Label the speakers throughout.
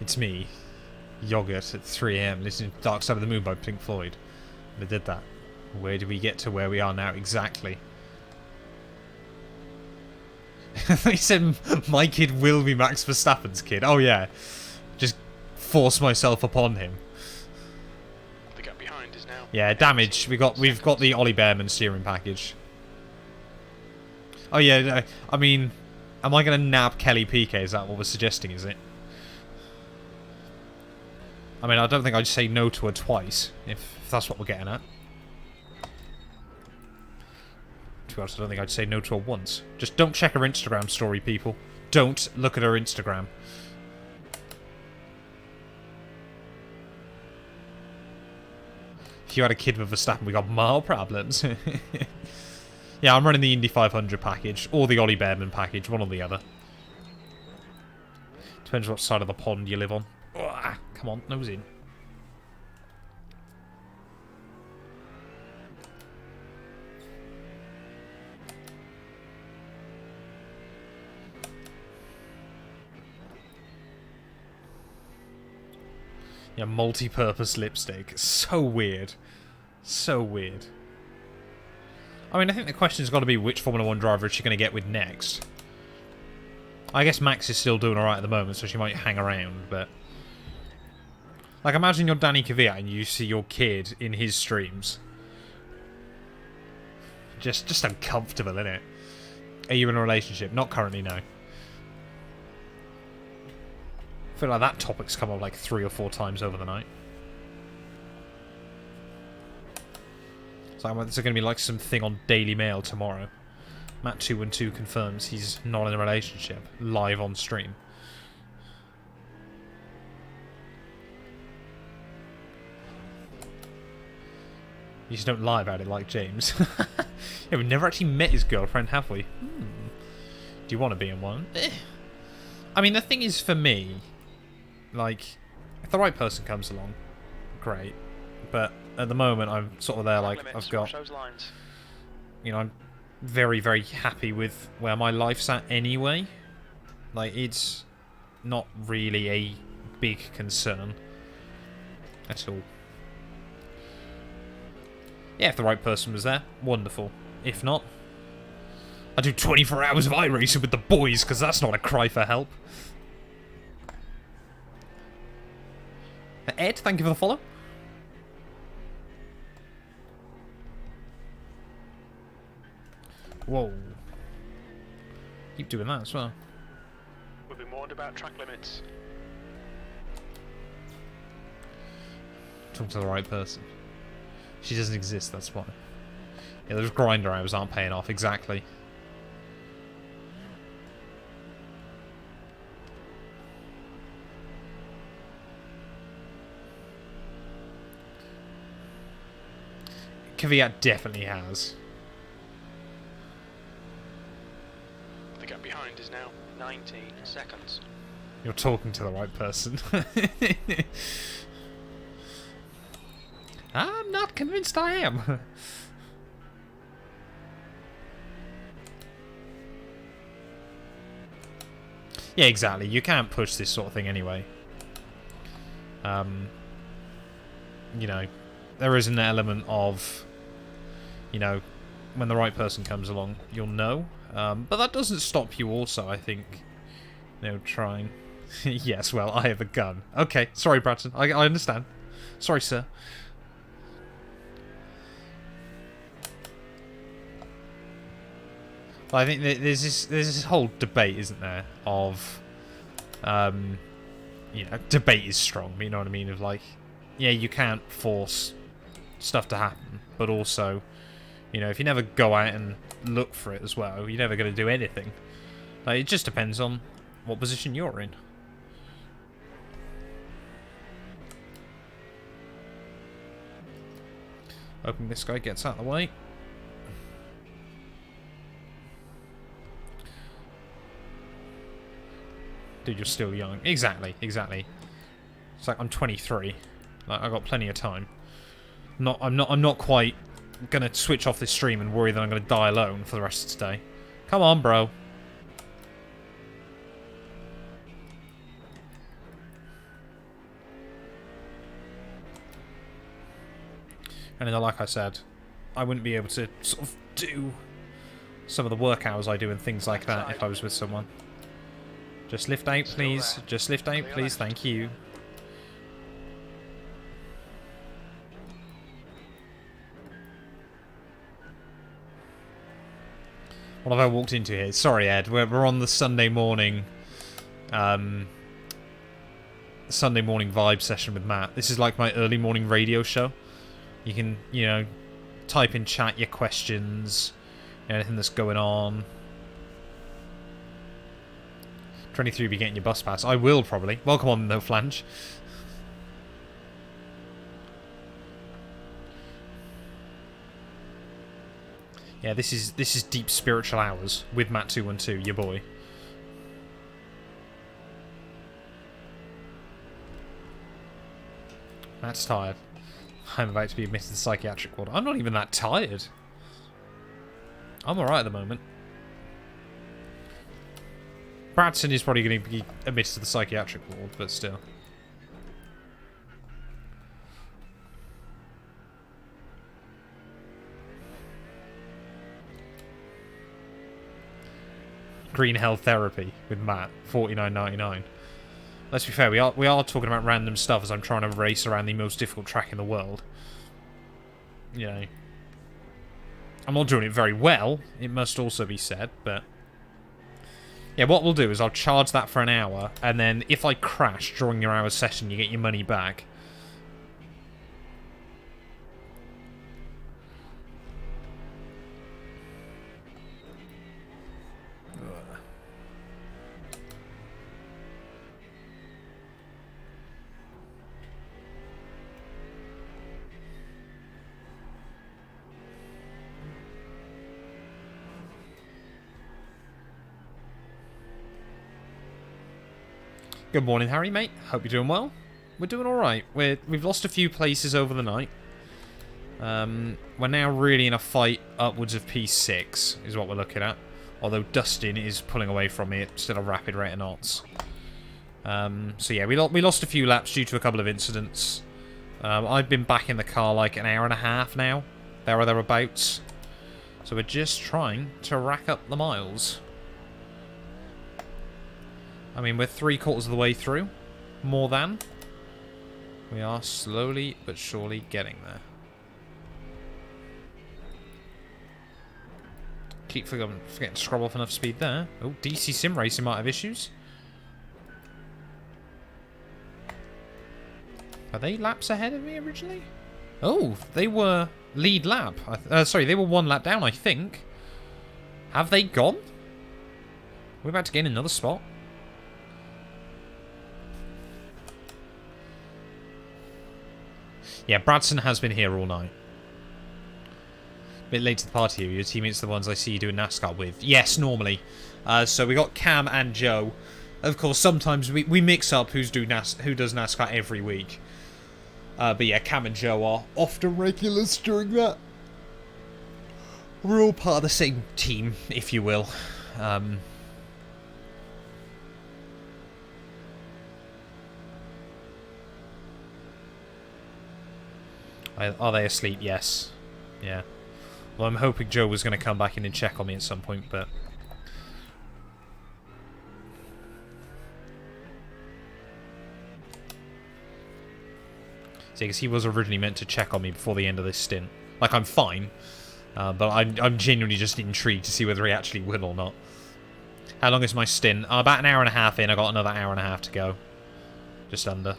Speaker 1: It's me, Yogurt, at 3 AM, listening to Dark Side of the Moon by Pink Floyd. And I did that. Where did we get to where we are now exactly? He said, my kid will be Max Verstappen's kid. Oh yeah. Just force myself upon him.
Speaker 2: The gap behind is now.
Speaker 1: Yeah, damage. We've got the Ollie Behrman steering package. Oh yeah, I mean, am I going to nab Kelly Piquet? Is that what we're suggesting, is it? I mean, I don't think I'd say no to her twice, if that's what we're getting at. To be honest, I don't think I'd say no to her once. Just don't check her Instagram story, people. Don't look at her Instagram. If you had a kid with Verstappen, we got more problems. Yeah, I'm running the Indy 500 package, or the Ollie Behrman package, one or the other. Depends what side of the pond you live on. Ugh, come on, nose in. Yeah, multi-purpose lipstick. So weird. So weird. I mean, I think the question's got to be which Formula 1 driver is she going to get with next. I guess Max is still doing alright at the moment, so she might hang around, but... Like, imagine you're Danny Kvyat and you see your kid in his streams. Just uncomfortable, innit? Are you in a relationship? Not currently, no. I feel like that topic's come up like 3 or 4 times over the night. So there's going to be like something on Daily Mail tomorrow. Matt212 confirms he's not in a relationship. Live on stream. You just don't lie about it like James. Yeah, we've never actually met his girlfriend, have we? Do you want to be in one? I mean, the thing is, for me, like, if the right person comes along, great. But at the moment, I'm sort of there, like, I've got... You know, I'm very, very happy with where my life's at anyway. Like, it's not really a big concern at all. Yeah, if the right person was there, wonderful. If not, I do 24 hours of iRacing with the boys, because that's not a cry for help. Ed, thank you for the follow. Whoa. Keep doing that as well.
Speaker 2: We've been warned about track limits.
Speaker 1: Talk to the right person. She doesn't exist, that's why. Yeah, those grinder hours aren't paying off, exactly. Kvyat definitely has.
Speaker 2: The gap behind is now 19 seconds.
Speaker 1: You're talking to the right person. I'm not convinced I am. Yeah, exactly. You can't push this sort of thing anyway. You know, there is an element of, you know, when the right person comes along, you'll know. But that doesn't stop you also, I think, you know, trying. Yes, well, I have a gun. Okay, sorry, Bratton. I understand. Sorry, sir. I think there's this whole debate, isn't there, of, you know, debate is strong, you know what I mean, of like, yeah, you can't force stuff to happen, but also, you know, if you never go out and look for it as well, you're never going to do anything. Like, it just depends on what position you're in. Hoping this guy gets out of the way. Dude, you're still young. Exactly, exactly. It's like I'm 23. Like, I've got plenty of time. I'm not quite gonna switch off this stream and worry that I'm gonna die alone for the rest of today. Come on, bro. And then, like I said, I wouldn't be able to sort of do some of the work hours I do and things like that if I was with someone. Just lift out, please. Just lift out, please. Thank you. What have I walked into here? Sorry, Ed. We're on the Sunday morning vibe session with Matt. This is like my early morning radio show. You can, you know, type in chat your questions, anything that's going on. 23 be getting your bus pass. I will probably. Welcome on, no flange. Yeah, this is deep spiritual hours with Matt 212, your boy. Matt's tired. I'm about to be admitted to the psychiatric ward. I'm not even that tired. I'm alright at the moment. Bradson is probably going to be admitted to the psychiatric ward, but still. Green Hell Therapy with Matt, $49.99. Let's be fair, we are talking about random stuff as I'm trying to race around the most difficult track in the world. You know, I'm not doing it very well, it must also be said, but yeah, what we'll do is I'll charge that for an hour, and then if I crash during your hour's session, you get your money back. Good morning, Harry, mate. Hope you're doing well. We're doing alright. We've lost a few places over the night. We're now really in a fight upwards of P6, is what we're looking at. Although Dustin is pulling away from me at still a rapid rate of knots. So yeah, we lost a few laps due to a couple of incidents. I've been back in the car like an hour and a half now. There or thereabouts. So we're just trying to rack up the miles. I mean, we're 3/4 of the way through. More than. We are slowly but surely getting there. Keep forgetting to scrub off enough speed there. Oh, DC Sim Racing might have issues. Are they laps ahead of me originally? Oh, they were lead lap. Sorry, they were 1 lap down, I think. Have they gone? We're about to gain another spot. Yeah, Bradson has been here all night. Bit late to the party here. Your teammates are the ones I see you doing NASCAR with. Yes, normally. So we got Cam and Joe. Of course, sometimes we mix up who does NASCAR every week. But yeah, Cam and Joe are often regulars during that. We're all part of the same team, if you will. Are they asleep? Yes. Yeah. Well, I'm hoping Joe was going to come back in and check on me at some point, but... See, because he was originally meant to check on me before the end of this stint. Like, I'm fine. But I'm genuinely just intrigued to see whether he actually will or not. How long is my stint? About an hour and a half in. I got another hour and a half to go. Just under.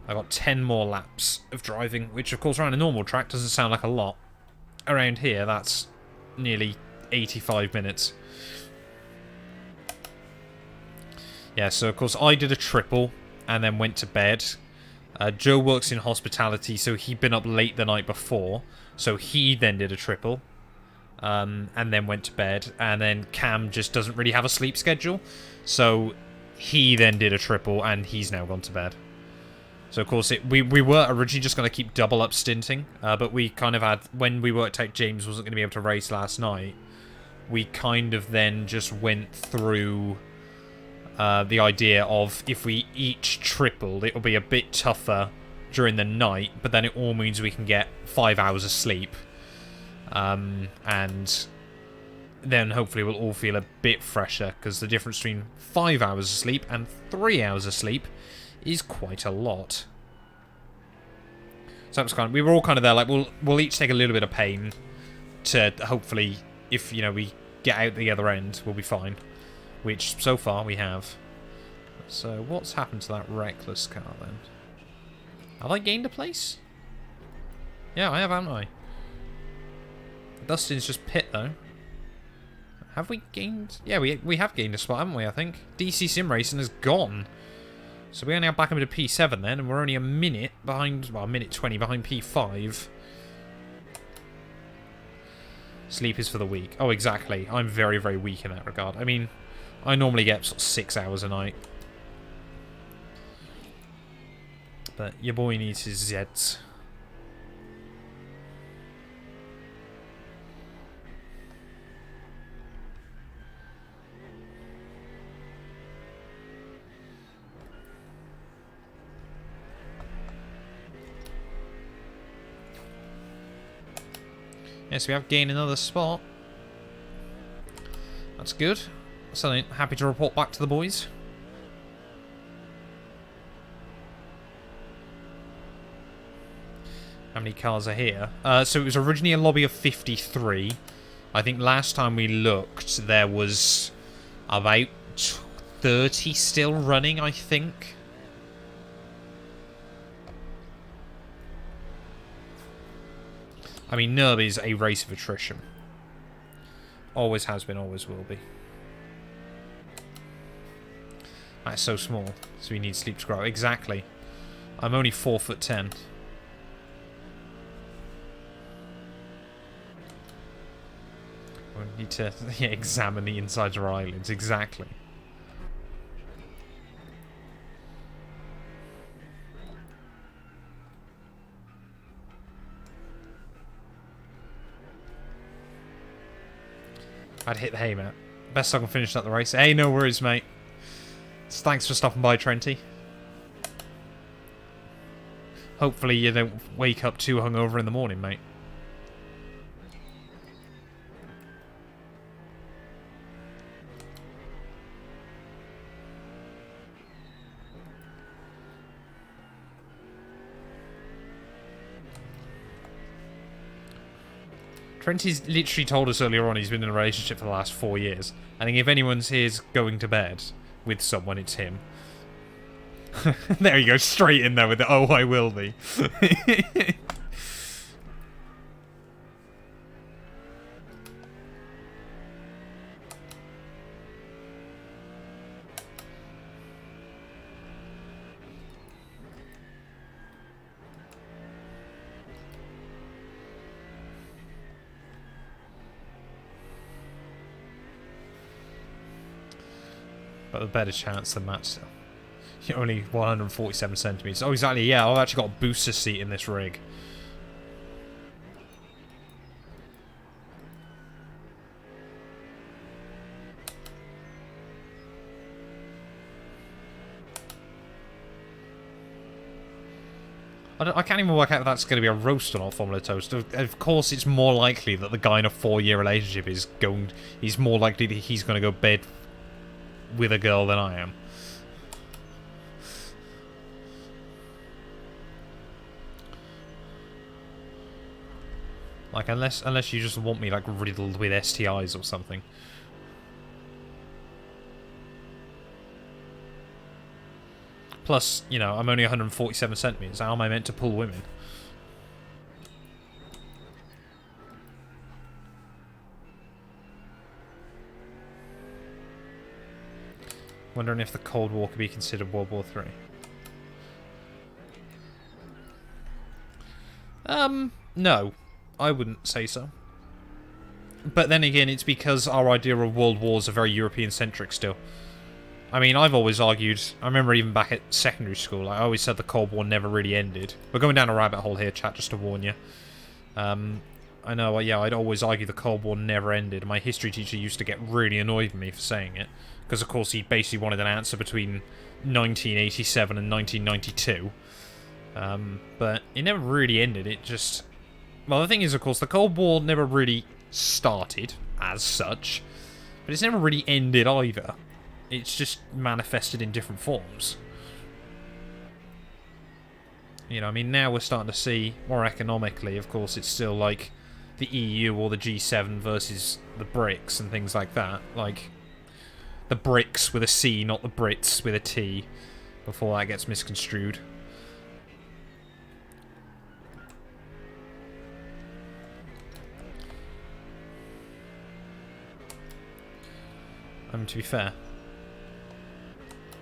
Speaker 1: I got 10 more laps of driving, which of course around a normal track doesn't sound like a lot. Around here, that's nearly 85 minutes. Yeah, so of course I did a triple and then went to bed. Joe works in hospitality, so he'd been up late the night before. So he then did a triple and then went to bed. And then Cam just doesn't really have a sleep schedule. So he then did a triple and he's now gone to bed. So, of course, we were originally just going to keep double up stinting, but we kind of had, when we worked out James wasn't going to be able to race last night, we kind of then just went through the idea of if we each tripled, it'll be a bit tougher during the night, but then it all means we can get 5 hours of sleep. And then hopefully we'll all feel a bit fresher, because the difference between 5 hours of sleep and 3 hours of sleep is quite a lot. So that was we were all kind of there, like, we'll each take a little bit of pain to hopefully, if, you know, we get out the other end, we'll be fine. Which, so far, we have. So, what's happened to that reckless car, then? Have I gained a place? Yeah, I have, haven't I? Dustin's just pit, though. Have we gained... Yeah, we have gained a spot, haven't we, I think? DC Sim Racing has gone. So we only have back up to P7 then, and we're only a minute behind... Well, a minute 20 behind P5. Sleep is for the weak. Oh, exactly. I'm very, very weak in that regard. I mean, I normally get sort of 6 hours a night. But your boy needs his Zeds. Yes, we have gained another spot. That's good. So happy to report back to the boys. How many cars are here? So it was originally a lobby of 53. I think last time we looked, there was about 30 still running, I think. I mean, Nurb is a race of attrition. Always has been, always will be. That's so small, so we need sleep to grow. Exactly. I'm only 4'10". We need to examine the insides of our eyelids. Exactly. I'd hit the hay, mate. Best I can finish up the race. Hey, no worries, mate. Thanks for stopping by, Trenty. Hopefully you don't wake up too hungover in the morning, mate. Trenty's literally told us earlier on he's been in a relationship for the last 4 years. I think if anyone's here's going to bed with someone, it's him. There you go, straight in there with the "oh, I will be." But a better chance than Matt still. You're only 147 centimeters. Oh, exactly, yeah, I've actually got a booster seat in this rig. I can't even work out if that's going to be a roast or not, Formula Toast. Of course, it's more likely that the guy in a 4-year relationship is going... He's more likely that he's going to go bed with a girl than I am. Like, unless you just want me, like, riddled with STIs or something. Plus, you know, I'm only 147 centimeters. How am I meant to pull women? Wondering if the Cold War could be considered World War III. No. I wouldn't say so. But then again, it's because our idea of world wars are very European-centric still. I mean, I've always argued... I remember even back at secondary school, I always said the Cold War never really ended. We're going down a rabbit hole here, chat, just to warn you. I know, yeah, I'd always argue the Cold War never ended. My history teacher used to get really annoyed with me for saying it. Because, of course, he basically wanted an answer between 1987 and 1992. But it never really ended. It just... Well, the thing is, of course, the Cold War never really started as such. But it's never really ended either. It's just manifested in different forms. You know, I mean, now we're starting to see, more economically, of course, it's still like the EU or the G7 versus the BRICS and things like that. Like, the BRICS with a C, not the Brits with a T, before that gets misconstrued. To be fair,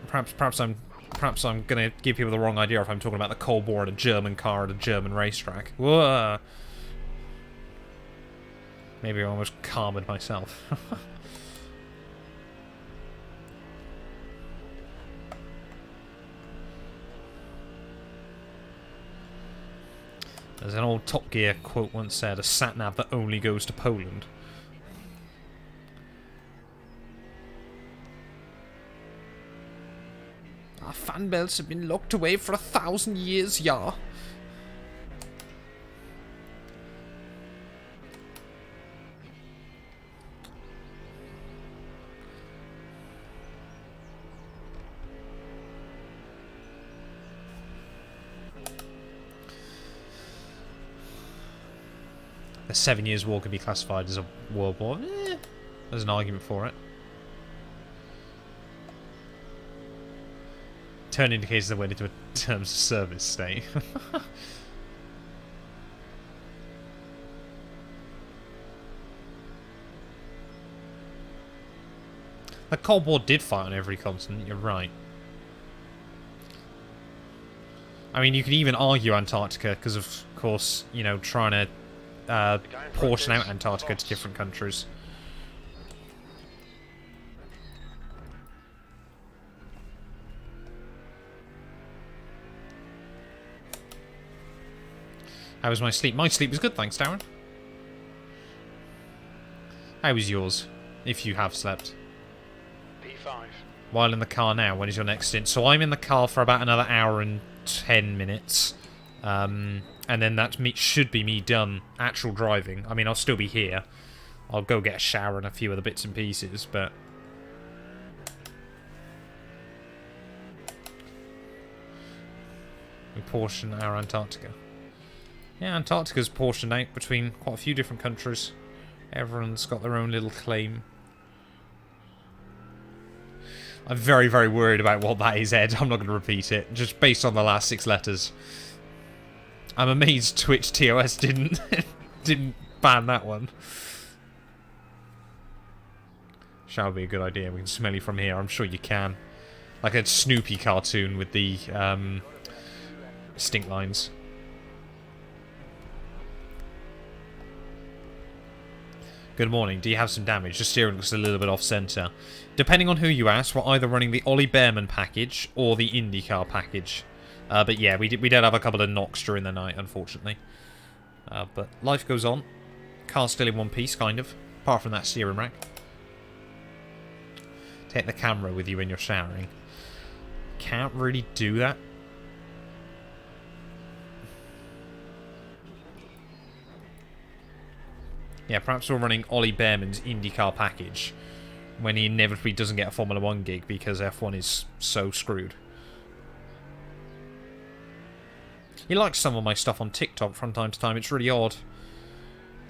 Speaker 1: perhaps I'm gonna give people the wrong idea if I'm talking about the Cold War and a German car at a German racetrack. Whoa. Maybe I almost calmed myself. As an old Top Gear quote once said, a sat-nav that only goes to Poland. Our fan belts have been locked away for 1,000 years, yeah. The 7 Years' War could be classified as a world war. There's an argument for it. Turn indicators that went into a terms of service state. The Cold War did fight on every continent, you're right. I mean, you could even argue Antarctica, because of course, you know, trying to portion out Antarctica to different countries. How was my sleep? My sleep was good, thanks, Darren. How was yours, if you have slept?
Speaker 2: P5.
Speaker 1: While in the car now, when is your next stint? So I'm in the car for about another hour and 10 minutes. And then that should be me done, actual driving. I mean, I'll still be here. I'll go get a shower and a few other bits and pieces, but... we portion our Antarctica. Yeah, Antarctica's portioned out between quite a few different countries. Everyone's got their own little claim. I'm very, very worried about what that is, Ed. I'm not going to repeat it, just based on the last 6 letters. I'm amazed Twitch TOS didn't ban that one. Shall be a good idea. We can smell you from here. I'm sure you can. Like a Snoopy cartoon with the stink lines. Good morning. Do you have some damage? The steering looks a little bit off-centre. Depending on who you ask, we're either running the Ollie Behrman package or the IndyCar package. But yeah, we did have a couple of knocks during the night, unfortunately. But life goes on. Car's still in one piece, kind of. Apart from that steering rack. Take the camera with you when you're showering. Can't really do that. Yeah, perhaps we're running Ollie Behrman's IndyCar package when he inevitably doesn't get a Formula 1 gig because F1 is so screwed. He likes some of my stuff on TikTok from time to time. It's really odd.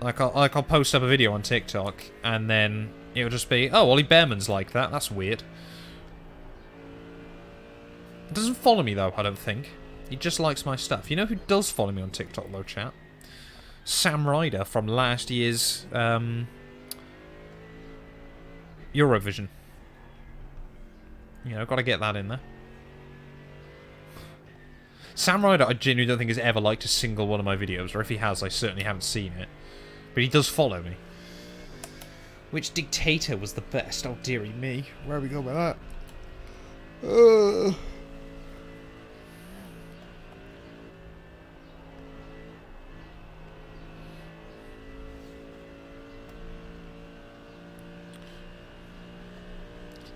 Speaker 1: Like I'll post up a video on TikTok and then it'll just be, oh, Ollie Behrman's like that. That's weird. He doesn't follow me though, I don't think. He just likes my stuff. You know who does follow me on TikTok though, chat? Sam Ryder from last year's Eurovision. You know, got to get that in there. Sam Ryder, I genuinely don't think has ever liked a single one of my videos, or if he has, I certainly haven't seen it. But he does follow me. Which dictator was the best? Oh, dearie me. Where are we going with that?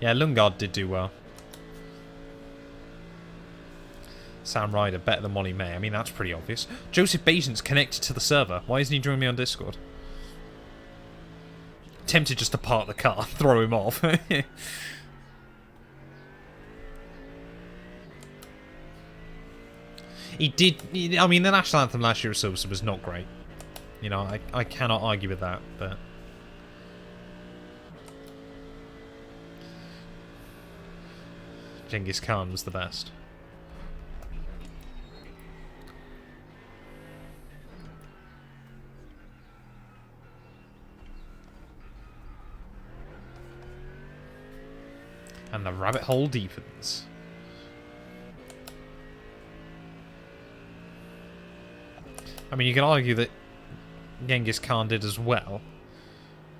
Speaker 1: Yeah, Lundgaard did do well. Sam Ryder better than Molly May. I mean, that's pretty obvious. Joseph Bajan's connected to the server. Why isn't he joining me on Discord? Tempted just to park the car, throw him off. He did... I mean, the National Anthem last year was not great. You know, I cannot argue with that, but... Genghis Khan was the best. And the rabbit hole deepens. I mean, you can argue that Genghis Khan did as well,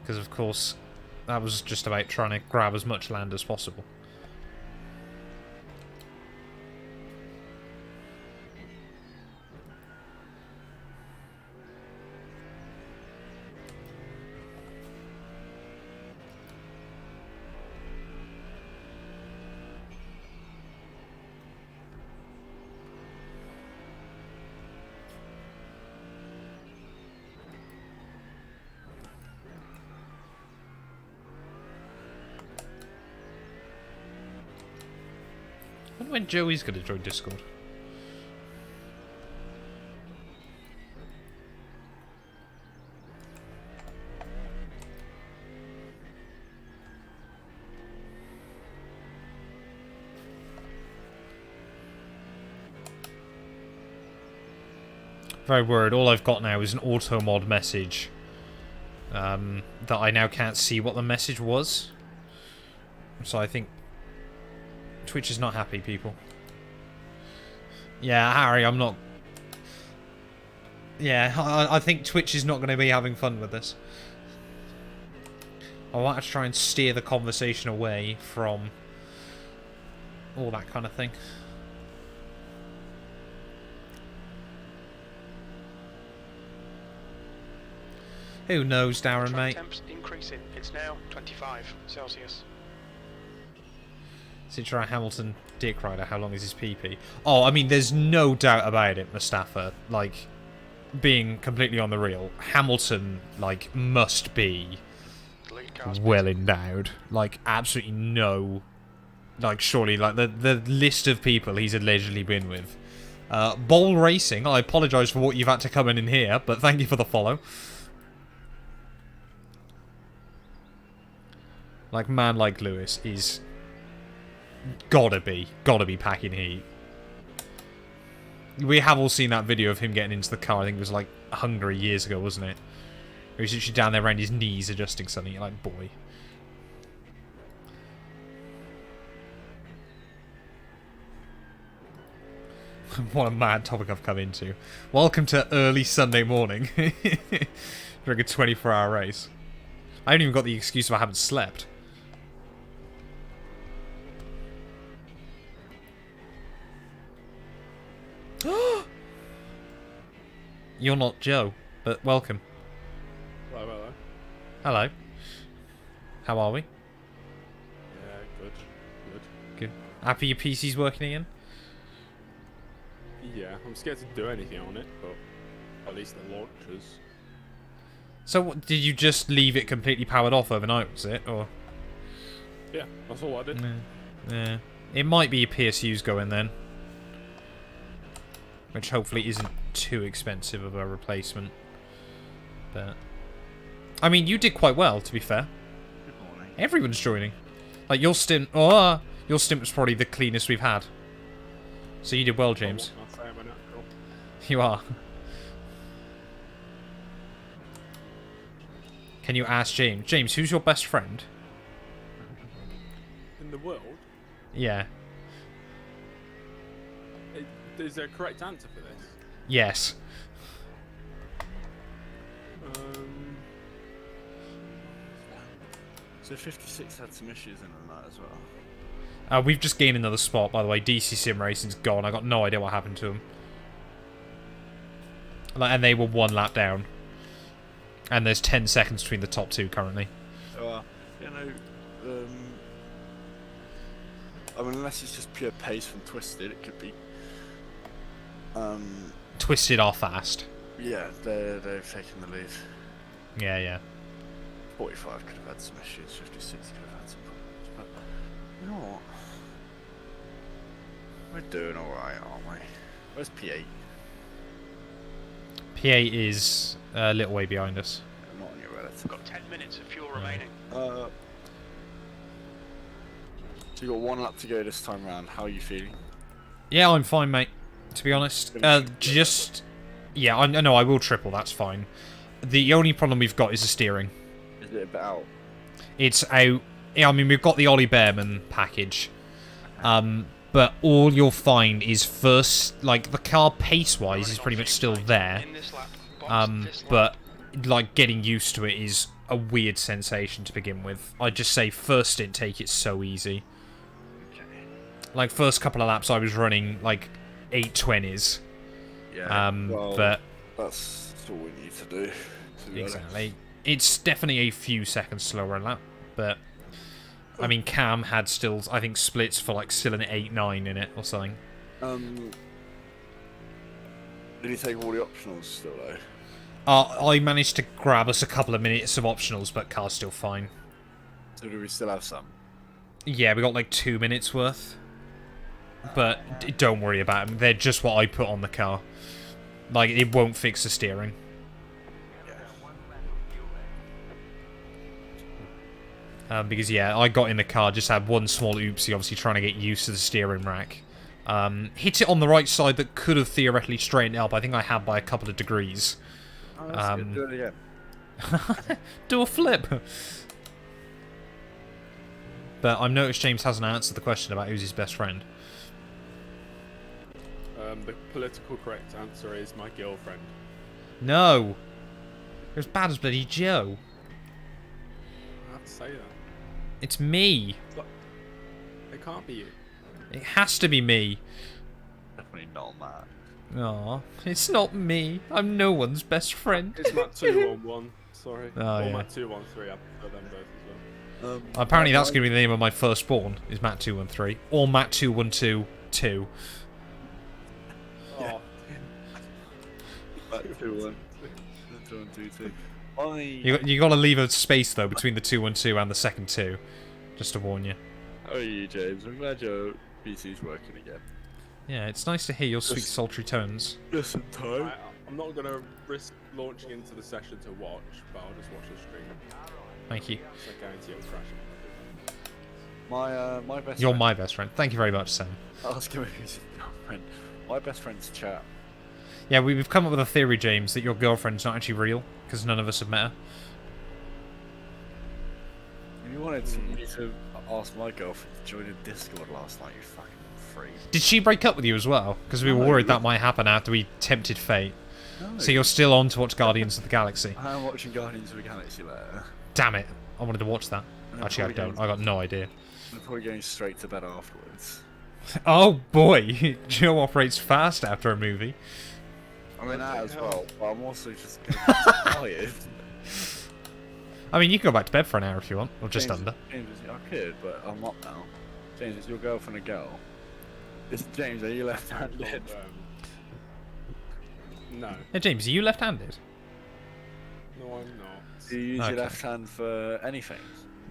Speaker 1: because of course that was just about trying to grab as much land as possible. I wonder when Joey's going to join Discord. Very worried. All I've got now is an auto mod message that I now can't see what the message was. So I think Twitch is not happy, people. Yeah, Harry, I'm not... Yeah, I think Twitch is not going to be having fun with this. I want to try and steer the conversation away from all that kind of thing. Who knows, Darren, mate?
Speaker 2: Temps increasing. It's now 25 Celsius.
Speaker 1: Citra Hamilton, Dick Rider, how long is his PP? Oh, I mean, there's no doubt about it, Mustafa. Like, being completely on the real, Hamilton, like, must be well endowed. Like, absolutely no... Like, surely, like, the list of people he's allegedly been with. Bowl Racing, I apologise for what you've had to come in here, but thank you for the follow. Like, man like Lewis is... Gotta be packing heat. We have all seen that video of him getting into the car. I think it was like Hungary years ago, wasn't it? He was literally down there around his knees adjusting something. You're like, boy. What a mad topic I've come into. Welcome to early Sunday morning. During a 24-hour race. I haven't even got the excuse of I haven't slept. You're not Joe, but welcome.
Speaker 3: Hello, hello.
Speaker 1: Hello. How are we?
Speaker 3: Yeah, good.
Speaker 1: Good. Happy your PC's working again?
Speaker 3: Yeah, I'm scared to do anything on it, but at least it launches.
Speaker 1: So, what, did you just leave it completely powered off overnight, was it? Or?
Speaker 3: Yeah, that's all I did.
Speaker 1: Yeah. It might be your PSU's going then. Which hopefully isn't too expensive of a replacement. But I mean, you did quite well, to be fair.
Speaker 4: Good morning.
Speaker 1: Everyone's joining. Like, your stint... Oh, your stint was probably the cleanest we've had. So you did well, James.
Speaker 3: I'll say I'm a natural.
Speaker 1: You are. Can you ask James? James, who's your best friend?
Speaker 3: In the world,
Speaker 1: Yeah.
Speaker 3: is there a correct answer for this?
Speaker 1: Yes.
Speaker 4: So 56 had some issues in the night as well.
Speaker 1: We've just gained another spot, by the way. DC Sim Racing's gone. I got no idea what happened to them. Like, and they were one lap down. And there's 10 seconds between the top two currently.
Speaker 4: So, you know, I mean, unless it's just pure pace from Twisted, it could be
Speaker 1: Twisted are fast.
Speaker 4: Yeah, they've taken the lead.
Speaker 1: Yeah, yeah.
Speaker 4: 45 could have had some issues. 56 could have had some problems. But you know what? We're doing all right, aren't we? Where's P8?
Speaker 1: P8 is a little way behind us.
Speaker 4: Not on your relative.
Speaker 2: Got 10 minutes of fuel remaining.
Speaker 4: So you got 1 lap to go this time round. How are you feeling?
Speaker 1: Yeah, I'm fine, mate. To be honest, yeah, I know I will triple. That's fine. The only problem we've got is the steering.
Speaker 4: Is it a bit out?
Speaker 1: It's out. Yeah, I mean we've got the Ollie Bearman package, but all you'll find is first, like the car pace-wise is pretty much still there,
Speaker 2: In this lap, box this lap.
Speaker 1: but like getting used to it is a weird sensation to begin with. I'd just say first intake it's so easy. Like first couple of laps I was running like 820s.
Speaker 4: Yeah.
Speaker 1: But
Speaker 4: that's all we need to do.
Speaker 1: exactly. It's definitely a few seconds slower a lap, but I mean Cam had still I think splits for like still an 8-9 in it or something.
Speaker 4: Did he take all the optionals still though?
Speaker 1: I managed to grab us a couple of minutes of optionals, but car's still fine.
Speaker 4: So do we still have some?
Speaker 1: Yeah, we got like 2 minutes worth. But don't worry about them. They're just what I put on the car. Like, it won't fix the steering. Because, yeah, I got in the car, just had one small oopsie, obviously trying to get used to the steering rack. Hit it on the right side that could have theoretically straightened it up. I think I had by a couple of degrees.
Speaker 4: Oh, that's good. Do it again.
Speaker 1: Do a flip! But I've noticed James hasn't answered the question about who's his best friend.
Speaker 3: The political correct answer is my girlfriend.
Speaker 1: No! You're as bad as bloody Joe.
Speaker 3: I have to say that.
Speaker 1: It's me.
Speaker 3: It can't be you.
Speaker 1: It has to be me.
Speaker 4: Definitely not Matt.
Speaker 1: Aw, it's not me. I'm no one's best friend.
Speaker 3: It's Matt 211. Sorry.
Speaker 1: Oh,
Speaker 3: or
Speaker 1: yeah.
Speaker 3: Matt 213. I prefer them both as well.
Speaker 1: Apparently that's going to be the name of my firstborn, is Matt213. Or Matt2122.
Speaker 3: Oh.
Speaker 4: Matt 2-1. 2-1-2-2.
Speaker 1: You got to leave a space though between the 212 and the second 2, just to warn you.
Speaker 4: How are you, James? I'm glad your PC's working again.
Speaker 1: Yeah, it's nice to hear your sweet sultry tones.
Speaker 4: Just in time.
Speaker 3: I'm not going to risk launching into the session to watch, but I'll just watch the stream.
Speaker 1: Thank you.
Speaker 3: So I guarantee it'll crash.
Speaker 4: My best.
Speaker 1: You're
Speaker 4: friend.
Speaker 1: my best friend. Thank you very much, Sam.
Speaker 4: Ask him if he's your friend. My best friend's chat.
Speaker 1: Yeah, we've come up with a theory, James, that your girlfriend's not actually real, because none of us have met her.
Speaker 4: If you wanted to, you need to ask my girlfriend to join a Discord last night, you fucking freak.
Speaker 1: Did she break up with you as well? Because we were
Speaker 4: No.
Speaker 1: worried that might happen after we tempted fate.
Speaker 4: No.
Speaker 1: So you're still on to watch Guardians of the Galaxy.
Speaker 4: I'm watching Guardians of the Galaxy later.
Speaker 1: Damn it. I wanted to watch that.
Speaker 4: And I'm
Speaker 1: Actually, I
Speaker 4: probably
Speaker 1: don't. I got no idea.
Speaker 4: I'm probably going straight to bed afterwards.
Speaker 1: Oh, boy. Joe operates fast after a movie.
Speaker 4: I mean that as well, but I'm also just tired.
Speaker 1: I mean, you can go back to bed for an hour if you want, or just
Speaker 4: James,
Speaker 1: under.
Speaker 4: James, I could, but I'm up now. James, is your girlfriend a girl? James, are you left-handed?
Speaker 3: No.
Speaker 1: Hey, James, are you left-handed?
Speaker 3: No, I'm not.
Speaker 4: Do you use
Speaker 1: Okay.
Speaker 4: your left hand for anything?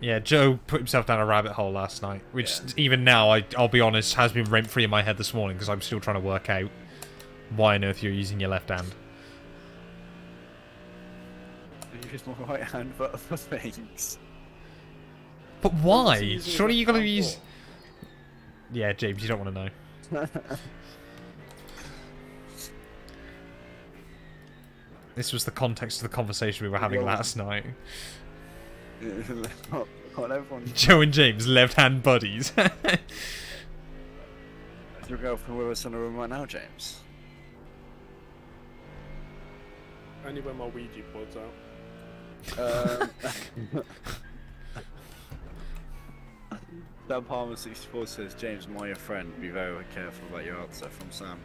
Speaker 1: Yeah, Joe put himself down a rabbit hole last night, which
Speaker 4: Yeah.
Speaker 1: even now, I'll be honest, has been rent-free in my head this morning because I'm still trying to work out why on earth you're using your left hand.
Speaker 4: I use my right hand for other things.
Speaker 1: But
Speaker 3: What's he
Speaker 1: why?
Speaker 3: using his
Speaker 1: Surely you got to
Speaker 3: left hand
Speaker 1: use...
Speaker 3: for?
Speaker 1: Yeah, James, you don't want to know. This was the context of the conversation we were having last night.
Speaker 4: Not everyone.
Speaker 1: Joe and James, left-hand buddies.
Speaker 4: Is your girlfriend with us in the room right now, James?
Speaker 3: Only when my Ouija board's out.
Speaker 4: Dan Palmer 64 says, James, am I your friend? Be very careful about your answer from Sam.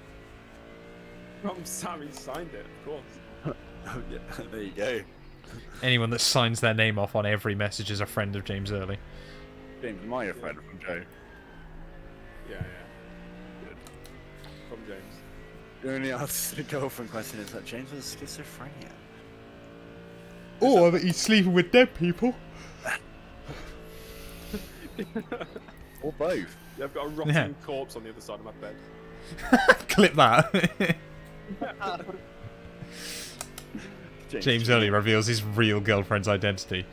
Speaker 3: From Sammy signed it, of course.
Speaker 4: Oh, yeah, there you go.
Speaker 1: Anyone that signs their name off on every message is a friend of James Early.
Speaker 4: James, am I your friend from Joe?
Speaker 3: Yeah. Good. From James.
Speaker 4: The only answer to the girlfriend question is that James has schizophrenia.
Speaker 1: Oh, I bet he's sleeping with dead people.
Speaker 4: Or both.
Speaker 3: Yeah, I've got a rotting corpse on the other side of my bed.
Speaker 1: Clip that. James early reveals his real girlfriend's identity.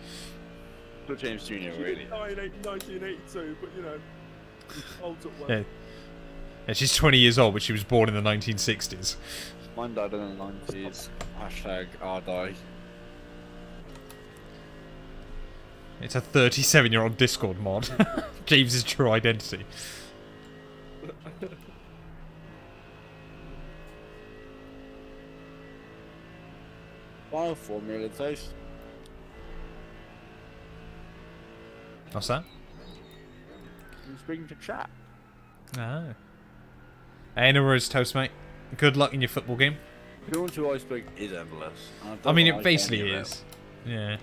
Speaker 4: Not James Jr.
Speaker 3: She
Speaker 4: really.
Speaker 3: didn't die in 1982, but you know, holds up well.
Speaker 1: Yeah. Yeah, she's 20 years old, but she was born in the 1960s.
Speaker 4: Mine died in the 90s. Hashtag RDie.
Speaker 1: It's a 37-year-old Discord mod. James's true identity.
Speaker 4: Formula taste.
Speaker 1: What's that?
Speaker 4: I'm speaking to chat.
Speaker 1: Oh. Hey, no worries, Toast, mate. Good luck in your football game.
Speaker 4: Going to Iceberg is endless.
Speaker 1: I mean, it basically is. Yeah.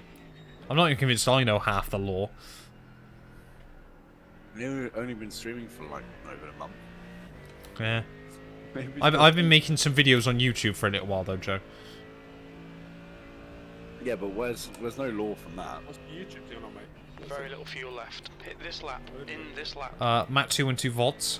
Speaker 1: I'm not even convinced I know half the lore.
Speaker 4: We've only been streaming for like over a month.
Speaker 1: Yeah. I've been making some videos on YouTube for a little while though, Joe.
Speaker 4: Yeah, but where's no lore from that?
Speaker 3: What's YouTube doing on, mate?
Speaker 2: Very little fuel left. Hit this lap. In this lap.
Speaker 1: Matt 2 and 2 VODs.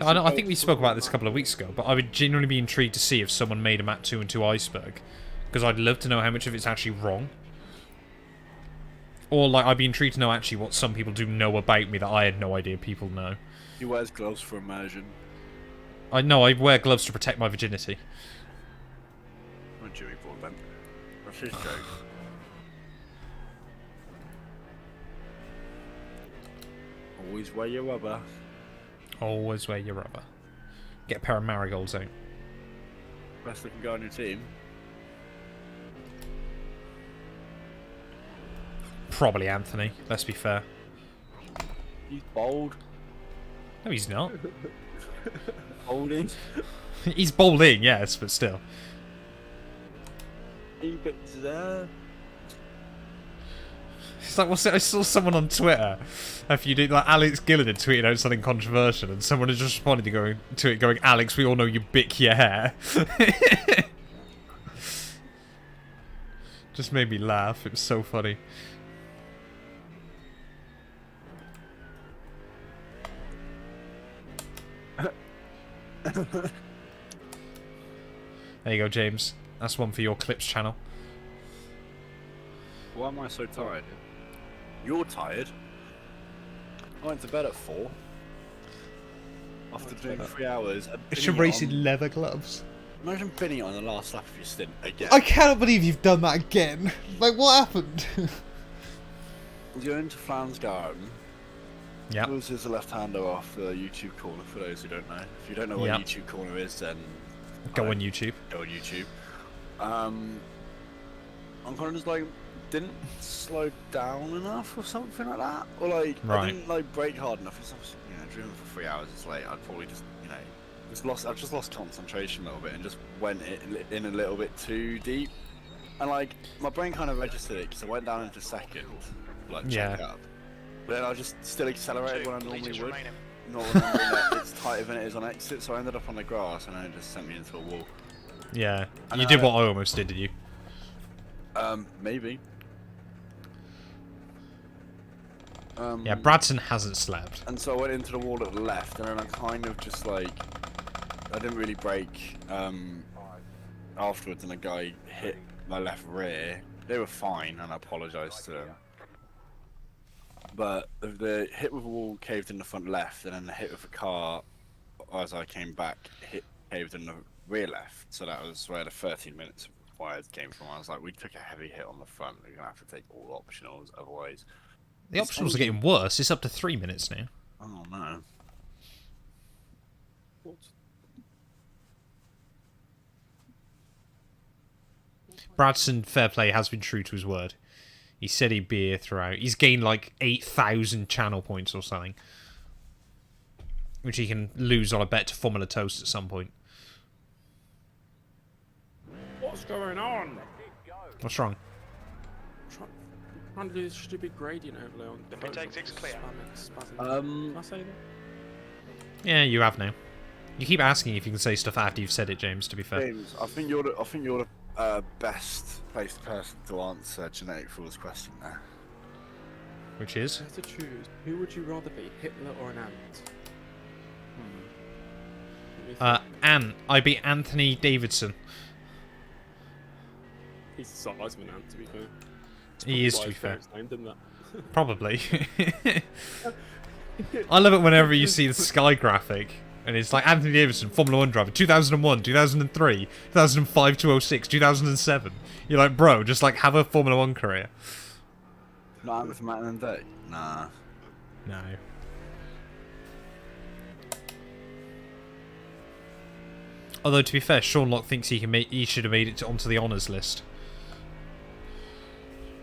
Speaker 1: I think we spoke about this a couple of weeks ago, but I would genuinely be intrigued to see if someone made a Mat 2 and 2 iceberg. Because I'd love to know how much of it's actually wrong. Or, like, I'd be intrigued to know actually what some people do know about me that I had no idea people know.
Speaker 4: He wears gloves for immersion.
Speaker 1: I know, I wear gloves to protect my virginity.
Speaker 4: I'm Jimmy Broadbent. That's his joke. Always wear your rubber.
Speaker 1: Always wear your rubber. Get a pair of marigolds out.
Speaker 4: Best looking guy on your team.
Speaker 1: Probably Anthony, let's be fair.
Speaker 4: He's bold.
Speaker 1: No, he's not.
Speaker 4: Holding.
Speaker 1: He's bowling, yes, but still.
Speaker 4: He bits there.
Speaker 1: It's like, I saw someone on Twitter a few days, like Alex Gillen had tweeted out something controversial, and someone had just responded to it going, Alex, we all know you bick your hair. Just made me laugh. It was so funny. There you go, James. That's one for your Clips channel.
Speaker 4: Why am I so tired? You're tired. I went to bed at 4. After doing 3 hours.
Speaker 1: It's your racing leather gloves.
Speaker 4: Imagine binning it on the last lap of your stint again.
Speaker 1: I cannot believe you've done that again. Like, what happened?
Speaker 4: You go into Flan's Garden.
Speaker 1: Yeah.
Speaker 4: Closes the left-hander off the YouTube corner, for those who don't know. If you don't know what YouTube corner is, then...
Speaker 1: Go on YouTube.
Speaker 4: Go on YouTube. I'm kind of just like, didn't slow down enough or something like that? Or like, I didn't like brake hard enough. It's obviously, you know, driven for 3 hours, it's late. I'd probably just, you know, I've just lost concentration a little bit and just went in a little bit too deep. And like, my brain kind of registered it because I went down into second, like check up. But then I just still accelerated when I normally would. Not remembering that it's tighter than it is on exit, so I ended up on the grass and then it just sent me into a wall.
Speaker 1: Yeah.
Speaker 4: And
Speaker 1: you did what I almost did you?
Speaker 4: Maybe.
Speaker 1: Yeah, Bradson hasn't slept.
Speaker 4: And so I went into the wall at the left, and then I kind of just like, I didn't really brake afterwards, and a guy hit my left rear. They were fine, and I apologised to them. But the hit with the wall caved in the front left, and then the hit with the car, as I came back, caved in the rear left. So that was where the 13 minutes wires came from. I was like, we took a heavy hit on the front. We're gonna have to take all optionals, otherwise.
Speaker 1: The optionals are getting worse. It's up to 3 minutes now.
Speaker 4: Oh no.
Speaker 1: Bradson, fair play, has been true to his word. He said he'd be here throughout. He's gained like 8,000 channel points or something. Which he can lose on a bet to Formula Toast at some point.
Speaker 3: What's going on?
Speaker 1: What's wrong?
Speaker 3: trying to do this stupid gradient overlay on.
Speaker 2: If it takes, it's clear.
Speaker 3: Can I say that?
Speaker 1: Yeah, you have now. You keep asking if you can say stuff after you've said it, James. To be fair.
Speaker 4: James, I think you're the best placed person to answer Genetic Fool's question there.
Speaker 1: Which is?
Speaker 3: You have to choose. Who would you rather be, Hitler or an ant?
Speaker 1: I'd be Anthony Davidson.
Speaker 3: He's the size of an ant, to be fair.
Speaker 1: He is,
Speaker 3: Why
Speaker 1: to be
Speaker 3: his
Speaker 1: fair.
Speaker 3: parents named him that.
Speaker 1: Probably. I love it whenever you see the Sky graphic. And it's like Anthony Davidson, Formula 1 driver, 2001, 2003, 2005 to 06, 2007. You're like, bro, just like have a Formula 1 career.
Speaker 4: Not Ant for Matt and Day? Nah.
Speaker 1: No. Although to be fair, Sean Locke thinks he should have made it onto the honours list.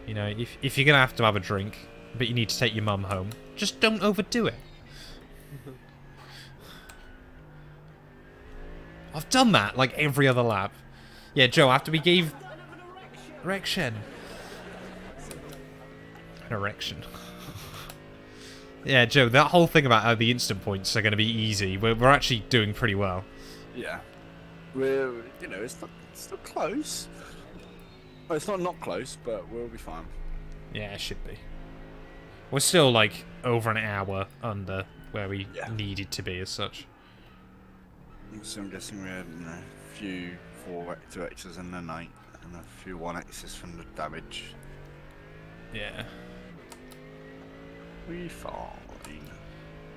Speaker 1: You know, if you're gonna have to have a drink, but you need to take your mum home, just don't overdo it. I've done that like every other lap. Yeah, Joe, after we gave erection. An erection. Yeah, Joe, that whole thing about how the instant points are going to be easy, we're actually doing pretty well.
Speaker 4: Yeah. We're, you know, it's still close. Well, it's not close, but we'll be fine.
Speaker 1: Yeah, it should be. We're still like over an hour under where we needed to be as such.
Speaker 4: So I'm guessing we had, you know, a few 2X's in the night and a few 1X's from the damage.
Speaker 1: Yeah.
Speaker 4: We fine.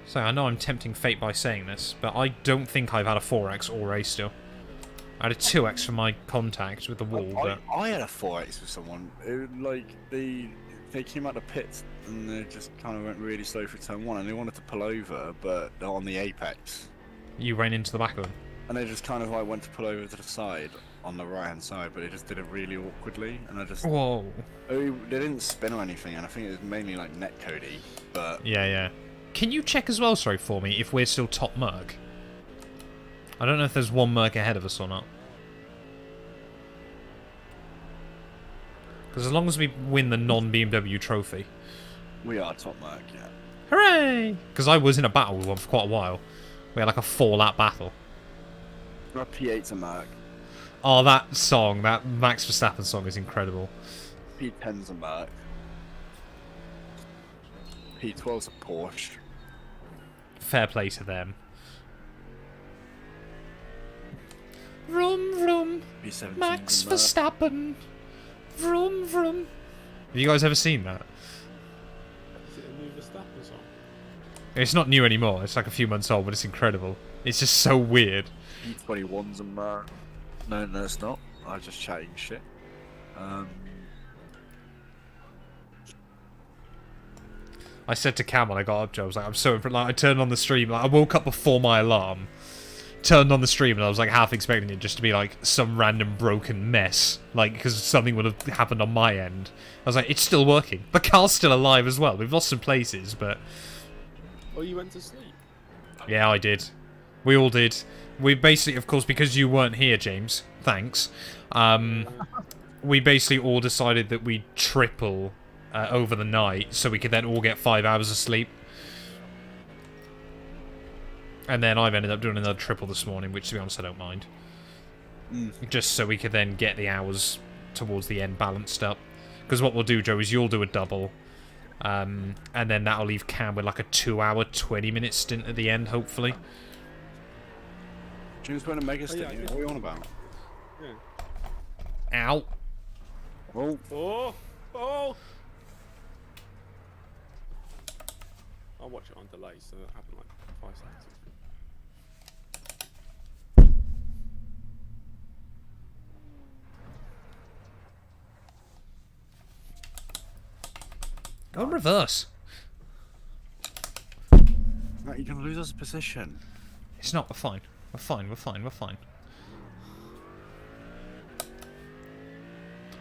Speaker 1: So I know I'm tempting fate by saying this, but I don't think I've had a 4X all race still. I had a 2X for my contact with the wall, but
Speaker 4: I had a 4X with someone. It, like they came out the pits and they just kind of went really slow for turn 1 and they wanted to pull over, but they're on the apex.
Speaker 1: you ran into the back of them.
Speaker 4: And they just kind of like went to pull over to the side on the right hand side, but they just did it really awkwardly, and I just
Speaker 1: Whoa.
Speaker 4: they didn't spin or anything, and I think it was mainly like netcodey, but
Speaker 1: Yeah. Can you check as well, sorry, for me, if we're still top Merc? I don't know if there's one Merc ahead of us or not. Because as long as we win the non-BMW trophy.
Speaker 4: we are top mark, yeah.
Speaker 1: Hooray! Because I was in a battle with one for quite a while. We had like a 4-lap battle.
Speaker 4: Our P8's a mark,
Speaker 1: Oh, that song, that Max Verstappen song is incredible.
Speaker 4: P10's a mark, P12's a Porsche.
Speaker 1: Fair play to them. Vroom, vroom.
Speaker 4: P17's
Speaker 1: Max
Speaker 4: a mark.
Speaker 1: Verstappen. Vroom, vroom. Have you guys ever seen that?
Speaker 3: Is it a new Verstappen song?
Speaker 1: It's not new anymore. It's like a few months old, but it's incredible. It's just so weird.
Speaker 4: P21's a mark. No, it's not. I was just chatting shit.
Speaker 1: I said to Cam when I got up, Joe, I was like, I'm so impressed. Like, I turned on the stream. Like, I woke up before my alarm, turned on the stream, and I was like half expecting it just to be like some random broken mess, like because something would have happened on my end. I was like, it's still working. The car's still alive as well. We've lost some places, but
Speaker 3: Oh, you went to sleep?
Speaker 1: yeah, I did. We all did. We basically, of course, because you weren't here, James. Thanks. We basically all decided that we'd triple over the night, so we could then all get 5 hours of sleep. And then I've ended up doing another triple this morning, which, to be honest, I don't mind. Just so we could then get the hours towards the end balanced up. Because what we'll do, Joe, is you'll do a double. And then that'll leave Cam with like a 2-hour, 20-minute stint at the end, hopefully.
Speaker 4: James went a mega stint.
Speaker 3: yeah,
Speaker 4: What are you on about?
Speaker 3: Yeah.
Speaker 1: Ow.
Speaker 3: Oh! I'll watch it on delay, so that happened like 5 seconds.
Speaker 1: Go in reverse.
Speaker 4: No, you're gonna lose us a position.
Speaker 1: It's not. We're fine. We're fine.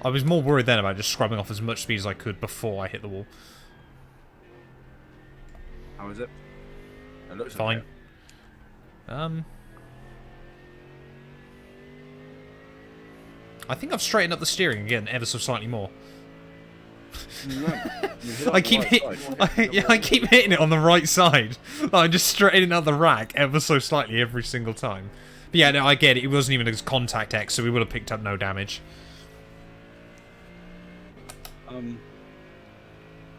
Speaker 1: I was more worried then about just scrubbing off as much speed as I could before I hit the wall.
Speaker 4: How is it? It looks
Speaker 1: Fine.
Speaker 4: okay.
Speaker 1: I think I've straightened up the steering again ever so slightly more. I keep I keep hitting it on the right side. Like, I'm just straightening out the rack ever so slightly every single time. But yeah, no, I get it. It wasn't even a contact X, so we would have picked up no damage.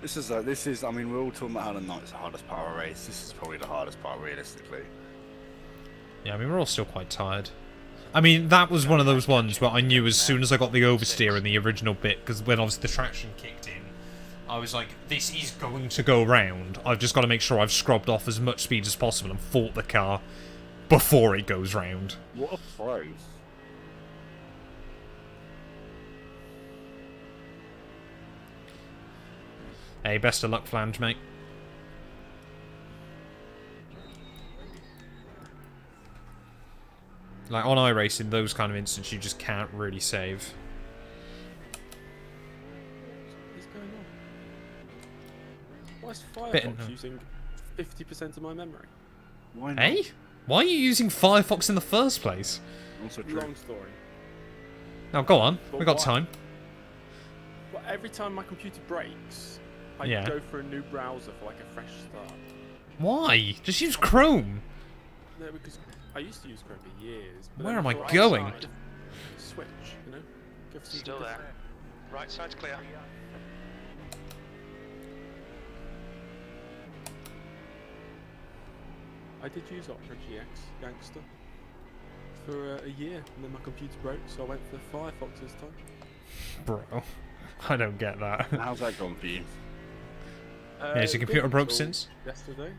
Speaker 4: This is. I mean, we're all talking about how the night's the hardest part of a race. This is probably the hardest part, realistically.
Speaker 1: Yeah, I mean, we're all still quite tired. I mean, that was one of those ones where I knew as soon as I got the oversteer in the original bit, because when obviously the traction kicked in, I was like, this is going to go round. I've just got to make sure I've scrubbed off as much speed as possible and fought the car before it goes round.
Speaker 4: What a pro.
Speaker 1: Hey, best of luck, Flange, mate. Like, on iRacing, those kind of instances, you just can't really save.
Speaker 3: What's going on? Why is Firefox using 50% of my memory?
Speaker 4: Why not?
Speaker 1: Hey? Why are you using Firefox in the first place?
Speaker 4: Also true.
Speaker 3: Long story.
Speaker 1: Now, go on.
Speaker 3: But
Speaker 1: We got
Speaker 3: why?
Speaker 1: time.
Speaker 3: Well, every time my computer breaks, I
Speaker 1: Yeah.
Speaker 3: go for a new browser for like a fresh start.
Speaker 1: Why? Just use Chrome.
Speaker 3: No, because I used to use Chrome for years. But
Speaker 1: Where
Speaker 3: then
Speaker 1: am I
Speaker 3: thought
Speaker 1: going?
Speaker 3: started, Switch, you know? Go for something
Speaker 2: Still there.
Speaker 3: different.
Speaker 2: Right side's clear.
Speaker 3: I did use Opera GX Gangster for a year, and then my computer broke, so I went for Firefox this time.
Speaker 1: Bro, I don't get that.
Speaker 4: How's that gone for you?
Speaker 1: Yeah, is your computer
Speaker 3: good
Speaker 1: broke
Speaker 3: until
Speaker 1: since?
Speaker 3: Yesterday.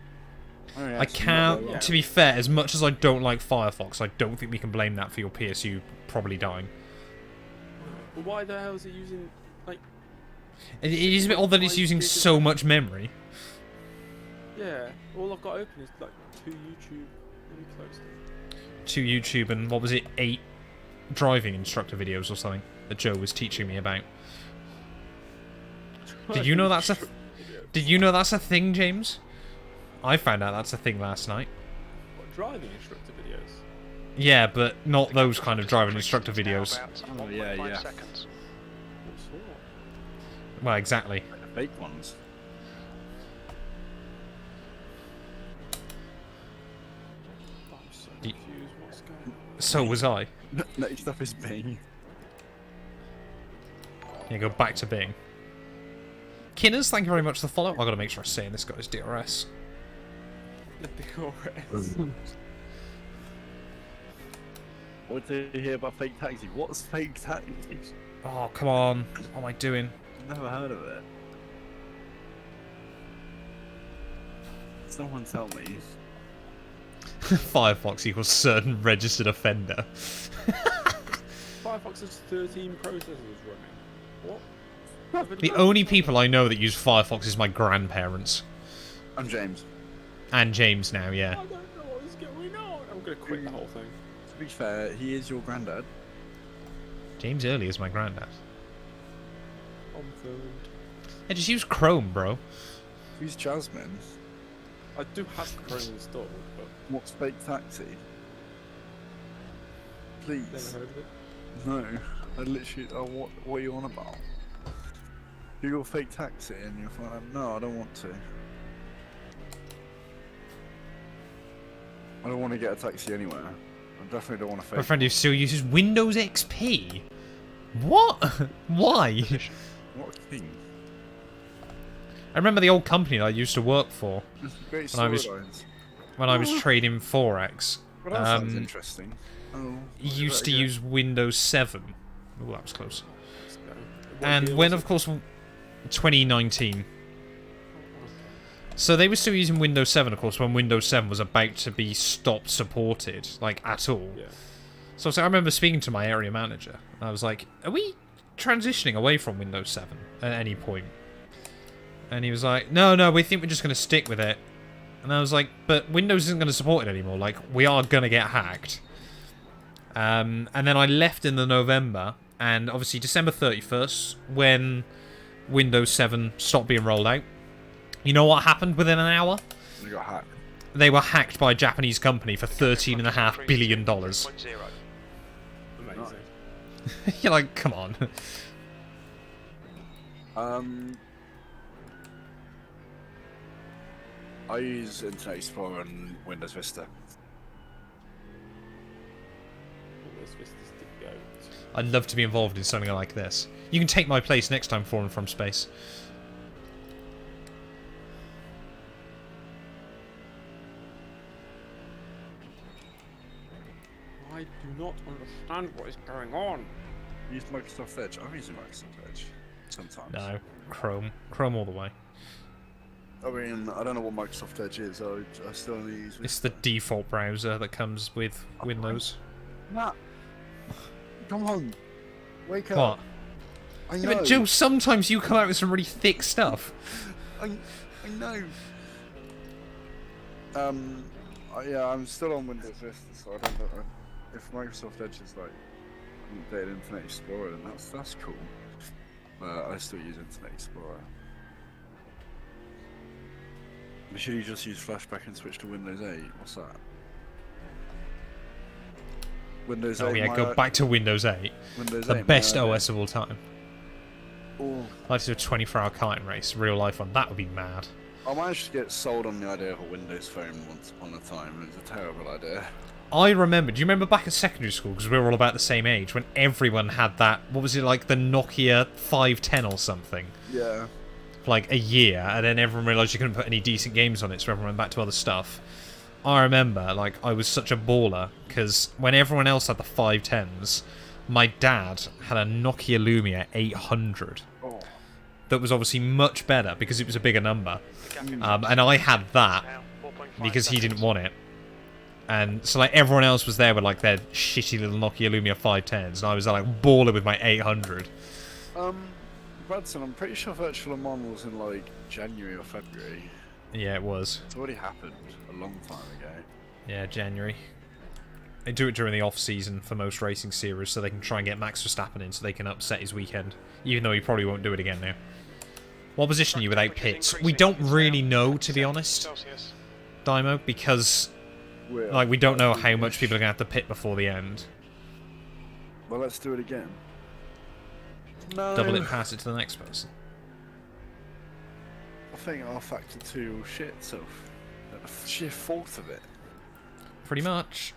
Speaker 4: Oh, yeah,
Speaker 1: I
Speaker 4: it's not
Speaker 1: can't,
Speaker 4: very well.
Speaker 1: to be fair, as much as I don't like Firefox, I don't think we can blame that for your PSU probably dying.
Speaker 3: But why the hell is it using, like,
Speaker 1: It is a bit odd that it's using so much memory.
Speaker 3: yeah, all I've got open is like 2 YouTube. Let me close them.
Speaker 1: 2 YouTube and, what was it, 8 driving instructor videos or something that Joe was teaching me about. Did you know that's a... Did you know that's a thing, James? I found out that's a thing last night.
Speaker 3: What, driving instructor videos?
Speaker 1: Yeah, but not those kind of driving instructor videos.
Speaker 4: Oh, yeah,
Speaker 2: 1.5
Speaker 4: yeah.
Speaker 2: seconds.
Speaker 3: What sort?
Speaker 1: Well, exactly.
Speaker 4: Like the fake ones.
Speaker 3: I'm so
Speaker 1: Ye-
Speaker 3: confused. What's going on?
Speaker 1: So was I.
Speaker 4: Next up is Bing.
Speaker 1: Yeah, go back to Bing. Kinners, thank you very much for the follow. I've got to make sure I say this guy's DRS.
Speaker 3: The DRS.
Speaker 4: What did you hear about fake taxi? What's fake taxi?
Speaker 1: Oh, come on. What am I doing?
Speaker 4: Never heard of it. Someone tell me.
Speaker 1: Firefox equals certain registered offender.
Speaker 3: Firefox has 13 processors running. What?
Speaker 1: The only people I know that use Firefox is my grandparents.
Speaker 4: I'm James.
Speaker 1: And James now,
Speaker 3: I
Speaker 1: yeah.
Speaker 3: don't know what is going on. I'm gonna quit the whole thing.
Speaker 4: To be fair, he is your granddad.
Speaker 1: James Early is my granddad.
Speaker 3: Confirmed.
Speaker 1: Yeah, just use Chrome, bro.
Speaker 4: Who's Jasmine?
Speaker 3: I do have Chrome installed, but
Speaker 4: What's fake taxi?
Speaker 3: never
Speaker 4: Please.
Speaker 3: heard of it.
Speaker 4: No. I literally. Oh, what are you on about? You got fake taxi and you're like, no, I don't want to. I don't want to get a taxi anywhere. I definitely don't want to
Speaker 1: My
Speaker 4: fake.
Speaker 1: friend who still uses Windows XP. What? Why?
Speaker 4: What a thing.
Speaker 1: I remember the old company that I used to work for
Speaker 4: This is great
Speaker 1: When I was-
Speaker 4: storylines.
Speaker 1: when I was trading Forex.
Speaker 4: Well, that sounds interesting. Oh,
Speaker 1: He used to use Windows 7. Oh, that was close.
Speaker 3: Let's go. What
Speaker 1: And
Speaker 3: year
Speaker 1: when,
Speaker 3: was
Speaker 1: of course, 2019. So they were still using Windows 7, of course, when Windows 7 was about to be stopped supported, like, at all.
Speaker 3: it? Yeah.
Speaker 1: So I remember speaking to my area manager, and I was like, are we transitioning away from Windows 7 at any point? And he was like, no, we think we're just going to stick with it. And I was like, but Windows isn't going to support it anymore. Like, we are going to get hacked. And then I left in the November, and obviously December 31st, when Windows 7 stopped being rolled out, you know what happened within an hour?
Speaker 4: You got hacked.
Speaker 1: They were hacked by a Japanese company for $13.5 billion.
Speaker 2: 3.0.
Speaker 3: Amazing.
Speaker 1: You're like, come on.
Speaker 4: I use Internet Explorer and Windows Vista.
Speaker 3: Windows Vista's the goat.
Speaker 1: I'd love to be involved in something like this. You can take my place next time for and from space.
Speaker 3: I do not understand what is going on.
Speaker 4: Use Microsoft Edge. I'm using Microsoft Edge sometimes.
Speaker 1: No, Chrome. Chrome all the way.
Speaker 4: I mean, I don't know what Microsoft Edge is. I still only use.
Speaker 1: It's the default browser that comes with Windows.
Speaker 4: Nah. Come on. Wake up.
Speaker 1: What?
Speaker 4: I
Speaker 1: Yeah,
Speaker 4: know.
Speaker 1: but Joe, sometimes you come out with some really thick stuff.
Speaker 4: I know. Yeah, I'm still on Windows Vista, so I don't know if Microsoft Edge is like updated Internet Explorer, then that's cool. But I still use Internet Explorer. Should you just use Flashback and switch to Windows 8? What's that? Windows 8.
Speaker 1: Oh yeah, go back to Windows 8.
Speaker 4: Windows
Speaker 1: The
Speaker 4: 8,
Speaker 1: best
Speaker 4: my
Speaker 1: OS of all time.
Speaker 4: Oh,
Speaker 1: I'd like to do a 24-hour karting race, real life one. That would be mad.
Speaker 4: I managed to get sold on the idea of a Windows phone once upon a time, and it was a terrible idea.
Speaker 1: I remember, do you remember back at secondary school, because we were all about the same age, when everyone had that, what was it, like the Nokia 510 or something?
Speaker 4: Yeah.
Speaker 1: For like a year, and then everyone realised you couldn't put any decent games on it, so everyone went back to other stuff. I remember, like, I was such a baller, because when everyone else had the 510s, my dad had a Nokia Lumia 800.
Speaker 4: Oh.
Speaker 1: That was obviously much better, because it was a bigger number. And I had that,
Speaker 2: Now, 4.5
Speaker 1: because he didn't
Speaker 2: seconds.
Speaker 1: want it. And so, like, everyone else was there with, like, their shitty little Nokia Lumia 510s, and I was, like, baller with my 800.
Speaker 4: Bradson, I'm pretty sure Virtual Le Mans was in, like, January or February.
Speaker 1: Yeah, it was.
Speaker 4: It's already happened a long time ago.
Speaker 1: Yeah, January. They do it during the off-season for most racing series, so they can try and get Max Verstappen in so they can upset his weekend. Even though he probably won't do it again now. What position are you without pits? We don't really know, to be honest,
Speaker 2: Celsius.
Speaker 1: Dymo, because like we don't know how much people are going to have to pit before the end.
Speaker 4: Well, let's do it again. No.
Speaker 1: Double it and pass it to the next person.
Speaker 4: I think our factor 2 will shit itself. The sheer fault of it.
Speaker 1: Pretty much.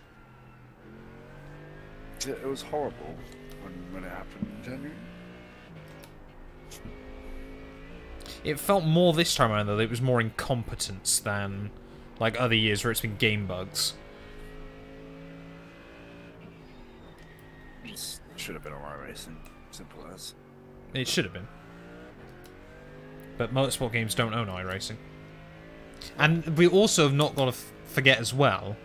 Speaker 4: It was horrible when it happened in January.
Speaker 1: It felt more this time around, though, that it was more incompetence than like other years where it's been game bugs.
Speaker 4: Just should have been on iRacing. Simple as.
Speaker 1: It should have been. But motorsport games don't own iRacing. And we also have not got to forget as well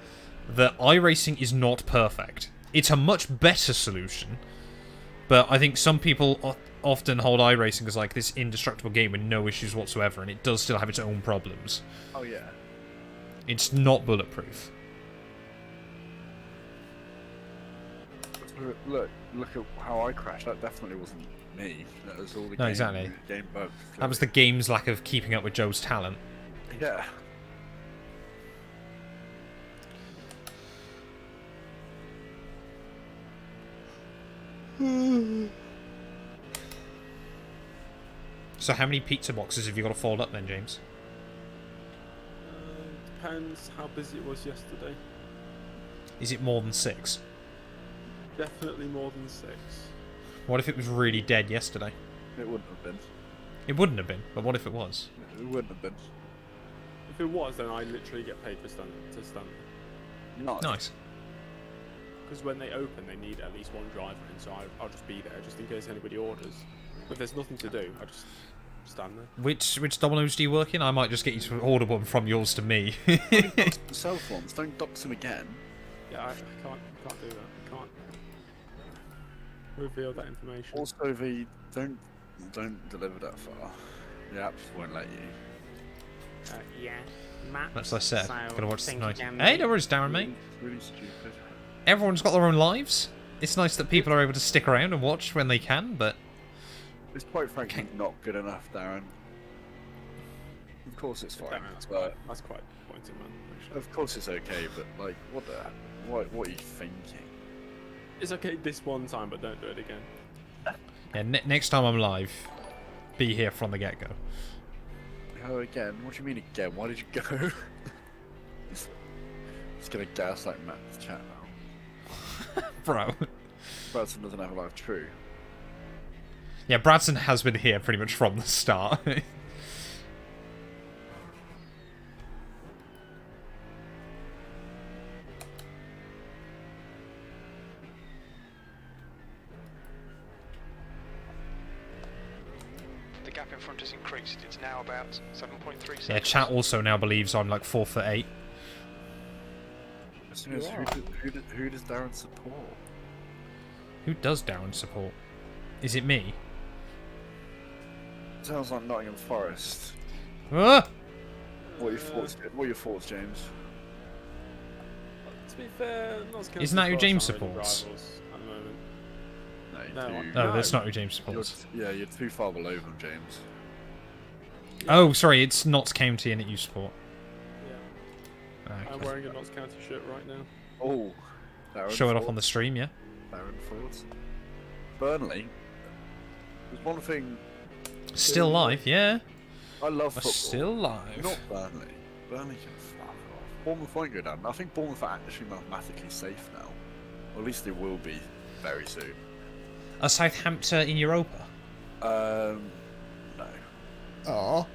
Speaker 1: that iRacing is not perfect. It's a much better solution, but I think some people often hold iRacing as like this indestructible game with no issues whatsoever, and it does still have its own problems.
Speaker 4: Oh yeah.
Speaker 1: It's not bulletproof.
Speaker 4: Look at how I crashed. That definitely wasn't me. That was all the
Speaker 1: No, exactly.
Speaker 4: game bugs.
Speaker 1: That was the game's lack of keeping up with Joe's talent.
Speaker 4: Yeah.
Speaker 1: So how many pizza boxes have you got to fold up then, James?
Speaker 3: Depends how busy it was yesterday.
Speaker 1: Is it more than 6?
Speaker 3: Definitely more than 6.
Speaker 1: What if it was really dead yesterday?
Speaker 4: It wouldn't have been.
Speaker 1: It wouldn't have been, but what if it was?
Speaker 4: It wouldn't have been.
Speaker 3: If it was, then I literally get paid for stand.
Speaker 1: Nice.
Speaker 3: Because when they open, they need at least one driver in, so I'll just be there just in case anybody orders. But if there's nothing to do, I just stand there.
Speaker 1: Which Domino's do you work in? I might just get you to order one from yours to me.
Speaker 4: Cell phones, don't dox them again.
Speaker 3: Yeah, I can't do that. I can't reveal that information.
Speaker 4: Also, don't deliver that far. The apps won't let you.
Speaker 3: Yeah, Matt.
Speaker 1: That's what I said.
Speaker 3: So,
Speaker 1: Gotta watch
Speaker 3: think
Speaker 1: tonight.
Speaker 3: again,
Speaker 1: Hey,
Speaker 3: mate.
Speaker 1: no worries, Darren, mate.
Speaker 4: It's really stupid.
Speaker 1: Everyone's got their own lives. It's nice that people are able to stick around and watch when they can, but
Speaker 4: It's quite frankly not good enough, Darren. Of course it's fine.
Speaker 3: That's quite pointed, man. Actually.
Speaker 4: Of course it's okay, but like, what are you thinking?
Speaker 3: It's okay this one time, but don't do it again.
Speaker 1: yeah, next time I'm live, be here from the get-go.
Speaker 4: Go again? What do you mean again? Why did you go? Just gonna gaslight Matt's chat now.
Speaker 1: Bro.
Speaker 4: Bradson doesn't have a life true.
Speaker 1: Yeah, Bradson has been here pretty much from the start.
Speaker 2: The gap in front has increased. It's now about 7.3 seconds.
Speaker 1: Yeah, chat also now believes I'm like 4'8".
Speaker 4: As soon as who does Darren support?
Speaker 1: Who does Darren support? Is it me?
Speaker 4: Sounds like Nottingham Forest.
Speaker 1: Ah!
Speaker 4: What are your thoughts? What are your thoughts, James?
Speaker 3: To be fair, Notts County
Speaker 1: Isn't that who
Speaker 3: Forest
Speaker 1: James
Speaker 3: aren't really
Speaker 1: supports?
Speaker 3: rivals at the moment.
Speaker 4: No,
Speaker 3: No,
Speaker 1: No, that's not who James supports.
Speaker 4: yeah, you're too far below them, James.
Speaker 1: Oh, sorry, it's Notts County and it you support.
Speaker 3: Yeah. I'm
Speaker 1: Okay.
Speaker 3: wearing a Notts County shirt right now.
Speaker 4: Oh, Darren
Speaker 1: Show it off
Speaker 4: thoughts?
Speaker 1: on the stream, yeah?
Speaker 4: Darren thoughts. Burnley. There's one thing
Speaker 1: Still live, yeah.
Speaker 4: I love
Speaker 1: We're
Speaker 4: football.
Speaker 1: still live.
Speaker 4: Not Burnley. Burnley can fuck off. Bournemouth won't go down. I think Bournemouth are actually mathematically safe now. Or at least they will be very soon.
Speaker 1: Are Southampton in Europa?
Speaker 4: No.
Speaker 1: Oh.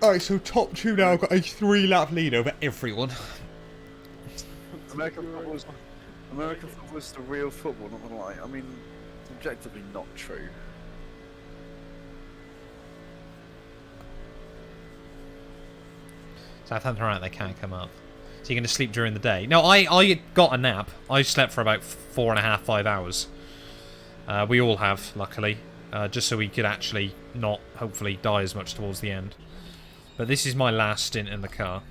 Speaker 1: Alright, so top two now got a 3-lap lead over everyone.
Speaker 4: American football is the real football, not gonna lie. I mean, it's objectively not true.
Speaker 1: Southampton, right, they can't come up. So you're going to sleep during the day? No, I got a nap. I slept for about 4.5, 5 hours. We all have, luckily. Just so we could actually not, hopefully, die as much towards the end. But this is my last stint in the car.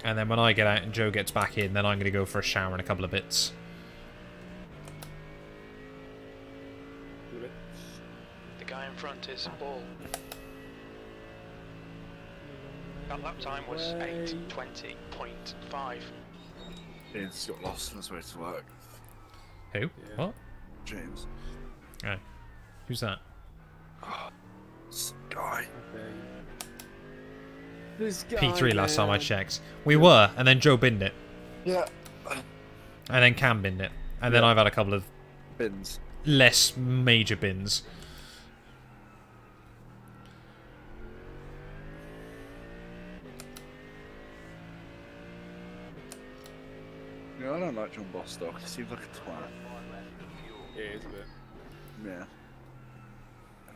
Speaker 1: And then when I get out and Joe gets back in, then I'm going to go for a shower and a couple of bits.
Speaker 2: The guy in front is Ball. That lap time was 8:20.5.
Speaker 4: Ian's got lost on his way to work.
Speaker 1: Who?
Speaker 3: Yeah.
Speaker 1: What?
Speaker 4: James.
Speaker 1: Oh. Who's that?
Speaker 4: This guy.
Speaker 3: This guy,
Speaker 1: P3 last time I
Speaker 3: man.
Speaker 1: checked. We were, and then Joe binned it.
Speaker 4: Yeah.
Speaker 1: And then Cam binned it. And then
Speaker 4: Yeah.
Speaker 1: I've had a couple of
Speaker 4: Bins.
Speaker 1: less major bins.
Speaker 4: Yeah, I don't like John Bostock. He seems like a twat.
Speaker 3: It is a bit.
Speaker 4: Yeah.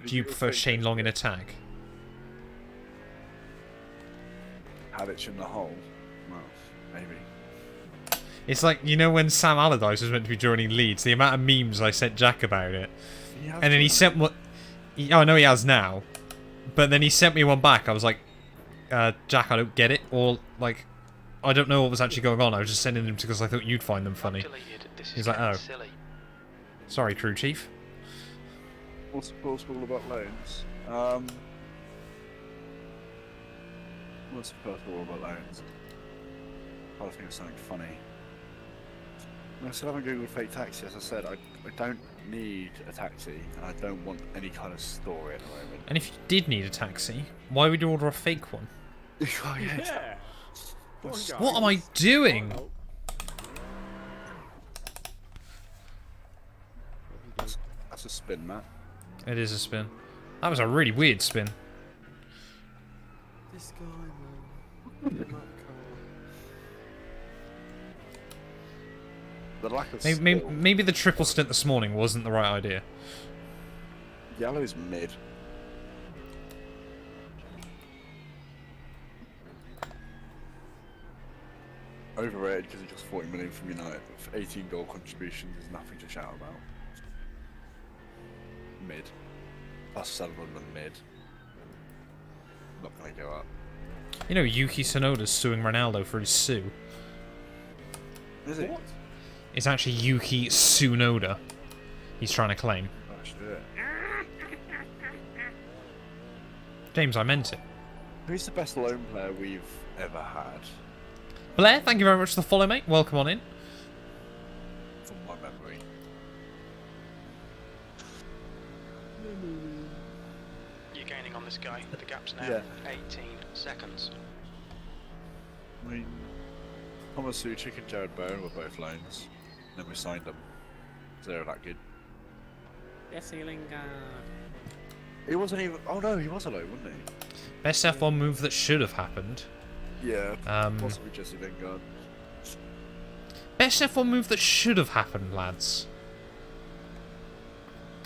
Speaker 1: Do you prefer Shane Long in attack?
Speaker 4: Hadich in the hole? Well, maybe.
Speaker 1: It's like, you know when Sam Allardyce was meant to be joining Leeds, the amount of memes I sent Jack about it. And then he sent one... Oh, I know he has now. But then he sent me one back. I was like, Jack, I don't get it. Or, like, I don't know what was actually going on. I was just sending them because I thought you'd find them funny.
Speaker 2: Deleted. This is
Speaker 1: He's like,
Speaker 2: getting
Speaker 1: oh.
Speaker 2: silly.
Speaker 1: Sorry, crew chief.
Speaker 4: What's the post all about loans? What's the post all about loans? I think it's something funny. I still haven't googled fake taxi. As I said, I don't need a taxi, and I don't want any kind of story at the moment.
Speaker 1: And if you did need a taxi, why would you order a fake one?
Speaker 4: Oh,
Speaker 3: Yeah.
Speaker 1: What am I doing?
Speaker 4: That's a spin, Matt.
Speaker 1: It is a spin. That was a really weird spin.
Speaker 3: This guy, man.
Speaker 4: The lack of
Speaker 1: Maybe,
Speaker 4: skill.
Speaker 1: maybe the triple stint this morning wasn't the right idea.
Speaker 4: Yellow's mid. Overrated because he got 40 million from United. 18 goal contributions is nothing to shout about. Mid. Plus Sunderland mid. Not gonna go up.
Speaker 1: You know, Yuki Tsunoda's suing Ronaldo for his sue.
Speaker 4: Is it?
Speaker 3: What?
Speaker 1: It's actually Yuki Tsunoda he's trying to claim.
Speaker 4: Oh shit.
Speaker 1: James, I meant it.
Speaker 4: Who's the best loan player we've ever had?
Speaker 1: Blair, thank you very much for the follow, mate. Welcome on in.
Speaker 4: From my memory.
Speaker 2: You're gaining on this guy. The gap's now
Speaker 4: Yeah.
Speaker 2: 18 seconds.
Speaker 4: I mean, Thomas Suchik and Jared Bowen were both loans. Then we signed them. So they were that good.
Speaker 3: Yes, Lingard.
Speaker 4: He wasn't even. Oh no, he was a loan, wasn't he?
Speaker 1: Best F1 move that should have happened.
Speaker 4: Yeah.
Speaker 1: Um,
Speaker 4: Possibly Jesse Lingard.
Speaker 1: Best F1 move that should have happened, lads.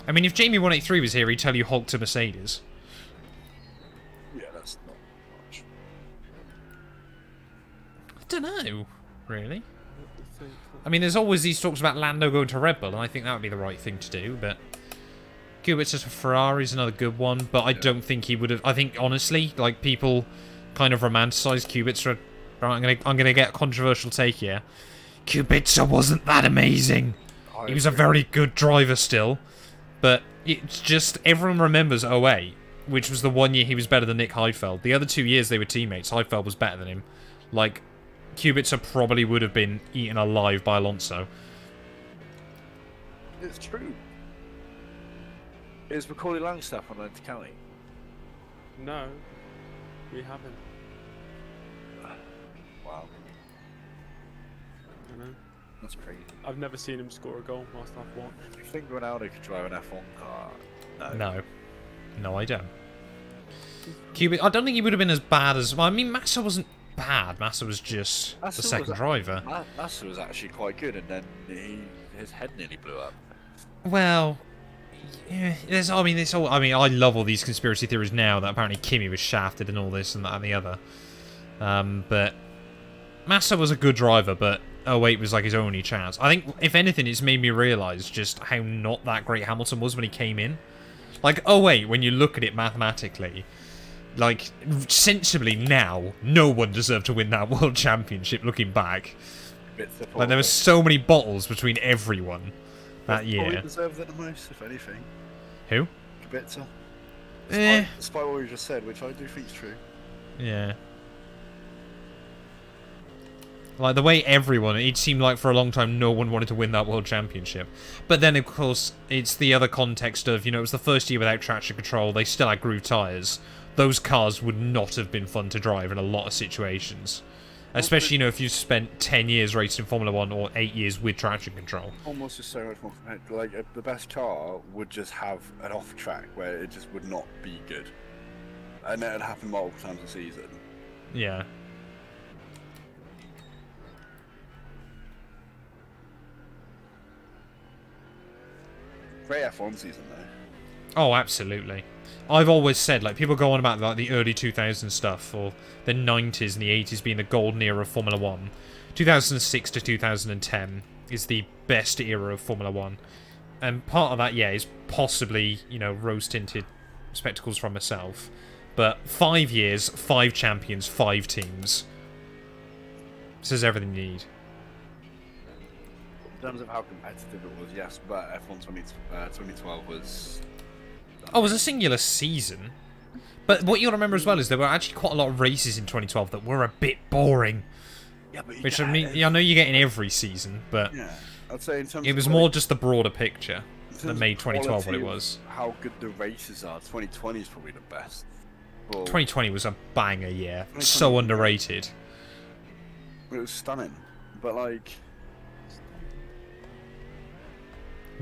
Speaker 1: I mean, if Jamie 183 was here, he'd tell you Hulk to Mercedes.
Speaker 4: Yeah, that's not much.
Speaker 1: I don't know, really. I mean, there's always these talks about Lando going to Red Bull, and I think that would be the right thing to do, but Kubica to Ferrari is another good one, but I don't think he would have. I think, honestly, like, people kind of romanticize Kubica. Right, I'm gonna get a controversial take here. Kubica wasn't that amazing. He was a very good driver still, but it's just everyone remembers 08, which was the one year he was better than Nick Heidfeld. The other 2 years they were teammates. Heidfeld was better than him. Like, Kubica probably would have been eaten alive by Alonso.
Speaker 4: It's true. Is Macaulay Langstaff on Atlantic County?
Speaker 3: No, we haven't.
Speaker 4: Wow,
Speaker 3: I know.
Speaker 4: that's crazy.
Speaker 3: I've never seen him score a goal whilst I've watched.
Speaker 4: Do you think Ronaldo could drive an F1 car?
Speaker 1: No. No, I don't. Kubica, I don't think he would have been as bad as... Well, I mean, Massa wasn't bad. Massa was just the second driver.
Speaker 4: Massa was actually quite good, and then his head nearly blew up.
Speaker 1: Well... Yeah, I mean, I love all these conspiracy theories now that apparently Kimi was shafted and all this and that and the other. But Massa was a good driver, but 08 was like his only chance. I think, if anything, it's made me realise just how not that great Hamilton was when he came in. Like, 08, when you look at it mathematically, like, sensibly now, no one deserved to win that World Championship looking back. Like, there were so many bottles between everyone that year.
Speaker 4: Probably deserved it the most, if anything.
Speaker 1: Who?
Speaker 4: Kubica.
Speaker 1: Eh.
Speaker 4: Despite what we just said, which I do think is true.
Speaker 1: Yeah. Like, the way everyone... It seemed like for a long time no one wanted to win that World Championship. But then, of course, it's the other context of, you know, it was the first year without traction control. They still had groove tyres. Those cars would not have been fun to drive in a lot of situations. Especially, you know, if you spent 10 years racing Formula 1 or 8 years with traction control.
Speaker 4: Almost just so much more competitive. Like, the best car would just have an off track where it just would not be good. And that would happen multiple times a season.
Speaker 1: Yeah.
Speaker 4: Great F1 season, though.
Speaker 1: Oh, absolutely. I've always said, like, people go on about like the early 2000s stuff, or the 90s and the 80s being the golden era of Formula 1. 2006 to 2010 is the best era of Formula 1. And part of that, yeah, is possibly, you know, rose-tinted spectacles from myself. But 5 years, 5 champions, 5 teams. This is everything you need.
Speaker 4: In terms of how competitive it was, yes, but F1 2012 was...
Speaker 1: Oh, it was a singular season. But what you'll remember as well is there were actually quite a lot of races in 2012 that were a bit boring.
Speaker 4: Yeah, but
Speaker 1: Which, I mean, I know you get in every season, but
Speaker 4: yeah, I'd say in terms
Speaker 1: it
Speaker 4: of
Speaker 1: was more just the broader picture that made 2012 what it
Speaker 4: quality
Speaker 1: was.
Speaker 4: of how good the races are, 2020 is probably the best. Well,
Speaker 1: 2020 was a banger year.
Speaker 4: 2020
Speaker 1: So underrated.
Speaker 4: it was stunning, but like,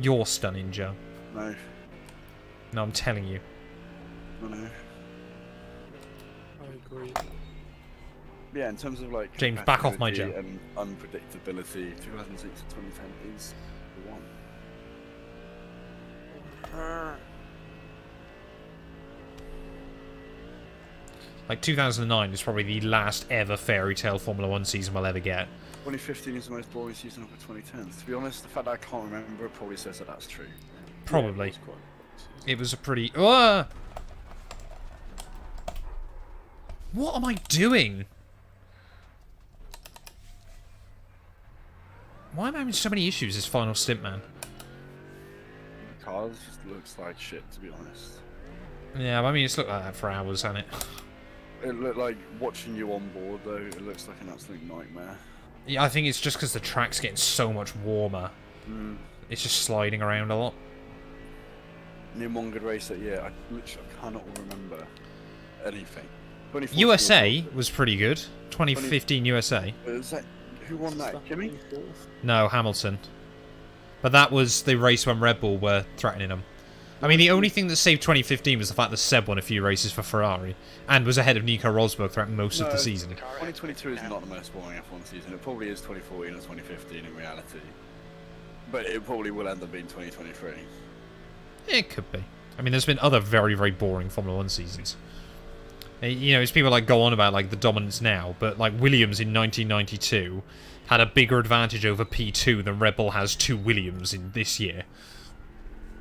Speaker 1: You're stunning, Joe.
Speaker 4: no,
Speaker 1: No, I'm telling you.
Speaker 4: no.
Speaker 3: I agree.
Speaker 4: Yeah, in terms of like
Speaker 1: James, back off my
Speaker 4: competitivity
Speaker 1: Joe.
Speaker 4: and unpredictability, 2006 to 2010 is the one.
Speaker 1: Like, 2009 is probably the last ever fairy tale Formula 1 season we'll ever get.
Speaker 4: 2015 is the most boring season of the 2010s. To be honest, the fact that I can't remember probably says that that's true.
Speaker 1: Probably.
Speaker 3: Yeah, it was quite-
Speaker 1: It was a pretty... What am I doing? Why am I having so many issues this final stint, man?
Speaker 4: The cars just looks like shit, to be honest.
Speaker 1: Yeah, I mean, it's looked like that for hours, hasn't it?
Speaker 4: It looked like watching you on board, though. It looks like an absolute nightmare.
Speaker 1: Yeah, I think it's just because the track's getting so much warmer. It's just sliding around a lot.
Speaker 4: name one good race that year. I literally cannot remember anything. 2014
Speaker 1: USA was pretty good. 2015 USA.
Speaker 4: Was that, who won that? Jimmy?
Speaker 1: No, Hamilton. But that was the race when Red Bull were threatening him. I mean, the only thing that saved 2015 was the fact that Seb won a few races for Ferrari and was ahead of Nico Rosberg throughout most of the season.
Speaker 4: 2022 is not the most boring F1 season. It probably is 2014 or 2015 in reality. But it probably will end up being 2023.
Speaker 1: It could be. I mean, there's been other very, very boring Formula 1 seasons. You know, it's people like go on about like the dominance now, but like Williams in 1992 had a bigger advantage over P2 than Red Bull has to Williams in this year.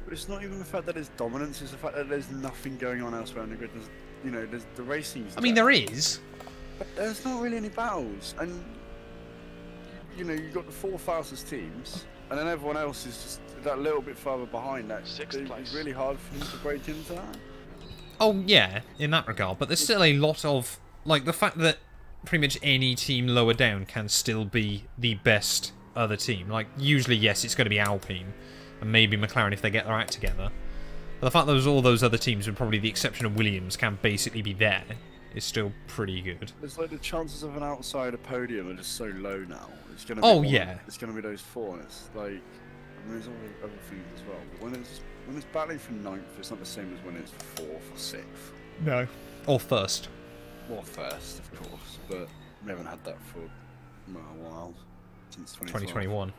Speaker 4: But it's not even the fact that it's dominance; it's the fact that there's nothing going on elsewhere in the grid. There's, you know, there's the racing.
Speaker 1: I mean, there is.
Speaker 4: But there's not really any battles, and you know, you've got the 4 fastest teams, and then everyone else is just that little bit further behind. That it's really hard for them to break into that.
Speaker 1: Oh, yeah, in that regard. But there's still a lot of... Like, the fact that pretty much any team lower down can still be the best other team. Like, usually, yes, it's going to be Alpine. And maybe McLaren if they get their act together. But the fact that all those other teams, with probably the exception of Williams, can basically be there is still pretty good.
Speaker 4: It's like the chances of an outsider podium are just so low now. It's going to be
Speaker 1: yeah.
Speaker 4: It's going to be those 4, and it's like... I mean, there's all other things as well. But when it's battling for 9th, it's not the same as when it's 4th or 6th.
Speaker 1: No. Or first.
Speaker 4: Or first, of course. But we haven't had that for a while. Since
Speaker 1: 2021.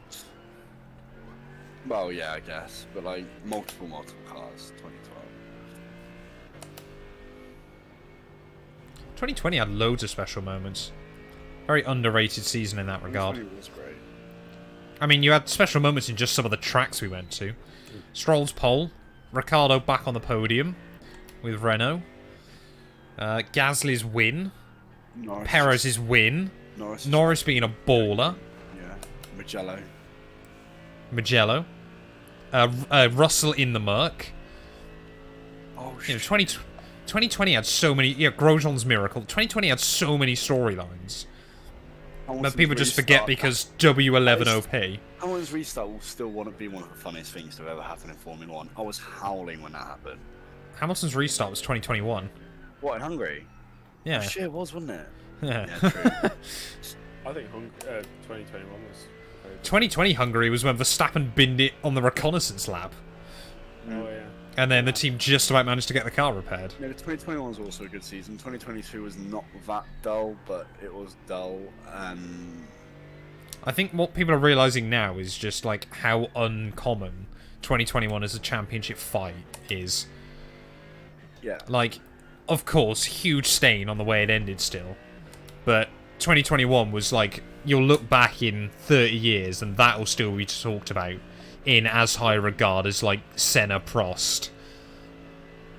Speaker 4: Well, yeah, I guess. But like, multiple cars, 2012.
Speaker 1: 2020 had loads of special moments. Very underrated season in that regard.
Speaker 4: 2020 was great.
Speaker 1: I mean, you had special moments in just some of the tracks we went to. Stroll's pole, Ricciardo back on the podium with Renault, Gasly's win, Perez's win, Norris being a baller,
Speaker 4: yeah,
Speaker 1: Mugello, Russell in the Merc.
Speaker 4: Oh
Speaker 1: You know,
Speaker 4: shit!
Speaker 1: 2020 had so many. Yeah, Grosjean's miracle. 2020 had so many storylines. But people just forget because W11 OP.
Speaker 4: Hamilton's restart will still be one of the funniest things to ever happen in Formula 1. I was howling when that happened.
Speaker 1: Hamilton's restart was 2021.
Speaker 4: What, in Hungary?
Speaker 1: Yeah.
Speaker 4: Oh, shit, it was, wasn't it?
Speaker 1: Yeah.
Speaker 4: Yeah, true.
Speaker 3: I think 2021 was...
Speaker 1: 2020 Hungary was when Verstappen binned it on the reconnaissance lap.
Speaker 3: Oh, yeah.
Speaker 1: And then the team just about managed to get the car repaired.
Speaker 4: Yeah, the 2021 was also a good season. 2022 was not that dull, but it was dull, and...
Speaker 1: I think what people are realising now is just like how uncommon 2021 as a championship fight is.
Speaker 4: Yeah.
Speaker 1: Like, of course, huge stain on the way it ended still. But 2021 was like, you'll look back in 30 years and that'll still be talked about in as high regard as like Senna Prost.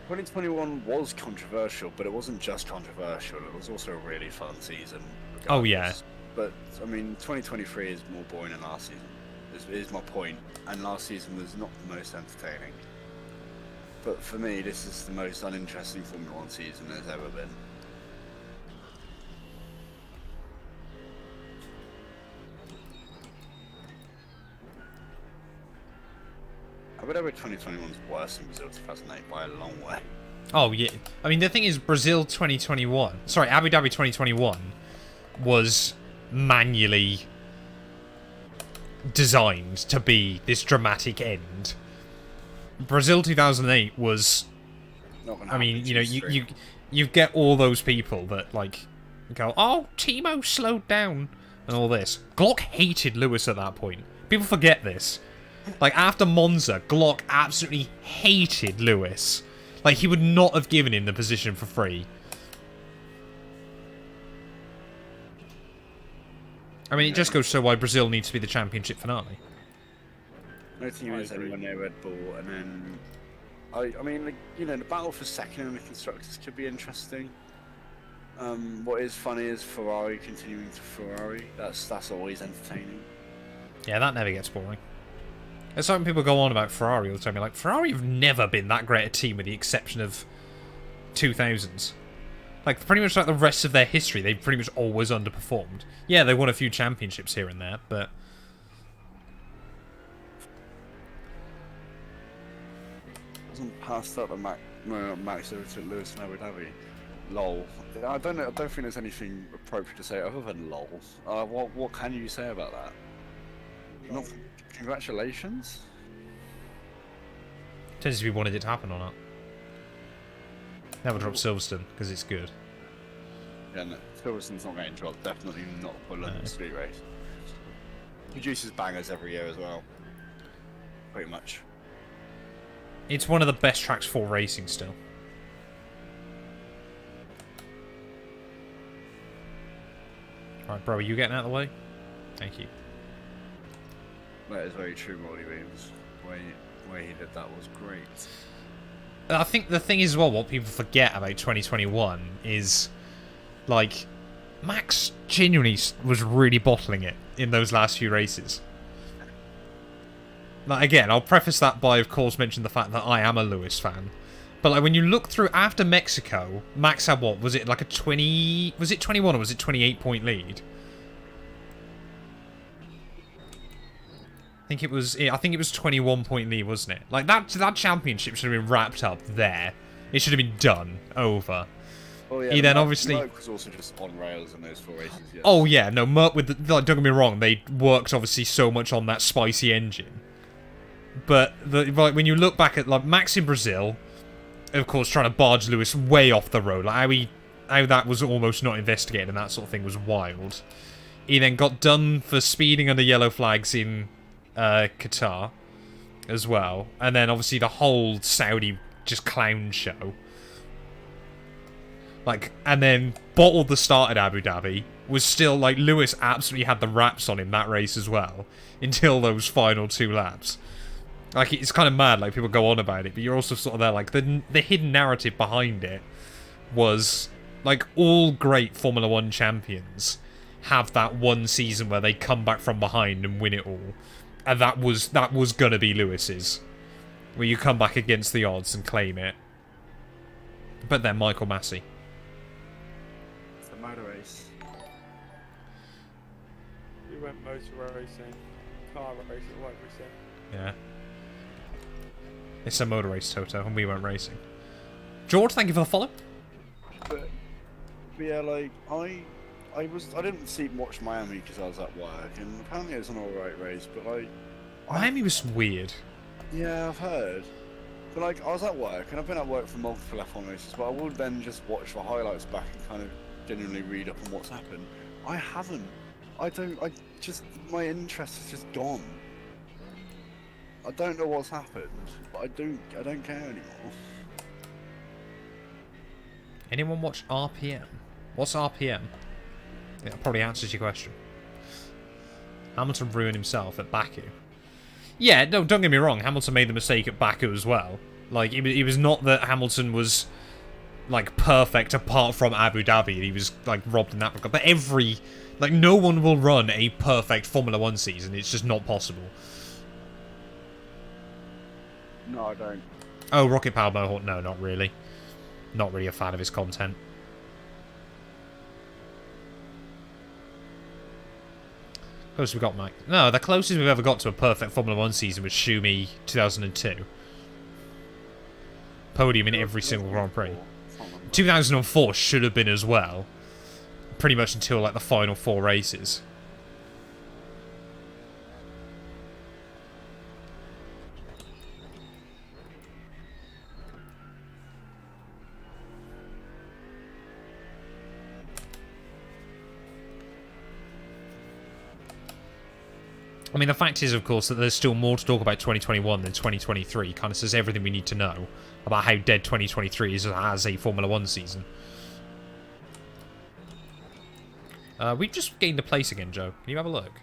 Speaker 4: 2021 was controversial, but it wasn't just controversial. It was also a really fun season.
Speaker 1: Oh, yeah.
Speaker 4: regardless. But, I mean, 2023 is more boring than last season, is my point. And last season was not the most entertaining. But for me, this is the most uninteresting Formula 1 season there's ever been. I would argue 2021 is worse than Brazil 2008 by a long way.
Speaker 1: Oh, yeah. I mean, the thing is, Brazil 2021... Sorry, Abu Dhabi 2021 was manually designed to be this dramatic end. Brazil 2008 was...
Speaker 4: Not gonna
Speaker 1: I mean,
Speaker 4: happen
Speaker 1: you know,
Speaker 4: in history.
Speaker 1: you get all those people that, like, go, oh, Timo slowed down, and all this. Glock hated Lewis at that point. People forget this. Like, after Monza, Glock absolutely hated Lewis. Like, he would not have given him the position for free. I mean, it just goes to show why Brazil needs to be the championship finale.
Speaker 4: No team is anywhere near Red Bull, and then I mean, like, you know, the battle for second in the constructors could be interesting. What is funny is Ferrari continuing to Ferrari. That's always entertaining.
Speaker 1: Yeah, that never gets boring. There's some people go on about Ferrari all the time. You're like, Ferrari have never been that great a team with the exception of 2000s. Like, pretty much like the rest of their history, they've pretty much always underperformed. Yeah, they won a few championships here and there, but...
Speaker 4: hasn't passed up a Max over to Lewis and Abu Dhabi. Lol. I don't think there's anything appropriate to say other than lol. What can you say about that? Not, congratulations.
Speaker 1: Depends if you wanted it to happen or not. Never drop Silverstone because it's good.
Speaker 4: Yeah, no, Silverstone's not getting dropped. Definitely not for London Street Race. Produces bangers every year as well. Pretty much.
Speaker 1: It's one of the best tracks for racing still. Right, bro, are you getting out of the way? Thank you.
Speaker 4: That is very true, Molly Williams. Where he did that was great.
Speaker 1: I think the thing is, well, what people forget about 2021 is, like, Max genuinely was really bottling it in those last few races. Like, again, I'll preface that by, of course, mentioning the fact that I am a Lewis fan. But, like, when you look through after Mexico, Max had what? Was it like a 20... Was it 21 or was it 28-point lead? I think it was 21-point lead, wasn't it? Like, that championship should have been wrapped up there. It should have been done. Over.
Speaker 4: Oh, yeah,
Speaker 1: He then obviously...
Speaker 4: Merc was also just on rails in those 4 races, yes.
Speaker 1: Oh, yeah, no, Merc with the... Like, don't get me wrong, they worked, obviously, so much on that spicy engine. But, like, when you look back at, like, Max in Brazil, of course, trying to barge Lewis way off the road, like, how that was almost not investigated and that sort of thing was wild. He then got done for speeding under yellow flags in Qatar as well. And then, obviously, the whole Saudi just clown show. Like, and then bottled the start at Abu Dhabi. Was still, like, Lewis absolutely had the wraps on him that race as well. Until those final 2 laps. Like, it's kind of mad, like, people go on about it, but you're also sort of there, like, the hidden narrative behind it was, like, all great Formula 1 champions have that one season where they come back from behind and win it all. And that was gonna be Lewis's. Where you come back against the odds and claim it. But then Michael Massey.
Speaker 4: It's the motor race.
Speaker 3: We went motor racing, car racing, whatever we said.
Speaker 1: Yeah. It's a motor race, Toto, and we went racing. George, thank you for the follow.
Speaker 4: But yeah, like I didn't watch Miami because I was at work, and apparently it was an alright race. But like,
Speaker 1: Miami was weird.
Speaker 4: Yeah, I've heard. But like, I was at work, and I've been at work for multiple F1 races. But I would then just watch the highlights back and kind of genuinely read up on what's happened. I haven't. I just my interest is just gone. I don't know what's happened, but I don't care anymore.
Speaker 1: Anyone watch RPM? What's RPM? Yeah, that probably answers your question. Hamilton ruined himself at Baku. Yeah, no, don't get me wrong. Hamilton made the mistake at Baku as well. Like, it was not that Hamilton was, like, perfect apart from Abu Dhabi. He was, like, robbed in that regard. But like, no one will run a perfect Formula 1 season. It's just not possible.
Speaker 4: No, I don't.
Speaker 1: Oh, Rocket Power Mohawk? No, not really. Not really a fan of his content. Closest we got, Mike. No, the closest we've ever got to a perfect Formula 1 season was Schumi 2002. Podium in every single Grand Prix. 2004 should have been as well. Pretty much until, like, the final 4 races. I mean, the fact is, of course, that there's still more to talk about 2021 than 2023. Kind of says everything we need to know about how dead 2023 is as a Formula 1 season. We've just gained a place again, Joe. Can you have a look?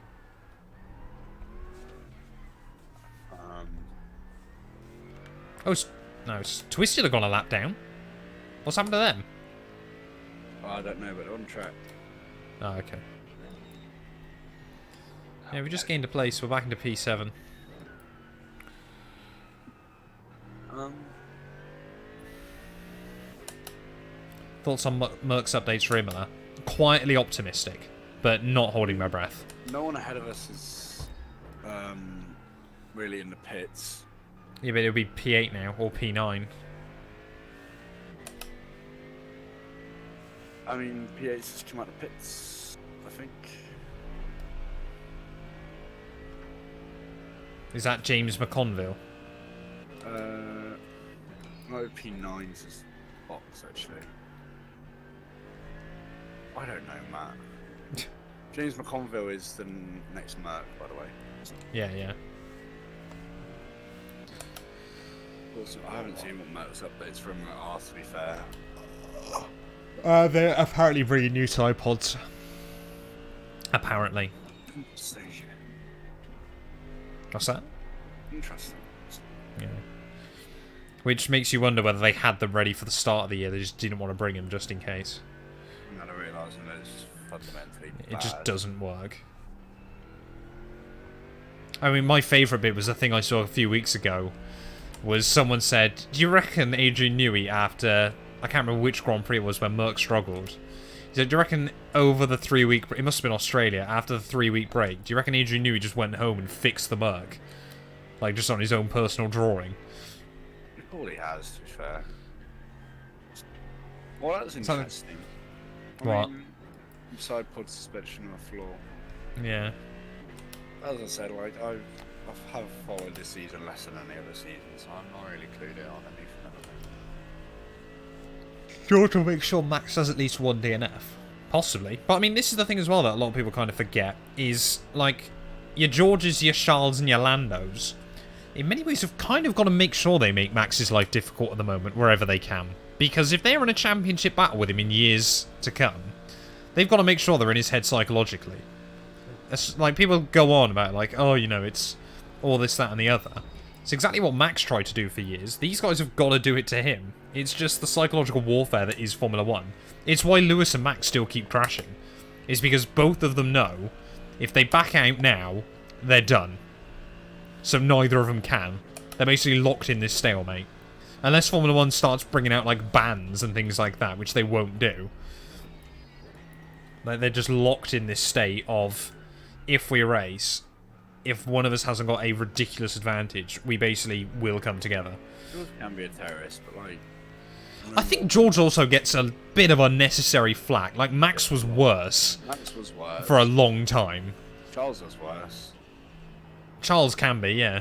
Speaker 1: Oh, no, Twisted have gone a lap down. What's happened to them?
Speaker 4: I don't know, but they're on track.
Speaker 1: Oh, okay. Yeah, we just gained a place. We're back into P7. Thoughts on Merck's updates for Imola? Quietly optimistic, but not holding my breath.
Speaker 4: No one ahead of us is really in the pits.
Speaker 1: Yeah, but it'll be P8 now, or P9.
Speaker 4: I mean, P8's just come out of pits, I think.
Speaker 1: Is that James McConville?
Speaker 4: No, P9's is box, actually. I don't know, Matt. James McConville is the next Merc, by the way.
Speaker 1: Yeah, yeah.
Speaker 4: Also, I haven't seen what Merc's updates from are, to be fair.
Speaker 1: They're apparently bringing new tripods. Apparently.
Speaker 4: Interesting.
Speaker 1: What's that?
Speaker 4: Interesting.
Speaker 1: Yeah. Which makes you wonder whether they had them ready for the start of the year. They just didn't want to bring them just in case.
Speaker 4: I'm not realising that it's fundamentally
Speaker 1: It just
Speaker 4: bad.
Speaker 1: doesn't work. I mean, my favourite bit was the thing I saw a few weeks ago. Was someone said, do you reckon Adrian Newey after... I can't remember which Grand Prix it was when Merck struggled. He said, do you reckon over the 3-week... It must have been Australia. After the 3-week break, do you reckon Adrian Newey just went home and fixed the Merc? Like, just on his own personal drawing.
Speaker 4: He probably has, to be fair. Well, that's interesting.
Speaker 1: What?
Speaker 4: Side pod suspension on the floor.
Speaker 1: Yeah.
Speaker 4: As I said, like, I have followed this season less than any other season, so I'm not really clued in on anything at the moment.
Speaker 1: George will make sure Max does at least one DNF. Possibly. But I mean, this is the thing as well that a lot of people kind of forget, is, like, your Georges, your Charles, and your Landos, in many ways have kind of got to make sure they make Max's life difficult at the moment, wherever they can. Because if they're in a championship battle with him in years to come, they've got to make sure they're in his head psychologically. It's like, people go on about, like, oh, you know, it's all this, that, and the other. It's exactly what Max tried to do for years. These guys have got to do it to him. It's just the psychological warfare that is Formula 1. It's why Lewis and Max still keep crashing. It's because both of them know if they back out now, they're done. So neither of them can. They're basically locked in this stalemate. Unless Formula 1 starts bringing out, like, bans and things like that, which they won't do. Like, they're just locked in this state of, if we race, if one of us hasn't got a ridiculous advantage, we basically will come together.
Speaker 4: George can be a terrorist, but, like...
Speaker 1: I think George also gets a bit of unnecessary flack. Like, Max was worse.
Speaker 4: Max was worse.
Speaker 1: For a long time.
Speaker 4: Charles was worse.
Speaker 1: Charles can be, yeah.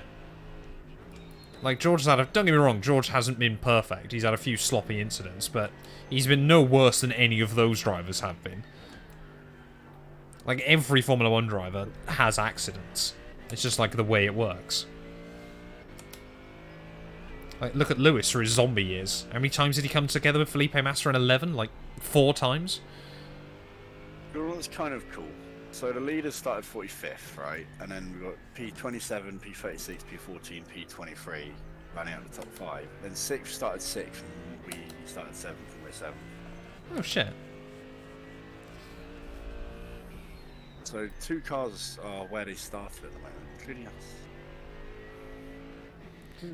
Speaker 1: Like, George has had a... Don't get me wrong, George hasn't been perfect. He's had a few sloppy incidents, but he's been no worse than any of those drivers have been. Like, every Formula 1 driver has accidents. It's just, like, the way it works. Like, look at Lewis for his zombie years. How many times did he come together with Felipe Massa in 11? Like, 4 times?
Speaker 4: Well, that's kind of cool. So the leaders started 45th, right? And then we got P27, P36, P14, P23 running out the top 5. Then 6th started 6th, and we started 7th, and we're 7th.
Speaker 1: Oh, shit.
Speaker 4: So 2 cars are where they started at the moment, including us.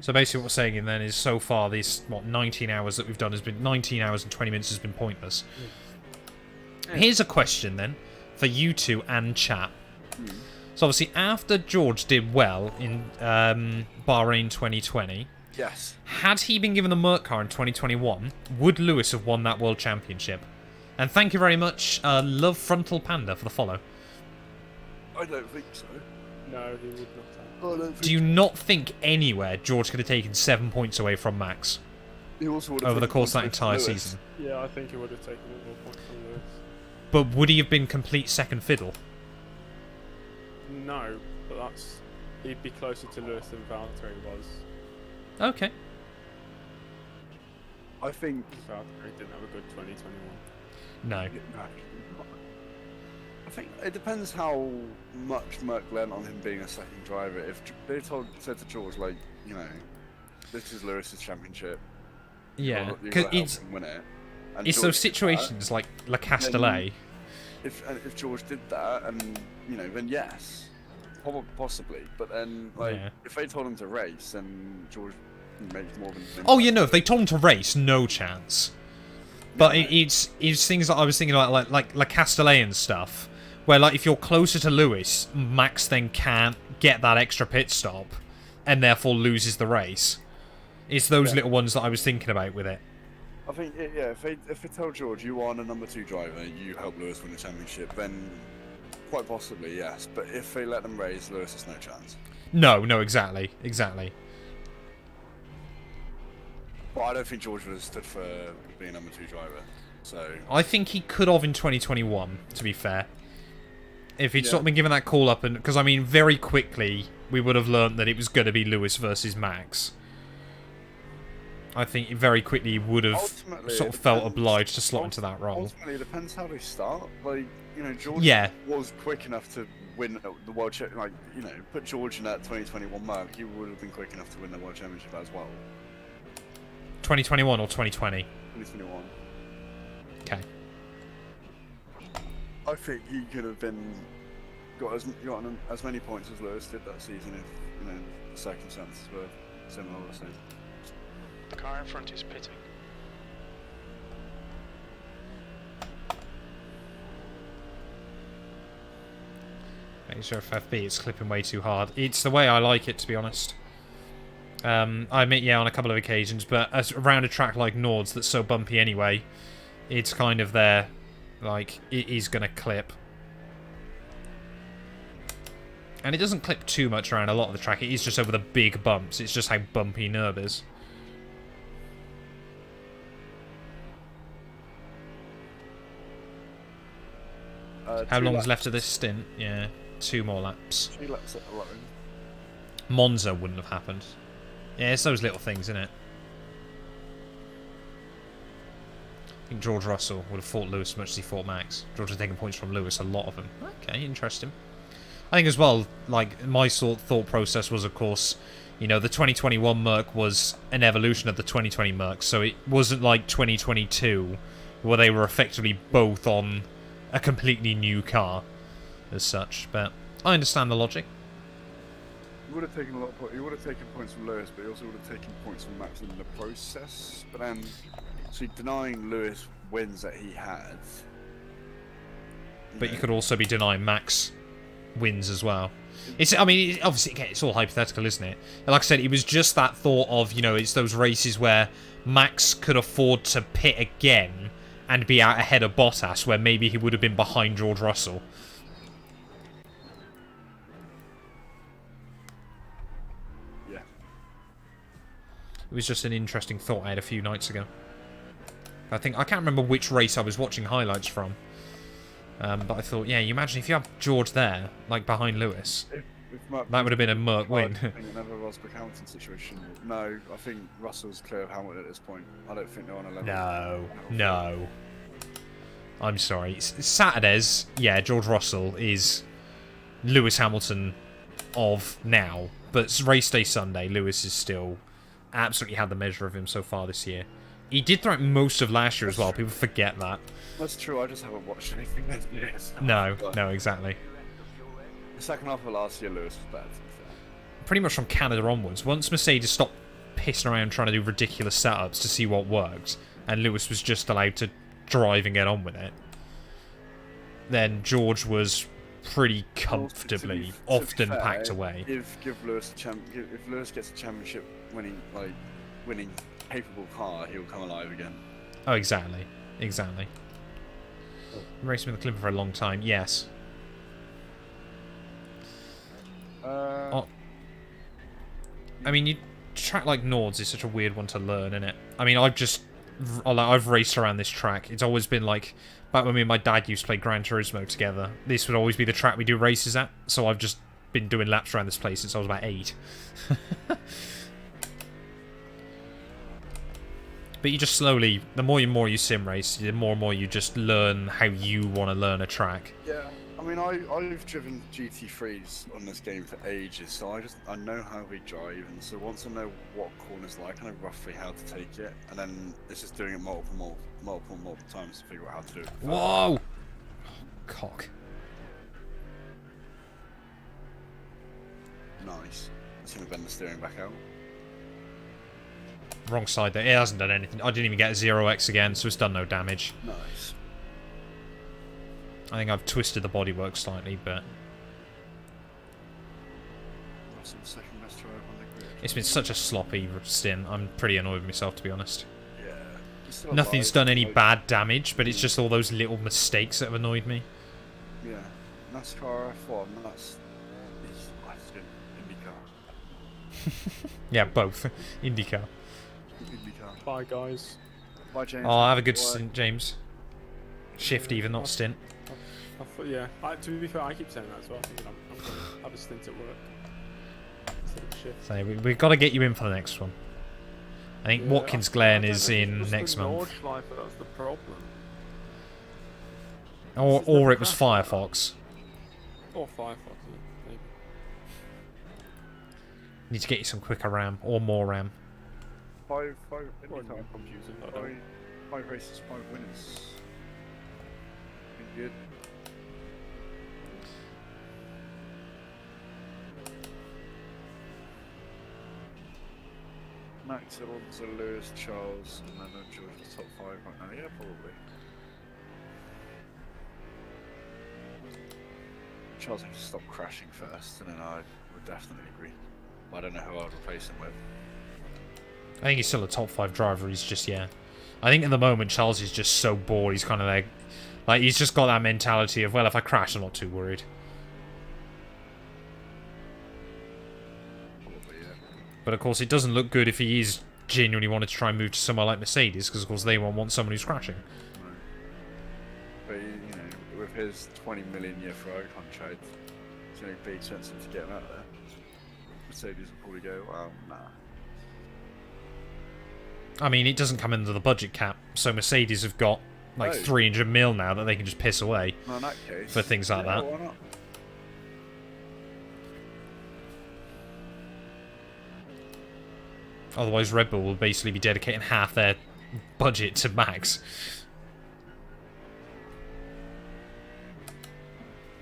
Speaker 1: So basically what we're saying then is so far these, 19 hours that we've done has been... 19 hours and 20 minutes has been pointless. Yeah. Here's a question then, for you two and chat. So obviously after George did well in Bahrain 2020...
Speaker 4: Yes.
Speaker 1: Had he been given the Merc car in 2021, would Lewis have won that World Championship? And thank you very much, Love Frontal Panda, for the follow.
Speaker 4: I don't think so.
Speaker 3: No, he would not have.
Speaker 1: Do you not think anywhere George could have taken 7 points away from Max
Speaker 4: He also would have
Speaker 1: over the
Speaker 4: taken
Speaker 1: course of that
Speaker 4: points
Speaker 1: entire
Speaker 4: from Lewis.
Speaker 1: season?
Speaker 3: Yeah, I think he would have taken more points from Lewis.
Speaker 1: But would he have been complete second fiddle?
Speaker 3: No, but that's... He'd be closer to Lewis than Valtteri was.
Speaker 1: Okay.
Speaker 4: I think...
Speaker 3: Valtteri didn't have a good 2021.
Speaker 1: No.
Speaker 4: I think it depends how much Merck learned on him being a second driver. If they said to George, like, you know, this is Lewis's championship.
Speaker 1: Yeah,
Speaker 4: because
Speaker 1: it's
Speaker 4: win it. And
Speaker 1: it's
Speaker 4: George
Speaker 1: those
Speaker 4: did
Speaker 1: situations like La Castellet.
Speaker 4: If George did that, and you know, then yes, possibly. But then, like,
Speaker 1: Yeah.
Speaker 4: if they told him to race, then George makes more than.
Speaker 1: Oh, you know, if they told him to race, no chance. But it's things that I was thinking about, like La Castellet and stuff, where like if you're closer to Lewis, Max then can't get that extra pit stop, and therefore loses the race. It's those little ones that I was thinking about with it.
Speaker 4: I think, if they tell George you are the number 2 driver, you help Lewis win the championship, then quite possibly, yes. But if they let them race, Lewis has no chance.
Speaker 1: No, exactly.
Speaker 4: But I don't think George would have stood for being number 2 driver. So
Speaker 1: I think he could have in 2021, to be fair. If he'd sort of been given that call up, and because I mean, very quickly we would have learned that it was going to be Lewis versus Max. I think very quickly he would have sort of felt obliged to slot into that role.
Speaker 4: Ultimately, it depends how they start. Like, you know, George was quick enough to win the World Championship. Like, you know, put George in that 2021 mark, he would have been quick enough to win the World Championship as well.
Speaker 1: 2021 or 2020?
Speaker 4: 2021.
Speaker 1: Okay.
Speaker 4: I think he could have gotten as many points as Lewis did that season if, you know, the circumstances were similar or the same.
Speaker 2: The car in front is pitting.
Speaker 1: Make sure FFB, it's clipping way too hard. It's the way I like it, to be honest. I admit, on a couple of occasions, but around a track like Nords that's so bumpy anyway, it's kind of there, like, it is going to clip. And it doesn't clip too much around a lot of the track, it is just over the big bumps, it's just how bumpy Nurb is. How long's left of this stint? Yeah, 2 more laps.
Speaker 4: 2 laps alone.
Speaker 1: Monza wouldn't have happened. Yeah, it's those little things, isn't it? I think George Russell would have fought Lewis as much as he fought Max. George has taken points from Lewis, a lot of them. Okay, interesting. I think as well, like, my thought process was, of course, you know, the 2021 Merc was an evolution of the 2020 Merc, so it wasn't like 2022, where they were effectively both on a completely new car, as such. But I understand the logic.
Speaker 4: He would have taken a lot of points. He would have taken points from Lewis, but he also would have taken points from Max in the process. But then, so denying Lewis wins that he had.
Speaker 1: But you could also be denying Max wins as well. It's, I mean, obviously, it's all hypothetical, isn't it? Like I said, it was just that thought of, you know, it's those races where Max could afford to pit again and be out ahead of Bottas, where maybe he would have been behind George Russell.
Speaker 4: Yeah.
Speaker 1: It was just an interesting thought I had a few nights ago. I can't remember which race I was watching highlights from. But I thought, yeah, you imagine if you have George there, like behind Lewis, that would have been a Merc win.
Speaker 4: I think another Rosberg Hamilton situation. No, I think Russell's clear of Hamilton at this point. I don't think they're on a level.
Speaker 1: No. I'm sorry. Saturdays, yeah, George Russell is Lewis Hamilton of now. But race day Sunday, Lewis is still absolutely had the measure of him so far this year. He did throughout most of last year as well. People forget that.
Speaker 4: That's true. I just haven't watched anything this year.
Speaker 1: No, exactly.
Speaker 4: The second half of last year, Lewis was bad, to be fair.
Speaker 1: Pretty much from Canada onwards. Once Mercedes stopped pissing around trying to do ridiculous setups to see what worked, and Lewis was just allowed to drive and get on with it, then George was pretty comfortably, often packed away.
Speaker 4: If Lewis gets a championship winning capable car, he'll come alive again.
Speaker 1: Oh, exactly. Racing with the Clipper for a long time, yes. I mean, you track like Nords is such a weird one to learn, isn't it? I mean, I've raced around this track. It's always been like, back when me and my dad used to play Gran Turismo together, this would always be the track we do races at, so I've just been doing laps around this place since I was about 8. But you just slowly, the more and more you sim race, the more and more you just learn how you want to learn a track.
Speaker 4: Yeah, I mean, I've driven GT3s on this game for ages, so I know how we drive, and so once I know what corners like, I know roughly how to take it, and then it's just doing it multiple times to figure out how to do it.
Speaker 1: Whoa! Oh, cock.
Speaker 4: Nice. It's gonna bend the steering back out.
Speaker 1: Wrong side there. It hasn't done anything. I didn't even get a 0x again, so it's done no damage.
Speaker 4: Nice.
Speaker 1: I think I've twisted the bodywork slightly, but...
Speaker 4: Russell's second best drive on the grid.
Speaker 1: It's been such a sloppy stint. I'm pretty annoyed with myself, to be honest.
Speaker 4: Yeah. You're still
Speaker 1: Nothing's
Speaker 4: alive,
Speaker 1: done any
Speaker 4: like-
Speaker 1: bad damage, but it's just all those little mistakes that have annoyed me.
Speaker 4: Yeah. NASCAR F1, that's good. IndyCar.
Speaker 1: Yeah, both. IndyCar.
Speaker 4: IndyCar.
Speaker 3: Bye, guys.
Speaker 4: Bye, James.
Speaker 1: Oh, have a good
Speaker 4: Bye.
Speaker 1: stint, James. Shift even, not stint.
Speaker 3: I thought, yeah. To be fair, I keep saying that as well. Thinking I'm going to have a stint at work. Instead of a shift.
Speaker 1: So we've got to get you in for the next one. I think
Speaker 3: Yeah,
Speaker 1: Watkins
Speaker 3: I
Speaker 1: Glen
Speaker 3: don't
Speaker 1: is
Speaker 3: know,
Speaker 1: in
Speaker 3: just
Speaker 1: next
Speaker 3: the
Speaker 1: month.
Speaker 3: Nordschleife, that's the problem.
Speaker 1: Or it was Firefox.
Speaker 3: Or Firefox, maybe.
Speaker 1: Need to get you some quicker RAM or more RAM.
Speaker 4: Five
Speaker 3: Or a
Speaker 4: IndyCar.
Speaker 3: new computer. I don't know.
Speaker 4: Five races, 5 winners. Been good. Max Alonso, Lewis, Charles, and then George's top 5 right now. Yeah, probably. Charles needs to stop crashing first, and then I would definitely agree. I don't know who I'd replace him with.
Speaker 1: I think he's still a top 5 driver. He's just, yeah. I think at the moment Charles is just so bored. He's kind of like he's just got that mentality of, well, if I crash, I'm not too worried.
Speaker 4: Probably, yeah.
Speaker 1: But of course, it doesn't look good if he is genuinely wanted to try and move to somewhere like Mercedes, because of course they won't want someone who's crashing.
Speaker 4: No. But you know, with his 20 million year Ferrari contract, it's going to be expensive to get him out there. Mercedes will probably go, well, nah.
Speaker 1: I mean, it doesn't come under the budget cap, so Mercedes have got like 300 mil now that they can just piss away
Speaker 4: No, in that case.
Speaker 1: for things like that.
Speaker 4: Why not?
Speaker 1: Otherwise, Red Bull will basically be dedicating half their budget to Max.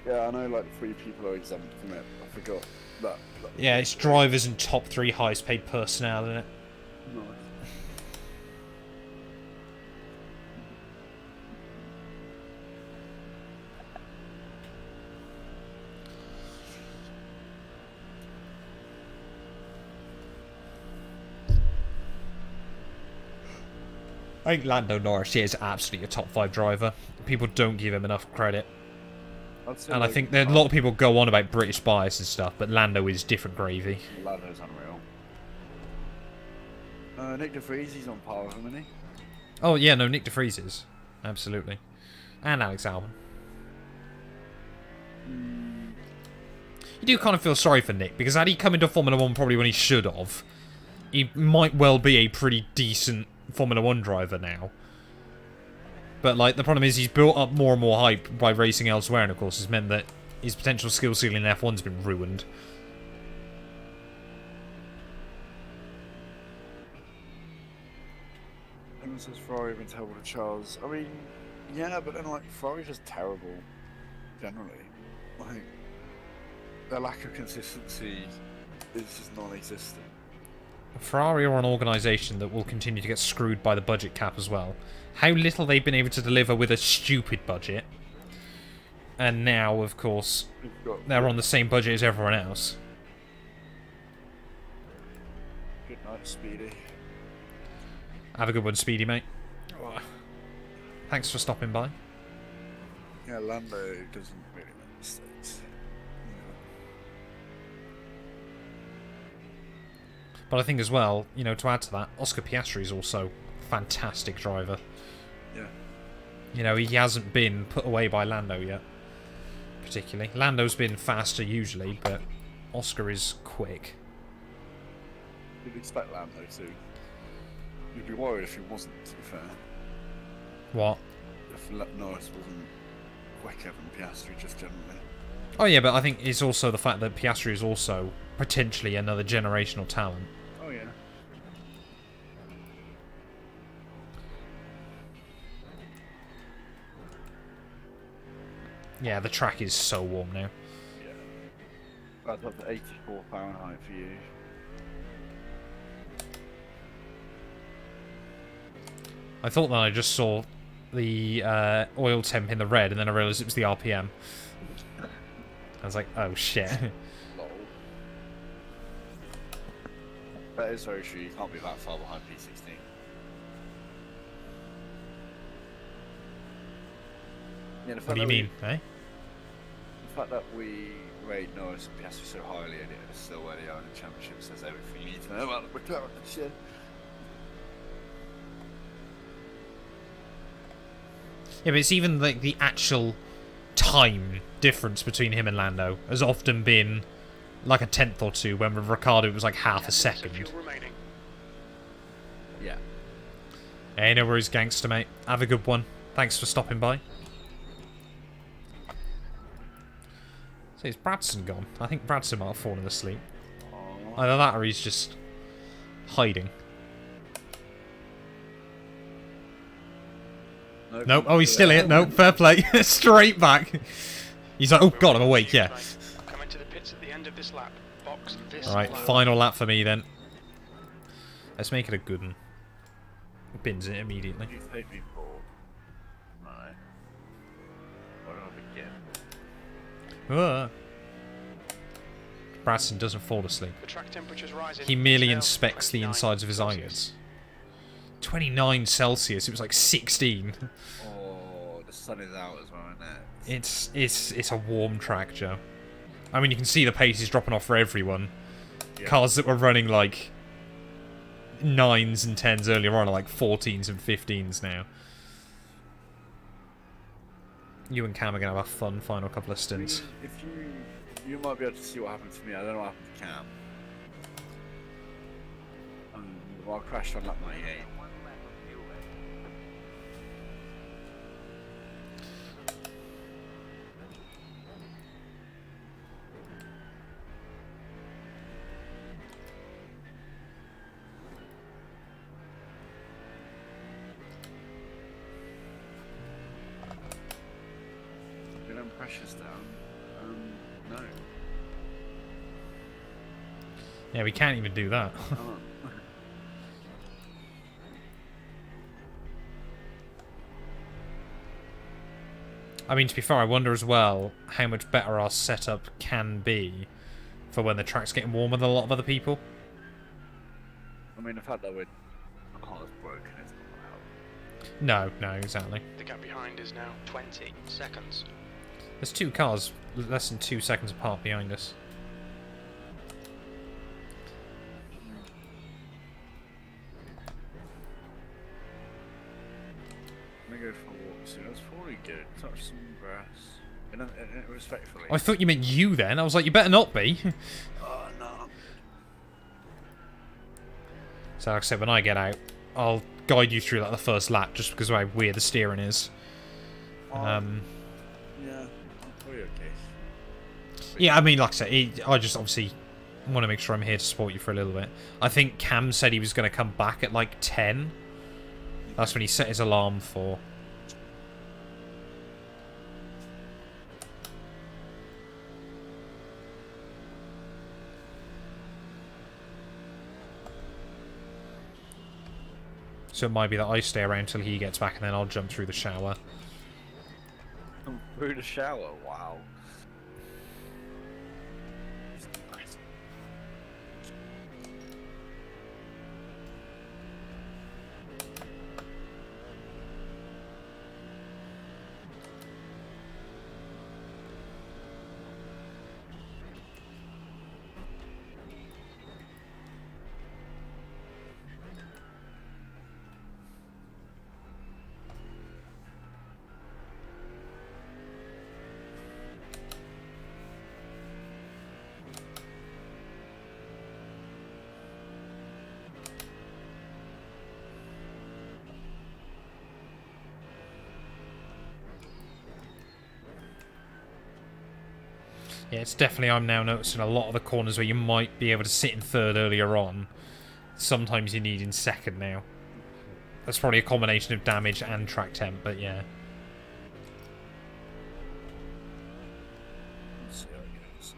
Speaker 4: Yeah, I know like 3 people are exempt from it. I forgot that.
Speaker 1: Yeah, it's drivers and top 3 highest paid personnel, isn't it?
Speaker 4: Nice.
Speaker 1: I think Lando Norris is absolutely a top 5 driver. People don't give him enough credit.
Speaker 4: I'd say,
Speaker 1: And I
Speaker 4: like,
Speaker 1: think that a lot of people go on about British bias and stuff, but Lando is different gravy.
Speaker 4: Lando's unreal. Nick De Vries, he's on par with him, isn't he?
Speaker 1: Oh, yeah, no, Nick De Vries is. Absolutely. And Alex Albon. You do kind of feel sorry for Nick, because had he come into Formula 1 probably when he should have, he might well be a pretty decent Formula 1 driver now. But, like, the problem is he's built up more and more hype by racing elsewhere, and of course has meant that his potential skill ceiling in F1's been ruined.
Speaker 4: Everyone says Ferrari have been terrible to Charles. I mean, yeah, but then like Ferrari's just terrible, generally. Like, their lack of consistency is just non-existent.
Speaker 1: Ferrari are an organisation that will continue to get screwed by the budget cap as well. How little they've been able to deliver with a stupid budget. And now, of course, they're on the same budget as everyone else.
Speaker 4: Good night, Speedy.
Speaker 1: Have a good one, Speedy, mate. Thanks for stopping by.
Speaker 4: Yeah, Lando doesn't really make mistakes.
Speaker 1: But I think as well, you know, to add to that, Oscar Piastri is also a fantastic driver.
Speaker 4: Yeah.
Speaker 1: You know, he hasn't been put away by Lando yet, particularly. Lando's been faster usually, but Oscar is quick.
Speaker 4: You'd expect Lando to. You'd be worried if he wasn't, to be fair.
Speaker 1: What?
Speaker 4: If Norris wasn't quicker than Piastri, just generally.
Speaker 1: Oh yeah, but I think it's also the fact that Piastri is also potentially another generational talent.
Speaker 4: Oh yeah.
Speaker 1: Yeah, the track is so warm now.
Speaker 4: Yeah. That's up to 84 Fahrenheit for you.
Speaker 1: I thought that I just saw the oil temp in the red, and then I realised it was the RPM. I was like, oh shit.
Speaker 4: Lol. that is very true. You can't be that far behind P16. Yeah,
Speaker 1: What do you mean, eh?
Speaker 4: The fact that we rate Norris and Piastri so highly and it is still where they are in the championship says everything you need to know about the McLaren this year.
Speaker 1: Yeah, but it's even like the actual time difference between him and Lando has often been like a tenth or two, when with Ricciardo it was like half a second.
Speaker 4: Yeah.
Speaker 1: Hey, no worries, gangster, mate. Have a good one. Thanks for stopping by. So is Bradson gone? I think Bradson might have fallen asleep.
Speaker 4: Aww.
Speaker 1: Either that or he's just hiding. Nope. Oh, he's still here. Nope. Fair play. Straight back. He's like, oh god, I'm awake. Yeah.
Speaker 2: Coming to the pits at the end of this lap. Box this
Speaker 1: All right,
Speaker 2: lap.
Speaker 1: final lap for me then. Let's make it a good one. Bins it immediately.
Speaker 4: You take me for. Right. Where do I begin?
Speaker 1: Bradson doesn't fall asleep.
Speaker 2: The track temperature's rising.
Speaker 1: He merely
Speaker 2: It's now
Speaker 1: inspects the
Speaker 2: 29
Speaker 1: insides of his
Speaker 2: Celsius.
Speaker 1: eyelids. 29 Celsius. It was like 16.
Speaker 4: Oh, the sun is out as well, isn't it?
Speaker 1: It's a warm track, Joe. I mean, you can see the pace is dropping off for everyone.
Speaker 4: Yeah.
Speaker 1: Cars that were running like 9s and 10s earlier on are like 14s and 15s now. You and Cam are going to have a fun final couple of stints.
Speaker 4: If you might be able to see what happened to me. I don't know what happened to Cam. Well, I crashed on lap 98. Pressure's down. No.
Speaker 1: Yeah, we can't even do that.
Speaker 4: Oh.
Speaker 1: I mean, to be fair, I wonder as well how much better our setup can be for when the track's getting warmer than a lot of other people.
Speaker 4: I mean, the fact that we're car's broken is not help.
Speaker 1: No, exactly.
Speaker 2: The gap behind is now 20 seconds.
Speaker 1: There's two cars less than 2 seconds apart behind us.
Speaker 4: I'm gonna go for a walk soon. That's probably good. Touch some grass. And respectfully.
Speaker 1: I thought you meant you then. I was like, you better not be.
Speaker 4: Oh no.
Speaker 1: So like I said, when I get out, I'll guide you through like the first lap just because of how weird the steering is.
Speaker 4: Yeah. Probably okay.
Speaker 1: Yeah, I mean, like I said, I just obviously want to make sure I'm here to support you for a little bit. I think Cam said he was going to come back at like 10. That's when he set his alarm for. So it might be that I stay around till he gets back and then I'll jump through the shower.
Speaker 4: Through the shower, wow.
Speaker 1: Yeah, it's definitely, I'm now noticing a lot of the corners where you might be able to sit in third earlier on. Sometimes you need in second now. That's probably a combination of damage and track temp, but yeah.
Speaker 4: Let's see how it goes.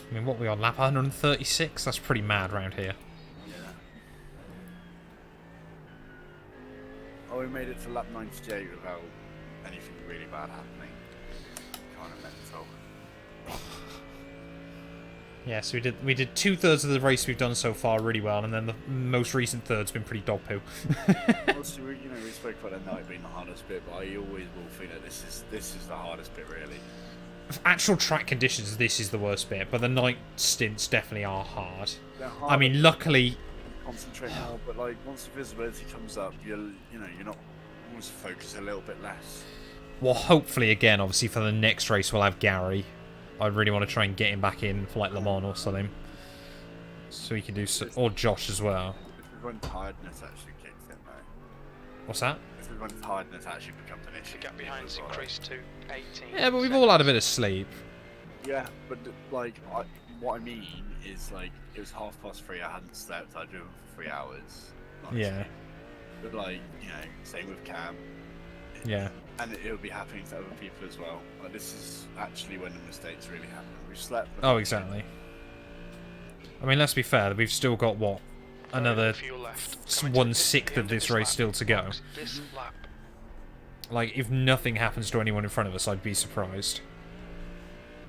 Speaker 1: I mean, what we on, lap 136? That's pretty mad round here.
Speaker 4: Yeah. Oh, we made it to lap 98 without anything really bad happening. Kind of mental.
Speaker 1: Yeah, so we did 2/3 of the race we've done so far really well, and then the most recent third's been pretty dog poo.
Speaker 4: Also, we spoke about the night being the hardest bit, but I always will think that this is the hardest bit, really.
Speaker 1: Actual track conditions, this is the worst bit, but the night stints definitely are hard.
Speaker 4: They're hard.
Speaker 1: I mean, luckily,
Speaker 4: Concentrate more, but like once the visibility comes up, you're not almost focused a little bit less.
Speaker 1: well, hopefully again, obviously for the next race we'll have Gary. I really want to try and get him back in for like Le Mans or something, so he can do so, or Josh as well.
Speaker 4: This is when tiredness actually kicks in, though.
Speaker 1: What's that?
Speaker 4: This is when tiredness actually becomes an issue.
Speaker 2: The gap behind's increased to 18.
Speaker 1: Yeah, but we've all had a bit of sleep.
Speaker 4: Yeah, but like what I mean is like it was 3:30. I hadn't slept. I'd driven for 3 hours.
Speaker 1: Yeah.
Speaker 4: But like same with Cam.
Speaker 1: Yeah.
Speaker 4: And it will be happening to other people as well. Like this is actually when the mistakes really happen. We slept.
Speaker 1: Oh, exactly. I mean, let's be fair. We've still got what, another
Speaker 2: Fuel left.
Speaker 1: 1/6 of this race still to go.
Speaker 2: This lap.
Speaker 1: Like, if nothing happens to anyone in front of us, I'd be surprised.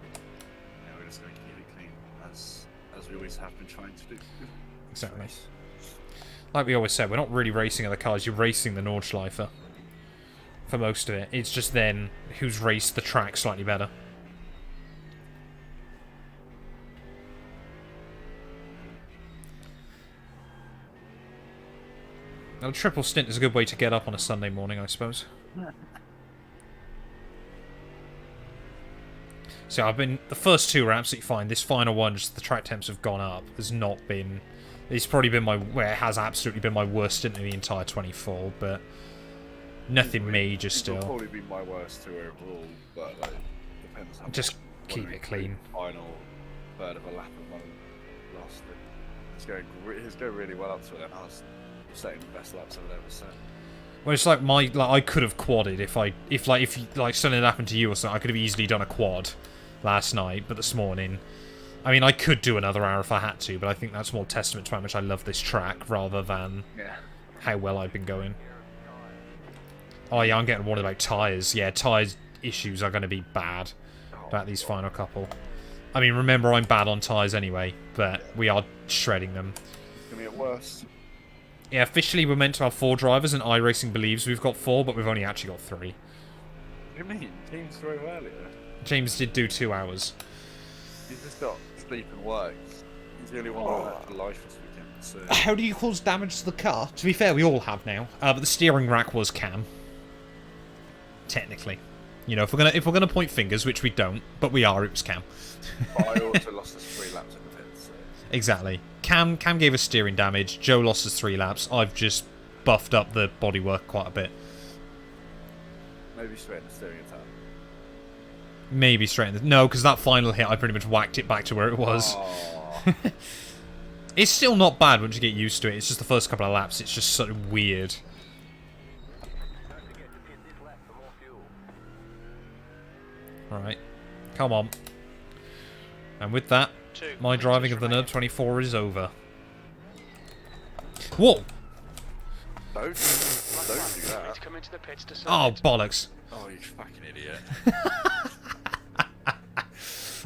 Speaker 4: Yeah, we're just going to keep it clean, as we always have been trying to do.
Speaker 1: Exactly. Like we always said, we're not really racing other cars. You're racing the Nordschleife for most of it. It's just then who's raced the track slightly better. Now, a triple stint is a good way to get up on a Sunday morning, I suppose. So I've been... The first two are absolutely fine. This final one, just the track temps have gone up. Has not been... It's probably been my... Well, it has absolutely been my worst stint in the entire 24, but... Nothing major still.
Speaker 4: It'll probably be my worst too overall, but like, depends how
Speaker 1: Just
Speaker 4: much
Speaker 1: keep it clean.
Speaker 4: Final third of a lap of mine lost it. It's going really well up to it, and I was setting the best laps I've ever set.
Speaker 1: Well, it's like I could have quadded if something had happened to you or something. I could have easily done a quad last night, but this morning, I mean, I could do another hour if I had to, but I think that's more testament to how much I love this track rather than how well I've been going. Oh yeah, I'm getting warned about tyres. Yeah, tyres issues are going to be bad about these final couple. I mean, remember, I'm bad on tyres anyway, but we are shredding them.
Speaker 4: It's going to get worse.
Speaker 1: Yeah, officially we're meant to have 4 drivers, and iRacing believes we've got 4, but we've only actually got 3.
Speaker 4: What do you mean? James drove earlier.
Speaker 1: James did do 2 hours.
Speaker 4: He's just got sleep and work. He's the only one who had life this weekend. So.
Speaker 1: How do you cause damage to the car? To be fair, we all have now. But the steering rack was Cam. Technically. You know, if we're gonna point fingers, which we don't, but we are, it was Cam.
Speaker 4: But I also lost us 3 laps in the pits. So.
Speaker 1: Exactly. Cam gave us steering damage, Joe lost us 3 laps, I've just buffed up the bodywork quite a bit.
Speaker 4: Maybe straighten the steering attack.
Speaker 1: Maybe straighten the... No, because that final hit, I pretty much whacked it back to where it was. It's still not bad once you get used to it, it's just the first couple of laps, it's just sort of weird. Alright. Come on. And with that, my driving of the Nurb 24 is over. Whoa!
Speaker 4: Don't do that.
Speaker 2: Come into the pits to
Speaker 1: Oh, bollocks.
Speaker 4: Oh, you fucking idiot.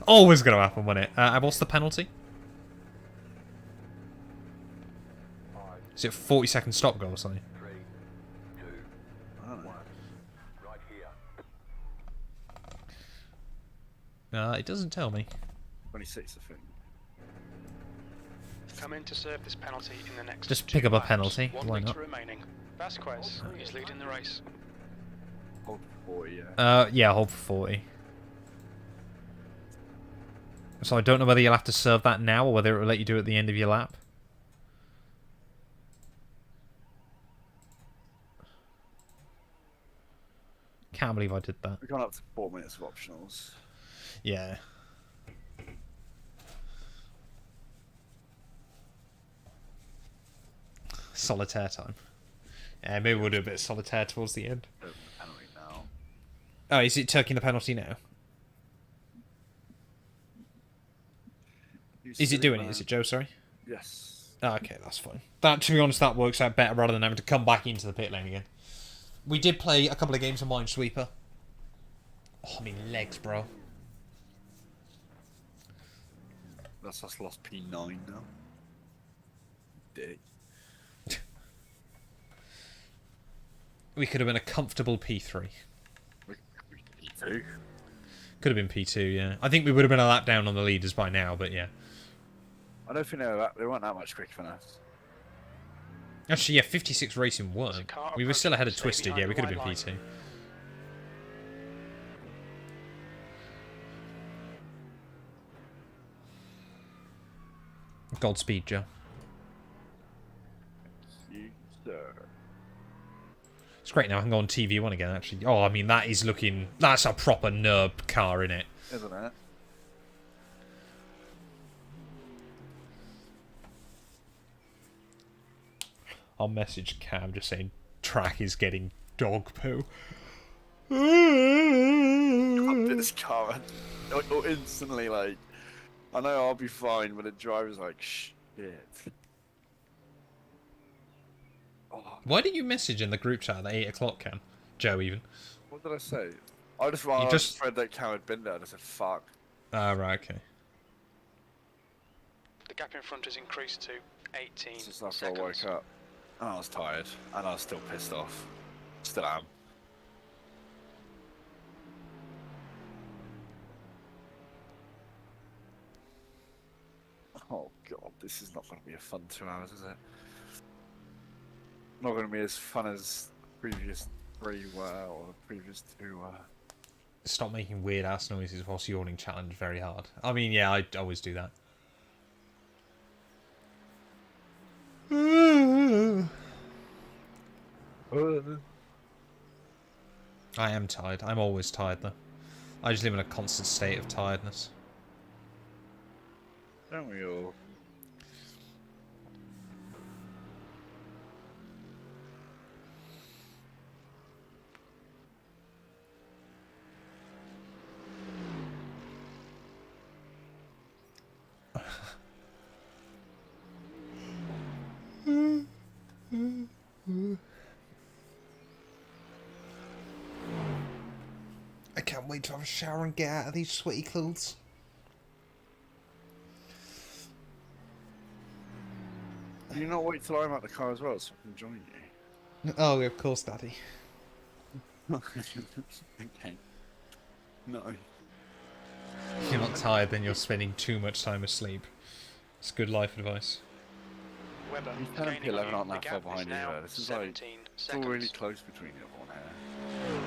Speaker 1: Always going to happen, wasn't it? What's the penalty? Is it 40-second stop go or something? It doesn't tell me.
Speaker 4: 26, I think.
Speaker 2: Come in to serve this penalty in the next.
Speaker 1: Just pick up a penalty.
Speaker 2: 1
Speaker 1: Why
Speaker 2: lap
Speaker 1: not?
Speaker 2: remaining. Vasquez is leading the race.
Speaker 4: Hold for 40, yeah.
Speaker 1: Yeah, hold for 40. So I don't know whether you'll have to serve that now or whether it will let you do it at the end of your lap. Can't believe I did that.
Speaker 4: We've gone up to 4 minutes of optionals.
Speaker 1: Yeah. Solitaire time. Yeah, maybe we'll do a bit of solitaire towards the end.
Speaker 4: Over the penalty now.
Speaker 1: Oh, is it taking the penalty now? Is it doing it? Is it Joe? Sorry.
Speaker 4: Yes.
Speaker 1: Oh, okay, that's fine. That, to be honest, that works out better rather than having to come back into the pit lane again. We did play a couple of games of Minesweeper. Oh, I mean, legs, bro.
Speaker 4: That's us lost P9 now. Dick.
Speaker 1: We could have been a comfortable P3.
Speaker 4: P2.
Speaker 1: Could have been P2, yeah. I think we would have been a lap down on the leaders by now, but yeah.
Speaker 4: I don't think they weren't that much quicker than us.
Speaker 1: Actually, yeah, 56 Racing weren't. We were still ahead of Twisted, yeah, we could have been P2. Godspeed, Joe.
Speaker 4: You, sir.
Speaker 1: It's great now, I can go on TV1 again, actually. Oh, I mean, that is looking... That's a proper nerd car, innit?
Speaker 4: Isn't it?
Speaker 1: I'll message Cam just saying track is getting dog poo.
Speaker 4: This car, or instantly like, I know I'll be fine, but the driver's like, shit. Oh,
Speaker 1: Why didn't you message in the group chat at 8 o'clock, Cam? Joe, even.
Speaker 4: what did I say? I just read that Cam had been there and I said, fuck.
Speaker 1: Ah, right, okay.
Speaker 2: The gap in front has increased to 18
Speaker 4: This is after
Speaker 2: seconds.
Speaker 4: I woke up. And I was tired, and I was still pissed off. Still am. Oh god, this is not going to be a fun 2 hours, is it? Not going to be as fun as the previous 3 were, or the previous 2 were.
Speaker 1: Stop making weird ass noises whilst yawning challenge very hard. I mean, yeah, I always do that. I am tired. I'm always tired, though. I just live in a constant state of tiredness.
Speaker 4: Don't we all?
Speaker 1: I can't wait to have a shower and get out of these sweaty clothes.
Speaker 4: Can you not wait till I'm at the car as well so I can join you?
Speaker 1: Oh, of course, Daddy.
Speaker 4: Okay. No.
Speaker 1: If you're not tired, then you're spending too much time asleep. It's good life advice.
Speaker 2: Webber
Speaker 4: You 10 and
Speaker 2: gaining
Speaker 4: P11
Speaker 2: you.
Speaker 4: aren't
Speaker 2: The
Speaker 4: that far
Speaker 2: gap is
Speaker 4: behind
Speaker 2: now
Speaker 4: either. This is
Speaker 2: 17
Speaker 4: it's all really
Speaker 2: seconds.
Speaker 4: close between everyone here.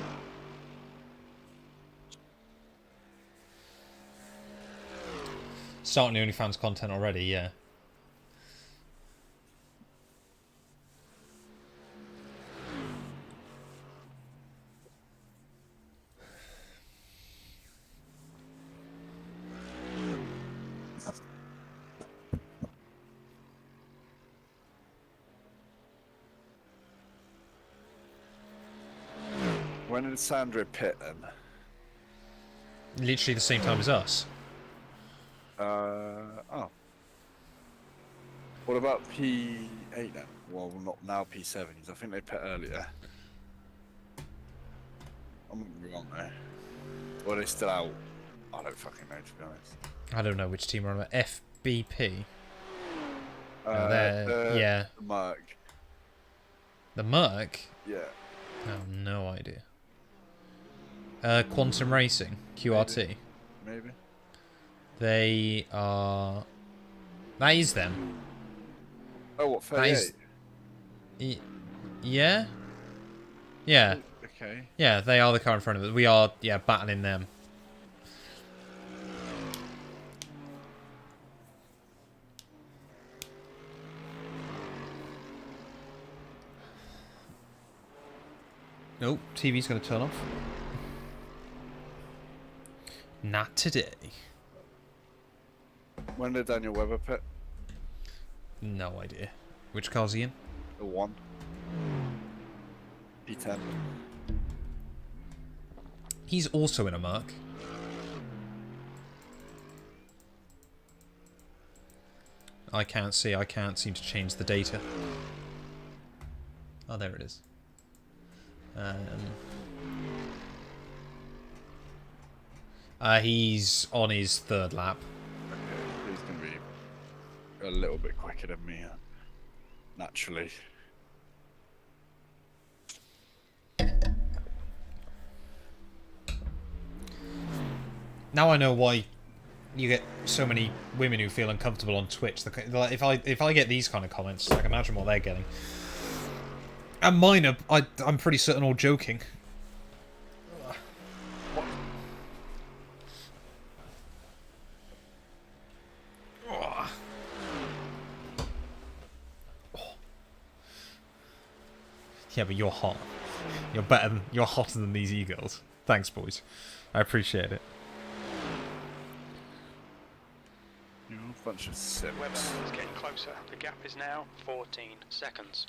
Speaker 1: Starting the OnlyFans content already, yeah.
Speaker 4: When did Sandra pit then?
Speaker 1: Literally the same time as us.
Speaker 4: Oh. What about P8 then? Well, not now P7s. I think they pit earlier. I'm wrong there. Or are they still out? I don't fucking know, to be honest.
Speaker 1: I don't know which team we're on about. FBP.
Speaker 4: The,
Speaker 1: yeah.
Speaker 4: The Merc.
Speaker 1: The Merc?
Speaker 4: Yeah.
Speaker 1: I have no idea. Quantum Racing. QRT.
Speaker 4: Maybe.
Speaker 1: They are... That is them.
Speaker 4: Oh, what,
Speaker 1: That
Speaker 4: 38?
Speaker 1: is... Yeah? Yeah.
Speaker 4: Okay.
Speaker 1: Yeah, they are the car in front of us. We are, yeah, battling them. Nope, TV's going to turn off. Not today.
Speaker 4: When did Daniel Webber pit?
Speaker 1: No idea. Which car's he in?
Speaker 4: The 1. P10.
Speaker 1: He's also in a Merc. I can't see. I can't seem to change the data. Oh, there it is. He's on his 3rd lap.
Speaker 4: Okay, he's going to be a little bit quicker than me, naturally.
Speaker 1: Now I know why you get so many women who feel uncomfortable on Twitch. Like, if I get these kind of comments, I can imagine what they're getting. And mine are, I'm pretty certain, all joking. Yeah, but you're hot. You're better than, you're hotter than these e-girls. Thanks, boys. I appreciate it.
Speaker 4: You're a bunch of simps.
Speaker 2: Webber is getting closer. The gap is now 14 seconds.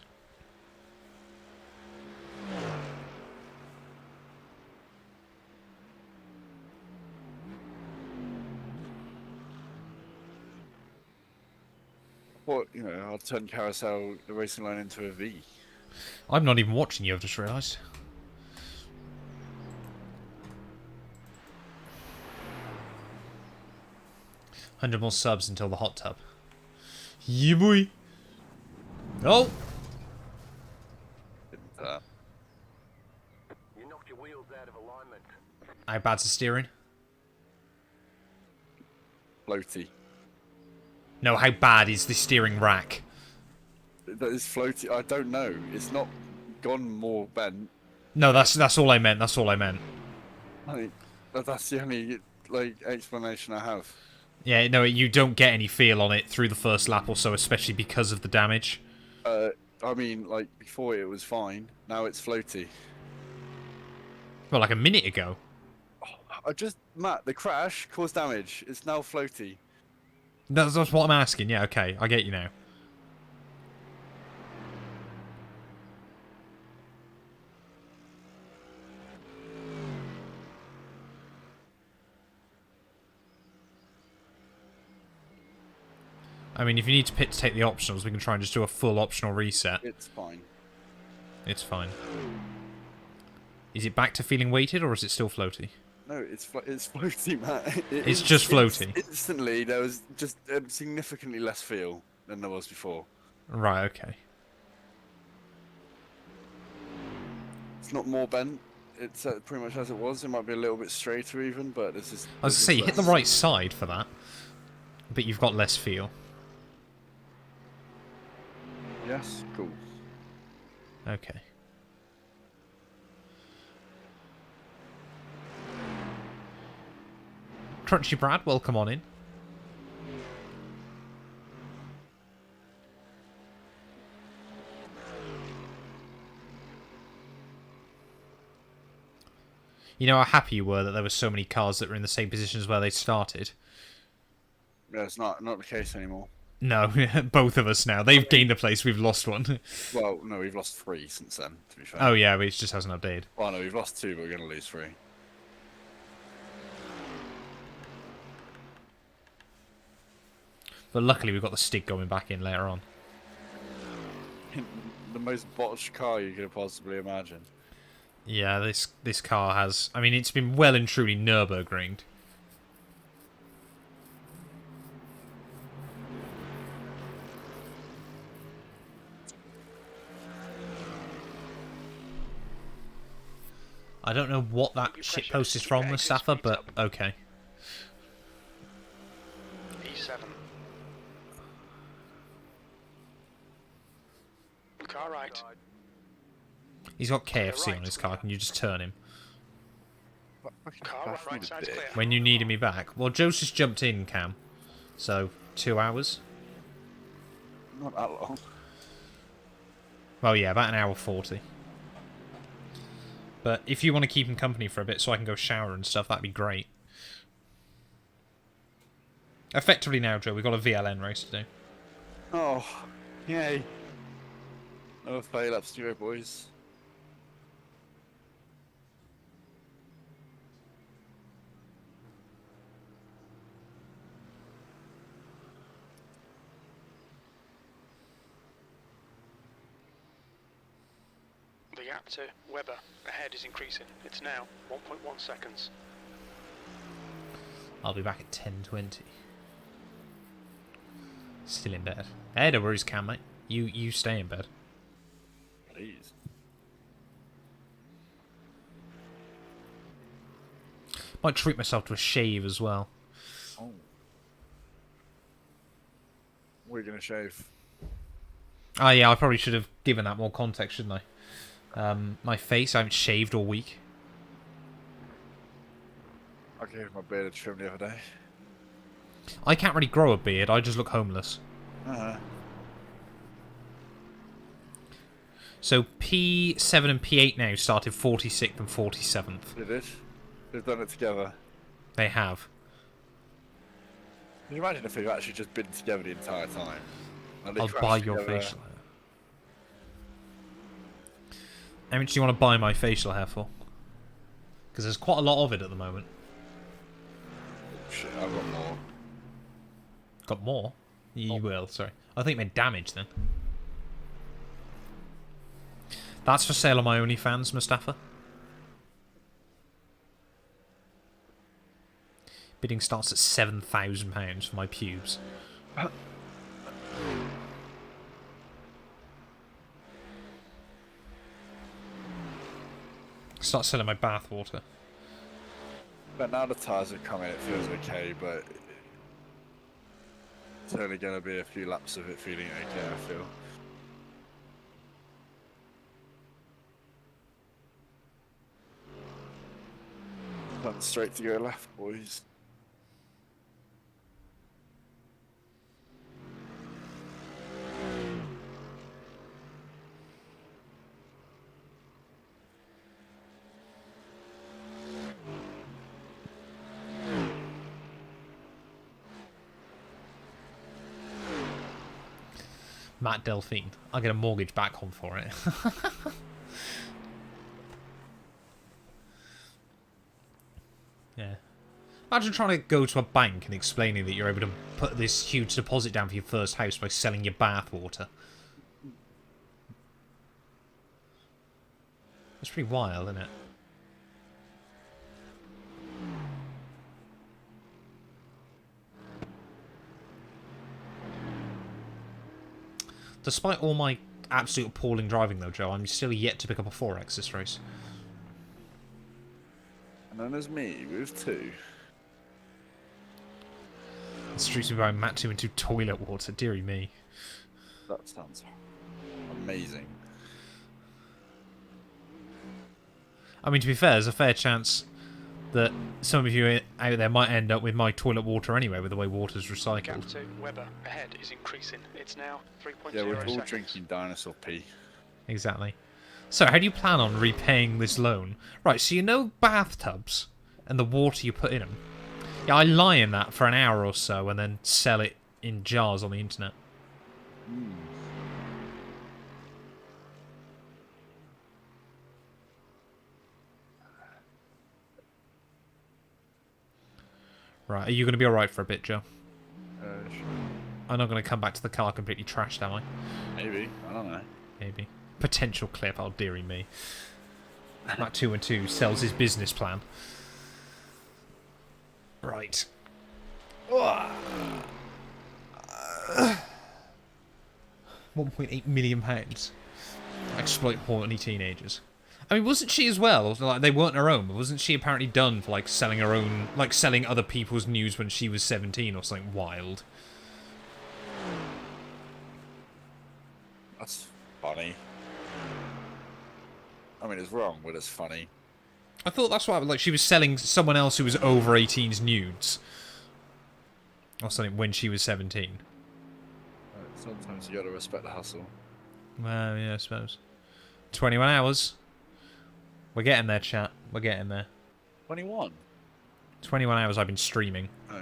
Speaker 4: What, you know, I'll turn Carousel, the racing line, into a V.
Speaker 1: I'm not even watching you, I've just realised. $100 more subs until the hot tub. Yeah, boy. Oh!
Speaker 5: You knocked your wheels out of alignment.
Speaker 1: How bad's the steering?
Speaker 4: Floaty.
Speaker 1: No, how bad is the steering rack?
Speaker 4: That is floaty. I don't know. It's not gone more bent.
Speaker 1: No, that's all I meant. That's all I meant.
Speaker 4: I think that's the only like explanation I have.
Speaker 1: Yeah, no, you don't get any feel on it through the first lap or so, especially because of the damage.
Speaker 4: I mean, like before it was fine. Now it's floaty.
Speaker 1: Well, like a minute ago.
Speaker 4: Matt, the crash caused damage. It's now floaty.
Speaker 1: That's what I'm asking. Yeah, okay, I get you now. I mean, if you need to pit to take the optionals, we can try and just do a full optional reset.
Speaker 4: It's fine.
Speaker 1: It's fine. Is it back to feeling weighted, or is it still floaty?
Speaker 4: No, it's floaty, Matt.
Speaker 1: It's just floaty.
Speaker 4: Instantly, there was just significantly less feel than there was before.
Speaker 1: Right, okay.
Speaker 4: It's not more bent. It's pretty much as it was. It might be a little bit straighter even, but this is.
Speaker 1: I was going to say, you hit the right side for that, but you've got less feel.
Speaker 4: Yes, cool.
Speaker 1: Okay. Crunchy Brad, welcome on in. You know how happy you were that there were so many cars that were in the same position as where they started?
Speaker 4: Yeah, it's not the case anymore.
Speaker 1: No, both of us now. They've gained a place, we've lost one.
Speaker 4: Well, no, we've lost 3 since then, to be fair.
Speaker 1: Oh yeah, but it just hasn't updated.
Speaker 4: Well, no, we've lost 2, but we're going to lose 3.
Speaker 1: But luckily we've got the Stig going back in later on.
Speaker 4: The most botched car you could have possibly imagined.
Speaker 1: Yeah, this car has... I mean, it's been well and truly Nurburgringed. I don't know what that shitpost is from, Mustafa, but okay.
Speaker 2: E7. Car right.
Speaker 1: He's got KFC on his car, can you just turn him?
Speaker 2: Car right side's clear.
Speaker 1: When you needed me back. Well, Joe's just jumped in, Cam. So, 2 hours?
Speaker 4: Not that long.
Speaker 1: Well, yeah, about 1:40. But if you want to keep him company for a bit so I can go shower and stuff, that'd be great. Effectively now, Joe, we've got a VLN race to do.
Speaker 4: Oh, yay. No fail ups to you, boys.
Speaker 2: gap to Webber ahead is increasing. It's now 1.1 seconds.
Speaker 1: I'll be back at 10:20. Still in bed. Hey, no worries, Cam, mate. You stay in bed.
Speaker 4: Please.
Speaker 1: Might treat myself to a shave as well.
Speaker 4: Oh. We're gonna shave.
Speaker 1: Oh yeah, I probably should have given that more context, shouldn't I? My face, I haven't shaved all week.
Speaker 4: I gave my beard a trim the other day.
Speaker 1: I can't really grow a beard, I just look homeless. So P7 and P8 now started 46th and 47th.
Speaker 4: They did. They've done it together.
Speaker 1: They have.
Speaker 4: Can you imagine if they've actually just been together the entire time? Like they
Speaker 1: I'll
Speaker 4: crashed
Speaker 1: buy your
Speaker 4: together.
Speaker 1: facial hair. How much do you want to buy my facial hair for? Because there's quite a lot of it at the moment.
Speaker 4: Shit, I've got more.
Speaker 1: Got more? You will, sorry. I think it meant damage then. That's for sale on my OnlyFans, Mustafa. Bidding starts at £7,000 for my pubes. Start selling my bathwater.
Speaker 4: But now the tyres are coming, it feels okay, but it's only going to be a few laps of it feeling okay, I feel. Run straight to go left, boys.
Speaker 1: Matt Delphine. I'll get a mortgage back on for it. Yeah. Imagine trying to go to a bank and explaining that you're able to put this huge deposit down for your first house by selling your bathwater. That's pretty wild, isn't it? Despite all my absolute appalling driving, though, Joe, I'm still yet to pick up a 4X this race.
Speaker 4: And then there's me with 2.
Speaker 1: The streets me by Matt 2 into toilet water, dearie me.
Speaker 4: That sounds amazing.
Speaker 1: I mean, to be fair, there's a fair chance that some of you out there might end up with my toilet water anyway, with the way water's
Speaker 2: Gap
Speaker 1: recycled.
Speaker 2: to Webber ahead is increasing. It's now 3.0
Speaker 4: Yeah, we're all
Speaker 2: seconds.
Speaker 4: drinking dinosaur pee.
Speaker 1: Exactly. So, how do you plan on repaying this loan? Right, so you know bathtubs and the water you put in them. Yeah, I lie in that for an hour or so and then sell it in jars on the internet. Right, are you going to be alright for a bit, Joe?
Speaker 4: Sure.
Speaker 1: I'm not going to come back to the car completely trashed, am I?
Speaker 4: Maybe. I don't know.
Speaker 1: Maybe. Potential clip, oh dearie me. Matt 2 and 2 sells his business plan. Right. £1.8 million. Exploit horny teenagers. I mean, wasn't she as well? Like, they weren't her own, but wasn't she apparently done for, like, selling her own... Like, selling other people's news when she was 17 or something wild?
Speaker 4: That's funny. I mean, it's wrong, but it's funny.
Speaker 1: I thought that's what... Like, she was selling someone else who was over 18's nudes. Or something when she was 17.
Speaker 4: Sometimes you gotta respect the hustle.
Speaker 1: Well, yeah, I suppose. 21 hours. We're getting there, chat. We're getting there.
Speaker 4: 21?
Speaker 1: 21 hours I've been streaming.
Speaker 4: Oh, I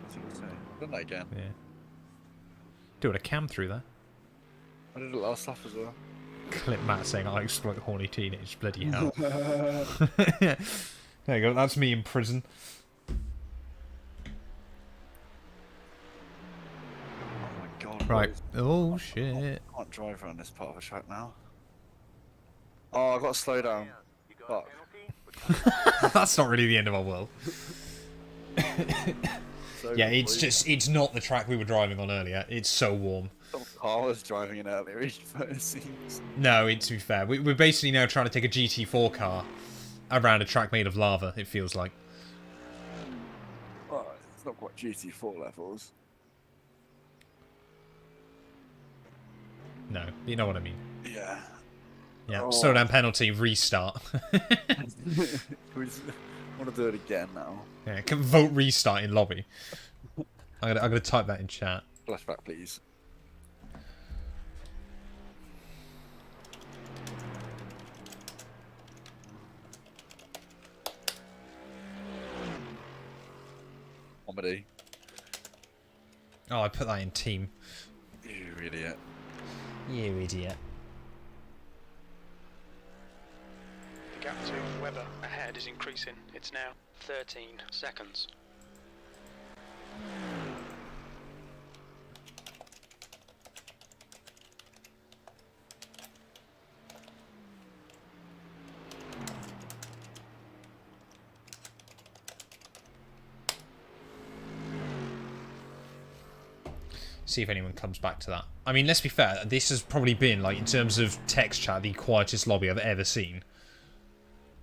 Speaker 4: was gonna say. I've done that again.
Speaker 1: Yeah. Doing a cam through there.
Speaker 4: I did it last lap as well.
Speaker 1: Clip Matt saying I exploit horny teenage. Bloody hell. There you go. That's me in prison.
Speaker 4: Oh my god.
Speaker 1: Right.
Speaker 4: boys.
Speaker 1: Oh, shit.
Speaker 4: I can't drive around this part of the track now. Oh, I got to slow down.
Speaker 5: You got
Speaker 4: Fuck.
Speaker 5: a penalty?
Speaker 1: That's not really the end of our world.
Speaker 4: So
Speaker 1: Yeah, it's
Speaker 4: boys.
Speaker 1: just, it's not the track we were driving on earlier. It's so warm.
Speaker 4: Some car was driving in earlier, it seems.
Speaker 1: No, to be fair, we're basically now trying to take a GT4 car around a track made of lava, it feels like.
Speaker 4: Oh, it's not quite GT4 levels.
Speaker 1: No, you know what I mean.
Speaker 4: Yeah.
Speaker 1: Yeah,
Speaker 4: Oh.
Speaker 1: slow down penalty, restart.
Speaker 4: We just want to do it again now.
Speaker 1: Yeah, can vote restart in lobby. I'm gonna type that in chat.
Speaker 4: Flashback, please. Comedy.
Speaker 1: Oh, I put that in team.
Speaker 4: You idiot.
Speaker 1: You idiot.
Speaker 2: The gap to Webber ahead is increasing. It's now 13 seconds.
Speaker 1: See if anyone comes back to that. I mean, let's be fair, this has probably been, like, in terms of text chat, the quietest lobby I've ever seen.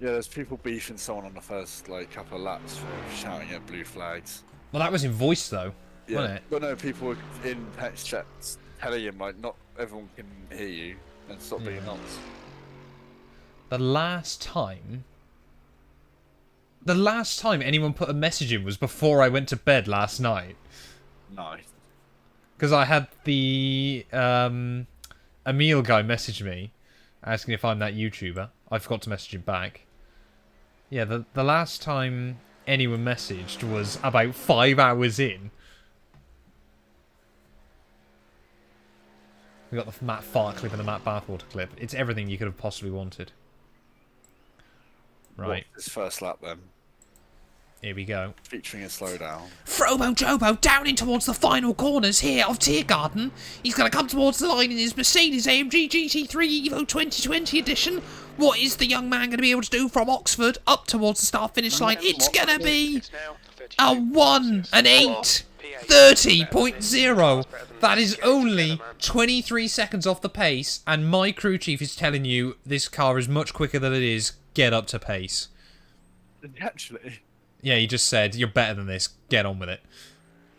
Speaker 4: Yeah, there's people beefing someone on the first like couple of laps for shouting at blue flags.
Speaker 1: Well, that was in voice, though,
Speaker 4: Yeah,
Speaker 1: wasn't it?
Speaker 4: but no, people were in text chats telling him like not everyone can hear you and stop being
Speaker 1: Yeah.
Speaker 4: nonce.
Speaker 1: The last time anyone put a message in was before I went to bed last night.
Speaker 4: Nice.
Speaker 1: Because I had the Emil guy message me asking if I'm that YouTuber. I forgot to message him back. Yeah, the last time anyone messaged was about 5 hours in. We got the Matt Fart clip and the Matt Bathwater clip. It's everything you could have possibly wanted. Right,
Speaker 4: This first lap then,
Speaker 1: here we go.
Speaker 4: featuring a slowdown.
Speaker 1: Frobo Jobo down in towards the final corners here of Tiergarten. He's going to come towards the line in his Mercedes AMG GT3 Evo 2020 edition. What is the young man going to be able to do from Oxford up towards the start-finish line? It's going to be
Speaker 2: It's now 32
Speaker 1: a 1, an 8, 30.0. That is only 23 seconds off the pace, and my crew chief is telling you this car is much quicker than it is. Get up to pace.
Speaker 4: Actually,
Speaker 1: Yeah, he just said, you're better than this. Get on with it.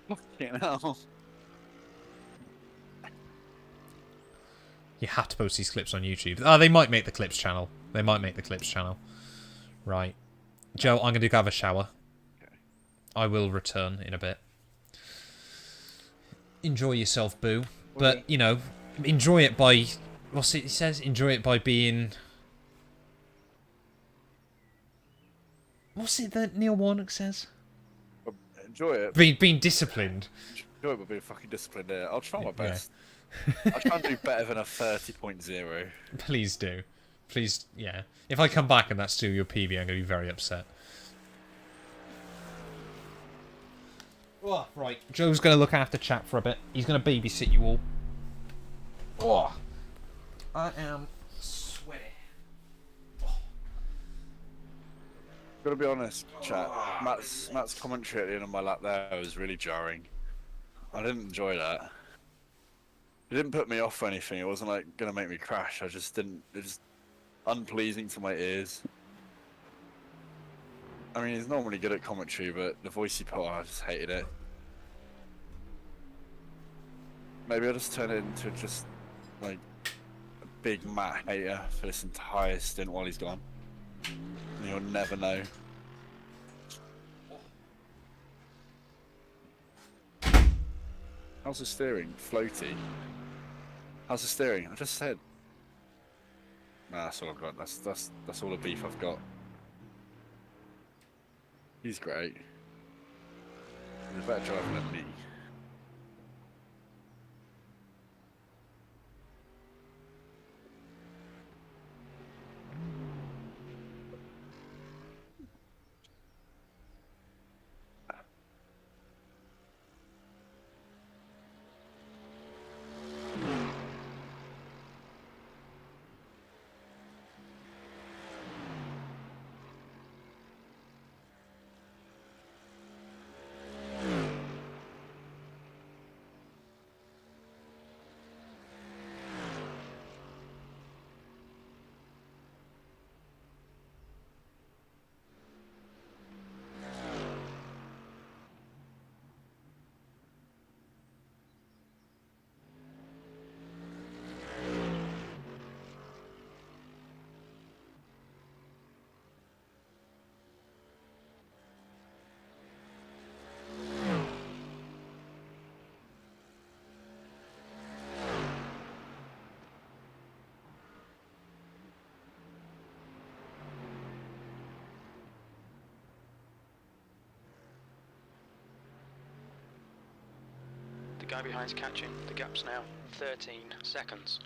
Speaker 4: fucking hell.
Speaker 1: You have to post these clips on YouTube. Oh, they might make the clips channel. They might make the clips channel. Right. Joe, I'm going to go have a shower.
Speaker 4: Okay.
Speaker 1: I will return in a bit. Enjoy yourself, boo. But, you know, enjoy it by... What's it says? Enjoy it by being... What's it that Neil Warnock says?
Speaker 4: Enjoy it.
Speaker 1: Being disciplined.
Speaker 4: Enjoy it by being fucking disciplined there. I'll try my
Speaker 1: Yeah.
Speaker 4: best. I'll try and do better than a 30.0.
Speaker 1: Please do. Please, yeah. If I come back and that's still your PB, I'm going to be very upset. Oh, right. Joe's going to look after chat for a bit. He's going to babysit you all. Oh, I am sweaty.
Speaker 4: Gotta be honest, chat. Matt's commentary at the end of my lap there was really jarring. I didn't enjoy that. It didn't put me off or anything. It wasn't like gonna make me crash. I just didn't. It was unpleasing to my ears. I mean, he's normally good at commentary, but the voice he put on, I just hated it. Maybe I'll just turn it into just like a big Matt hater for this entire stint while he's gone. And you'll never know. How's the steering? Floaty. How's the steering? I just said. Nah, that's all I've got. That's all the beef I've got. He's great. He's a better driver than me.
Speaker 2: The guy behind's catching. The gap's now 13 seconds.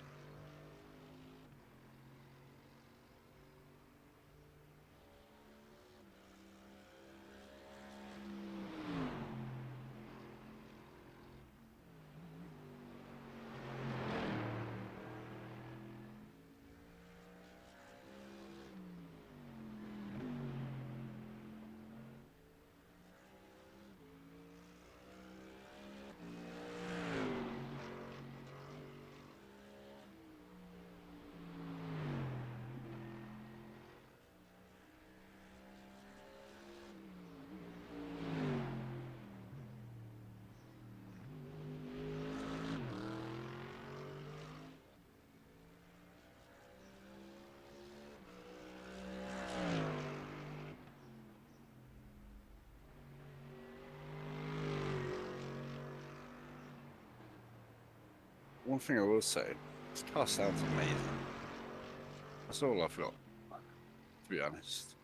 Speaker 4: One thing I will say, this car sounds amazing. That's all I've got, to be honest.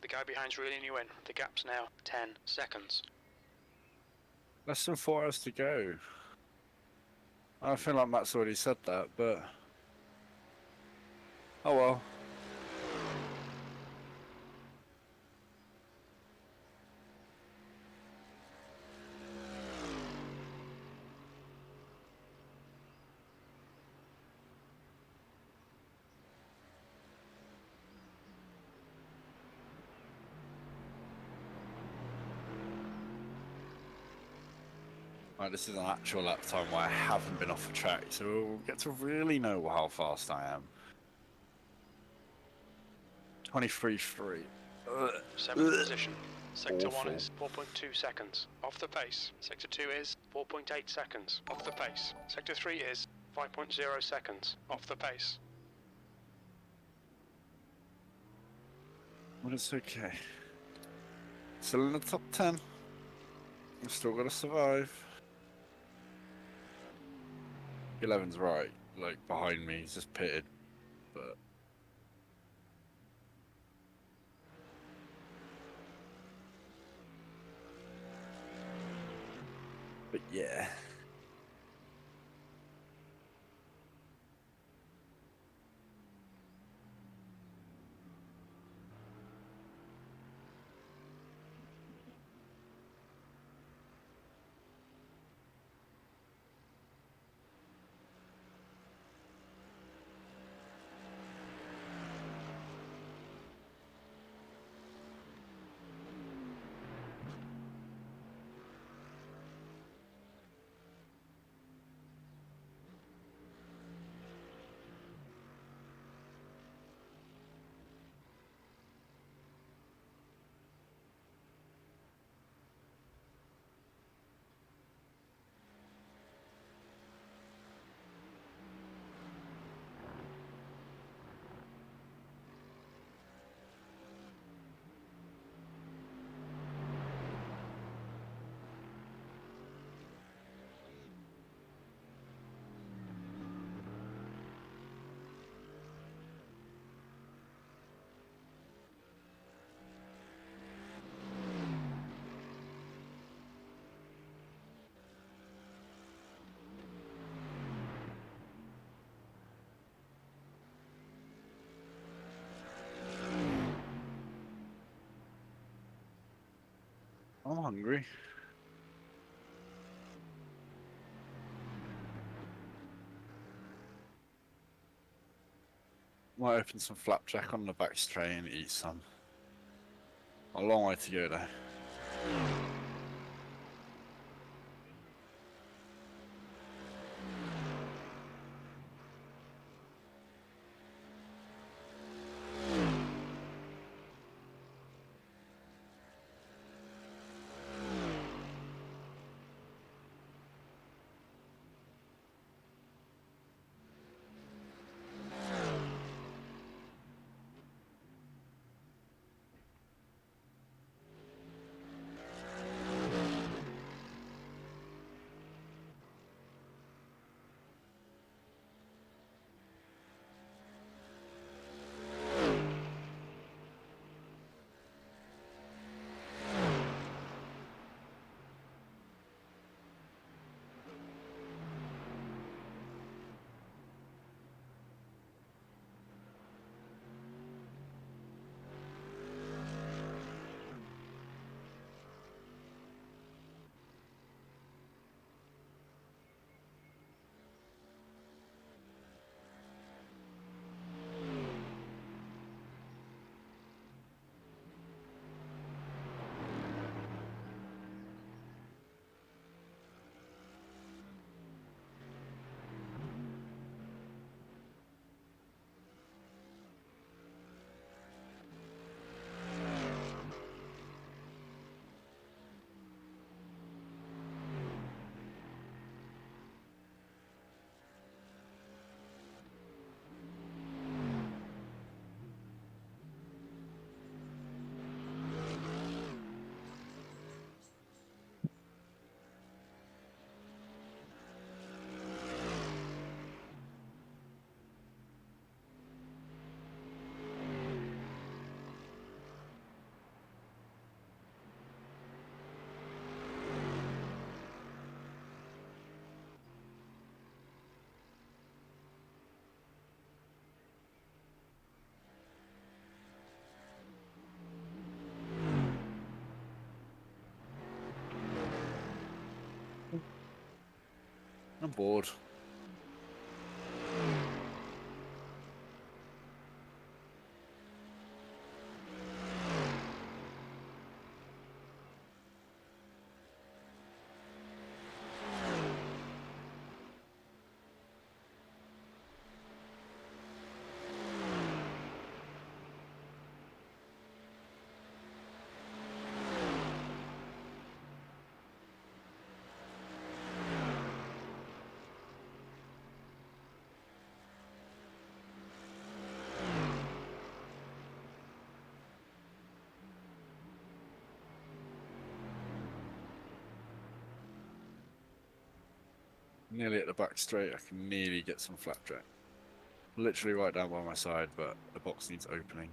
Speaker 2: The guy behind's reeling you in. The gap's now 10 seconds.
Speaker 4: Less than 4 hours to go. I feel like Matt's already said that, but oh well. Like, this is an actual lap time where I haven't been off the track, so we'll get to really know how fast I am. 23.3.
Speaker 2: Seventh position. Sector 1
Speaker 4: Awful.
Speaker 2: is 4.2 seconds. Off the pace. Sector 2 is 4.8 seconds. Off the pace. Sector 3 is 5.0 seconds. Off the pace.
Speaker 4: But it's okay. Still in the top 10. I've still got to survive. 11's right, like behind me, he's just pitted, but yeah. I'm hungry. Might open some flapjack on the back tray and eat some. A long way to go though. I'm bored. Nearly at the back straight, I can nearly get some flapjack. Literally right down by my side, but the box needs opening.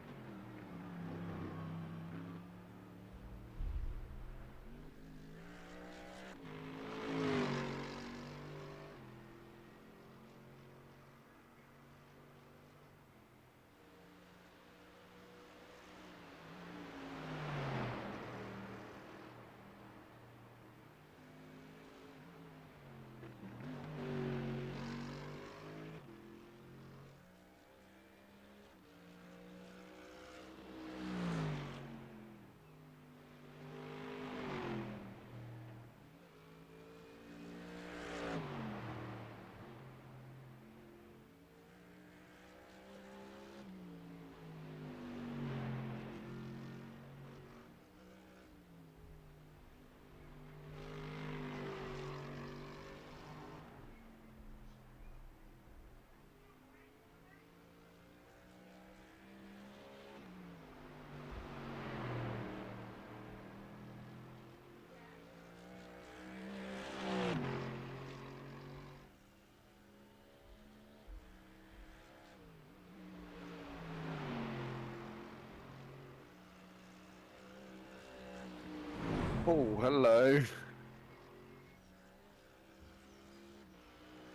Speaker 4: Oh, hello.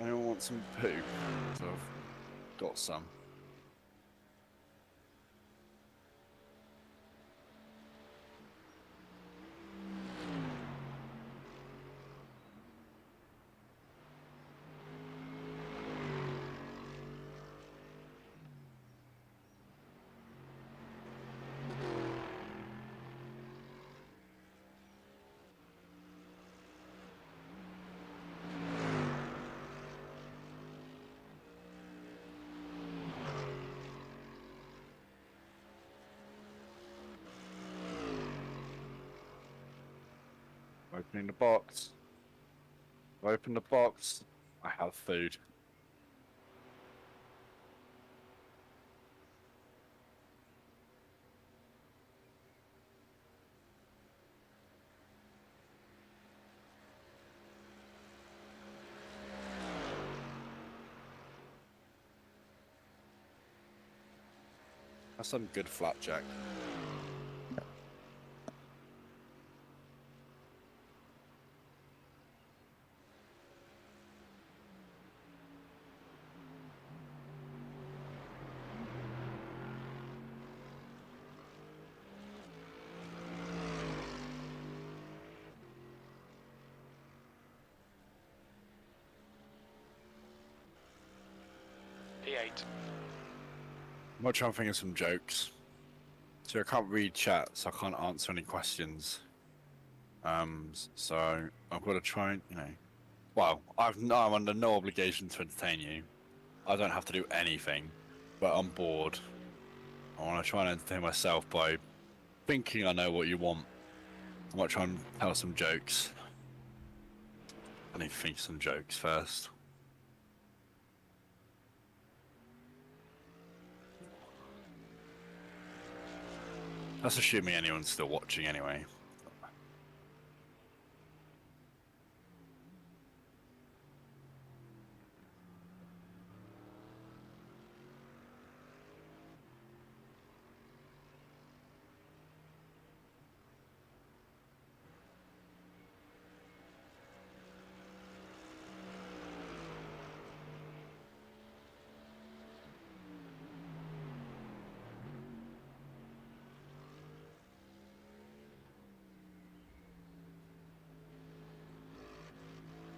Speaker 4: Anyone want some poo? So I've got some. Opening the box. Open the box. I have food. That's some good flapjack.
Speaker 2: P8.
Speaker 4: I'm gonna try and think of some jokes. So I can't read chat, so I can't answer any questions. So I've got to try and, well, I'm under no obligation to entertain you. I don't have to do anything, but I'm bored. I want to try and entertain myself by thinking I know what you want. I might try and tell some jokes. I need to think of some jokes first. That's assuming anyone's still watching anyway.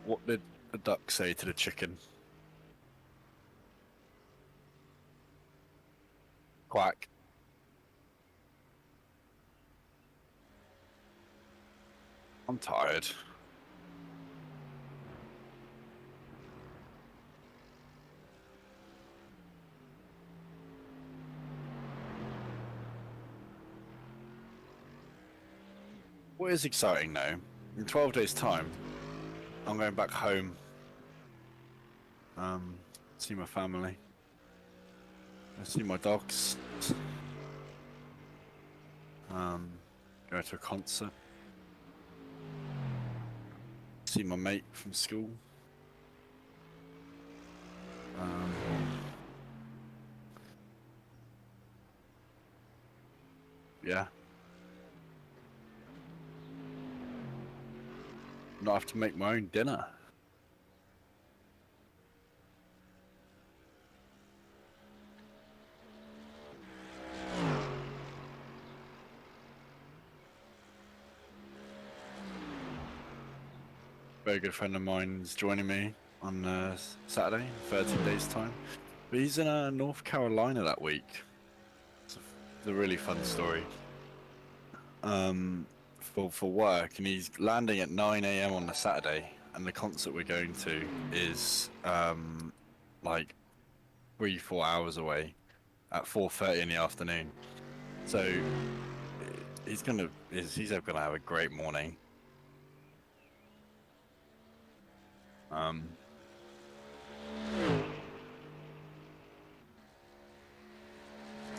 Speaker 4: What did the duck say to the chicken? Quack. I'm tired. What is exciting though, in 12 days time, I'm going back home, see my family, see my dogs, go to a concert, see my mate from school, Yeah. Not have to make my own dinner. Very good friend of mine is joining me on Saturday, 13 days time. But he's in North Carolina that week. It's a really fun story. For work, and he's landing at 9 a.m. on the Saturday, and the concert we're going to is like 3-4 hours away at 4:30 in the afternoon. So he's gonna have a great morning.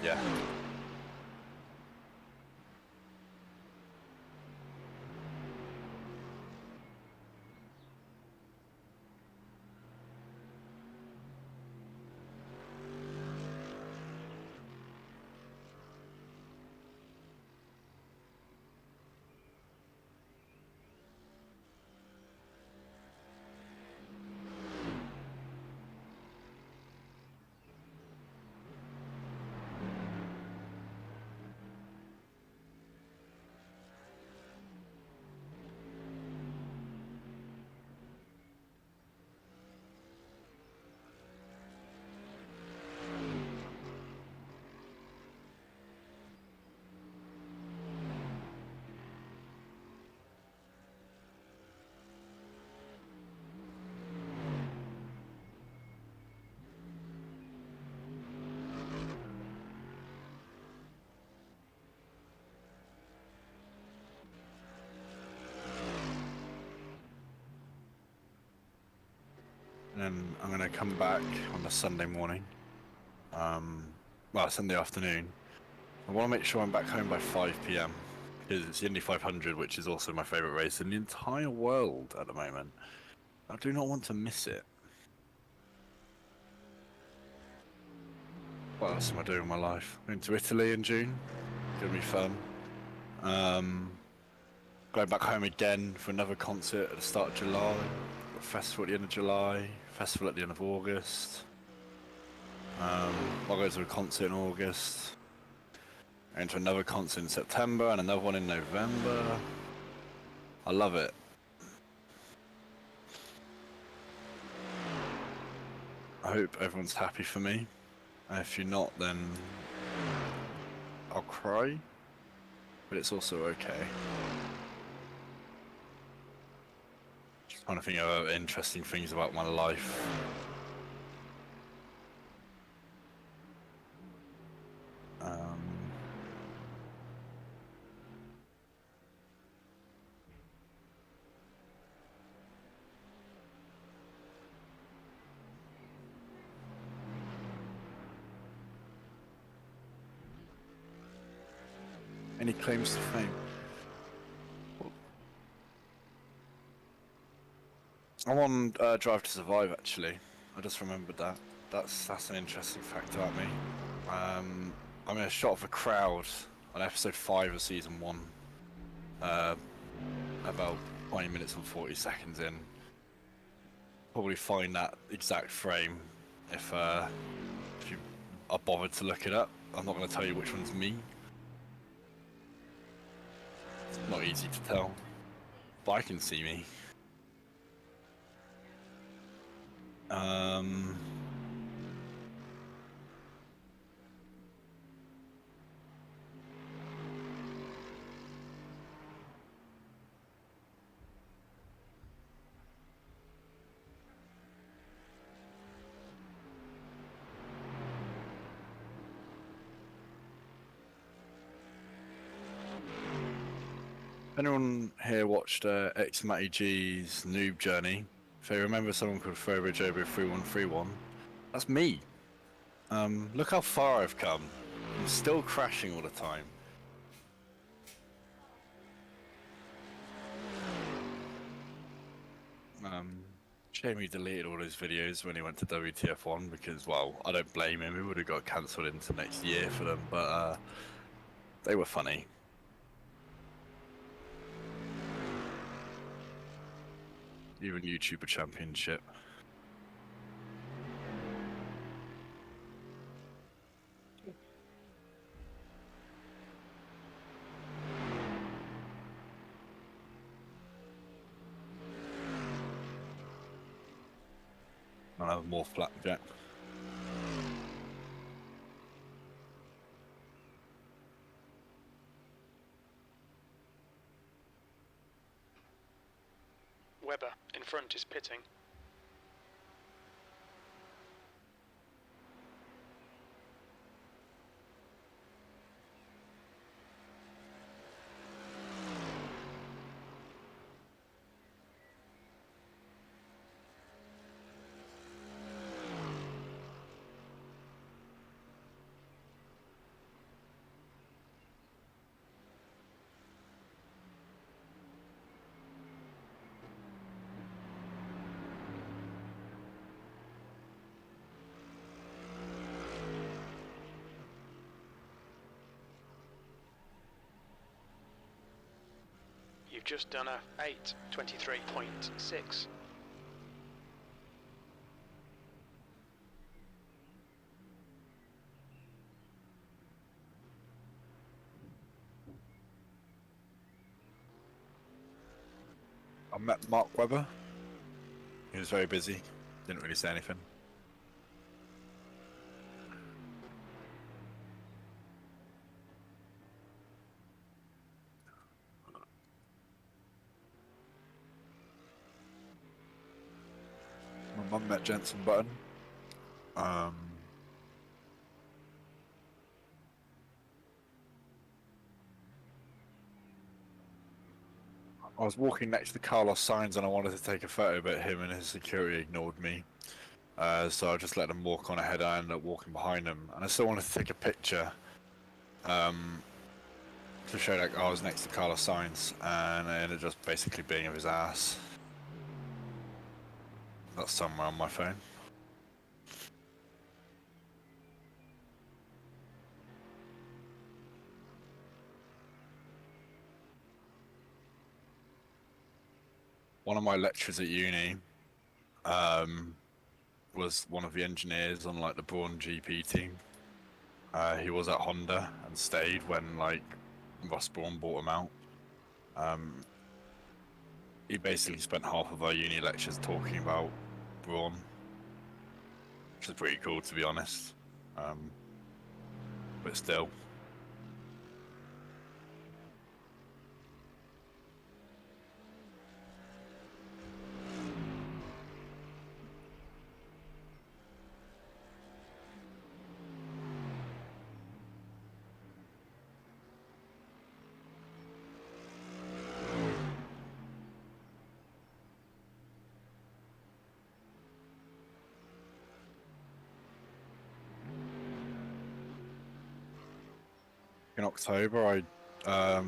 Speaker 4: Yeah. And then I'm gonna come back on the Sunday morning. Well, Sunday afternoon. I want to make sure I'm back home by 5 p.m. because it's the Indy 500, which is also my favourite race in the entire world at the moment. I do not want to miss it. What else am I doing in my life? Going to Italy in June. It's gonna be fun. Going back home again for another concert at the start of July. Got a festival at the end of July. Festival at the end of August. I'll go to a concert in August. Going to another concert in September and another one in November. I love it. I hope everyone's happy for me. And if you're not, then I'll cry. But it's also okay. Just trying to think of interesting things about my life. Any claims to fame? I'm on Drive to Survive, actually. I just remembered that. That's an interesting fact about me. I'm in a shot of a crowd on episode 5 of season 1. About 20 minutes and 40 seconds in. Probably find that exact frame if you are bothered to look it up. I'm not going to tell you which one's me. It's not easy to tell, but I can see me. Anyone here watched X Matty G's Noob Journey? If they remember someone called Throwbridge over 3131, that's me. Look how far I've come. I'm still crashing all the time. Shame he deleted all those videos when he went to WTF1 because, well, I don't blame him. He would have got cancelled into next year for them, but They were funny. Even YouTuber Championship. I'll have more flapjack.
Speaker 2: Webber in front is pitting. You've just done a 8:23.6.
Speaker 4: I met Mark Webber. He was very busy. Didn't really say anything. My mum met Jensen Button. I was walking next to the Carlos signs and I wanted to take a photo, but him and his security ignored me. So I just let them walk on ahead. I ended up walking behind them, and I still wanted to take a picture to show that I was next to Carlos signs, and I ended up just basically being of his ass. That's somewhere on my phone. One of my lecturers at uni was one of the engineers on like the Braun GP team. He was at Honda and stayed when like Ross Braun bought him out. He basically spent half of our uni lectures talking about Braun, which is pretty cool to be honest. But still. In October, I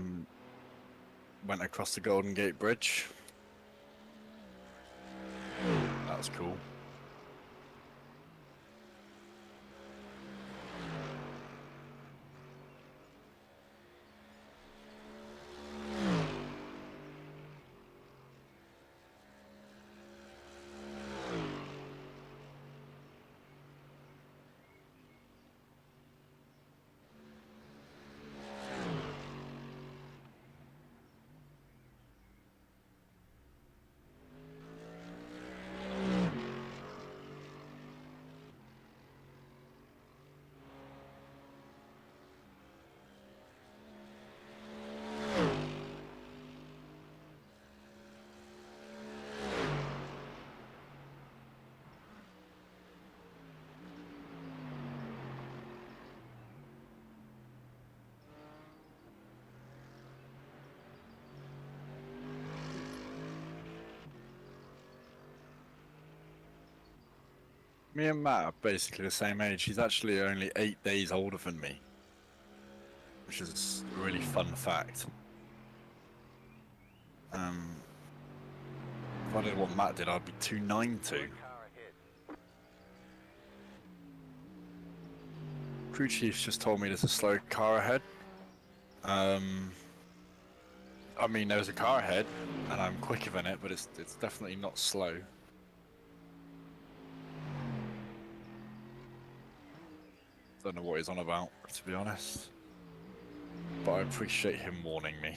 Speaker 4: went across the Golden Gate Bridge. That was cool. Me and Matt are basically the same age. He's actually only 8 days older than me, which is a really fun fact. If I did what Matt did, I'd be 292. Crew chief's just told me there's a slow car ahead. I mean, there was a car ahead, and I'm quicker than it, but it's definitely not slow. Don't know what he's on about, to be honest. But I appreciate him warning me.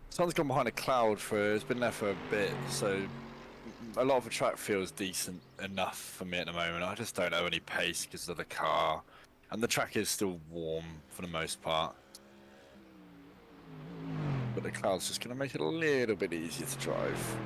Speaker 4: Sun's gone behind a cloud it's been there for a bit, so a lot of the track feels decent enough for me at the moment. I just don't have any pace because of the car, and the track is still warm for the most part. But the cloud's just going to make it a little bit easier to drive.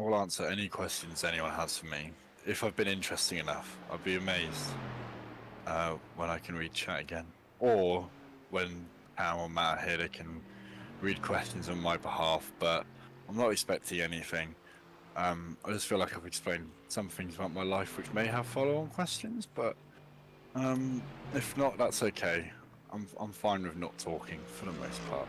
Speaker 4: I'll answer any questions anyone has for me. If I've been interesting enough, I'd be amazed when I can read chat again. Or when Cam or Matt are here, they can read questions on my behalf, but I'm not expecting anything. I just feel like I've explained some things about my life which may have follow-on questions, but if not, that's okay. I'm fine with not talking for the most part.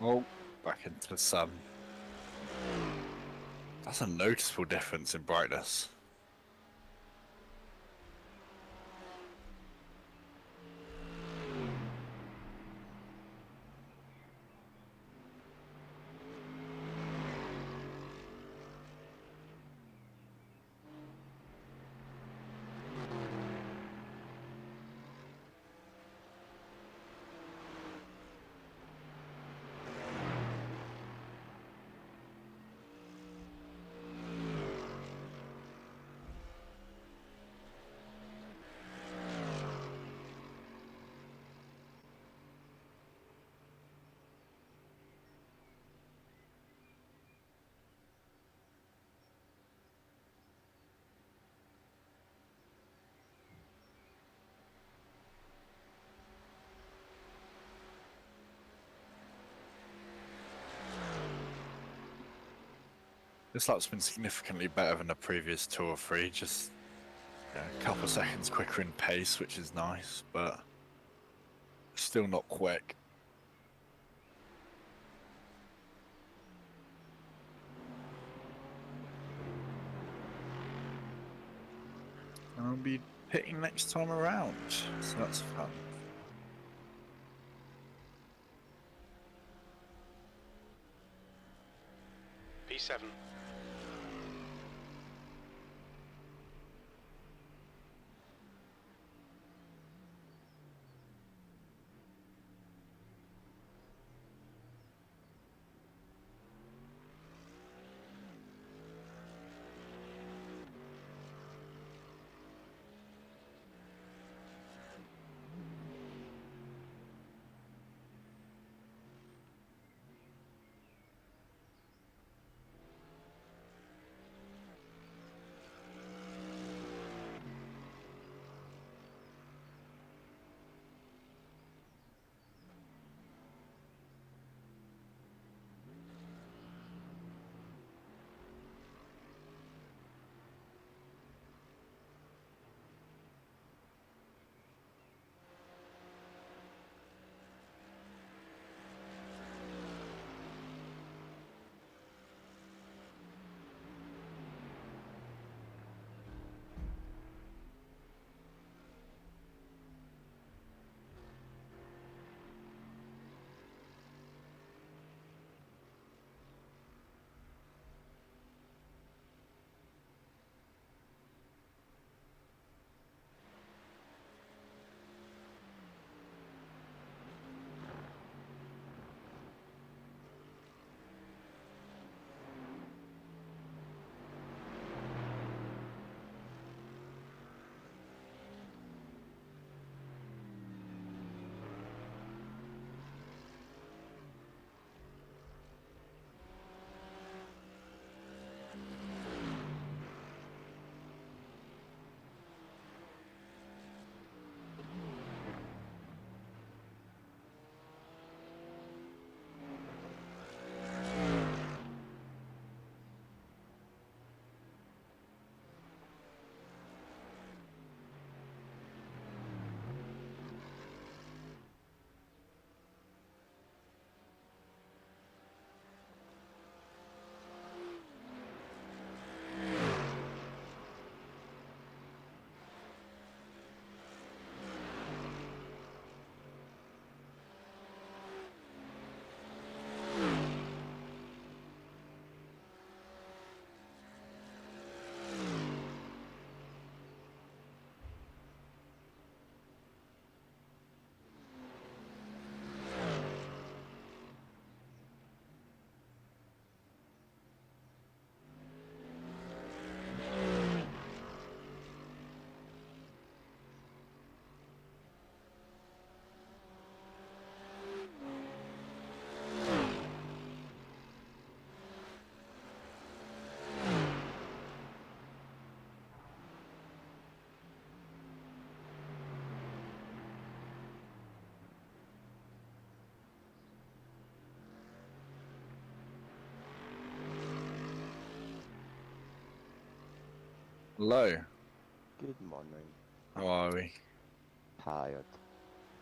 Speaker 4: Oh, back into the sun. That's a noticeable difference in brightness. This lap's been significantly better than the previous 2 or 3, just a couple of seconds quicker in pace, which is nice, but still not quick. I'll be pitting next time around, so that's fun.
Speaker 2: P7.
Speaker 4: Hello.
Speaker 6: Good morning.
Speaker 4: How are we?
Speaker 6: Tired.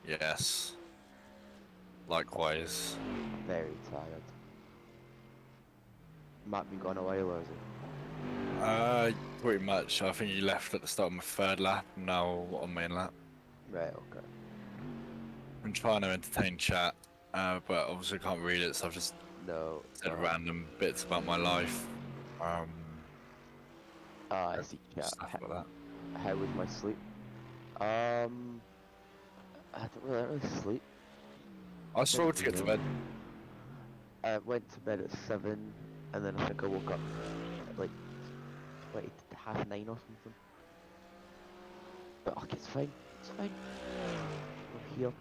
Speaker 4: Yes. Likewise.
Speaker 6: Very tired. Matt been gone a while, has he?
Speaker 4: Pretty much. I think he left at the start of my third lap, and now on main lap.
Speaker 6: Right, okay.
Speaker 4: I'm trying to entertain chat, but obviously can't read it, so I've just
Speaker 6: No.
Speaker 4: said random bits about my life.
Speaker 6: I see chat.
Speaker 4: Stuff like that.
Speaker 6: How was my sleep? I don't really sleep.
Speaker 4: I struggled to get to bed.
Speaker 6: I went to bed at 7, and then I think I woke up at like 9:30 or something. But okay, it's fine. It's fine. We're here.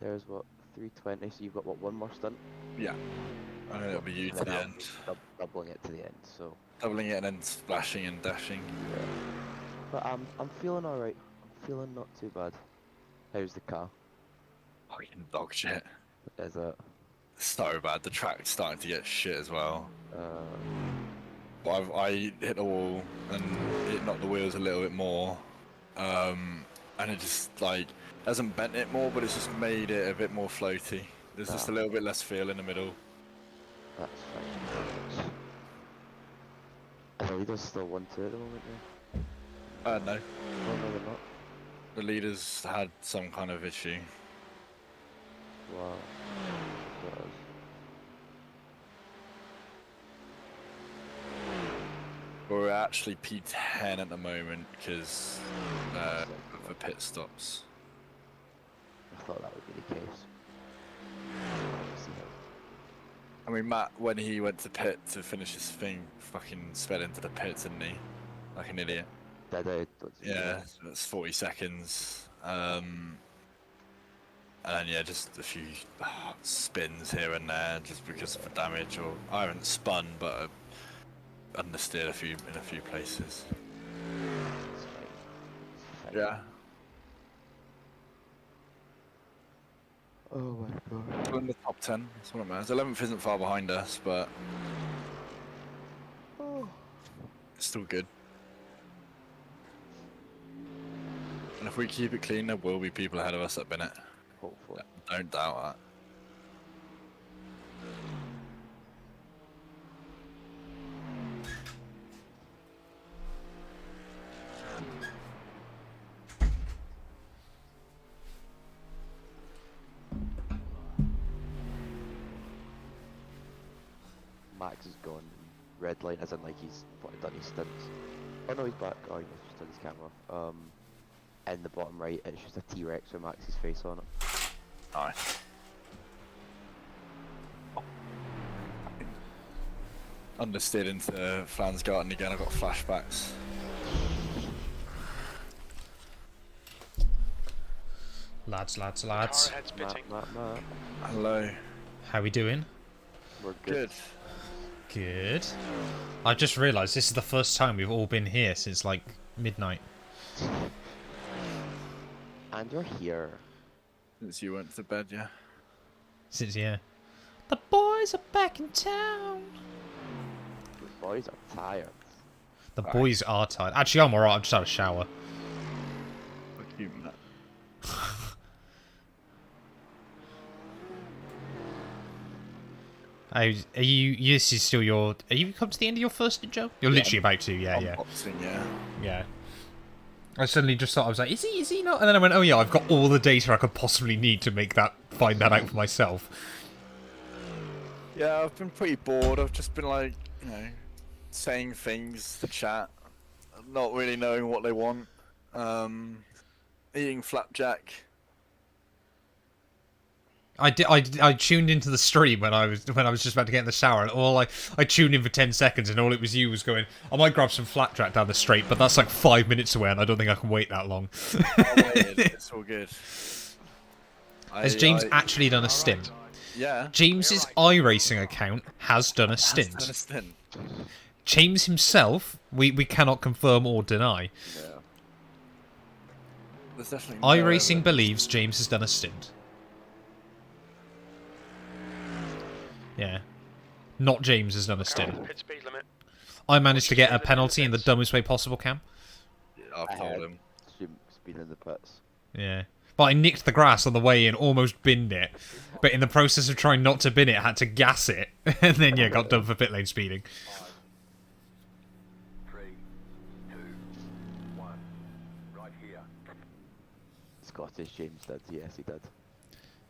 Speaker 6: There's what 3:20. So you've got what, one more stunt?
Speaker 4: Yeah. I know it'll be you
Speaker 6: And
Speaker 4: to
Speaker 6: then
Speaker 4: the
Speaker 6: I'll
Speaker 4: end.
Speaker 6: be doubling it to the end. So.
Speaker 4: Doubling it and then splashing and dashing.
Speaker 6: Yeah. But I'm feeling alright. I'm feeling not too bad. How's the car?
Speaker 4: Fucking dog shit.
Speaker 6: Is it?
Speaker 4: So bad. The track's starting to get shit as well.
Speaker 6: Uh,
Speaker 4: I hit the wall and it knocked the wheels a little bit more. And it just like hasn't bent it more, but it's just made it a bit more floaty. There's just a little bit less feel in the middle.
Speaker 6: That's fine. Are the leaders still 1-2 at the moment, yeah?
Speaker 4: No.
Speaker 6: Oh, no, they're not.
Speaker 4: The leaders had some kind of issue.
Speaker 6: Wow. That is-
Speaker 4: We're actually P10 at the moment because of the pit stops.
Speaker 6: I thought that would be the case. Let's see how-
Speaker 4: I mean, Matt, when he went to pit to finish his thing, fucking sped into the pits, didn't he? Like an idiot.
Speaker 6: Did I?
Speaker 4: Yeah, so that's 40 seconds. And then, yeah, just a few spins here and there just because of the damage. Or I haven't spun, but I understeered in a few places.
Speaker 6: It's fine. It's fine.
Speaker 4: Yeah.
Speaker 6: Oh my god.
Speaker 4: We're in the top 10. That's what it matters. 11th isn't far behind us, but
Speaker 6: Oh.
Speaker 4: it's still good. And if we keep it clean, there will be people ahead of us at Bennett.
Speaker 6: Hopefully.
Speaker 4: Don't doubt that.
Speaker 6: Max is gone red line, as in like he's done his stints. Oh no, he's back. Oh, he must have done his camera. In the bottom right, it's just a T-Rex with Max's face on it.
Speaker 4: Nice. Understeered into Flan's Garden again. I got flashbacks.
Speaker 1: Lads.
Speaker 2: Car ahead's pitting.
Speaker 6: Matt.
Speaker 4: Hello.
Speaker 1: How we doing?
Speaker 6: We're good.
Speaker 1: Good. I've just realised this is the first time we've all been here since like midnight.
Speaker 6: And we're here.
Speaker 4: Since you went to bed, yeah.
Speaker 1: Since, yeah. The boys are back in town.
Speaker 6: The boys are tired.
Speaker 1: The boys are tired. Actually, I'm alright. I've just had a shower.
Speaker 4: Fuck you, Matt.
Speaker 1: Are you? This is still your. Are you come to the end of your first Joe? You're literally about to. Yeah, yeah,
Speaker 4: Unboxing, yeah.
Speaker 1: yeah. I suddenly just thought I was like, is he not? And then I went, oh yeah, I've got all the data I could possibly need to find that out for myself.
Speaker 4: Yeah, I've been pretty bored. I've just been like, saying things to chat, not really knowing what they want. Eating flapjack.
Speaker 1: I tuned into the stream when I was just about to get in the shower, and I tuned in for 10 seconds, and all it was you was going, I might grab some flapjack down the street, but that's like 5 minutes away, and I don't think I can wait that long.
Speaker 4: It's all good.
Speaker 1: Has James actually done a stint?
Speaker 4: Yeah.
Speaker 1: James's iRacing account has done a stint. James himself, we cannot confirm or deny.
Speaker 6: Yeah.
Speaker 4: There's definitely
Speaker 1: iRacing believes James has done a stint. Yeah. Not James has done a stint.
Speaker 2: Pit speed limit.
Speaker 1: I managed to get a penalty in the dumbest way possible, Cam.
Speaker 4: I've told him.
Speaker 6: Speed in the pits.
Speaker 1: Yeah. But I nicked the grass on the way in, almost binned it. But in the process of trying not to bin it, I had to gas it. And then, yeah, got done for pit lane speeding.
Speaker 5: 5, 3, 2, 1. Right here.
Speaker 6: Scottish James did. Yes, he did.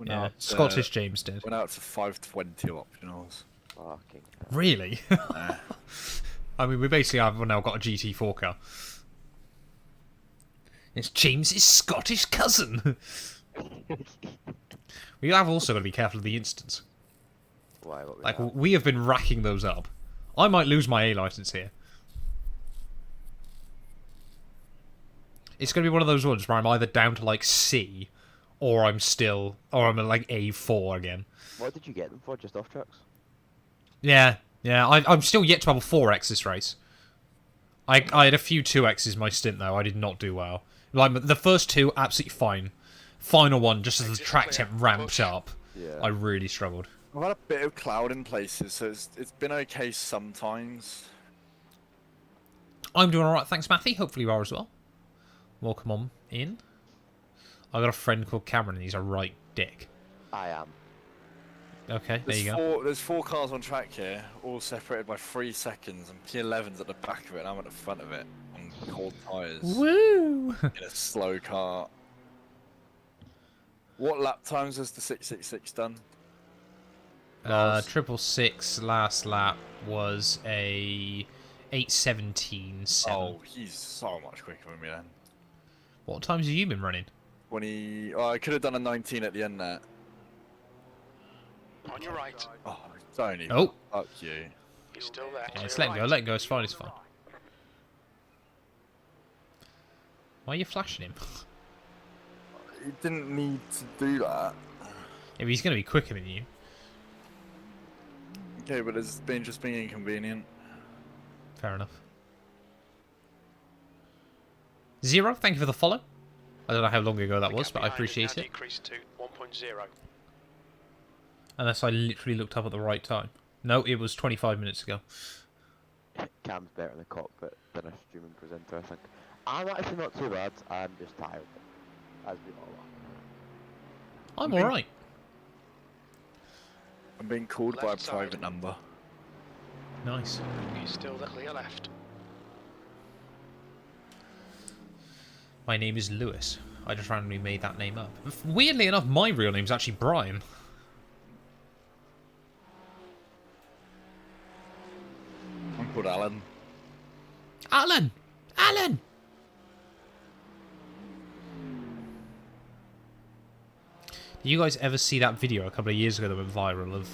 Speaker 1: Yeah, Scottish James did.
Speaker 4: Went out to 520 optionals.
Speaker 6: Fucking hell.
Speaker 1: Really? I mean, we basically have now got a GT4 car. It's James's Scottish cousin. We have also got to be careful of the instants.
Speaker 6: Why? What was
Speaker 1: Like,
Speaker 6: that?
Speaker 1: we have been racking those up. I might lose my A license here. It's going to be one of those ones where I'm either down to, like, C, or I'm at, like, A4 again.
Speaker 6: What did you get them for? Just off tracks?
Speaker 1: Yeah, I'm still yet to have a 4X this race. I had a few 2Xs my stint, though. I did not do well. Like, the first two, absolutely fine. Final one, just as the track temp ramped up,
Speaker 6: Yeah.
Speaker 1: I really struggled.
Speaker 4: I've had a bit of cloud in places, so it's been okay sometimes.
Speaker 1: I'm doing alright, thanks, Matthew. Hopefully you are as well. Welcome on in. I got a friend called Cameron, and he's a right dick.
Speaker 6: I am.
Speaker 1: Okay, there you go.
Speaker 4: There's 4 cars on track here, all separated by 3 seconds, and P11's at the back of it, and I'm at the front of it on cold tyres
Speaker 1: Woo!
Speaker 4: in a slow car. What lap times has the 666 done?
Speaker 1: 666 last lap was a 8:17.7.
Speaker 4: Oh, he's so much quicker than me then.
Speaker 1: What times have you been running?
Speaker 4: Oh, I could have done a 19 at the end there.
Speaker 2: On your right.
Speaker 4: Oh, don't even.
Speaker 1: Oh.
Speaker 4: Fuck you.
Speaker 2: He's still there.
Speaker 1: Yeah, it's letting go, let go, it's fine, it's fine. Why are you flashing him?
Speaker 4: He didn't need to do that.
Speaker 1: Yeah, but he's going to be quicker than you.
Speaker 4: Okay, but it's been just being inconvenient.
Speaker 1: Fair enough. Zero, thank you for the follow. I don't know how long ago that was, but I appreciate it.
Speaker 2: Decreased to 1.0.
Speaker 1: Unless I literally looked up at the right time. No, it was 25 minutes ago.
Speaker 6: Cam's better in the cockpit than a streaming presenter, I think. I'm actually not too bad. I'm just tired. As we all are.
Speaker 1: I'm alright.
Speaker 4: I'm being called by a
Speaker 2: Left side.
Speaker 4: private number.
Speaker 1: Nice.
Speaker 2: He's still there. Clear left.
Speaker 1: My name is Lewis. I just randomly made that name up. Weirdly enough, my real name's actually Brian.
Speaker 4: I'm called Alan.
Speaker 1: Alan! Alan! Did you guys ever see that video a couple of years ago that went viral of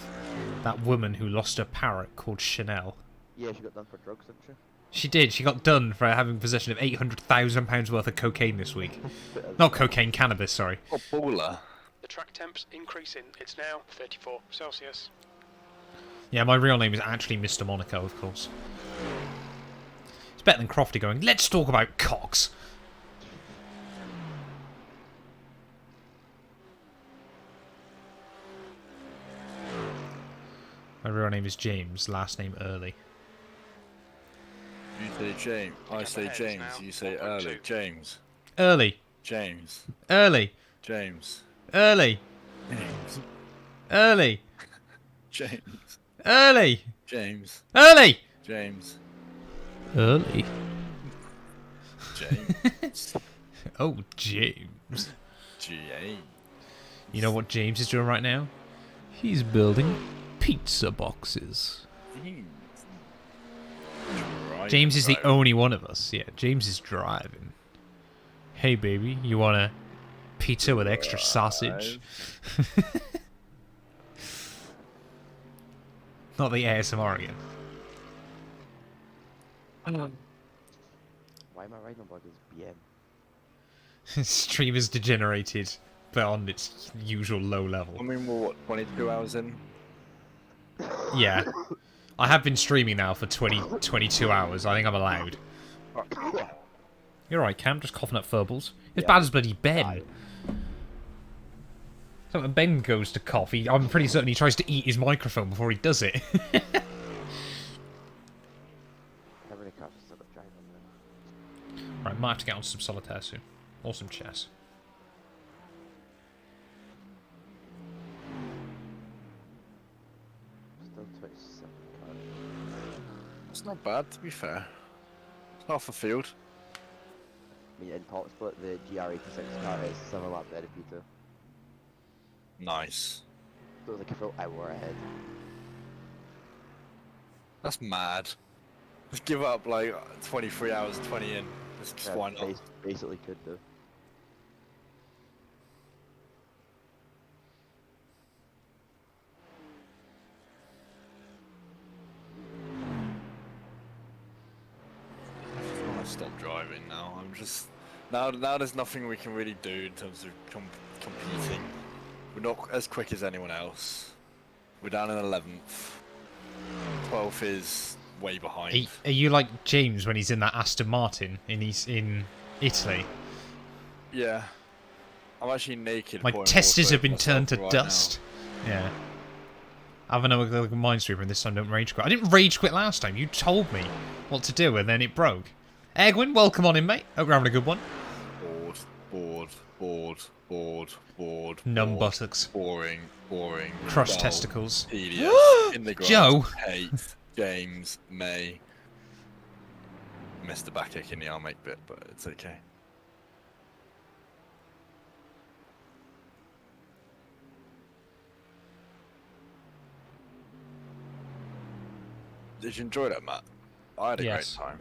Speaker 1: that woman who lost her parrot called Chanel?
Speaker 6: Yeah, she got done for drugs, didn't she?
Speaker 1: She did. She got done for having possession of £800,000 worth of cocaine this week. Not cocaine, cannabis, sorry.
Speaker 4: Oh, baller.
Speaker 2: The track temp's increasing. It's now 34 Celsius.
Speaker 1: Yeah, my real name is actually Mr. Monaco, of course. It's better than Crofty going, let's talk about cocks. My real name is James, last name Early.
Speaker 4: You say James. I say James. You say Early. James.
Speaker 1: Early.
Speaker 4: James.
Speaker 1: Early.
Speaker 4: James.
Speaker 1: Early.
Speaker 4: James.
Speaker 1: Early.
Speaker 4: James.
Speaker 1: Early.
Speaker 4: James.
Speaker 1: Early.
Speaker 4: James.
Speaker 1: Early.
Speaker 4: James.
Speaker 1: Oh, James.
Speaker 4: James.
Speaker 1: You know what James is doing right now? He's building pizza boxes. James is the only one of us. Yeah, James is driving. Hey, baby, you want a pizza with extra sausage? Not the ASMR again.
Speaker 6: Why am I riding about this BM?
Speaker 1: Stream is degenerated, but on its usual low level.
Speaker 4: I mean, we're what, 22 hours in?
Speaker 1: Yeah. I have been streaming now for 22 hours. I think I'm allowed. You're right, Cam. Just coughing up furbles. As bad as bloody Ben. So when Ben goes to cough, I'm pretty certain he tries to eat his microphone before he does it.
Speaker 6: cars are still got drive on them.
Speaker 1: Right, might have to get on some solitaire soon. Or some chess.
Speaker 6: Still 27 cars.
Speaker 4: It's not bad, to be fair. It's half a field.
Speaker 6: I mean, in top split, the GR86 car is 7 laps ahead of Peter.
Speaker 4: Nice.
Speaker 6: So it was like a full hour ahead.
Speaker 4: That's mad. Just give up like 23 hours, 20 in. Just
Speaker 6: Yeah,
Speaker 4: why not?
Speaker 6: Basically could do.
Speaker 4: I just want to stop driving now. I'm just now there's nothing we can really do in terms of competing. We're not as quick as anyone else. We're down in 11th. 12th is way behind.
Speaker 1: Are you like James when he's in that Aston Martin in Italy?
Speaker 4: Yeah. I'm actually naked.
Speaker 1: My
Speaker 4: pouring
Speaker 1: testers
Speaker 4: water
Speaker 1: have been
Speaker 4: over
Speaker 1: turned to
Speaker 4: myself right
Speaker 1: dust. Yeah. I have another like, minesweeper and this time don't rage quit. I didn't rage quit last time. You told me what to do and then it broke. Egwin, welcome on in, mate. Hope you're having a good one.
Speaker 4: Bored.
Speaker 1: Numb
Speaker 4: bored,
Speaker 1: buttocks.
Speaker 4: Boring.
Speaker 1: Crushed
Speaker 4: dull,
Speaker 1: testicles.
Speaker 4: Tedious. In the grass.
Speaker 1: Joe!
Speaker 4: Hate. James. May. Missed the back kick in the arm make bit, but it's okay. Did you enjoy that, Matt? I had a
Speaker 1: Yes.
Speaker 4: great time.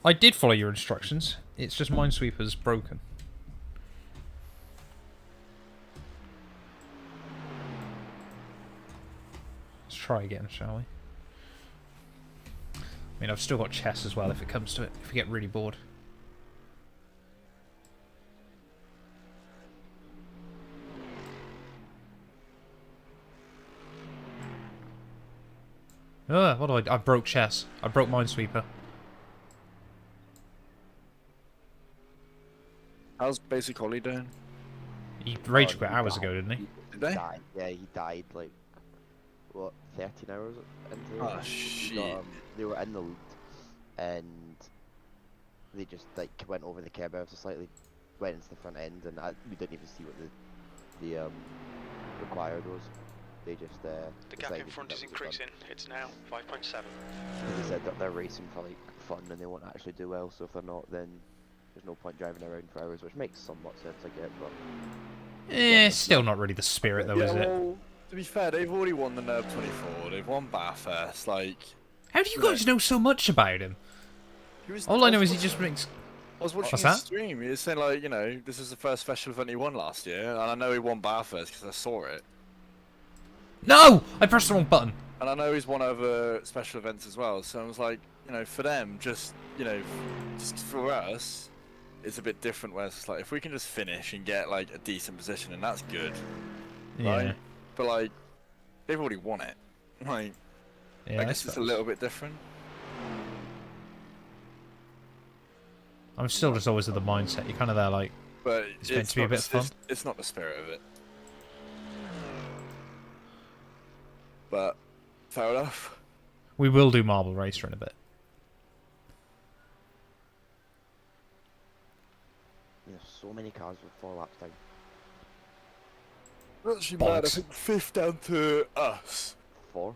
Speaker 1: I did follow your instructions. It's just Minesweeper's broken. Let's try again, shall we? I mean, I've still got chess as well if it comes to it, if we get really bored. What do I broke chess. I broke Minesweeper.
Speaker 4: How's Basic Ollie doing?
Speaker 1: He rage quit
Speaker 6: He
Speaker 1: hours
Speaker 6: died.
Speaker 1: ago, didn't he?
Speaker 4: Did they?
Speaker 6: Died. Yeah, he died like, what, 13 hours into it?
Speaker 4: Oh,
Speaker 6: He got,
Speaker 4: shit.
Speaker 6: they were in the lead, and they just like went over the curb ever so slightly, went into the front end, and we didn't even see what the required was. They just
Speaker 2: The gap in
Speaker 6: decided
Speaker 2: front
Speaker 6: that
Speaker 2: is
Speaker 6: was the fun.
Speaker 2: increasing. It's now 5.7.
Speaker 6: They said that they're racing for like fun and they won't actually do well, so if they're not, then there's no point driving around for hours, which makes somewhat sense, I get, but...
Speaker 1: Still not really the spirit though,
Speaker 4: Yeah,
Speaker 1: is it?
Speaker 4: well, to be fair, they've already won the Nurb 24. They've won Bathurst. Like,
Speaker 1: How do you guys know so much about him?
Speaker 4: he was,
Speaker 1: All I know is he just makes...
Speaker 4: I was watching
Speaker 1: What's
Speaker 4: his
Speaker 1: that?
Speaker 4: stream. He was saying like, you know, this is the first special event he won last year, and I know he won Bathurst because I saw it.
Speaker 1: No! I pressed the wrong button.
Speaker 4: And I know he's won other special events as well. So I was like, you know, for them, just for us, it's a bit different. Where it's like, if we can just finish and get like a decent position, and that's good,
Speaker 1: Yeah.
Speaker 4: right? But like, they've already won it. Like,
Speaker 1: Yeah,
Speaker 4: I guess it's a little bit different.
Speaker 1: I'm still just always of the mindset. You're kind of there like,
Speaker 4: But
Speaker 1: It's meant to be a
Speaker 4: not
Speaker 1: bit
Speaker 4: the-
Speaker 1: fun.
Speaker 4: It's not the spirit of it. But fair enough.
Speaker 1: we will do Marble Racer in a bit.
Speaker 6: There's so many cars with 4 laps down.
Speaker 4: Not actually bad. I
Speaker 1: Bollocks.
Speaker 4: think 5th down to us.
Speaker 6: 4th?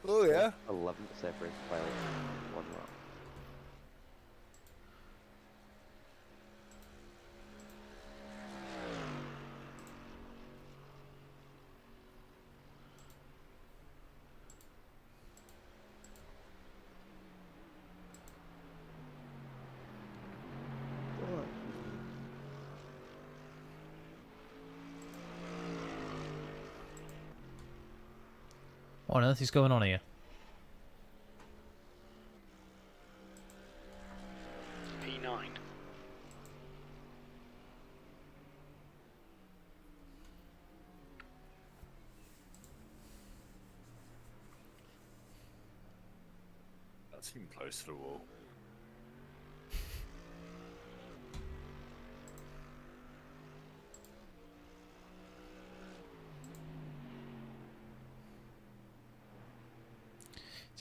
Speaker 4: Oh yeah.
Speaker 6: 11th separated by like 1 lap.
Speaker 1: What on earth is going on here?
Speaker 2: P9.
Speaker 4: That seemed close to the wall.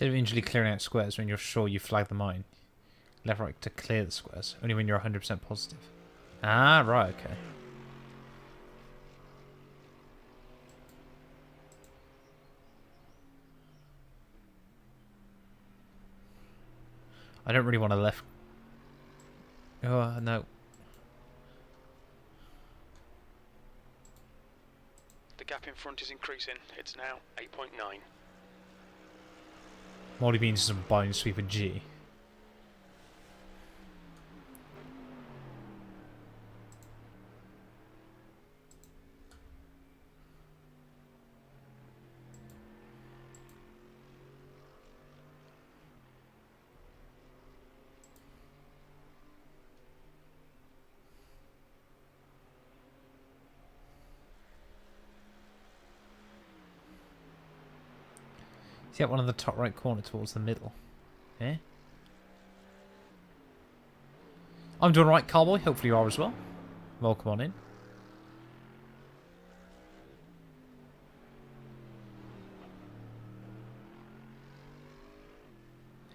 Speaker 1: Instead of individually clearing out squares when you're sure you flagged the mine, left right to clear the squares, only when you're 100% positive. Ah, right, okay. I don't really want to left... Oh, no.
Speaker 2: The gap in front is increasing. It's now 8.9.
Speaker 1: Molly Beans is a bind sweeper G. See that one in the top right corner towards the middle. Eh? I'm doing right, Cowboy. Hopefully you are as well. Welcome on in.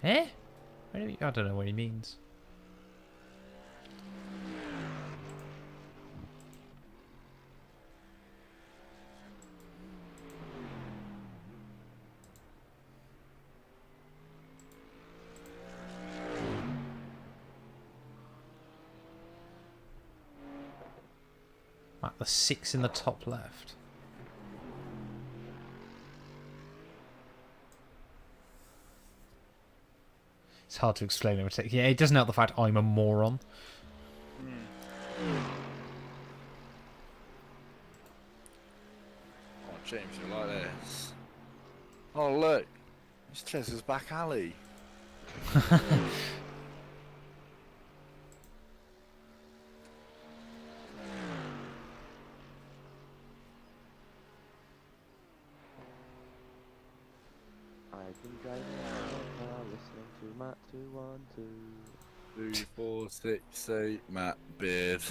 Speaker 1: Eh? I don't know what he means. Like the 6 in the top left. It's hard to explain. Yeah, it doesn't help the fact I'm a moron.
Speaker 4: Oh, James, you like this? Oh, look. It's Ches's back alley.
Speaker 6: I've been driving around listening to Matt 212.
Speaker 4: 2, 4, 6, 8, Matt Beard.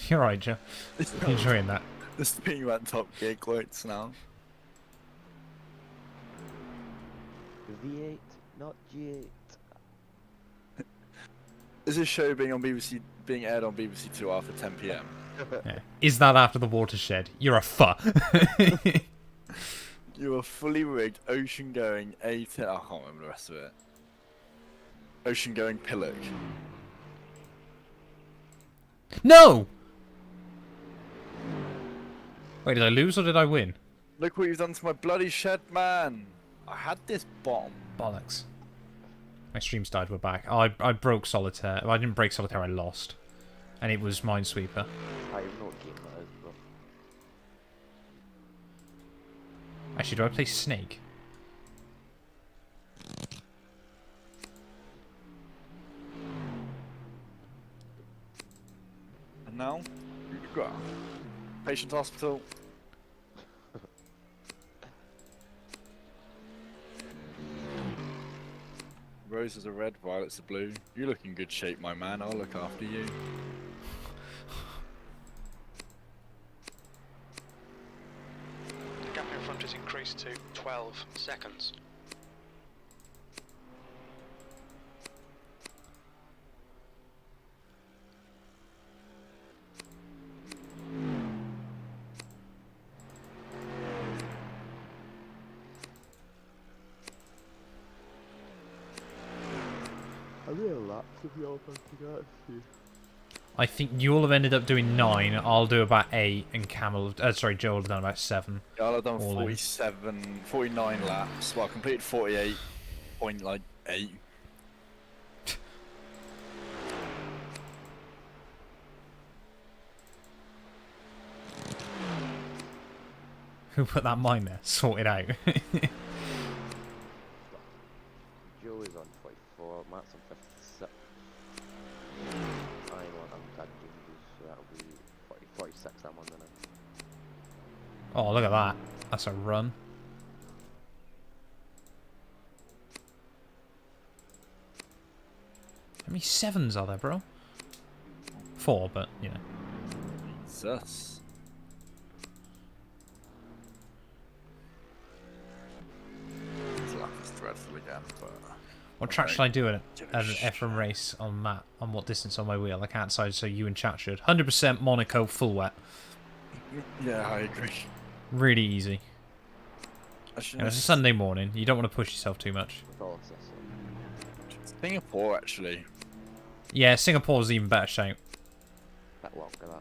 Speaker 1: You're right, Joe. Enjoying that.
Speaker 4: This is being about Top Gear quotes now.
Speaker 6: V8, not G8.
Speaker 4: Is this show being aired on BBC Two after 10 PM?
Speaker 1: Yeah. Is that after the watershed? You're a
Speaker 4: You are fully rigged, ocean going A10. I can't remember the rest of it. Ocean going pillock.
Speaker 1: No! Wait, did I lose or did I win?
Speaker 4: Look what you've done to my bloody shed, man! I had this bomb.
Speaker 1: Bollocks. My streams died, we're back. I broke Solitaire. Well, I didn't break Solitaire, I lost. And it was Minesweeper.
Speaker 6: I have no game that is, bro.
Speaker 1: Actually, do I play Snake?
Speaker 4: And now, patient hospital. Roses are red, violets are blue. You look in good shape, my man. I'll look after you.
Speaker 2: The gap in front is increased to 12 seconds.
Speaker 6: I really laps if you all fancy that.
Speaker 1: I think you'll have ended up doing 9. I'll do about 8, and Camel... sorry, Joel will have done about 7.
Speaker 4: Yeah, I've done
Speaker 1: All in.
Speaker 4: 49 laps. Well, I completed 48.8.
Speaker 1: Who put that mine there? Sort it out.
Speaker 6: Joe is on 44, Matt's on 56. I'm tagging Jingus, so that'll be 46 that one then.
Speaker 1: Oh, look at that. That's a run. many 7s are there, bro? 4, but, you know.
Speaker 4: Jesus. This lap is dreadful again, but...
Speaker 1: What track should I do an F1 race on map? On what distance on my wheel? I can't decide, so you and chat should. 100% Monaco, full wet.
Speaker 4: Yeah, I agree.
Speaker 1: Really easy.
Speaker 4: It's
Speaker 1: a Sunday morning. You don't want to push yourself too much.
Speaker 4: Singapore, actually.
Speaker 1: Yeah, Singapore's even better shape.
Speaker 6: That longer than.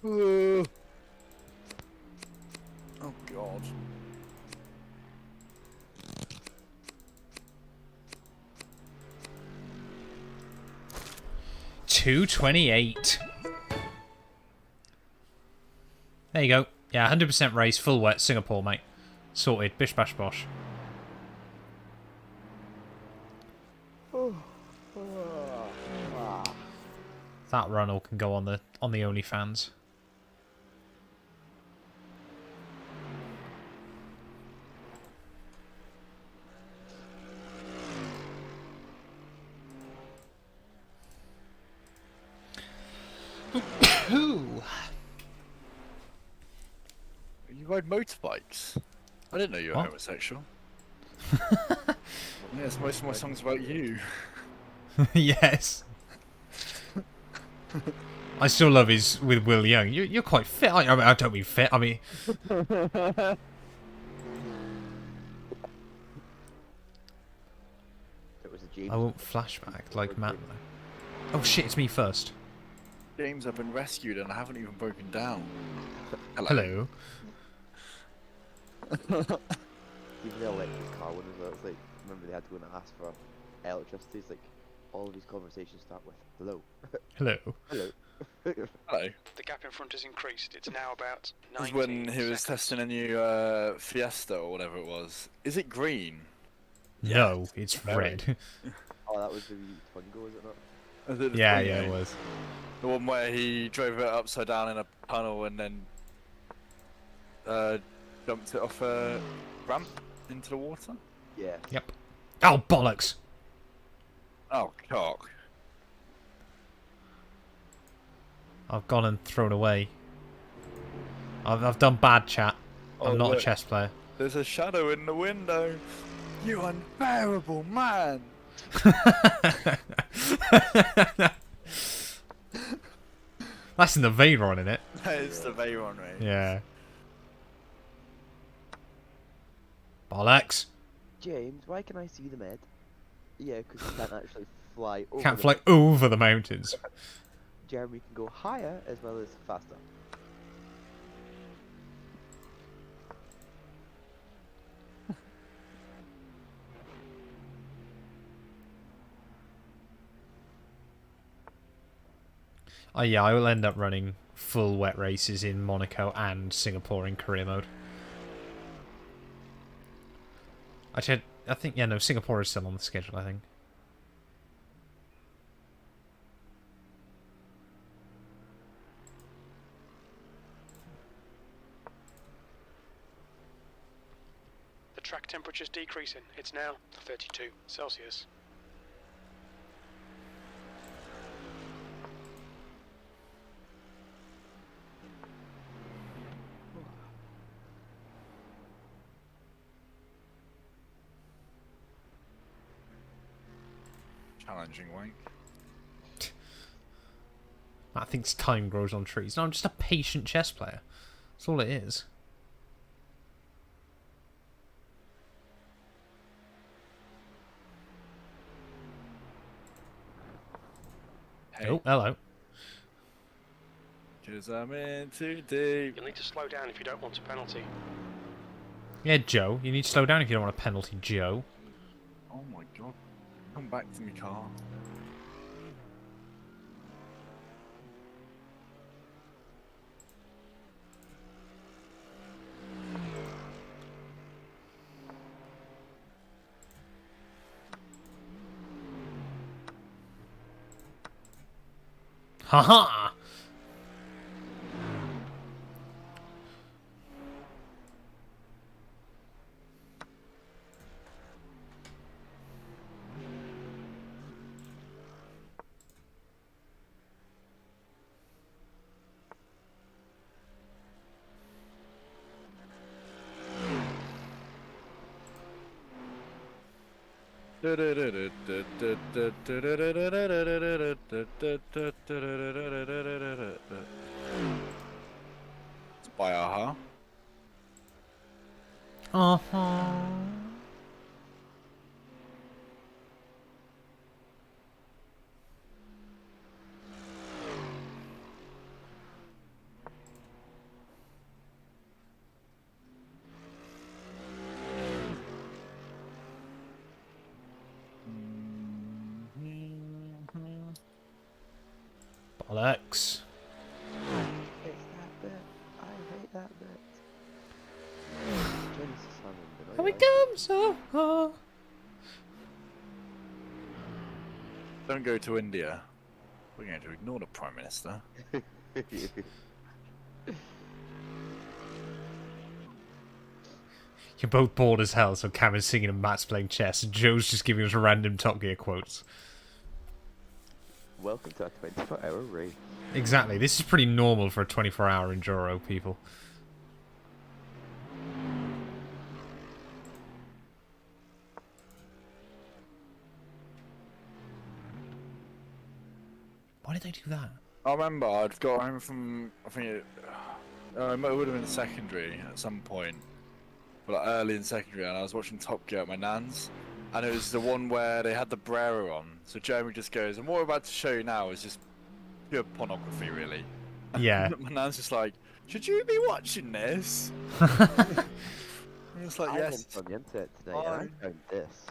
Speaker 4: Oh God.
Speaker 1: $228. There you go. Yeah, 100% race, full wet, Singapore, mate. Sorted. Bish bash bosh. That run all can go on the OnlyFans.
Speaker 4: You ride motorbikes? I didn't know you were
Speaker 1: What?
Speaker 4: homosexual. Yes, most of my songs about you.
Speaker 1: Yes. I still love his with Will Young. You're quite fit, aren't you? I mean, I don't mean fit. I mean,
Speaker 6: It was a James.
Speaker 1: I won't flashback like Matt. Though. Oh shit! It's me first.
Speaker 4: James, I've been rescued and I haven't even broken down.
Speaker 1: Hello.
Speaker 6: Even the electric car one as well. It's like, remember they had to go and ask for electricity. It's like, all of these conversations start with hello.
Speaker 1: Hello.
Speaker 6: Hello.
Speaker 4: Hello.
Speaker 2: The gap in front has increased. It's now about
Speaker 4: This is
Speaker 2: 19
Speaker 4: when he was
Speaker 2: seconds.
Speaker 4: testing a new Fiesta or whatever it was. Is it green?
Speaker 1: No, it's
Speaker 4: Very.
Speaker 1: red.
Speaker 6: Oh, that was the Twingo, was it not?
Speaker 4: Is it the
Speaker 1: Yeah,
Speaker 4: Twingo?
Speaker 1: yeah, it was.
Speaker 4: The one where he drove it upside down in a tunnel and then dumped it off a ramp into the water?
Speaker 6: Yeah.
Speaker 1: Yep. Oh bollocks!
Speaker 4: Oh, cock.
Speaker 1: I've gone and thrown away. I've done bad, chat. I'm
Speaker 4: Oh,
Speaker 1: not
Speaker 4: look.
Speaker 1: a chess player.
Speaker 4: There's a shadow in the window. You unbearable man.
Speaker 1: That's in the Veyron, isn't it?
Speaker 4: That is the Veyron race.
Speaker 1: Yeah. Bollocks.
Speaker 6: James, why can I see the med? Yeah, because you can't actually fly over
Speaker 1: Can't
Speaker 6: the
Speaker 1: fly over the mountains.
Speaker 6: Jeremy can go higher as well as faster.
Speaker 1: Oh yeah, I will end up running full wet races in Monaco and Singapore in career mode. Actually, I think, yeah, no, Singapore is still on the schedule, I think.
Speaker 2: The track temperature's decreasing. It's now 32 Celsius.
Speaker 4: Challenging wank.
Speaker 1: Matt thinks time grows on trees. No, I'm just a patient chess player. That's all it is.
Speaker 4: Hey.
Speaker 1: Oh, hello.
Speaker 4: Cause I'm in too deep.
Speaker 2: You'll need to slow down if you don't want a penalty.
Speaker 1: Yeah, Joe, you need to slow down if you don't want a penalty, Joe.
Speaker 4: Oh my god. Come back to me car.
Speaker 1: Haha!
Speaker 4: It's by Aha.
Speaker 1: Uh-huh. Bollocks.
Speaker 6: It's that bit. I hate that bit. Jesus, I'm
Speaker 1: Here we come, so far.
Speaker 4: Don't go to India. We're going to ignore the Prime Minister.
Speaker 1: You're both bored as hell, so Cameron's singing and Matt's playing chess, and Joe's just giving us random Top Gear quotes.
Speaker 6: Welcome to our 24-hour race.
Speaker 1: Exactly. This is pretty normal for a 24-hour Enduro, people. Why did they do that?
Speaker 4: I remember I'd got home from, I think it would have been secondary at some point, but like early in secondary, and I was watching Top Gear at my nan's, and it was the one where they had the Brera on. So Jeremy just goes, and what we're about to show you now is just pure pornography, really.
Speaker 1: Yeah.
Speaker 4: My nan's just like, should you be watching this? And it's like,
Speaker 6: I
Speaker 4: yes.
Speaker 6: went on the internet today and I found this.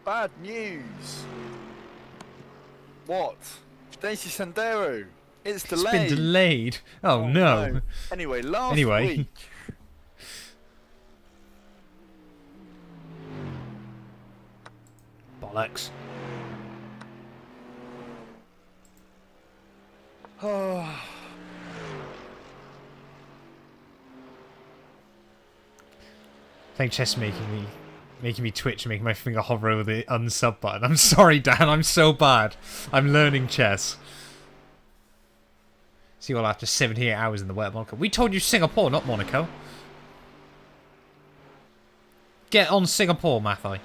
Speaker 4: Bad news. What? Daisy Sandero. It's
Speaker 1: It's
Speaker 4: delayed.
Speaker 1: been delayed. Oh, no.
Speaker 4: Anyway, last
Speaker 1: Anyway.
Speaker 4: week.
Speaker 1: Bollocks. Playing chess making me twitch and making my finger hover over the unsub button. I'm sorry, Dan. I'm so bad. I'm learning chess. See you all after 78 hours in the wet Monaco. We told you Singapore, not Monaco. Get on Singapore, Mathai.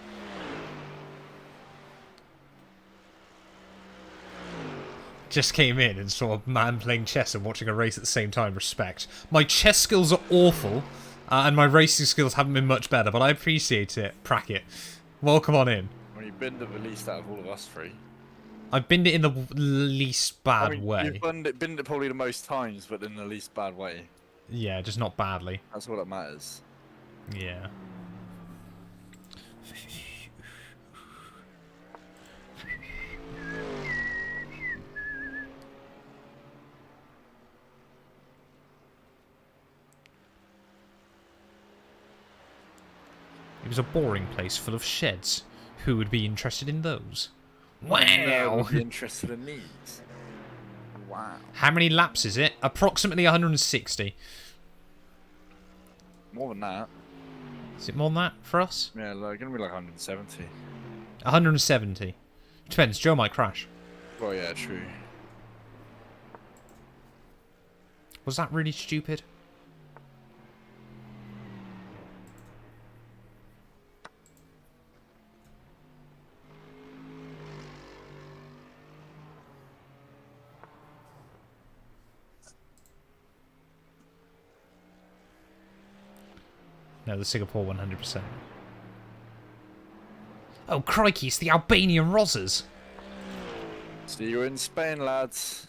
Speaker 1: Just came in and saw a man playing chess and watching a race at the same time. Respect. My chess skills are awful, and my racing skills haven't been much better, but I appreciate it. Prackett. Welcome on in.
Speaker 4: Well, you've been the least out of all of us three.
Speaker 1: I've binned it in the least bad way.
Speaker 4: You've been it probably the most times, but in the least bad way.
Speaker 1: Yeah, just not badly.
Speaker 4: That's all that matters.
Speaker 1: Yeah. It was a boring place full of sheds. Who would be interested in those? Wow!
Speaker 4: Be interested in these. Wow.
Speaker 1: How many laps is it? Approximately 160.
Speaker 4: More than that.
Speaker 1: Is it more than that for us?
Speaker 4: Yeah, like, gonna be like 170.
Speaker 1: 170. Depends. Joe might crash.
Speaker 4: Well, yeah, true.
Speaker 1: Was that really stupid? No, the Singapore 100%. Oh, crikey, it's the Albanian Rozzers.
Speaker 4: See you in Spain, lads.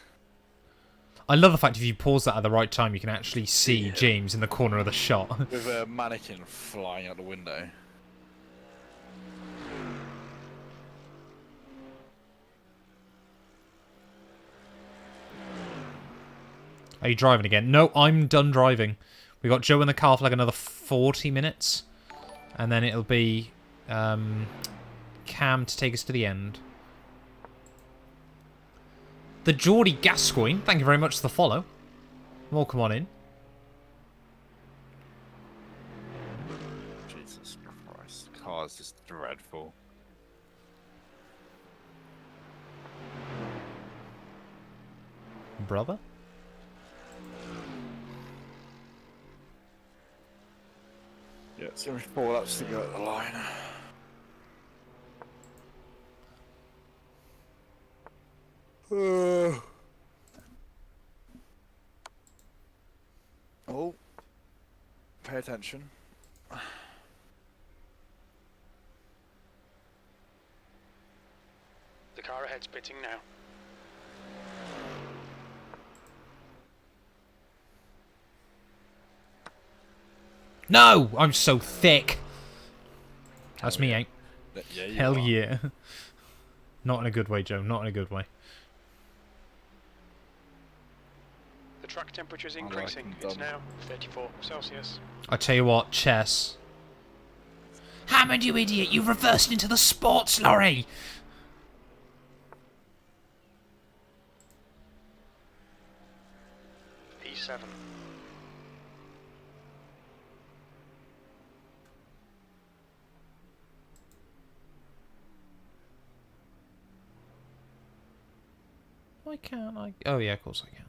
Speaker 1: I love the fact if you pause that at the right time, you can actually see James in the corner of the shot.
Speaker 4: With a mannequin flying out the window.
Speaker 1: Are you driving again? No, I'm done driving. We got Joe in the car for like another 40 minutes. And then it'll be Cam to take us to the end. The Geordie Gascoigne, thank you very much for the follow. Welcome on in.
Speaker 4: Jesus Christ. The car is just dreadful.
Speaker 1: Brother?
Speaker 4: Yeah, it's only 4 laps to go at the line. Oh, pay attention.
Speaker 2: The car ahead's pitting now.
Speaker 1: No! I'm so thick! That's me, ain't.
Speaker 4: Yeah, you
Speaker 1: Hell
Speaker 4: are.
Speaker 1: yeah. Not in a good way, Joe. Not in a good way.
Speaker 2: The track temperature's
Speaker 4: like
Speaker 2: increasing.
Speaker 4: them
Speaker 2: It's
Speaker 4: done.
Speaker 2: now 34 Celsius.
Speaker 1: I tell you what, chess. Hammond, you idiot! You reversed into the sports lorry!
Speaker 2: P7.
Speaker 1: Why can't I? Oh yeah, of course I can.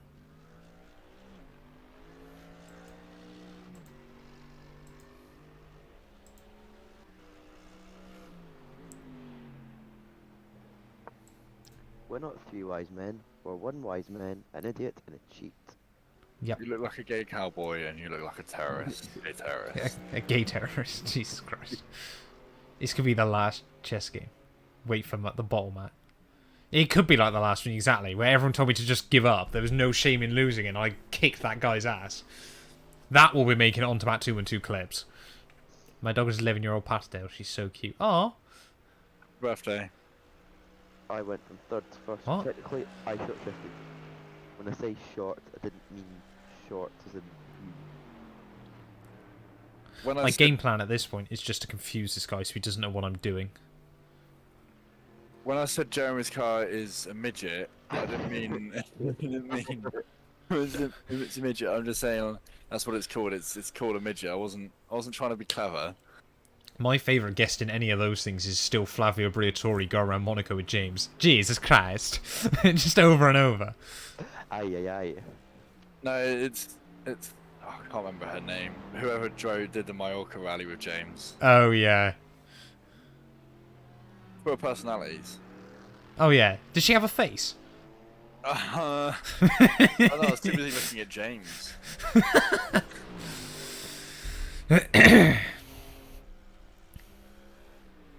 Speaker 6: We're not 3 wise men. We're 1 wise man, an idiot, and a cheat.
Speaker 1: Yep.
Speaker 4: You look like a gay cowboy and you look like a terrorist. A terrorist.
Speaker 1: A gay terrorist. Jesus Christ. This could be the last chess game. Wait for the bottle, Matt. It could be like the last one, exactly, where everyone told me to just give up. There was no shame in losing, and I kicked that guy's ass. That will be making it onto Matt 2 and 2 clips. My dog is 11-year-old pastel. She's so cute. Aw.
Speaker 4: Birthday.
Speaker 6: I went from 3rd to 1st.
Speaker 1: What?
Speaker 6: Technically, I short shifted. When I say short, I didn't mean short as in
Speaker 4: When I
Speaker 1: My
Speaker 4: said-
Speaker 1: game plan at this point is just to confuse this guy so he doesn't know what I'm doing.
Speaker 4: When I said Jeremy's car is a midget, I didn't mean. I didn't mean. It's a midget. I'm just saying that's what it's called. It's called a midget. I wasn't trying to be clever.
Speaker 1: My favourite guest in any of those things is still Flavio Briatore go around Monaco with James. Jesus Christ. Just over and over.
Speaker 6: aye.
Speaker 4: No, it's. Oh, I can't remember her name. Whoever did the Mallorca rally with James.
Speaker 1: Oh, yeah.
Speaker 4: For her personalities.
Speaker 1: Oh, yeah. Does she have a face?
Speaker 4: I don't know, I was too busy looking at James.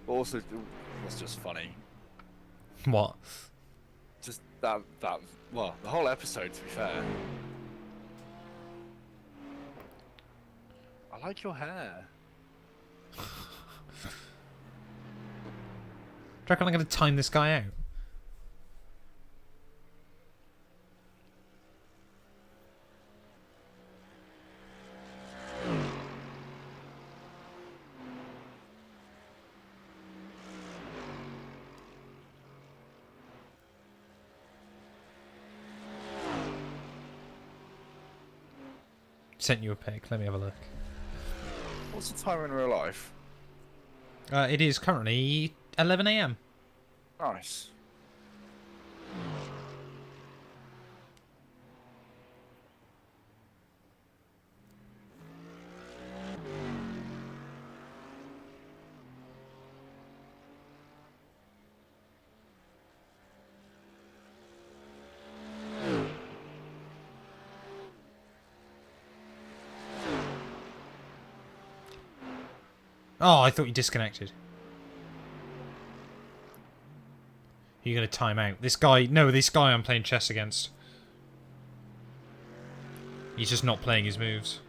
Speaker 4: But also, it was just funny.
Speaker 1: What?
Speaker 4: Just that, well, the whole episode, to be fair. I like your hair.
Speaker 1: Do you reckon I'm going to time this guy out? Sent you a pic. Let me have a look.
Speaker 4: What's the time in real life?
Speaker 1: It is currently 11 AM.
Speaker 4: Nice.
Speaker 1: Oh, I thought you disconnected. You're going to time out. This guy... No, this guy I'm playing chess against. He's just not playing his moves.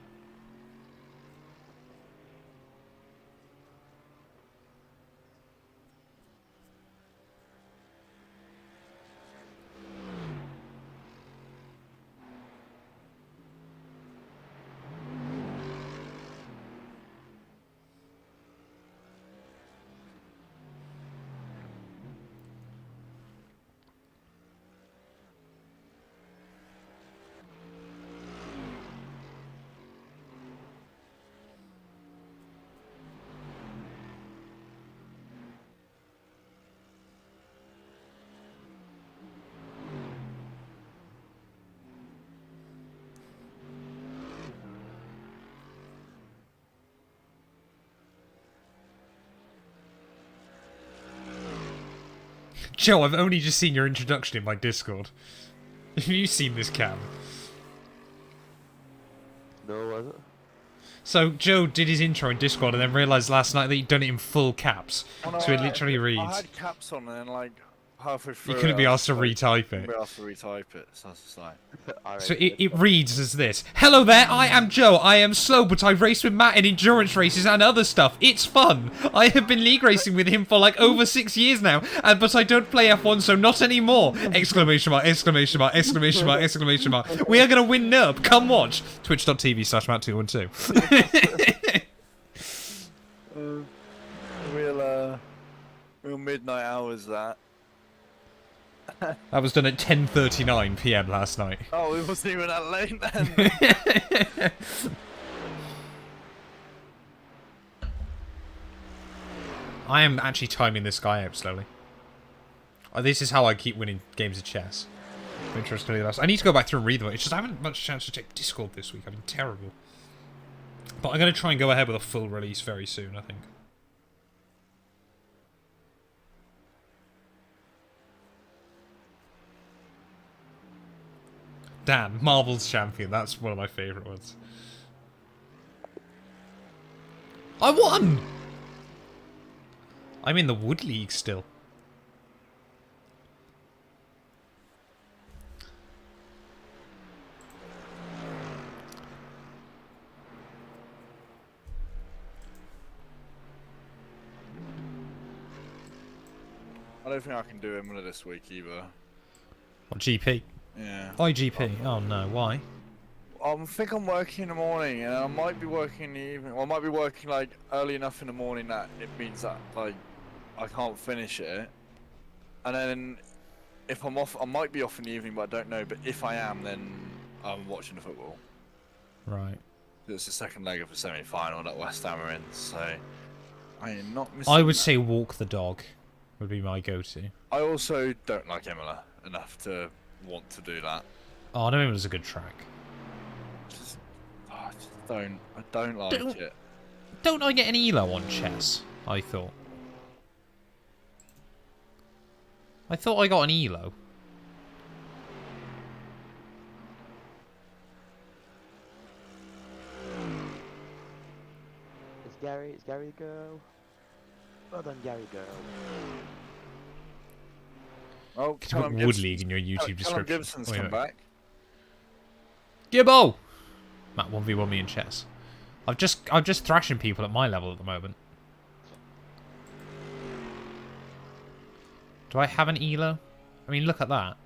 Speaker 1: Joe, I've only just seen your introduction in my Discord. Have you seen this, Cam?
Speaker 6: No, was it?
Speaker 1: So Joe did his intro in Discord and then realised last night that he'd done it in full caps.
Speaker 4: Oh, no,
Speaker 1: So it literally
Speaker 4: I
Speaker 1: reads.
Speaker 4: had caps on and then like halfway through.
Speaker 1: You couldn't be asked to retype
Speaker 4: Couldn't
Speaker 1: it.
Speaker 4: be asked to retype it. So I was just like.
Speaker 1: So it reads as this. Hello there, I am Joe. I am slow, but I race with Matt in endurance races and other stuff. It's fun. I have been league racing with him for like over 6 years now, but I don't play F1, so not anymore. Exclamation mark, exclamation mark, exclamation mark, exclamation mark. We are going to win Nurb. Come watch. Twitch.tv/Matt212.
Speaker 4: Real midnight hours that.
Speaker 1: That was done at 10:39 PM last night.
Speaker 4: Oh, it wasn't even that late then.
Speaker 1: I am actually timing this guy out slowly. This is how I keep winning games of chess. Interestingly, I need to go back through and read them. It's just I haven't much chance to check Discord this week. I've been terrible. But I'm going to try and go ahead with a full release very soon, I think. Dan, Marvel's champion. That's one of my favourite ones. I won! I'm in the Wood League still.
Speaker 4: I don't think I can do Imola this week either.
Speaker 1: What, GP?
Speaker 4: Yeah.
Speaker 1: IGP? Oh no, why?
Speaker 4: I think I'm working in the morning, and I might be working in the evening. Or I might be working like early enough in the morning that it means that like I can't finish it. And then if I'm off, I might be off in the evening, but I don't know. But if I am, then I'm watching the football.
Speaker 1: Right.
Speaker 4: It's the second leg of the semi-final that West Ham are in, so I am not missing.
Speaker 1: I would
Speaker 4: that.
Speaker 1: say walk the dog would be my go-to.
Speaker 4: I also don't like Imola enough to want to do that.
Speaker 1: Oh, I know it was a good track.
Speaker 4: I don't like it.
Speaker 1: Don't I get an elo on chess? I thought I got an elo.
Speaker 6: It's Gary the girl. Well done, Gary girl.
Speaker 4: Oh,
Speaker 1: Could you put Wood League in your YouTube description?
Speaker 4: Gibson's
Speaker 1: Wait,
Speaker 4: come back.
Speaker 1: Gibbo! Matt 1v1 me in chess. I'm just thrashing people at my level at the moment. Do I have an elo? I mean, look at that.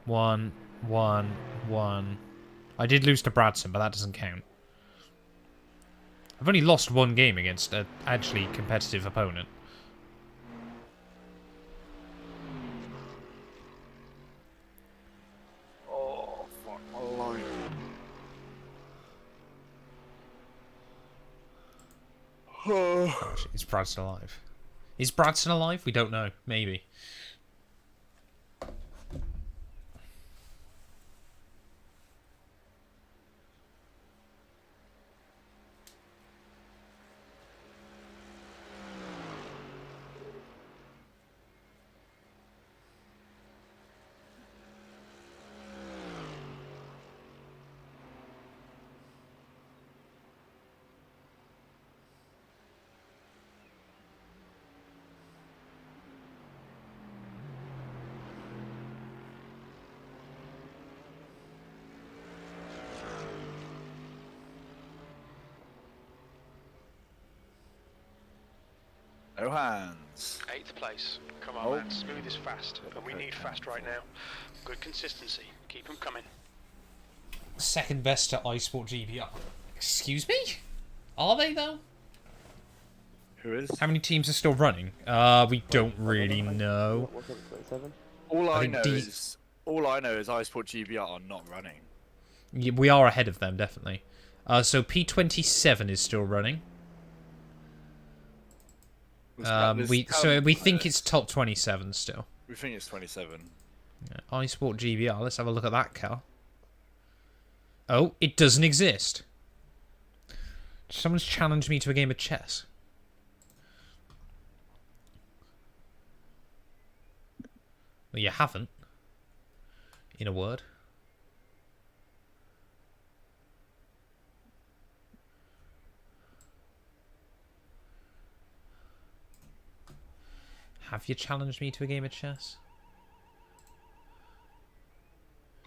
Speaker 1: 1, 1, 1. I did lose to Bradson, but that doesn't count. I've only lost one game against an actually competitive opponent.
Speaker 4: Oh, fuck my life.
Speaker 1: Oh, shit, is Bradson alive? Is Bradson alive? We don't know. Maybe.
Speaker 4: No hands.
Speaker 2: 8th place. Come on, lads. Smooth is fast, and we need fast right now. Good consistency. Keep them coming.
Speaker 1: Second best at iSport GBR. Excuse me? Are they, though?
Speaker 4: Who is?
Speaker 1: How many teams are still running? We don't really know.
Speaker 6: What's up, 27?
Speaker 4: All I
Speaker 1: think
Speaker 4: know is iSport GBR are not running.
Speaker 1: Yeah, we are ahead of them, definitely. So P27 is still running. We think it's top 27 still.
Speaker 4: We think it's 27.
Speaker 1: Yeah, iSport GBR. Let's have a look at that car. Oh, it doesn't exist. Someone's challenged me to a game of chess. Well, you haven't. In a word. Have you challenged me to a game of chess?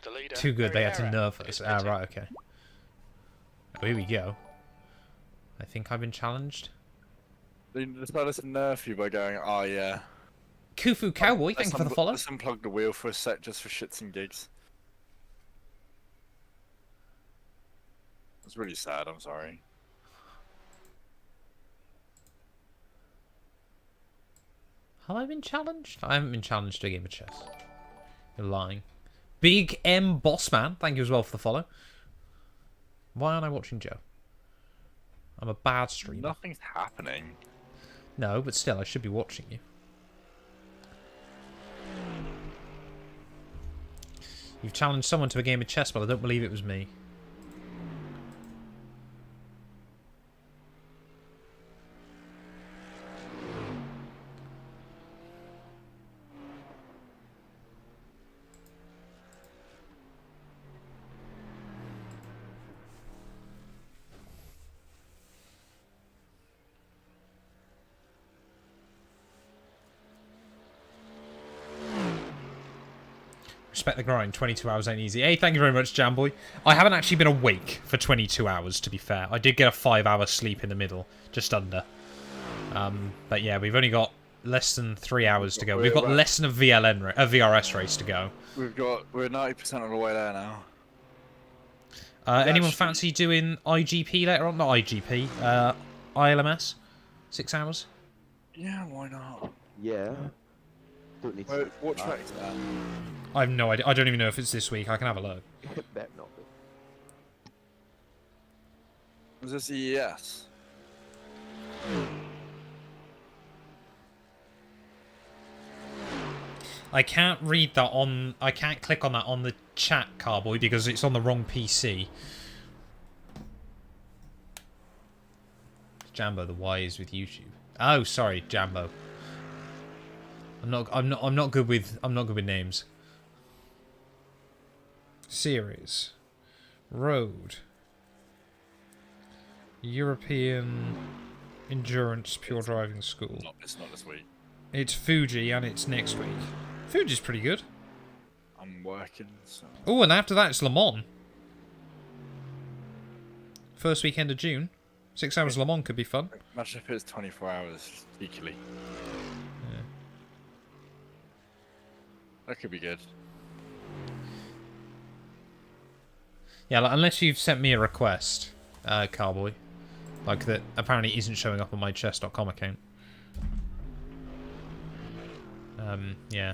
Speaker 2: The leader.
Speaker 1: Too good, they had to
Speaker 2: Pereira,
Speaker 1: nerf us.
Speaker 2: is
Speaker 1: Ah,
Speaker 2: pitting.
Speaker 1: right, okay. Oh, here we go. I think I've been challenged.
Speaker 4: They decided to nerf you by going, oh yeah.
Speaker 1: Kufu Cowboy, thank you for the follow.
Speaker 4: Let's unplug the wheel for a sec just for shits and gigs. It's really sad, I'm sorry.
Speaker 1: Have I been challenged? I haven't been challenged to a game of chess. You're lying. Big M Bossman, thank you as well for the follow. Why aren't I watching Joe? I'm a bad streamer.
Speaker 4: Nothing's happening.
Speaker 1: No, but still, I should be watching you. You've challenged someone to a game of chess, but I don't believe it was me. Respect the grind, 22 hours ain't easy. Hey, thank you very much, Jamboy. I haven't actually been awake for 22 hours, to be fair. I did get a 5-hour sleep in the middle, just under. But yeah, we've only got less than 3 hours to go. We've got less than a VRS race to go.
Speaker 4: We're 90% of the way there now.
Speaker 1: Anyone fancy doing IGP later on? Not IGP, ILMS? 6 hours?
Speaker 4: Yeah, why not?
Speaker 6: Yeah. Don't need
Speaker 4: Wait,
Speaker 6: to.
Speaker 4: what track's that?
Speaker 1: I have no idea. I don't even know if it's this week. I can have a look.
Speaker 6: Bet not. Be.
Speaker 4: Was this EES?
Speaker 1: I can't read that on... I can't click on that on the chat, Carboy, because it's on the wrong PC. Jambo, the Y is with YouTube. Oh, sorry, Jambo. I'm not good with names. Series. Road. European Endurance Pure Driving School.
Speaker 4: It's not this week.
Speaker 1: It's Fuji and it's next week. Fuji's pretty good.
Speaker 4: I'm working, so...
Speaker 1: Oh, and after that it's Le Mans. First weekend of June. 6 hours Le Mans could be fun.
Speaker 4: Imagine if it was 24 hours, equally.
Speaker 1: Yeah.
Speaker 4: That could be good.
Speaker 1: Yeah, like, unless you've sent me a request, Carboy. Like, that apparently isn't showing up on my chess.com account. Yeah.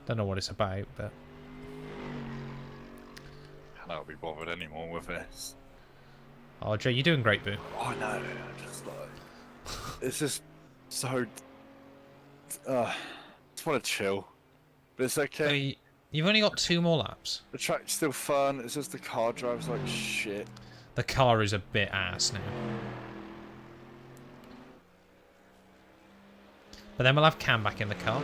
Speaker 1: Don't know what it's about, but...
Speaker 4: I don't be bothered anymore with this.
Speaker 1: Oh, Jay, you're doing great, boo.
Speaker 4: Oh no, just like... it's just so... just want to chill. But it's okay.
Speaker 1: So you've only got 2 more laps.
Speaker 4: The track's still fun, it's just the car drives like shit.
Speaker 1: The car is a bit ass now. But then we'll have Cam back in the car.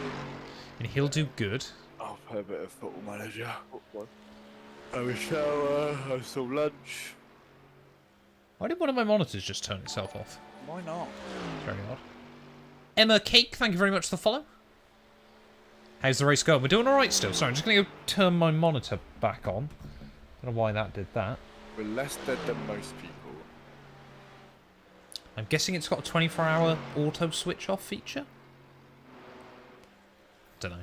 Speaker 1: And he'll do good.
Speaker 4: I'll play a bit of Football Manager. Have a shower, have some lunch.
Speaker 1: Why did one of my monitors just turn itself off?
Speaker 4: Why not?
Speaker 1: Very odd. Emma Cake, thank you very much for the follow. How's the race going? We're doing alright still. Sorry, I'm just going to go turn my monitor back on. Don't know why that did that.
Speaker 4: We're less dead than most people.
Speaker 1: I'm guessing it's got a 24-hour auto switch off feature? Don't know.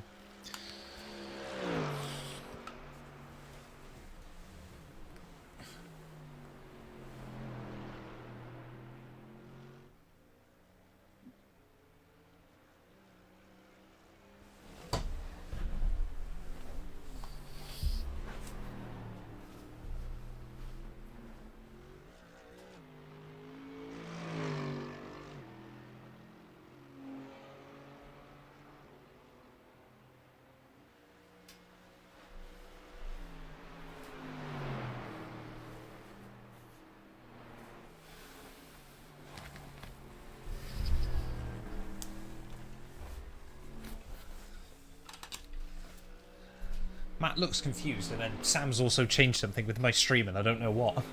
Speaker 1: Matt looks confused, and then Sam's also changed something with my stream, and I don't know what.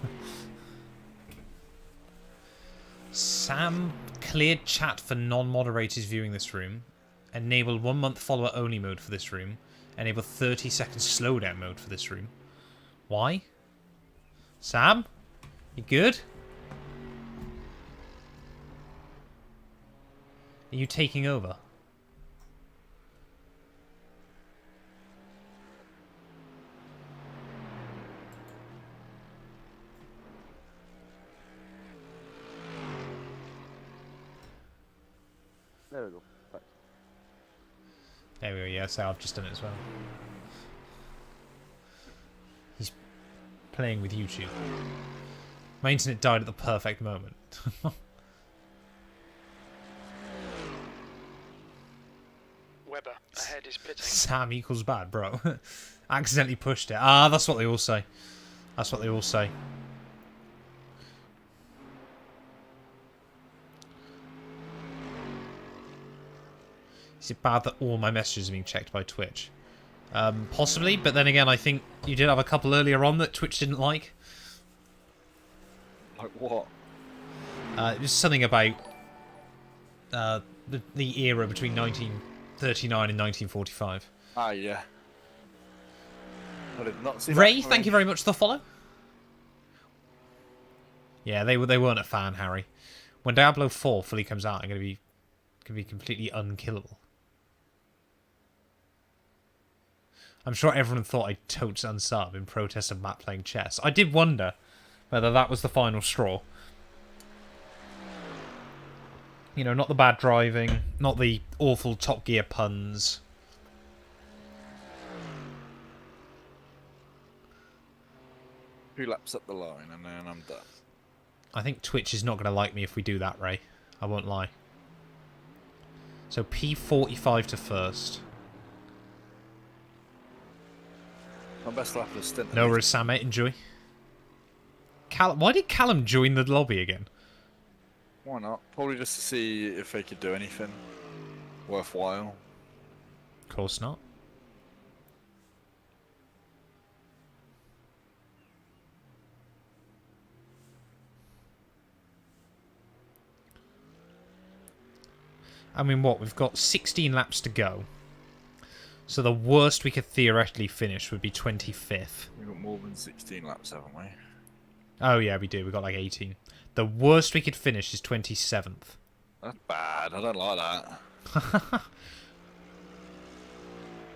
Speaker 1: Sam cleared chat for non-moderators viewing this room. Enabled 1 month follower only mode for this room. Enable 30 seconds slowdown mode for this room. Why? Sam? You good? Are you taking over?
Speaker 6: There we go. Back.
Speaker 1: There we go, yeah, so I've just done it as well. He's playing with YouTube. My internet died at the perfect moment.
Speaker 2: Webber, ahead is pitting.
Speaker 1: Sam equals bad, bro. Accidentally pushed it. Ah, that's what they all say. That's what they all say. Is it bad that all my messages are being checked by Twitch? Possibly, but then again, I think you did have a couple earlier on that Twitch didn't like.
Speaker 4: Like what?
Speaker 1: It was something about the era between 1939 and 1945.
Speaker 4: Ah, yeah. I did not see
Speaker 1: Ray,
Speaker 4: that
Speaker 1: thank you very much for the follow. Yeah, they weren't a fan, Harry. When Diablo 4 fully comes out, I'm gonna be completely unkillable. I'm sure everyone thought I totes unsub in protest of Matt playing chess. I did wonder whether that was the final straw. You know, not the bad driving, not the awful Top Gear puns.
Speaker 4: Two laps up the line and then I'm done.
Speaker 1: I think Twitch is not going to like me if we do that, Ray. I won't lie. So P45 to first.
Speaker 4: My best lap of the stint.
Speaker 1: No worries, Sam, mate. Enjoy. Why did Callum join the lobby again?
Speaker 4: Why not? Probably just to see if they could do anything worthwhile.
Speaker 1: Of course not. I mean, what? We've got 16 laps to go. So the worst we could theoretically finish would be 25th.
Speaker 4: We've got more than 16 laps, haven't we?
Speaker 1: Oh, yeah, we do. We've got like 18. The worst we could finish is 27th.
Speaker 4: That's bad. I don't like that. I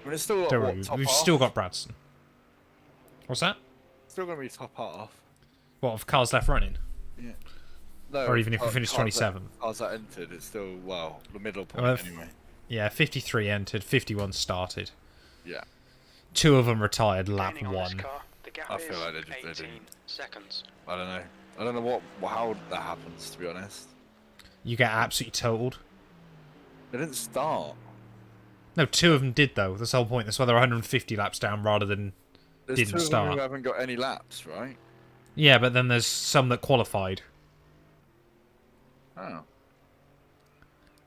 Speaker 4: mean, it's still got,
Speaker 1: Don't
Speaker 4: what,
Speaker 1: worry,
Speaker 4: top
Speaker 1: we've
Speaker 4: half?
Speaker 1: still got Bradson. What's that?
Speaker 4: Still going to be top half.
Speaker 1: What, of cars left running?
Speaker 4: Yeah. No,
Speaker 1: Or even if we
Speaker 4: cars-
Speaker 1: finish
Speaker 4: cars that-
Speaker 1: 27th?
Speaker 4: Cars that entered, it's still, well, the middle point
Speaker 1: Well,
Speaker 4: anyway.
Speaker 1: Yeah, 53 entered, 51
Speaker 4: Yeah.
Speaker 1: started. 2 of them retired lap
Speaker 2: Gaining on this
Speaker 1: 1.
Speaker 2: car, the gap
Speaker 4: I feel
Speaker 2: is
Speaker 4: like they
Speaker 2: 18
Speaker 4: didn't.
Speaker 2: seconds.
Speaker 4: I don't know. I don't know how that happens, to be honest.
Speaker 1: You get absolutely totaled.
Speaker 4: They didn't start.
Speaker 1: No, 2 of them did, though. That's the whole point. That's why they're 150 laps down rather than
Speaker 4: There's
Speaker 1: didn't
Speaker 4: two of them
Speaker 1: start.
Speaker 4: who haven't got any laps, right?
Speaker 1: Yeah, but then there's some that qualified.
Speaker 4: Oh.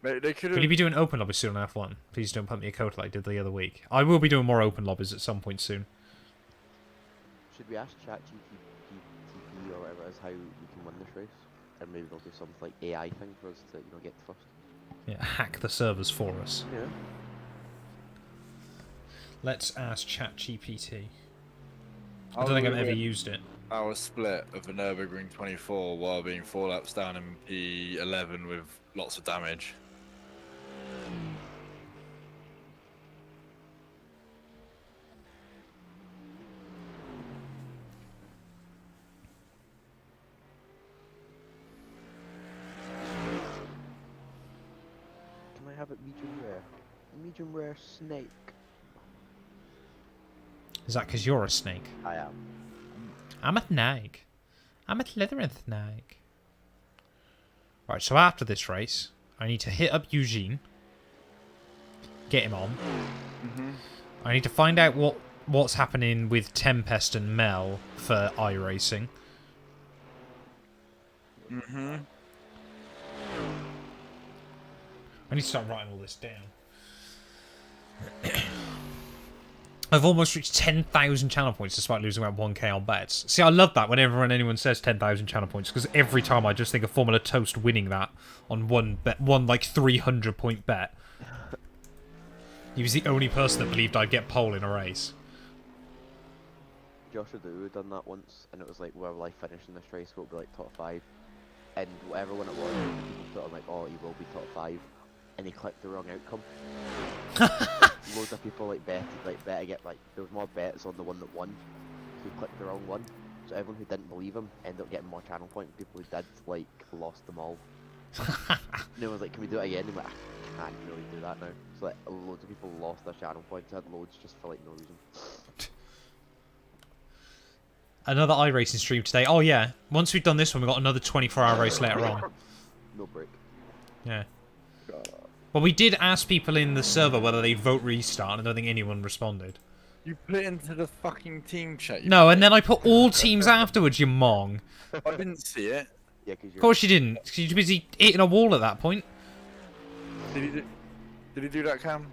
Speaker 4: They could
Speaker 1: Will you
Speaker 4: have...
Speaker 1: be doing open lobbies soon on F1? Please don't pump me a coat like I did the other week. I will be doing more open lobbies at some point soon.
Speaker 6: Should we ask ChatGPT or whatever it is how we can win this race? And maybe they'll do some like AI thing for us to, you know, get first.
Speaker 1: Yeah, hack the servers for us.
Speaker 6: Yeah.
Speaker 1: Let's ask ChatGPT. I don't think I've ever used it.
Speaker 4: Our split of the Nurburgring 24 while being 4 laps down in P11 with lots of damage.
Speaker 6: Can I have it medium rare? Medium rare snake.
Speaker 1: Is that because you're a snake?
Speaker 6: I am.
Speaker 1: I'm a snake. I'm a slithering snake. Right, so after this race, I need to hit up Eugene. Get him on. I need to find out what's happening with Tempest and Mel for iRacing. I need to start writing all this down. I've almost reached 10,000 channel points despite losing around 1k on bets. See, I love that whenever anyone says 10,000 channel points, because every time I just think of Formula Toast winning that on one bet, one like 300 point bet. He was the only person that believed I'd get pole in a race.
Speaker 6: Joshua Doo done that once, and it was like, where will I finish in this race? Will it be like top 5? And whatever one it was, people put on like, oh, he will be top 5, and he clicked the wrong outcome. Loads of people like bet to get like, there was more bets on the one that won, so he clicked the wrong one. So everyone who didn't believe him ended up getting more channel points. People who did like lost them all. No one's like, can we do it again? And like, I can't really do that now. So like, loads of people lost their channel points. Had loads just for like no reason.
Speaker 1: Another iRacing stream today. Oh yeah, once we've done this one, we've got another 24-hour race later on.
Speaker 6: No break.
Speaker 1: Yeah. Well, we did ask people in the server whether they vote restart, and I don't think anyone responded.
Speaker 4: You put it into the fucking team chat.
Speaker 1: No, and then I put all teams afterwards, you mong.
Speaker 4: I didn't see it.
Speaker 6: Yeah, because
Speaker 1: Of course you didn't, because you're busy hitting a wall at that point.
Speaker 4: Did he do that, Cam?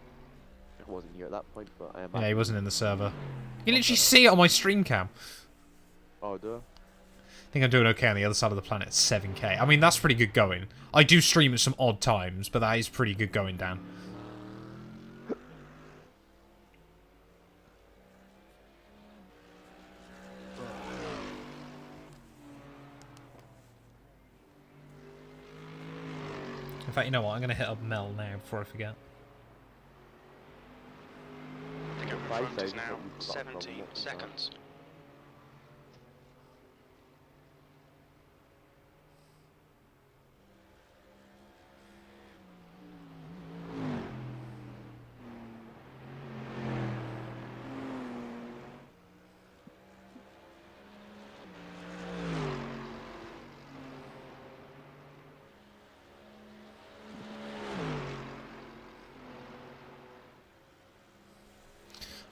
Speaker 6: I wasn't here at that point, but I am.
Speaker 1: Yeah, he wasn't in the server. You can literally see it on my stream cam.
Speaker 6: Oh, do I?
Speaker 1: I think I'm doing okay on the other side of the planet, 7k. I mean, that's pretty good going. I do stream at some odd times, but that is pretty good going, Dan. In fact, you know what? I'm going to hit up Mel now before I forget.
Speaker 2: The gap in front is now 17 seconds.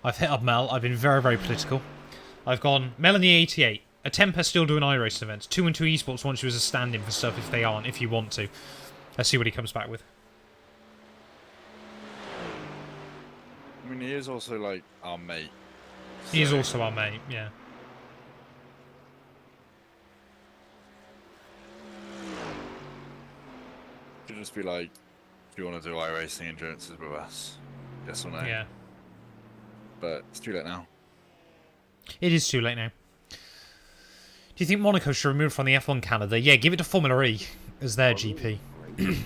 Speaker 1: I've hit up Mel. I've been very, very political. I've gone Melanie88. A Temper still doing iRacing events. 2 and 2 Esports wants you as a stand-in for stuff if they aren't, if you want to. Let's see what he comes back with.
Speaker 4: I mean, he is also like our mate.
Speaker 1: He is also our mate, yeah.
Speaker 4: Could just be like, do you want to do iRacing endurances with us? Yes or no?
Speaker 1: Yeah.
Speaker 4: But it's too late now.
Speaker 1: It is too late now. Do you think Monaco should remove from the F1 calendar? Yeah, give it to Formula E as their GP.
Speaker 6: I'm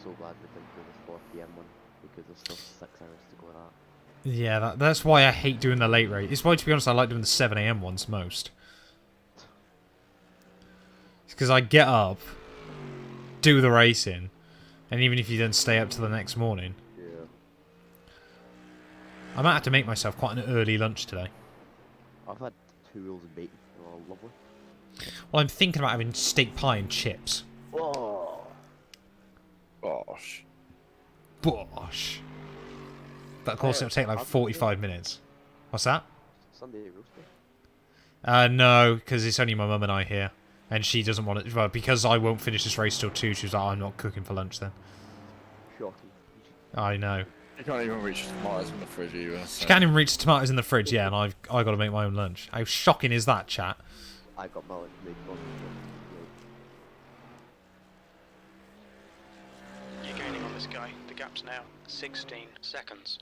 Speaker 6: so glad we didn't do this 4 PM one, because there's still 6 hours to go at that.
Speaker 1: Yeah, that's why I hate doing the late rate. It's why, to be honest, I like doing the 7 AM ones most. It's because I get up, do the racing, and even if you then stay up till the next morning.
Speaker 6: Yeah.
Speaker 1: I might have to make myself quite an early lunch today.
Speaker 6: I've had 2 rolls of bacon. Oh, lovely.
Speaker 1: Well, I'm thinking about having steak pie and chips.
Speaker 6: Oh.
Speaker 4: Gosh.
Speaker 1: Bosh. But of course, it'll take like 45 minutes. What's that?
Speaker 6: Sunday roasting.
Speaker 1: No, because it's only my mum and I here. And she doesn't want it. Well, because I won't finish this race till 2, she was like, I'm not cooking for lunch then.
Speaker 6: Shocking.
Speaker 1: I know.
Speaker 4: You can't even reach the tomatoes in the fridge either.
Speaker 1: She can't even reach the tomatoes in the fridge, yeah, and I got to make my own lunch. How shocking is that, chat?
Speaker 6: I got my lunch made for me.
Speaker 2: You're gaining on this guy. The gap's now 16 seconds.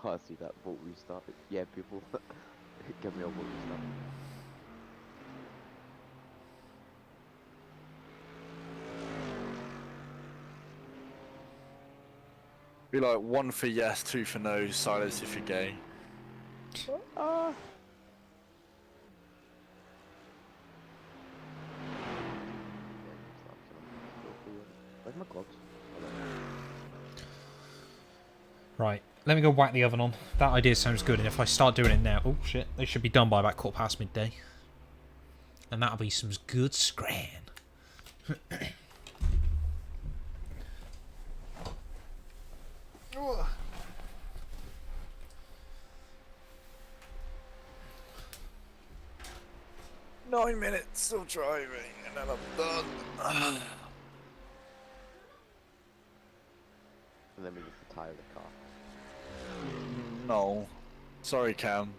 Speaker 6: Oh, I see that vote restart. Yeah, people give me a vote restart.
Speaker 4: Be like 1 for yes, 2 for no, silence if you're gay.
Speaker 6: Where's my gloves?
Speaker 1: Right, let me go whack the oven on. That idea sounds good, and if I start doing it now... Oh, shit. They should be done by about midday. And that'll be some good scran.
Speaker 4: 9 minutes of driving and then I'm done.
Speaker 6: And then we just retire the car.
Speaker 4: No. Sorry, Cam.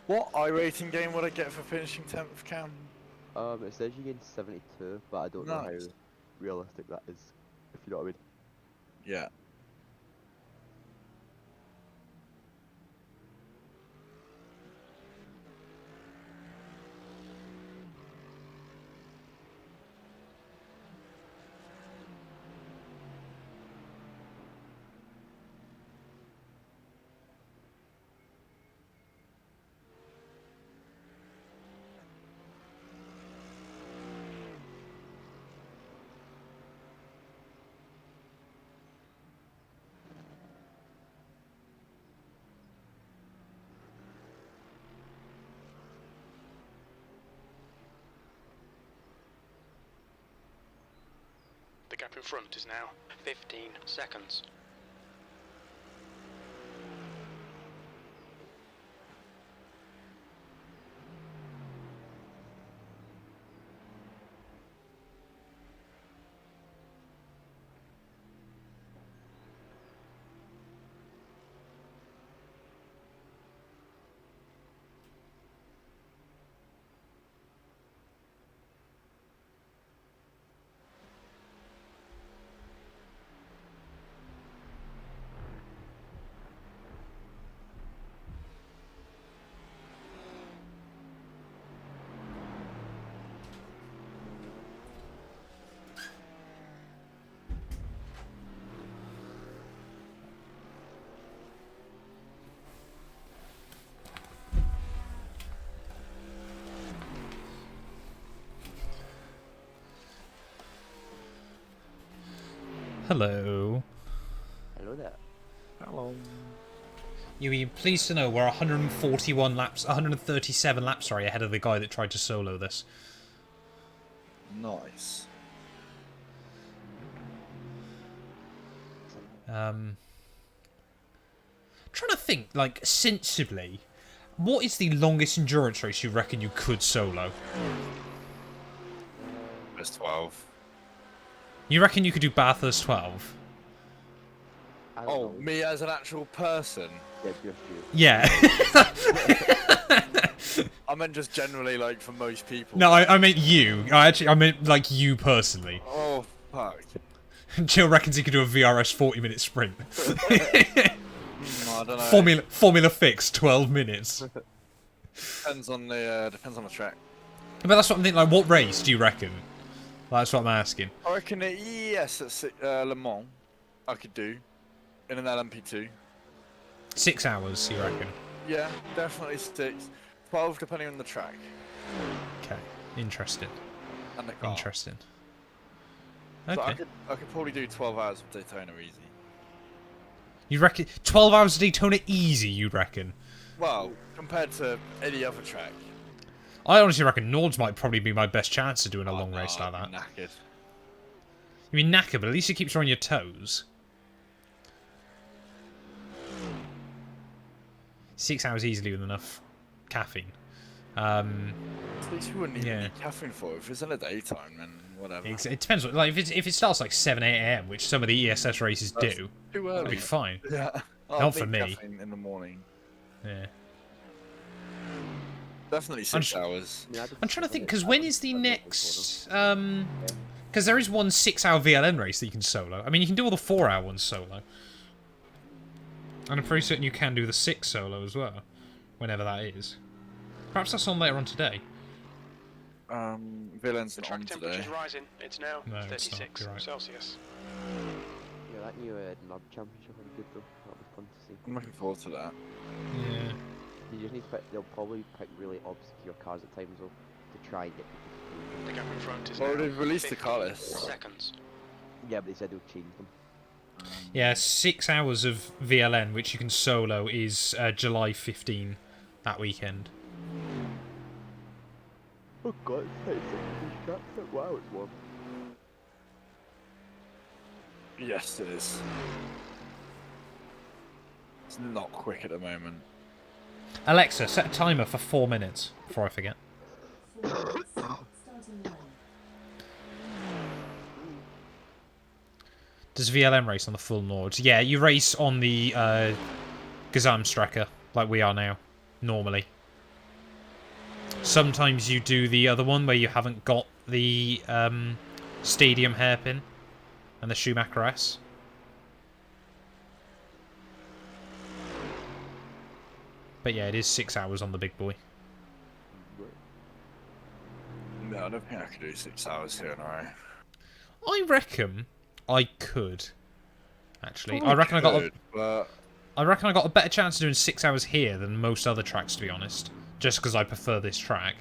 Speaker 4: What iRacing game would I get for finishing 10th, Cam?
Speaker 6: It says you gain 72, but I don't know how
Speaker 4: Nice.
Speaker 6: realistic that is, if you know what I mean.
Speaker 4: Yeah.
Speaker 2: The gap in front is now 15 seconds.
Speaker 1: Hello.
Speaker 6: Hello there.
Speaker 4: Hello.
Speaker 1: You'll be pleased to know we're 137 laps, sorry, ahead of the guy that tried to solo this.
Speaker 4: Nice.
Speaker 1: Trying to think, like, sensibly, what is the longest endurance race you reckon you could solo?
Speaker 4: It's 12.
Speaker 1: You reckon you could do Bathurst 12?
Speaker 6: I don't
Speaker 4: Oh,
Speaker 6: know.
Speaker 4: me as an actual person?
Speaker 6: Yeah, just you.
Speaker 1: Yeah.
Speaker 4: I meant just generally, like, for most people.
Speaker 1: No, I meant you. I meant, like, you personally.
Speaker 4: Oh, fuck.
Speaker 1: Jill reckons he could do a VRS 40-minute sprint.
Speaker 4: I don't know.
Speaker 1: Formula Fix, 12 minutes.
Speaker 4: Depends on the track.
Speaker 1: But that's what I'm thinking, like, what race do you reckon? That's what I'm asking.
Speaker 4: I reckon yes, at Le Mans, I could do in an LMP2.
Speaker 1: 6 hours, you reckon?
Speaker 4: Yeah, definitely 6. 12 depending on the track
Speaker 1: Okay, interesting.
Speaker 4: and the car.
Speaker 1: Interesting.
Speaker 4: So
Speaker 1: Okay.
Speaker 4: I could probably do 12 hours of Daytona easy.
Speaker 1: You reckon 12 hours of Daytona easy, you reckon?
Speaker 4: Well, compared to any other track.
Speaker 1: I honestly reckon Nords might probably be my best chance of doing a long
Speaker 4: no,
Speaker 1: race like
Speaker 4: I'd
Speaker 1: that.
Speaker 4: be knackered.
Speaker 1: You mean knackered, but at least it keeps you on your toes. 6 hours easily with enough caffeine.
Speaker 4: At least you wouldn't even
Speaker 1: Yeah.
Speaker 4: need caffeine for it. If it's in the daytime, then whatever.
Speaker 1: It depends. Like if it starts like 7, 8 a.m., which some of the ESS races
Speaker 4: That's
Speaker 1: do,
Speaker 4: Too
Speaker 1: that'd
Speaker 4: early.
Speaker 1: be fine.
Speaker 4: Yeah.
Speaker 1: Not for me.
Speaker 4: Caffeine in the morning.
Speaker 1: Yeah.
Speaker 4: Definitely 6 hours.
Speaker 6: I mean, I did
Speaker 1: I'm trying to
Speaker 6: 6
Speaker 1: think,
Speaker 6: minutes.
Speaker 1: because when is the next... Because there is one 6-hour VLN race that you can solo. I mean, you can do all the 4-hour ones solo. And I'm pretty certain you can do the 6 solo as well. Whenever that is. Perhaps that's on later on today.
Speaker 4: Villain's
Speaker 2: The
Speaker 4: not
Speaker 2: track
Speaker 4: on
Speaker 2: temperature's
Speaker 4: today.
Speaker 2: rising. It's now
Speaker 1: No, it's not.
Speaker 2: 36
Speaker 1: You're right.
Speaker 2: Celsius.
Speaker 6: Yeah, that new Nurb championship was good though. That was fun to see.
Speaker 4: I'm looking forward to that.
Speaker 1: Yeah.
Speaker 6: You just need to pick, they'll probably pick really obscure cars at times though, to try and get people
Speaker 2: The gap in front is
Speaker 4: Well,
Speaker 2: now
Speaker 4: they've released the
Speaker 2: 50
Speaker 4: car list.
Speaker 2: seconds.
Speaker 6: to. Yeah, but they said they'll change them.
Speaker 1: Yeah, 6 hours of VLN, which you can solo, is July 15 that weekend.
Speaker 6: Oh god, wow, it's warm.
Speaker 4: Yes, it is. It's not quick at the moment.
Speaker 1: Alexa, set a timer for 4 minutes before I forget. Does VLM race on the full Nords? Yeah, you race on the Gesamtstrecke, like we are now, normally. Sometimes you do the other one where you haven't got the stadium hairpin and the Schumacher S. But yeah, it is 6 hours on the big boy.
Speaker 4: No, I don't think I could do 6 hours here in a row.
Speaker 1: I reckon I could. Actually,
Speaker 4: Probably
Speaker 1: I reckon
Speaker 4: could, but
Speaker 1: I reckon I got a better chance of doing 6 hours here than most other tracks, to be honest. Just because I prefer this track.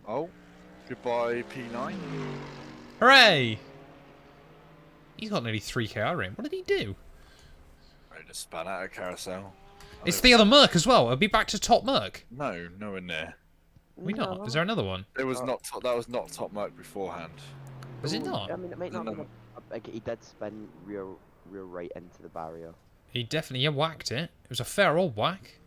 Speaker 4: oh, goodbye P9.
Speaker 1: Hooray! He's got nearly 3k in. What did he do?
Speaker 4: I just span out a carousel.
Speaker 1: It's the other Merc as well. I'll be back to top Merc.
Speaker 4: No, nowhere near.
Speaker 1: We not? Is there another one?
Speaker 4: It was not. That was not top mark beforehand.
Speaker 1: Was it not?
Speaker 6: I mean, it might not
Speaker 4: No.
Speaker 6: be he did spin real right into the barrier.
Speaker 1: He definitely whacked it. It was a fair old whack.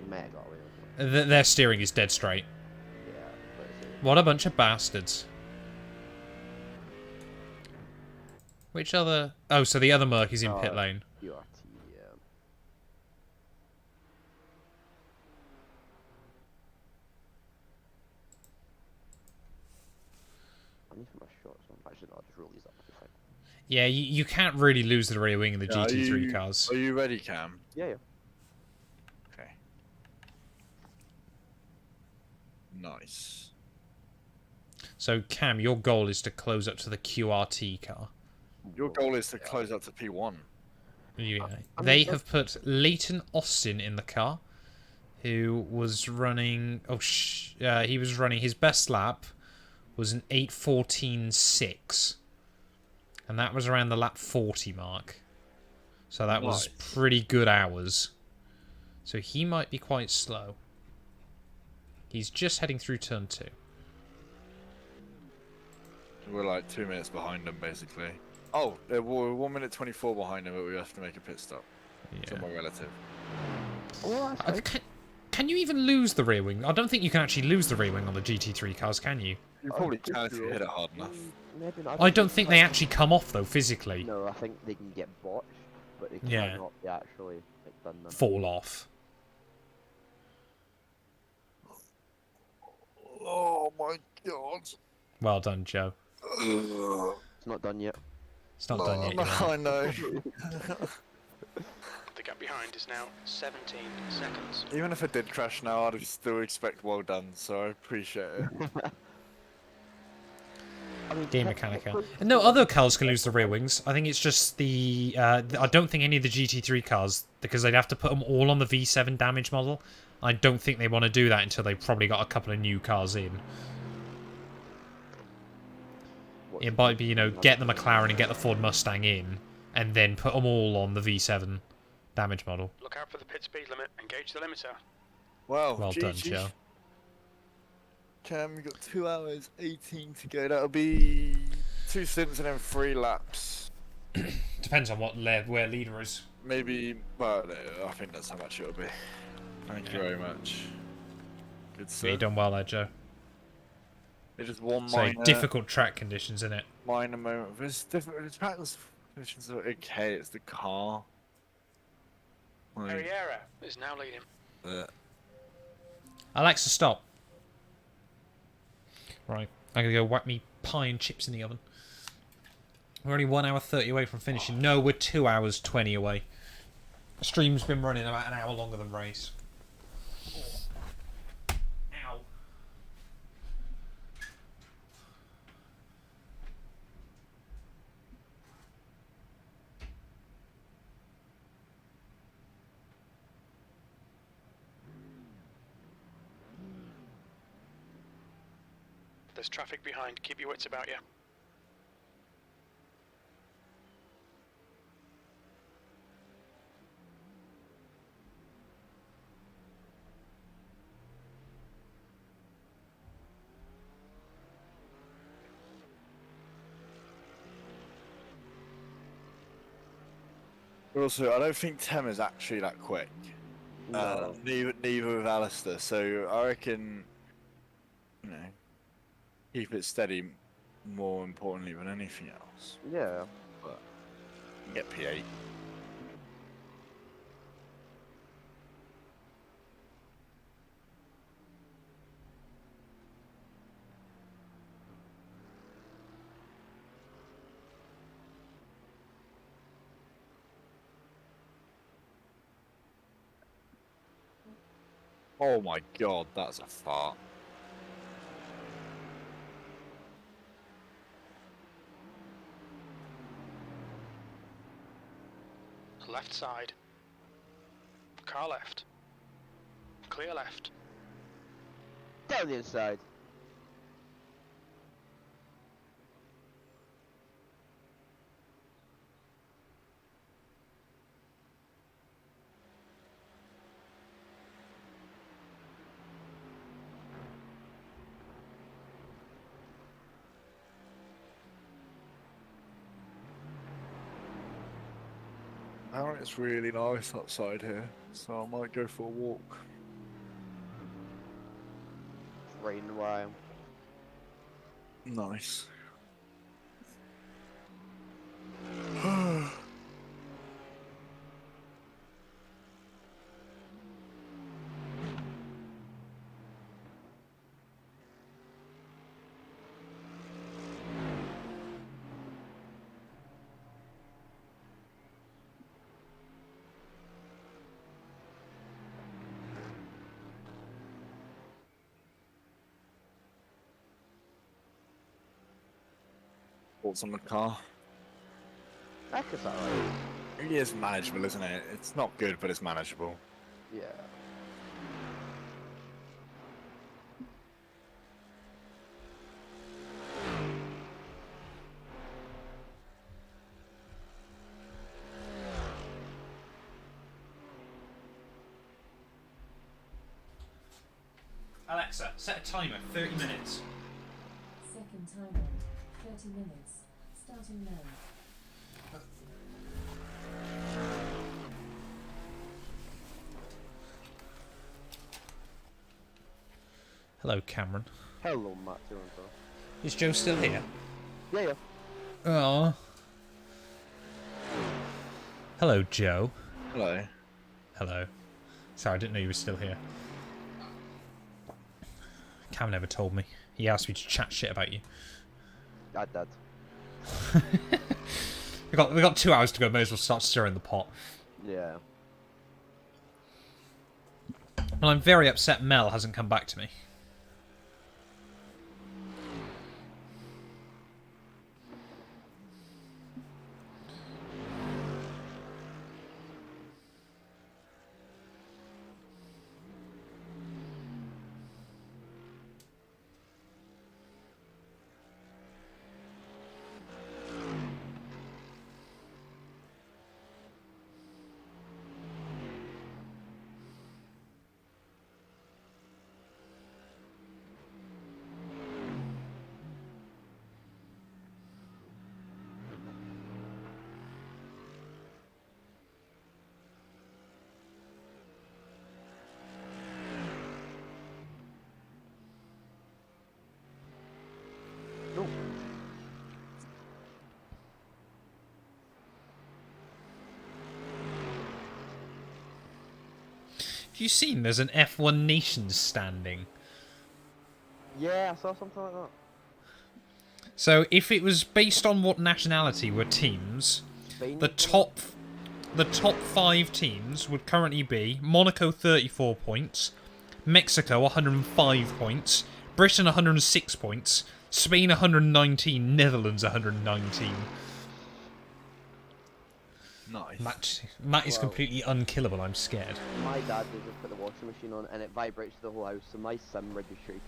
Speaker 6: He might have got away with it.
Speaker 1: Their steering is dead straight.
Speaker 6: Yeah, but it's-
Speaker 1: What a bunch of bastards. Which other... Oh, so the other Merc is in pit lane.
Speaker 6: URT, yeah. I need for my shots on. Actually, no, I'll just roll these up. It'll be fine.
Speaker 1: Yeah, you can't really lose the rear wing in the
Speaker 4: Yeah,
Speaker 1: GT3 cars.
Speaker 4: Are you ready, Cam?
Speaker 6: Yeah, yeah.
Speaker 4: Okay. Nice.
Speaker 1: So, Cam, your goal is to close up to the QRT car.
Speaker 4: Your goal is to close up to P1.
Speaker 1: Yeah. They have put Leighton Austin in the car, who was running... Oh, he was running... His best lap was an 8:14.6. And that was around the lap 40 mark. So that was
Speaker 4: Nice.
Speaker 1: pretty good hours. So he might be quite slow. He's just heading through turn 2.
Speaker 4: We're like 2 minutes behind them, basically. Oh, we're 1 minute 24 behind them, but we have to make a pit stop.
Speaker 1: Yeah.
Speaker 4: Somewhat relative.
Speaker 6: Oh, that's fine.
Speaker 1: Can you even lose the rear wing? I don't think you can actually lose the rear wing on the GT3 cars, can you?
Speaker 4: You probably can if you hit it hard enough.
Speaker 6: Maybe not.
Speaker 1: I don't think they actually come off, though, physically.
Speaker 6: No, I think they can get botched, but they
Speaker 1: Yeah.
Speaker 6: cannot be actually like, done them.
Speaker 1: Fall off.
Speaker 4: Oh my god.
Speaker 1: Well done, Joe.
Speaker 6: It's not done yet.
Speaker 1: It's not done yet.
Speaker 4: No,
Speaker 1: you know.
Speaker 4: I know.
Speaker 2: The gap behind is now 17 seconds.
Speaker 4: Even if I did crash now, I'd still expect well done, so I appreciate it.
Speaker 6: I mean,
Speaker 1: Game Mechanica. And no, other cars can lose the rear wings. I think it's just the... I don't think any of the GT3 cars, because they'd have to put them all on the V7 damage model. I don't think they want to do that until they've probably got a couple of new cars in. It might be, you know, get the McLaren and get the Ford Mustang in, and then put them all on the V7 damage model.
Speaker 2: Look out for the pit speed limit. Engage the limiter.
Speaker 4: Well,
Speaker 1: Well done,
Speaker 4: GG.
Speaker 1: Joe.
Speaker 4: Cam, you got 2 hours 18 to go. That'll be 2 stints and then 3 laps.
Speaker 1: Depends on where leader is.
Speaker 4: Maybe, well, I think that's how much it'll be. Thank you very much. Good
Speaker 1: Yeah, you
Speaker 4: stuff.
Speaker 1: done well there, Joe.
Speaker 4: It's just one
Speaker 1: So
Speaker 4: minor,
Speaker 1: difficult track conditions, isn't it?
Speaker 4: minor moment. There's different. The track conditions are okay. It's the car. Like,
Speaker 2: Arriera is now leading.
Speaker 1: Alexa, stop. Right, I'm gonna go whack me pie and chips in the oven. We're only 1 hour 30 away from finishing. No, we're 2 hours 20 away. Stream's been running about an hour longer than race. Ow.
Speaker 2: There's traffic behind. Keep your wits about you.
Speaker 4: But also, I don't think Tem is actually that quick.
Speaker 6: No.
Speaker 4: Neither with Alistair. So I reckon, you know, keep it steady more importantly than anything else.
Speaker 6: Yeah.
Speaker 4: But get P8. Oh my god, that's a fart.
Speaker 2: Left side. Car left. Clear left.
Speaker 6: Down the inside.
Speaker 4: Apparently it's really nice outside here, so I might go for a walk.
Speaker 6: It's raining where I am.
Speaker 4: Nice. Thoughts on the car?
Speaker 6: Heck, it's alright.
Speaker 4: It is manageable, isn't it? It's not good, but it's manageable.
Speaker 6: Yeah.
Speaker 1: Alexa, set a timer, 30 minutes.
Speaker 7: Second timer, 30 minutes. Starting now.
Speaker 1: Hello, Cameron.
Speaker 6: Hello, Matt. Doing so.
Speaker 1: Is Joe still here?
Speaker 6: Yeah, yeah.
Speaker 1: Oh. Hello, Joe.
Speaker 4: Hello.
Speaker 1: Hello. Sorry, I didn't know you were still here. Cam never told me. He asked me to chat shit about you.
Speaker 6: Dad.
Speaker 1: We got 2 hours to go. May as well start stirring the pot.
Speaker 6: Yeah.
Speaker 1: Well, I'm very upset Mel hasn't come back to me.
Speaker 6: Oh.
Speaker 1: Have you seen there's an F1 Nations standing?
Speaker 6: Yeah, I saw something like that.
Speaker 1: So if it was based on what nationality were teams,
Speaker 6: Spain?
Speaker 1: the top 5 teams would currently be Monaco 34 points, Mexico 105 points, Britain 106 points, Spain 119, Netherlands 119.
Speaker 4: Nice.
Speaker 1: Matt is
Speaker 6: Wow.
Speaker 1: completely unkillable, I'm scared.
Speaker 6: My dad did just put the washing machine on and it vibrates the whole house, so my sim rig is shaking.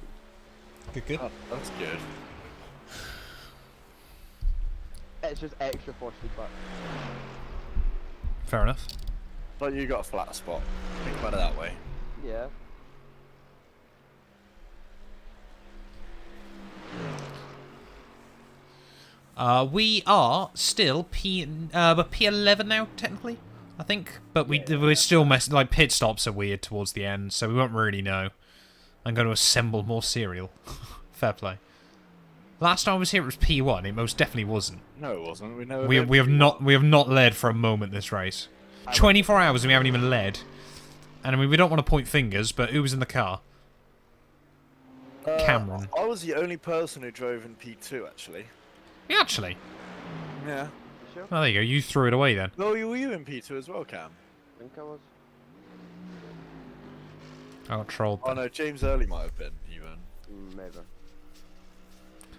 Speaker 1: Good.
Speaker 4: Oh, that's good.
Speaker 6: It's just extra force feedback.
Speaker 1: Fair enough.
Speaker 4: But you got a flat spot. Think about it that way.
Speaker 6: Yeah.
Speaker 1: We are still P11 now, technically, I think. But we're still like, pit stops are weird towards the end, so we won't really know. I'm going to assemble more cereal. Fair play. Last time I was here, it was P1. It most definitely wasn't.
Speaker 4: No, it wasn't. We know.
Speaker 1: We have not led for a moment this race. 24 hours and we haven't even led. And I mean, we don't want to point fingers, but who was in the car? Cameron.
Speaker 4: I was the only person who drove in P2, actually.
Speaker 1: Yeah, actually.
Speaker 4: Yeah.
Speaker 6: Sure.
Speaker 1: Oh, there you go. You threw it away then.
Speaker 4: No, were you in P2 as well, Cam?
Speaker 6: I think I was.
Speaker 1: I got trolled.
Speaker 4: Oh
Speaker 1: Then.
Speaker 4: no, James Early might have been even.
Speaker 6: Maybe.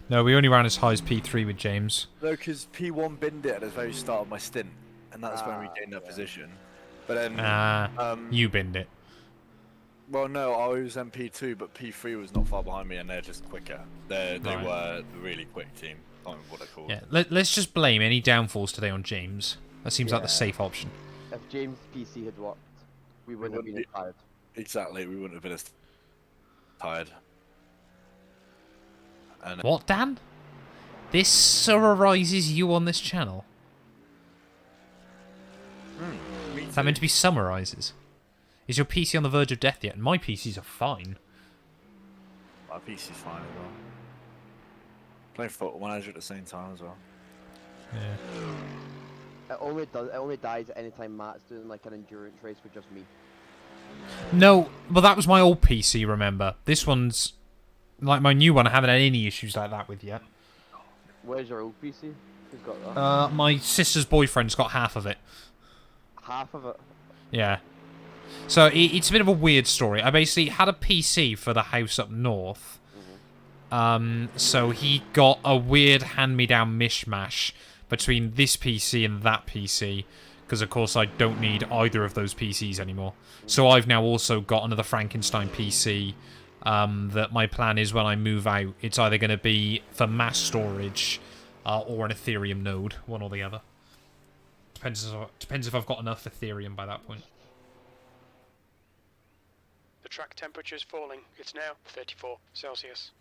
Speaker 1: No, we only ran as high as P3 with James.
Speaker 4: No, because P1 binned it at the very start of my stint, and that's when we gained that position. But then,
Speaker 1: You binned it.
Speaker 4: well, no, I was in P2, but P3 was not far behind me, and they're just quicker. They
Speaker 1: Right.
Speaker 4: were a really quick team. I can't remember what they're called.
Speaker 1: Yeah, let's just blame any downfalls today on James. That seems like the
Speaker 6: Yeah.
Speaker 1: safe option.
Speaker 6: If James' PC had worked, we wouldn't have been
Speaker 4: wouldn't
Speaker 6: tired.
Speaker 4: Exactly, we wouldn't have been as tired. And
Speaker 1: What, Dan? This summarizes you on this channel?
Speaker 4: me
Speaker 1: Is that
Speaker 4: too.
Speaker 1: meant to be summarizes? Is your PC on the verge of death yet? My PCs are fine.
Speaker 4: My PC's fine as well. Playing Football Manager at the same time as well.
Speaker 1: Yeah.
Speaker 6: It only dies at any time Matt's doing like an endurance race with just me.
Speaker 1: No, but that was my old PC, remember? This one's... Like my new one, I haven't had any issues like that with yet.
Speaker 6: Where's your old PC? Who's got that?
Speaker 1: My sister's boyfriend's got half of it.
Speaker 6: Half of it.
Speaker 1: Yeah. So it's a bit of a weird story. I basically had a PC for the house up north. So he got a weird hand-me-down mishmash between this PC and that PC. Because, of course, I don't need either of those PCs anymore. So I've now also got another Frankenstein PC that my plan is when I move out, it's either going to be for mass storage or an Ethereum node, one or the other. Depends if I've got enough Ethereum by that point.
Speaker 2: The track temperature is falling. It's now 34 Celsius.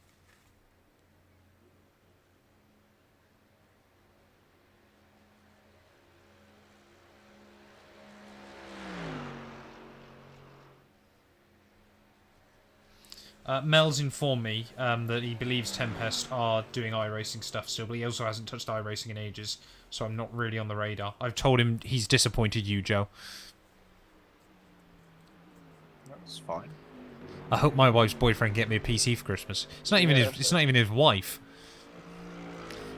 Speaker 1: Mel's informed me that he believes Tempest are doing iRacing stuff still, but he also hasn't touched iRacing in ages, so I'm not really on the radar. I've told him he's disappointed you, Joe.
Speaker 4: That's fine.
Speaker 1: I hope my wife's boyfriend get me a PC for Christmas. It's not even it's not even his wife.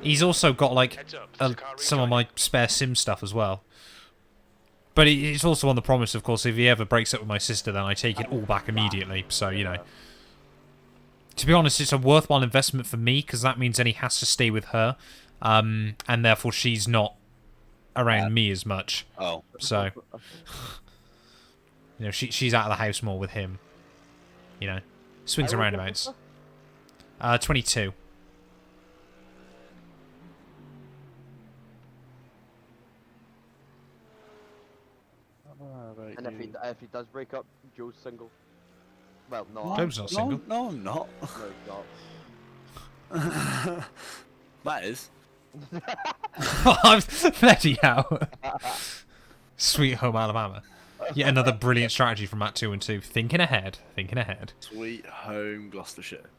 Speaker 1: He's also got like
Speaker 2: Heads up, there's a car
Speaker 1: some of
Speaker 2: rejoining.
Speaker 1: my spare sim stuff as well. But it's also on the promise, of course, if he ever breaks up with my sister, then I take it all back immediately. So, you know. To be honest, it's a worthwhile investment for me, because that means then he has to stay with her. And therefore she's not around me as much.
Speaker 4: Oh.
Speaker 1: So, you know, she's out of the house more with him. You know, swings and roundabouts. 22.
Speaker 6: And if he does break up, Joe's single. Well, no.
Speaker 1: Joe's not single.
Speaker 4: No, I'm not.
Speaker 6: No, he's not.
Speaker 4: That is.
Speaker 1: Bloody hell. Sweet Home Alabama. Yet another brilliant strategy from Matt 2 and 2. Thinking ahead. Thinking ahead.
Speaker 4: Sweet Home Gloucestershire.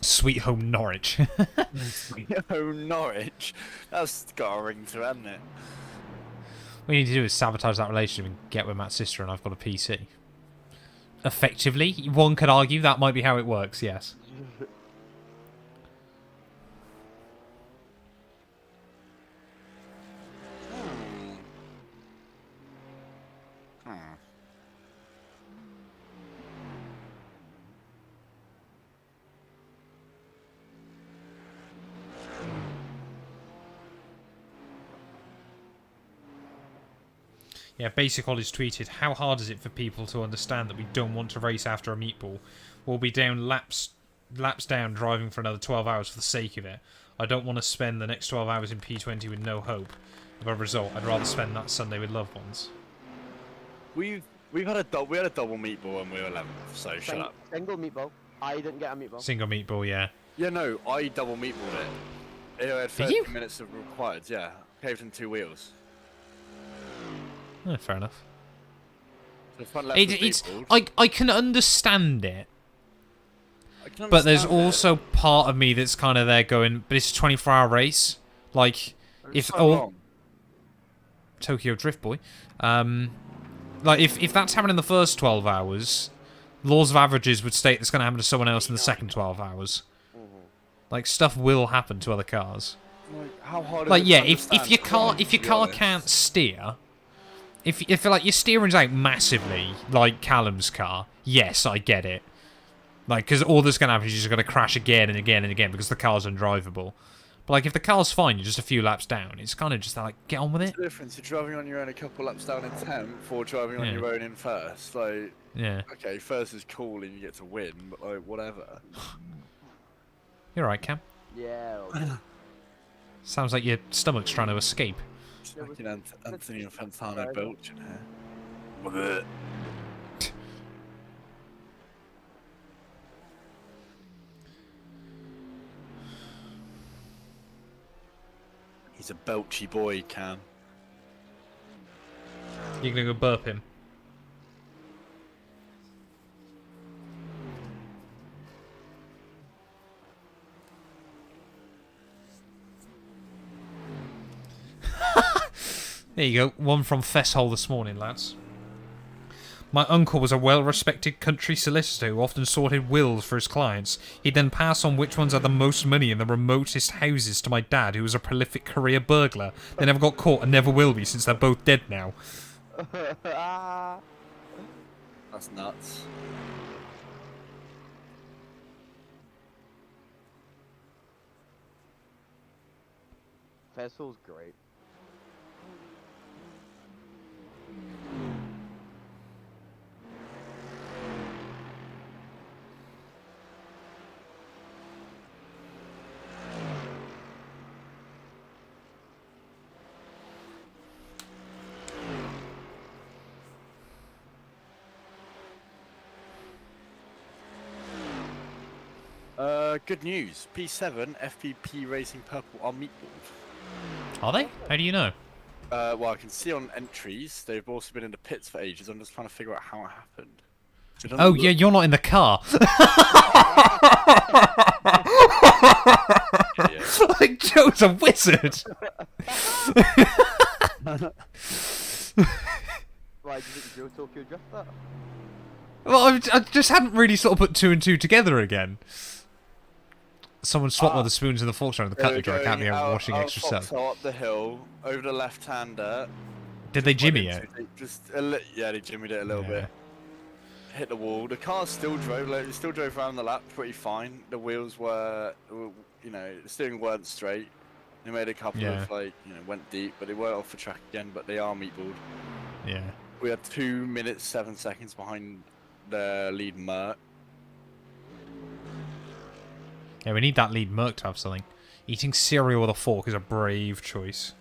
Speaker 1: Sweet Home Norwich.
Speaker 4: Sweet Home Norwich. That's got a ring to it, hasn't it?
Speaker 1: What you need to do is sabotage that relationship and get with Matt's sister, and I've got a PC. Effectively, one could argue that might be how it works, yes. Yeah, Basic Ollie's tweeted, how hard is it for people to understand that we don't want to race after a meatball? We'll be down laps down driving for another 12 hours for the sake of it. I don't want to spend the next 12 hours in P20 with no hope of a result. I'd rather spend that Sunday with loved ones.
Speaker 4: We had a double meatball when we were 11th, so shut up.
Speaker 6: Single meatball. I didn't get a meatball.
Speaker 1: Single meatball, yeah.
Speaker 4: Yeah, no, I double meatballed it. It had 30 minutes of required, yeah. Caved in 2 wheels.
Speaker 1: Fair enough.
Speaker 4: So front left was
Speaker 1: It's
Speaker 4: meatballed.
Speaker 1: I can understand it,
Speaker 4: I can
Speaker 1: but there's
Speaker 4: understand it.
Speaker 1: also part of me that's kind of there going, but it's a 24-hour race. Like, if
Speaker 4: So
Speaker 1: all
Speaker 4: long.
Speaker 1: Tokyo Drift Boy, like if that's happening in the first 12 hours, laws of averages would state that's going to happen to someone else in the second 12 hours. Like, stuff will happen to other cars.
Speaker 4: Like, how hard is
Speaker 1: Like,
Speaker 4: it
Speaker 1: yeah,
Speaker 4: to
Speaker 1: if your
Speaker 4: understand?
Speaker 1: car
Speaker 4: To be honest.
Speaker 1: can't steer, if like your steering's out massively, like Callum's car, yes, I get it. Like, because all that's gonna happen is you're just gonna crash again and again and again because the car's undrivable. But like, if the car's fine, you're just a few laps down. It's kind of just like, get on with it.
Speaker 4: What's the difference? You're driving on your own a couple laps down in 10th, or driving on
Speaker 1: Yeah.
Speaker 4: your own in first. Like,
Speaker 1: Yeah,
Speaker 4: okay, first is cool and you get to win, but like, whatever.
Speaker 1: you're right, Cam.
Speaker 6: Yeah. Okay.
Speaker 1: Sounds like your stomach's trying to escape.
Speaker 4: Fucking Anthony and Fantano belch in here. He's a belchy boy, Cam.
Speaker 1: You're gonna go burp him. There you go. One from Fesshole this morning, lads. My uncle was a well-respected country solicitor who often sorted wills for his clients. He'd then pass on which ones had the most money in the remotest houses to my dad, who was a prolific career burglar. They never got caught and never will be, since they're both dead now.
Speaker 4: That's nuts.
Speaker 6: Fessel's great.
Speaker 4: Good news. P7, FPP Racing Purple are meatballed.
Speaker 1: Are they? How do you know?
Speaker 4: Well, I can see on entries, they've also been in the pits for ages. I'm just trying to figure out how it happened. It doesn't
Speaker 1: Oh,
Speaker 4: look-
Speaker 1: yeah, you're not in the car.
Speaker 4: Yeah.
Speaker 1: Like, Joe's a wizard.
Speaker 6: Why, do you think Joe Tokyo Drift that?
Speaker 1: Well, I just hadn't really sort of put two and two together again. Someone swapped one of the spoons and the forks around the
Speaker 4: They
Speaker 1: cutlery
Speaker 4: were
Speaker 1: drawer. I can't be
Speaker 4: going
Speaker 1: out
Speaker 4: out-
Speaker 1: washing
Speaker 4: out
Speaker 1: extra
Speaker 4: Fox
Speaker 1: stuff.
Speaker 4: Hill up the hill, over the left-hander.
Speaker 1: Did they jimmy it?
Speaker 4: Just yeah, they jimmied it a little
Speaker 1: Yeah.
Speaker 4: bit. Hit the wall. The car still drove. Like, it still drove around the lap pretty fine. The wheels were, you know, the steering weren't straight. They made a couple
Speaker 1: Yeah.
Speaker 4: of like, you know, went deep, but they weren't off the track again. But they are meatballed.
Speaker 1: Yeah.
Speaker 4: We are 2 minutes 7 seconds behind the lead Merc.
Speaker 1: Yeah, we need that lead Merc to have something. Eating cereal with a fork is a brave choice.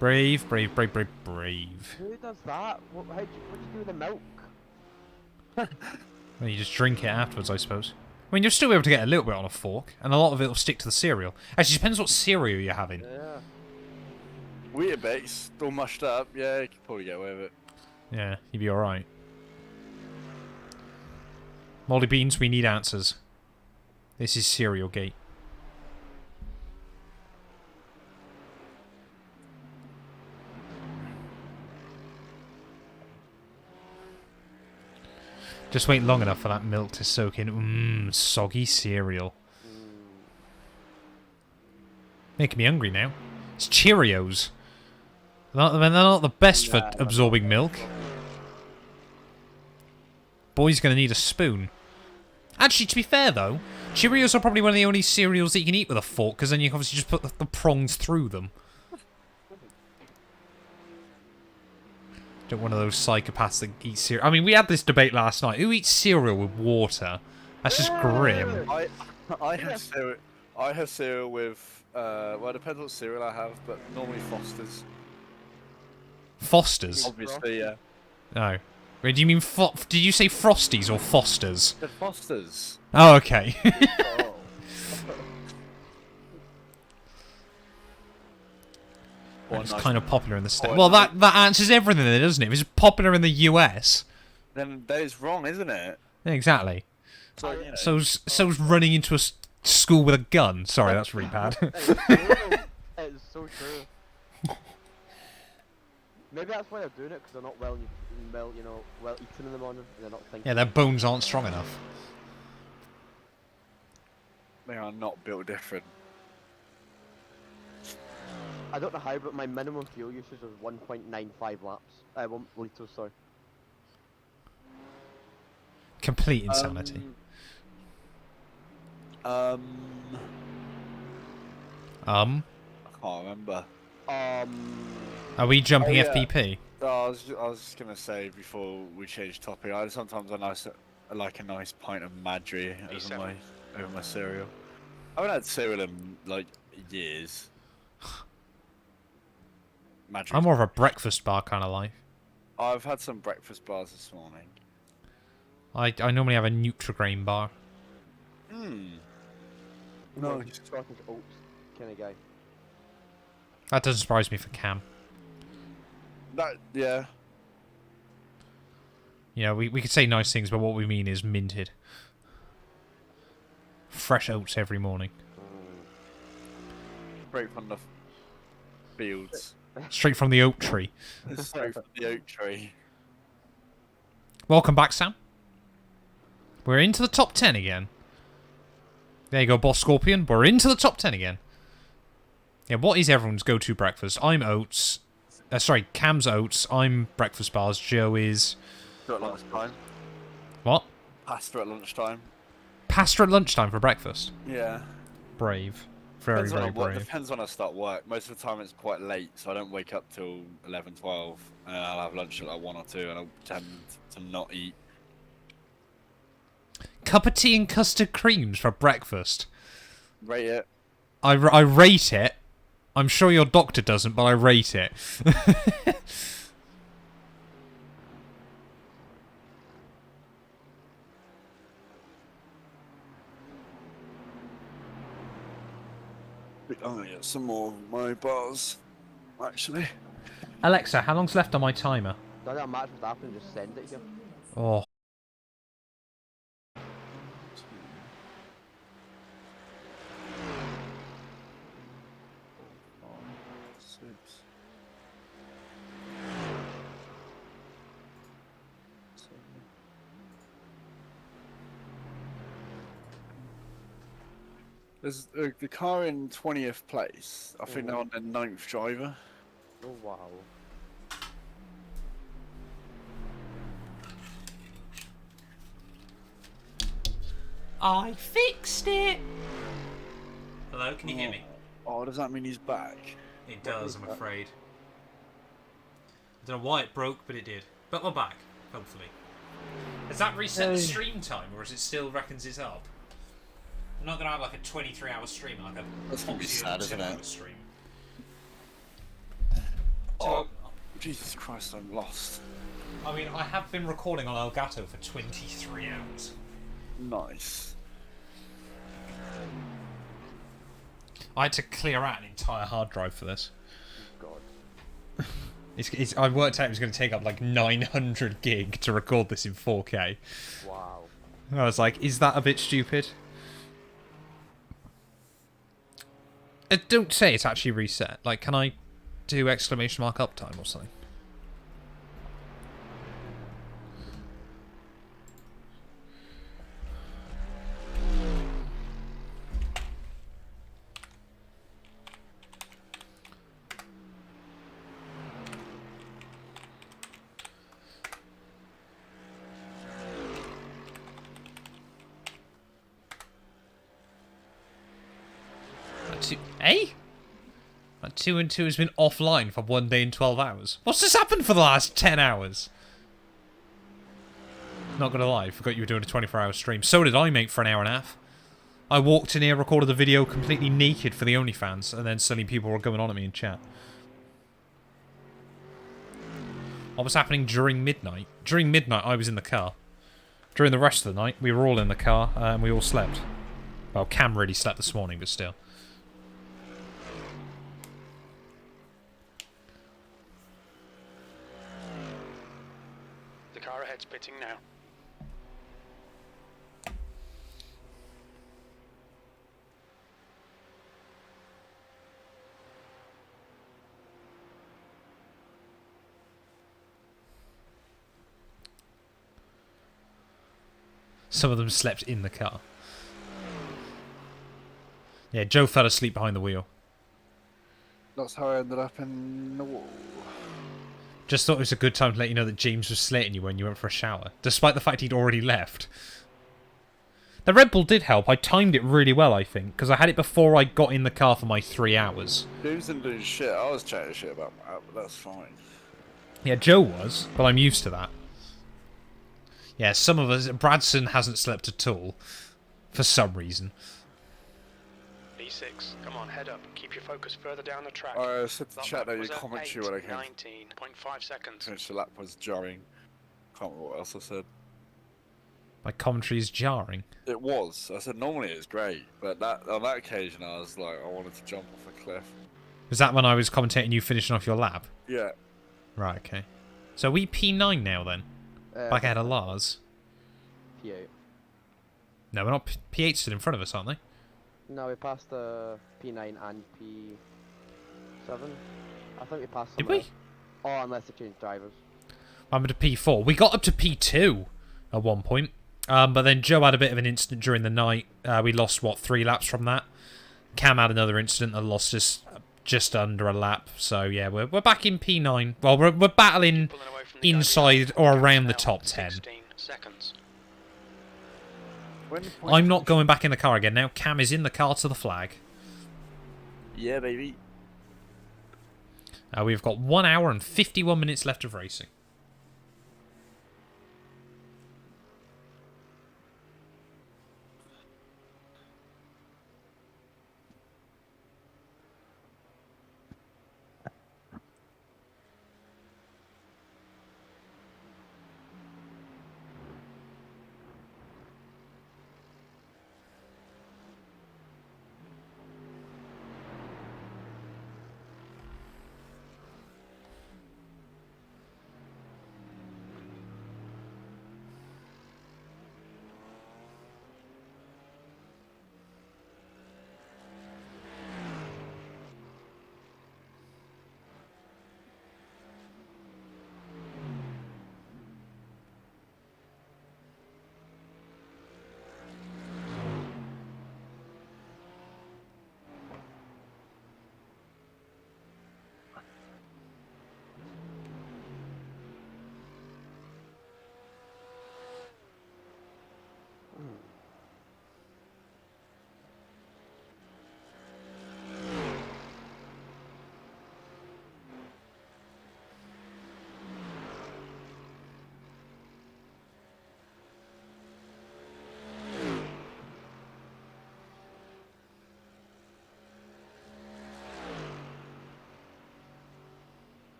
Speaker 1: Brave, brave, brave, brave, brave.
Speaker 6: Who does that? What do you do with the milk?
Speaker 1: Well, you just drink it afterwards, I suppose. I mean, you'll still be able to get a little bit on a fork, and a lot of it will stick to the cereal. Actually, it depends what cereal you're having.
Speaker 6: Yeah.
Speaker 4: Weetabix, still mushed up. Yeah, you could probably get away with it.
Speaker 1: Yeah, you'd be alright. Moldy Beans, we need answers. This is Cereal Gate. Just wait long enough for that milk to soak in. Mmm, soggy cereal. Making me hungry now. It's Cheerios. They're not the best for absorbing milk. Boy's gonna need a spoon. Actually, to be fair though, Cheerios are probably one of the only cereals that you can eat with a fork, because then you can obviously just put the prongs through them. Don't one of those psychopaths that eat cereal. I mean, we had this debate last night. Who eats cereal with water? That's just grim.
Speaker 4: I have cereal with well, it depends what cereal I have, but normally Foster's.
Speaker 1: Foster's?
Speaker 4: Obviously, yeah.
Speaker 1: No. Wait, do you mean did you say Frosties or Fosters?
Speaker 4: The Foster's.
Speaker 1: Oh, okay.
Speaker 6: Oh.
Speaker 1: It's kind of popular in the States. Well, that answers everything, then, doesn't it? If it's popular in the US.
Speaker 4: Then that is wrong, isn't it?
Speaker 1: Yeah, exactly.
Speaker 4: So, you know.
Speaker 1: So's running into a school with a gun. Sorry, that's really bad.
Speaker 6: It's so true. Maybe that's why they're doing it, because they're not well eaten in the morning, and they're not thinking.
Speaker 1: Yeah, their bones aren't strong enough.
Speaker 4: They are not built different.
Speaker 6: I don't know how, but my minimum fuel usage was 1.95 laps. 1 litres, sorry.
Speaker 1: Complete insanity.
Speaker 4: I can't remember.
Speaker 1: Are we jumping
Speaker 4: yeah.
Speaker 1: FPP?
Speaker 4: I was just gonna say before we change topic. Sometimes I like a nice pint of Madri over my cereal. I haven't had cereal in like years. Madri's
Speaker 1: I'm more of a breakfast bar kind of life.
Speaker 4: I've had some breakfast bars this morning.
Speaker 1: I normally have a Nurburgring bar.
Speaker 6: No, just sausage oats kind of guy.
Speaker 1: That doesn't surprise me for Cam.
Speaker 4: Yeah.
Speaker 1: You know, we could say nice things, but what we mean is minted. Fresh oats every morning.
Speaker 4: Straight from the fields.
Speaker 1: Straight from the oak tree.
Speaker 4: Straight from the oak tree.
Speaker 1: Welcome back, Sam. We're into the top 10 again. There you go, Boss Scorpion. We're into the top 10 again. Yeah, what is everyone's go-to breakfast? I'm oats. Sorry, Cam's oats. I'm breakfast bars. Joe is...
Speaker 4: At lunchtime.
Speaker 1: What?
Speaker 4: Pasta at lunchtime.
Speaker 1: Pasta at lunchtime for breakfast.
Speaker 4: Yeah.
Speaker 1: Brave. Very, very brave.
Speaker 4: Depends when I start work. Most of the time it's quite late, so I don't wake up till 11, 12. And I'll have lunch at like 1 or 2, and I'll tend to not eat.
Speaker 1: Cup of tea and custard creams for breakfast.
Speaker 4: Rate it.
Speaker 1: I rate it. I'm sure your doctor doesn't, but I rate it.
Speaker 4: I'm gonna get some more of my bars, actually.
Speaker 1: Alexa, how long's left on my timer?
Speaker 6: Does that match with Apple and just send it here?
Speaker 1: Oh.
Speaker 4: There's the car in 20th place. I think they're on their 9th driver.
Speaker 6: Oh wow.
Speaker 1: I fixed it! Hello, can you hear me?
Speaker 4: Oh, does that mean he's back?
Speaker 1: It does, I'm afraid. I don't know why it broke, but it did. But we're back, hopefully. Has that reset the stream time, or is it still reckons it's up? I'm not gonna have like a 23-hour stream, like a
Speaker 4: That's gonna be sad, isn't it?
Speaker 1: Stream.
Speaker 4: Oh, Jesus Christ, I'm lost.
Speaker 1: I mean, I have been recording on Elgato for 23 hours.
Speaker 4: Nice.
Speaker 1: I had to clear out an entire hard drive for this.
Speaker 6: God.
Speaker 1: I worked out it was going to take up like 900 gig to record this in 4K.
Speaker 6: Wow.
Speaker 1: I was like, is that a bit stupid? Don't say it's actually reset. Like, can I do exclamation mark uptime or something? That 2 and 2 has been offline for 1 day and 12 hours. What's this happened for the last 10 hours? Not gonna lie, forgot you were doing a 24-hour stream. So did I, mate, for an hour and a half. I walked in here, recorded the video completely naked for the OnlyFans, and then suddenly people were going on at me in chat. What was happening during midnight? During midnight, I was in the car. During the rest of the night, we were all in the car, and we all slept. Well, Cam really slept this morning, but still.
Speaker 2: The car ahead's pitting now.
Speaker 1: Some of them slept in the car. Yeah, Joe fell asleep behind the wheel.
Speaker 4: That's how I ended up in the wall.
Speaker 1: Just thought it was a good time to let you know that James was slating you when you went for a shower, despite the fact he'd already left. The Red Bull did help. I timed it really well, I think, because I had it before I got in the car for my 3 hours.
Speaker 4: James didn't do shit. I was chatting shit about my app, but that's fine.
Speaker 1: Yeah, Joe was, but I'm used to that. Yeah, some of us... Bradson hasn't slept at all, for some reason.
Speaker 2: E6, come on, head up. Keep your focus further down the track.
Speaker 4: I said to
Speaker 2: That
Speaker 4: chat
Speaker 2: lap
Speaker 4: that your
Speaker 2: was at
Speaker 4: commentary when I came
Speaker 2: 19.5 seconds.
Speaker 4: finished the lap was jarring. Can't remember what else I said.
Speaker 1: My commentary is jarring.
Speaker 4: It was. I said normally it's great, but that on that occasion I was like, I wanted to jump off a cliff.
Speaker 1: Was that when I was commentating you finishing off your lap?
Speaker 4: Yeah.
Speaker 1: Right, okay. So are we P9 now then? Back ahead of Lars?
Speaker 6: P8.
Speaker 1: No, we're not. P8's still in front of us, aren't they?
Speaker 6: No, we passed P9 and P7. I think we passed
Speaker 1: Did
Speaker 6: them
Speaker 1: we?
Speaker 6: all. Oh, unless they changed drivers.
Speaker 1: I'm up to P4. We got up to P2 at one point. But then Joe had a bit of an incident during the night. We lost, what, 3 laps from that? Cam had another incident that lost us just under a lap. So, yeah, we're back in P9. Well, we're battling
Speaker 2: Pulling away from the
Speaker 1: inside or around the top 10.
Speaker 2: 16 seconds.
Speaker 1: I'm not going back in the car again now. Cam is in the car to the flag.
Speaker 4: Yeah, baby.
Speaker 1: We've got 1 hour and 51 minutes left of racing.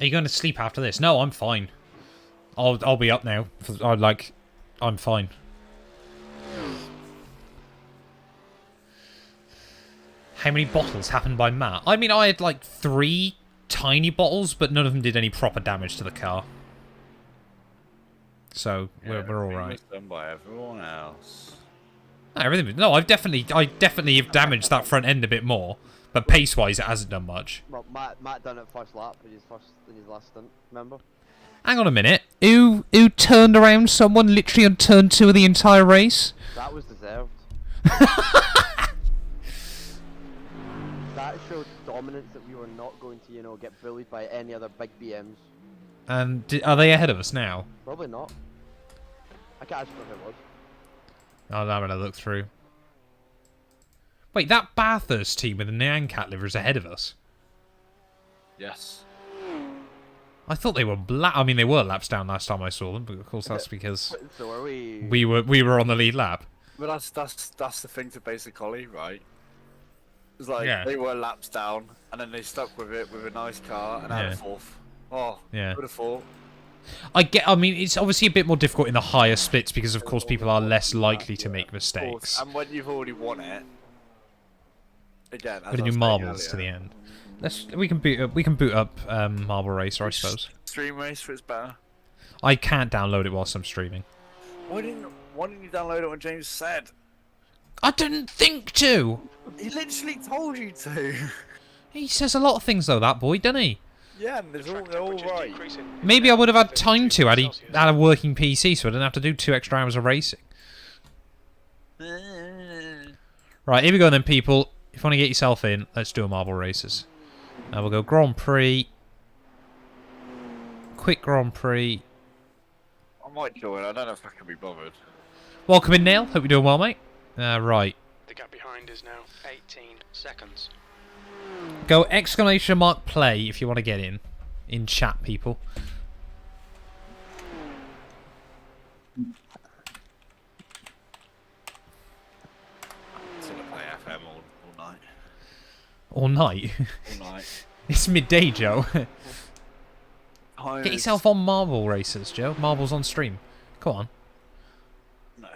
Speaker 1: Are you going to sleep after this? No, I'm fine. I'll be up now. I'm fine. How many bottles happened by Matt? I mean, I had like 3 tiny bottles, but none of them did any proper damage to the car. So we're all right.
Speaker 4: Done by everyone else.
Speaker 1: Everything. No, I definitely have damaged that front end a bit more, but pace-wise, it hasn't done much.
Speaker 6: Well, Matt done it first lap in his last stint. Remember?
Speaker 1: Hang on a minute. Who turned around someone literally on turn 2 of the entire race?
Speaker 6: That was deserved. That know, get bullied by any other big BMs.
Speaker 1: And are they ahead of us now?
Speaker 6: Probably not. I can't ask who it was.
Speaker 1: Oh, I'm gonna look through. Wait, that Bathurst team with the Nyan Cat liver is ahead of us.
Speaker 4: Yes.
Speaker 1: I thought they were I mean, they were laps down last time I saw them, but of course that's because
Speaker 6: So are we?
Speaker 1: we were on the lead lap.
Speaker 4: But that's the thing to basic Collie, right? It's like
Speaker 1: Yeah.
Speaker 4: they were laps down, and then they stuck with it with a nice car and had
Speaker 1: Yeah.
Speaker 4: a fourth. Oh,
Speaker 1: Yeah.
Speaker 4: would have thought.
Speaker 1: I mean, it's obviously a bit more difficult in the higher splits because, of course, people are less likely to make mistakes.
Speaker 4: And when you've already won it, again,
Speaker 1: We're gonna do marbles to the end. We can boot up Marble Racer, I suppose.
Speaker 4: Stream race for it's better.
Speaker 1: I can't download it whilst I'm streaming.
Speaker 4: Why didn't you download it when James said?
Speaker 1: I didn't think to.
Speaker 4: He literally told you to.
Speaker 1: He says a lot of things though, that boy, doesn't he?
Speaker 4: Yeah, and they're all right.
Speaker 1: Maybe I would have had time to had he had a working PC, so I didn't have to do 2 extra hours of racing. Right, here we go then, people. If you want to get yourself in, let's do a Marble Races. Now we'll go Grand Prix. Quick Grand Prix.
Speaker 4: I might join. I don't know if I can be bothered.
Speaker 1: Welcome in, Neil. Hope you're doing well, mate. Right.
Speaker 2: The gap behind is now 18 seconds.
Speaker 1: Go exclamation mark play if you want to get in chat, people.
Speaker 4: Still play FM all night.
Speaker 1: All night.
Speaker 4: All night.
Speaker 1: It's midday, Joe.
Speaker 4: Tired.
Speaker 1: Get yourself on Marble Racers, Joe. Marbles on stream. Come on.
Speaker 4: No.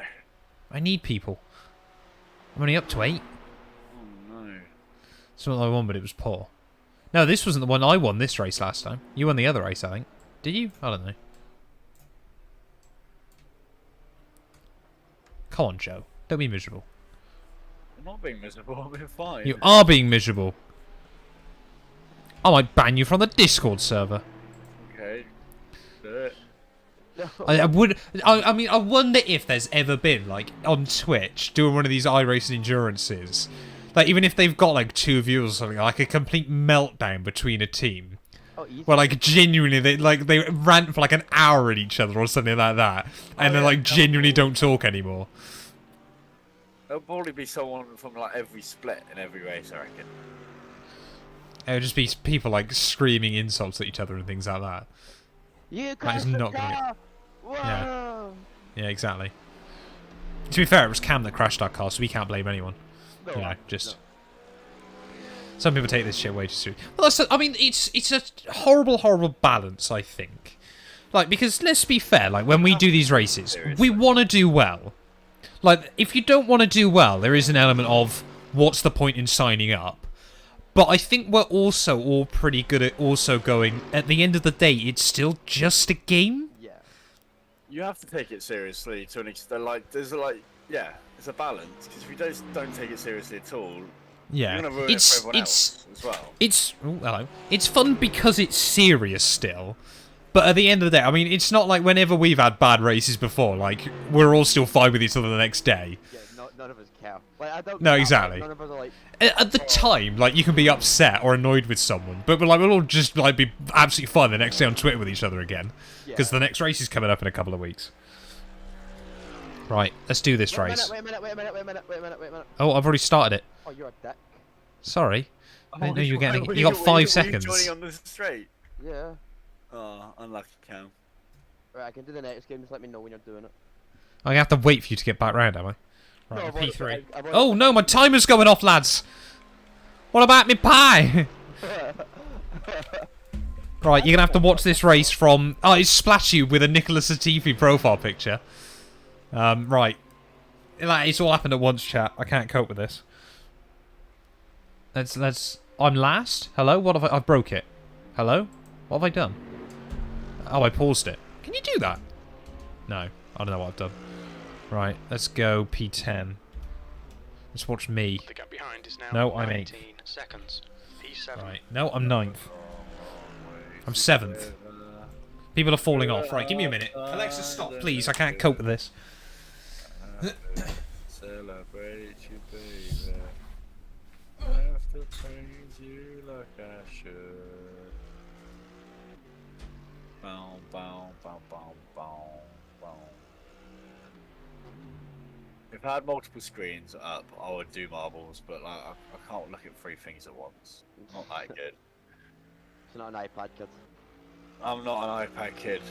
Speaker 1: I need people. I'm only up to 8.
Speaker 4: Oh no.
Speaker 1: It's not that I won, but it was poor. No, this wasn't the one I won this race last time. You won the other race, I think. Did you? I don't know. Come on, Joe. Don't be miserable.
Speaker 4: I'm not being miserable. I'm being fine.
Speaker 1: You are being miserable. I might ban you from the Discord server.
Speaker 4: Okay. Do it.
Speaker 1: I would. I mean, I wonder if there's ever been like on Twitch doing one of these iRacing endurances, like even if they've got like 2 viewers or something, like a complete meltdown between a team, where like genuinely they rant for like an hour at each other or something like that, and then like genuinely don't talk anymore.
Speaker 4: There'll probably be someone from like every split in every race, I reckon.
Speaker 1: It would just be people like screaming insults at each other and things like that.
Speaker 6: You
Speaker 1: That is not going to
Speaker 6: Whoa!
Speaker 1: be. Yeah, exactly. To be fair, it was Cam that crashed our car, so we can't blame anyone.
Speaker 6: No,
Speaker 1: You know, just some people take this shit way too seriously. Well, I mean, it's a horrible balance, I think. Like, because let's be fair, like when we do these races, we want to do well. Like, if you don't want to do well, there is an element of what's the point in signing up. But I think we're also all pretty good at also going, at the end of the day, it's still just a game.
Speaker 6: Yeah.
Speaker 4: You have to take it seriously to an extent. Like, there's yeah, it's a balance. Because if you don't take it seriously at all,
Speaker 1: Yeah,
Speaker 4: you're gonna ruin it for everyone else as well.
Speaker 1: It's fun because it's serious still. But at the end of the day, I mean, it's not like whenever we've had bad races before, like, we're all still fine with each other the next day.
Speaker 6: Yeah, none of us care. Like, I don't
Speaker 1: No,
Speaker 6: care,
Speaker 1: exactly.
Speaker 6: None of us are like,
Speaker 1: At the time, like, you can be upset or annoyed with someone, but like, we'll all just like be absolutely fine the next day on Twitter with each other again, because the next race is coming up in a couple of weeks. Right, let's do this race.
Speaker 6: Wait a minute.
Speaker 1: Oh, I've already started it.
Speaker 6: Oh, you're a dick.
Speaker 1: Sorry, I didn't know you were getting.
Speaker 4: Were
Speaker 1: You got 5
Speaker 4: were
Speaker 1: seconds.
Speaker 4: joining on the straight?
Speaker 6: Yeah.
Speaker 4: Oh, unlucky Cam.
Speaker 6: Right, I can do the next game. Just let me know when you're doing it.
Speaker 1: I have to wait for you to get back round, am I?
Speaker 6: No,
Speaker 1: Right,
Speaker 6: I've already-
Speaker 1: P3.
Speaker 6: I've already-
Speaker 1: Oh no, my timer's going off, lads. What about me pie? Right, you're gonna have to watch this race from. Oh, it's Splash You with a Nicholas Latifi profile picture. Right. Like, it's all happened at once, chat. I can't cope with this. Let's. I'm last. Hello. What have I broke it? Hello. What have I done? Oh, I paused it. Can you do that? No, I don't know what I've done. Right, let's go P10. Let's watch me.
Speaker 2: The gap behind is now
Speaker 1: No, I'm
Speaker 2: 19 seconds. P7.
Speaker 1: Right, no, I'm 9th. I'm 7th. People are falling off. Right, give me a minute. Alexa, stop, please. I can't cope with this.
Speaker 4: Celebrate you, baby. I have to praise you like I should. Bow, bow, bow, bow, bow, bow. If I had multiple screens up, I would do marbles, but like I can't look at three things at once. Not that good.
Speaker 6: It's not an iPad, kid.
Speaker 4: I'm not an iPad kid.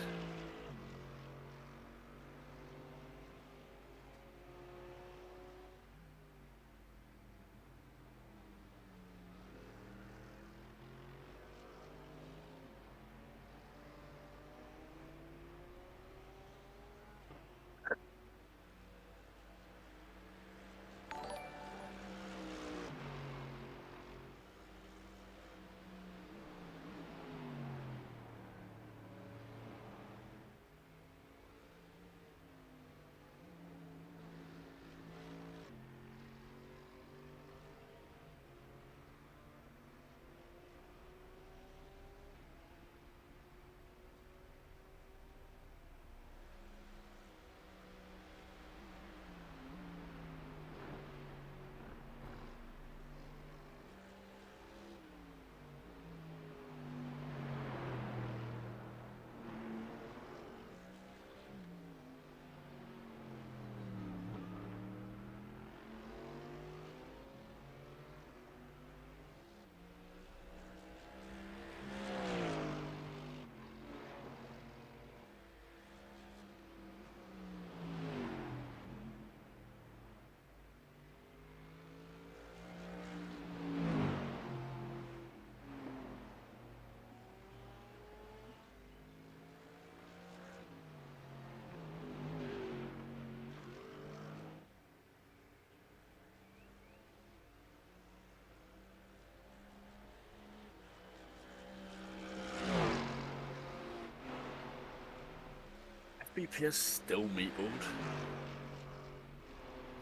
Speaker 4: FPS still meatballed.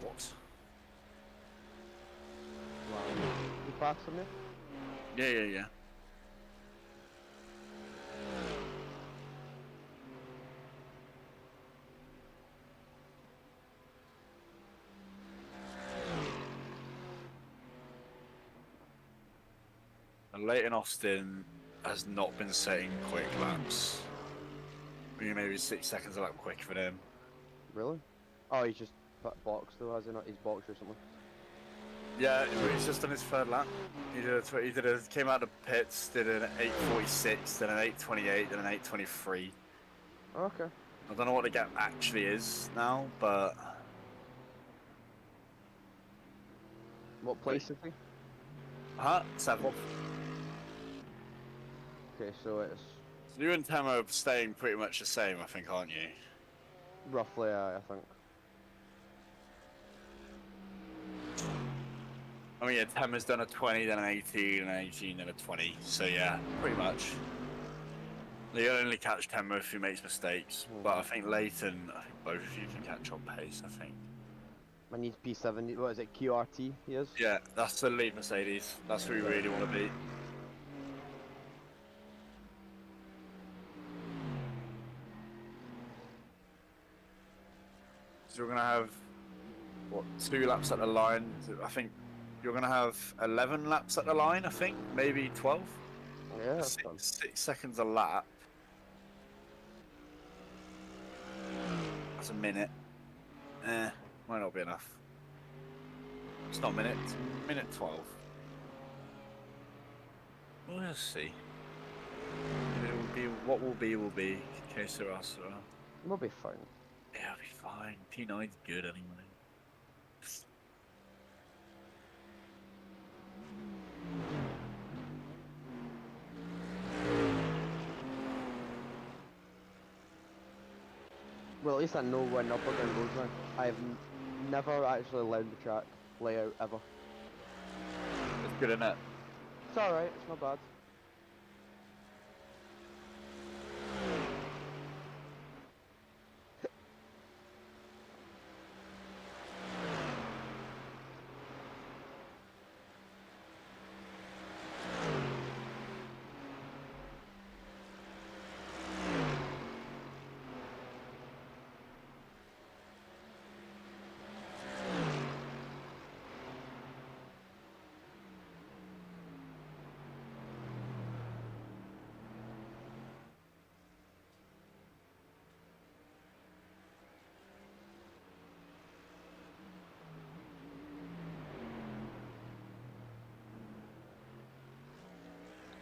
Speaker 4: What?
Speaker 6: You faster me?
Speaker 4: Yeah. And Leighton Austin has not been setting quick laps. Maybe 6 seconds a lap quicker than him.
Speaker 6: Really? Oh, he's just boxed though, has he not? He's boxed or something.
Speaker 4: Yeah, he's just on his third lap. He came out of the pits, did an 8:46, then an 8:28, then an 8:23.
Speaker 6: Okay.
Speaker 4: I don't know what the gap actually is now, but
Speaker 6: What place is he?
Speaker 4: seventh.
Speaker 6: Okay, so it's
Speaker 4: So you and Tamo are staying pretty much the same, I think, aren't you?
Speaker 6: roughly, I think.
Speaker 4: I mean, yeah, Tama's done a 20, then an 18, and an 18, then a 20. So yeah, pretty much. You'll only catch Tamo if he makes mistakes, but I think Leighton, I think both of you can catch on pace, I think.
Speaker 6: I need P7, what is it, QRT he is?
Speaker 4: Yeah, that's the lead Mercedes. That's who we really want to beat. So we're going to have, what, 2 laps at the line? I think you're going to have 11 laps at the line, I think. Maybe 12?
Speaker 6: Yeah, that's fun.
Speaker 4: 6 seconds a lap. That's a minute. Might not be enough. It's not a minute. It's minute 12. We'll see. It will be what will be will be. Que sera sera.
Speaker 6: We'll be fine.
Speaker 4: Yeah, it'll be fine. P9's good anyway.
Speaker 6: Well, at least I know where Nurburgring goes now. I've never actually learned the track layout ever.
Speaker 4: It's good, isn't it?
Speaker 6: It's alright, it's not bad.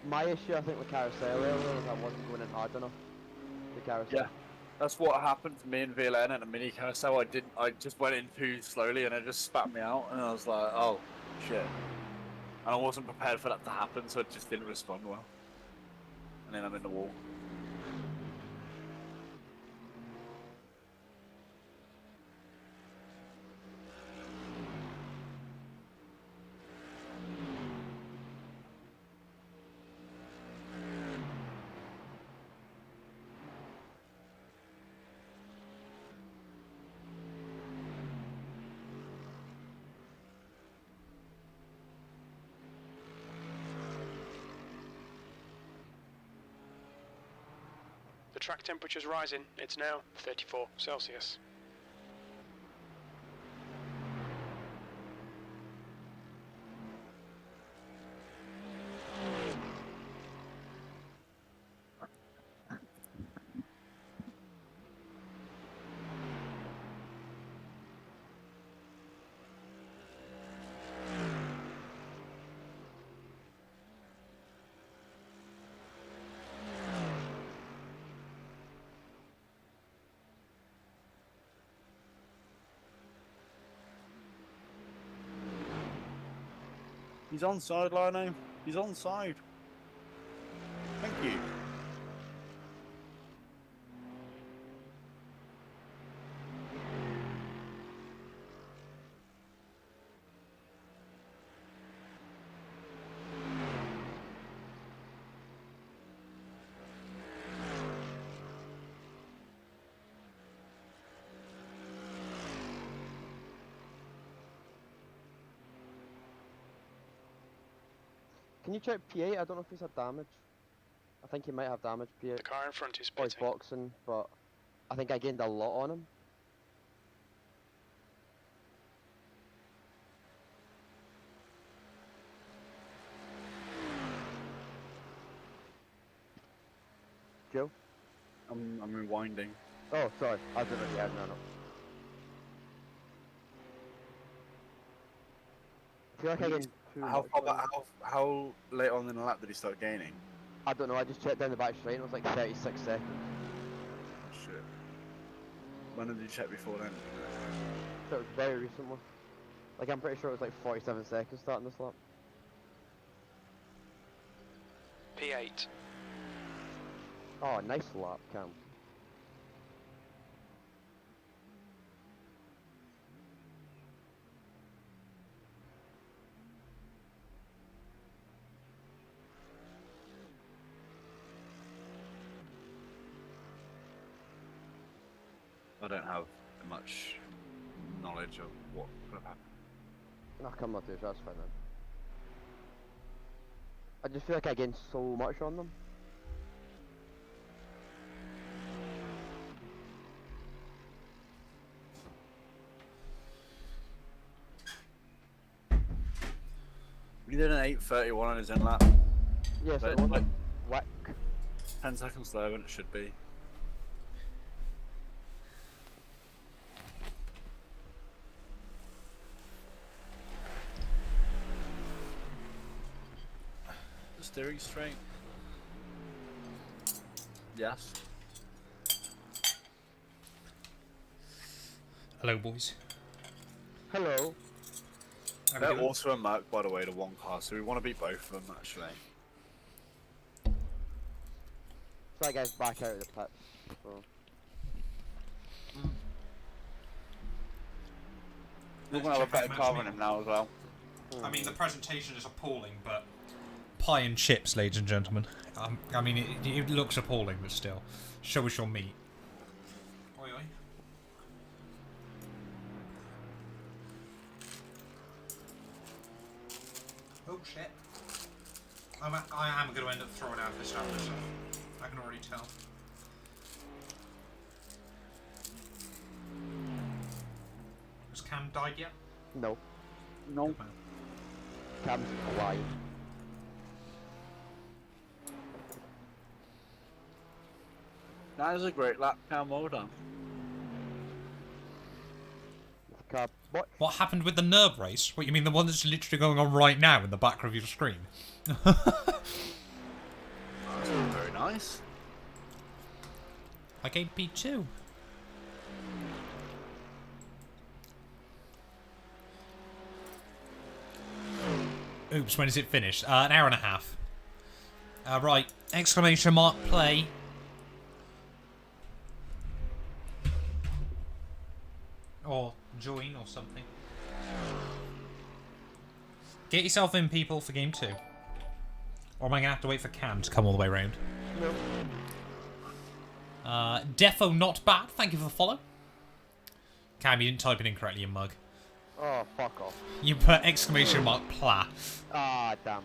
Speaker 6: My issue, I think, with carousel earlier was I wasn't going in hard enough. The carousel.
Speaker 4: Yeah. That's what happened to me in VLN at a mini carousel. I just went in too slowly and it just spat me out, and I was like, oh shit. And I wasn't prepared for that to happen, so it just didn't respond well. And then I'm in the wall.
Speaker 2: The track temperature's rising. It's now 34 Celsius.
Speaker 4: He's on side, Lino. He's on side. Thank you.
Speaker 6: Can you check P8? I don't know if he's had damage. I think he might have damage, P8.
Speaker 2: The car in front is
Speaker 6: Or he's
Speaker 2: pitting.
Speaker 6: boxing, but I think I gained a lot on him. Joe?
Speaker 4: I'm rewinding.
Speaker 6: Oh, sorry. I didn't know. Yeah, no. I feel like I gained too much on him.
Speaker 4: How late on in the lap did he start gaining?
Speaker 6: I don't know, I just checked down the back straight and it was like 36 seconds.
Speaker 4: Shit. When did you check before then?
Speaker 6: So it was very recently. Like I'm pretty sure it was like 47 seconds starting this lap.
Speaker 2: P8.
Speaker 6: Oh, nice lap, Cam.
Speaker 4: I don't have much knowledge of what could have happened.
Speaker 6: No, come on, dude, that's fine then. I just feel like I gained so much on them.
Speaker 4: He did an 8:31 on his end lap.
Speaker 6: Yeah, so
Speaker 4: But
Speaker 6: it wasn't
Speaker 4: like
Speaker 6: whack.
Speaker 4: 10 seconds slower than it should be. The steering straight. Yes.
Speaker 1: Hello, boys.
Speaker 6: Hello.
Speaker 1: How we
Speaker 4: They're
Speaker 1: doing?
Speaker 4: also a Merc, by the way, to one car, so we want to beat both of them, actually.
Speaker 6: So that guy's back out of the pits. So.
Speaker 4: We're going to have a better car than him now as well.
Speaker 1: I mean, the presentation is appalling, but pie and chips, ladies and gentlemen. I mean, it looks appalling, but still, show us your meat. Oi, oi. Oh shit! I am going to end up throwing out this stuff. I can already tell. Has Cam died yet?
Speaker 6: No.
Speaker 4: No.
Speaker 1: Good man.
Speaker 6: Cam's in Hawaii.
Speaker 4: That is a great lap, Cam, well done.
Speaker 6: Car, what?
Speaker 1: What happened with the Nurb race? What, you mean the one that's literally going on right now in the back of your screen?
Speaker 4: Nice.
Speaker 1: I gave P2. Oops, when is it finished? An hour and a half. Right, exclamation mark play. Or join or something. Get yourself in, people, for game 2. Or am I going to have to wait for Cam to come all the way around?
Speaker 6: No.
Speaker 1: Defo not bad, thank you for the follow. Cam, you didn't type it in correctly, you mug.
Speaker 6: Oh, fuck off.
Speaker 1: You put exclamation mark pla.
Speaker 6: Ah, damn.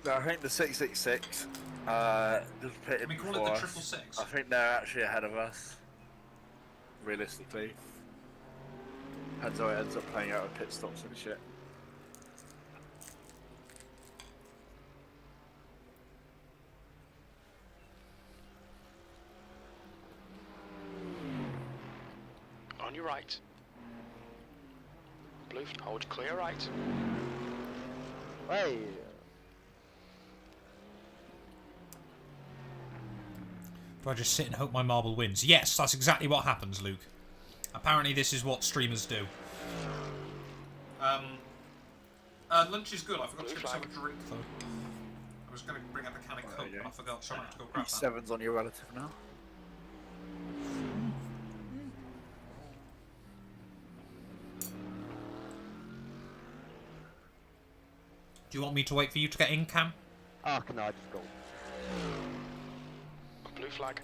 Speaker 4: No, I think the 666 just pitted
Speaker 1: We call it
Speaker 4: before
Speaker 1: the
Speaker 4: us.
Speaker 1: 666.
Speaker 4: I think they're actually ahead of us. Realistically. Depends how it ends up playing out with pit stops and shit.
Speaker 2: On your right. Blue, hold clear right.
Speaker 6: Hey.
Speaker 1: Do I just sit and hope my marble wins? Yes, that's exactly what happens, Luke. Apparently this is what streamers do. Lunch is good. I forgot to get myself a drink, though. I was going to bring up a can of Coke, but I forgot, so I have to go grab that.
Speaker 4: P7's on your relative now.
Speaker 1: Do you want me to wait for you to get in, Cam?
Speaker 6: Oh, can I just go?
Speaker 2: Blue flag.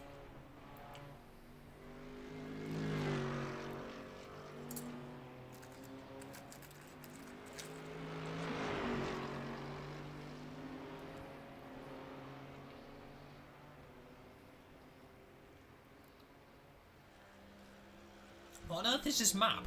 Speaker 1: What on earth is this map?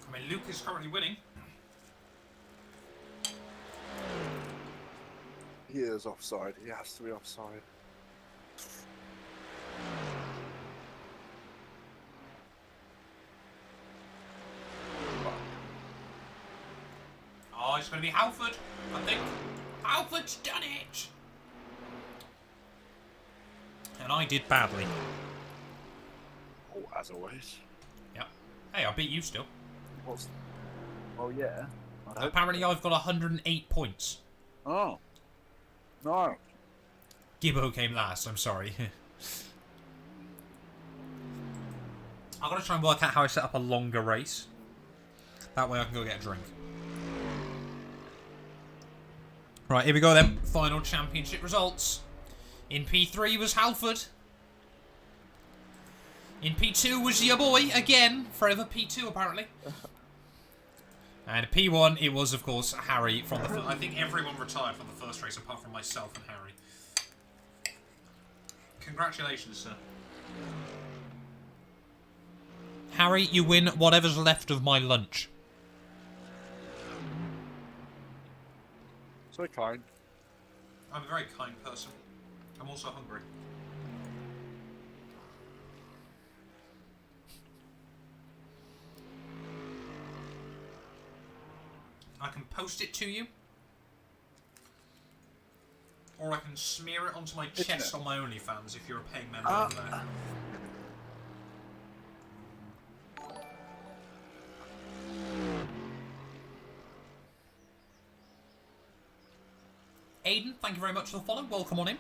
Speaker 1: I mean, Luke is currently winning.
Speaker 4: He is offside. He has to be offside.
Speaker 1: Oh, it's going to be Halford, I think. Halford's done it! And I did badly.
Speaker 4: Oh, as always.
Speaker 1: Yep. Hey, I beat you still.
Speaker 4: What's... Oh, yeah.
Speaker 1: Apparently I've got 108 points.
Speaker 4: Oh. No.
Speaker 1: Gibbo came last, I'm sorry. I've got to try and work out how I set up a longer race. That way I can go get a drink. Right, here we go then. Final championship results. In P3 was Halford. In P2 was your boy, again. Forever P2, apparently. And P1, it was, of course, Harry from the... I think everyone retired from the first race, apart from myself and Harry. Congratulations, sir. Harry, you win whatever's left of my lunch.
Speaker 4: So kind.
Speaker 1: I'm a very kind person. I'm also hungry. I can post it to you. Or I can smear it onto my chest on my OnlyFans if you're a paying member over there. Aiden, thank you very much for the follow. Welcome on in.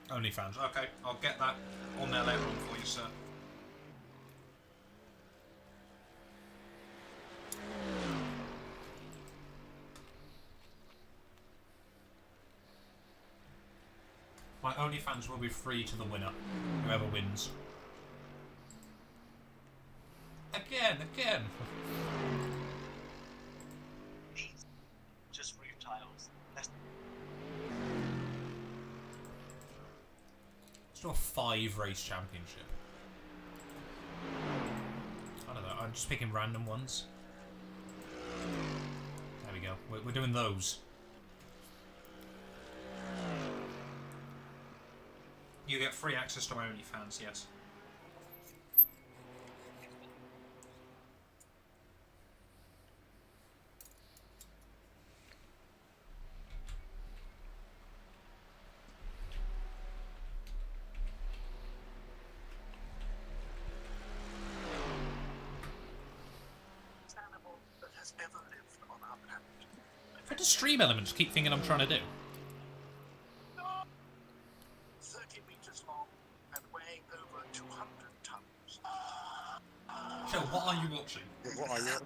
Speaker 1: OnlyFans. Okay, I'll get that on there later on for you, sir. My OnlyFans will be free to the winner, whoever wins. Again.
Speaker 5: Just roof tiles.
Speaker 1: Let's do a 5-race championship. I don't know, I'm just picking random ones. There we go. We're doing those. You get free access to my OnlyFans, yes.
Speaker 5: That has ever lived on our planet.
Speaker 1: What does stream elements keep thinking I'm trying to do?
Speaker 5: 30 meters long and weighing over 200 tons.
Speaker 1: Joe, what are you watching?
Speaker 3: What are you?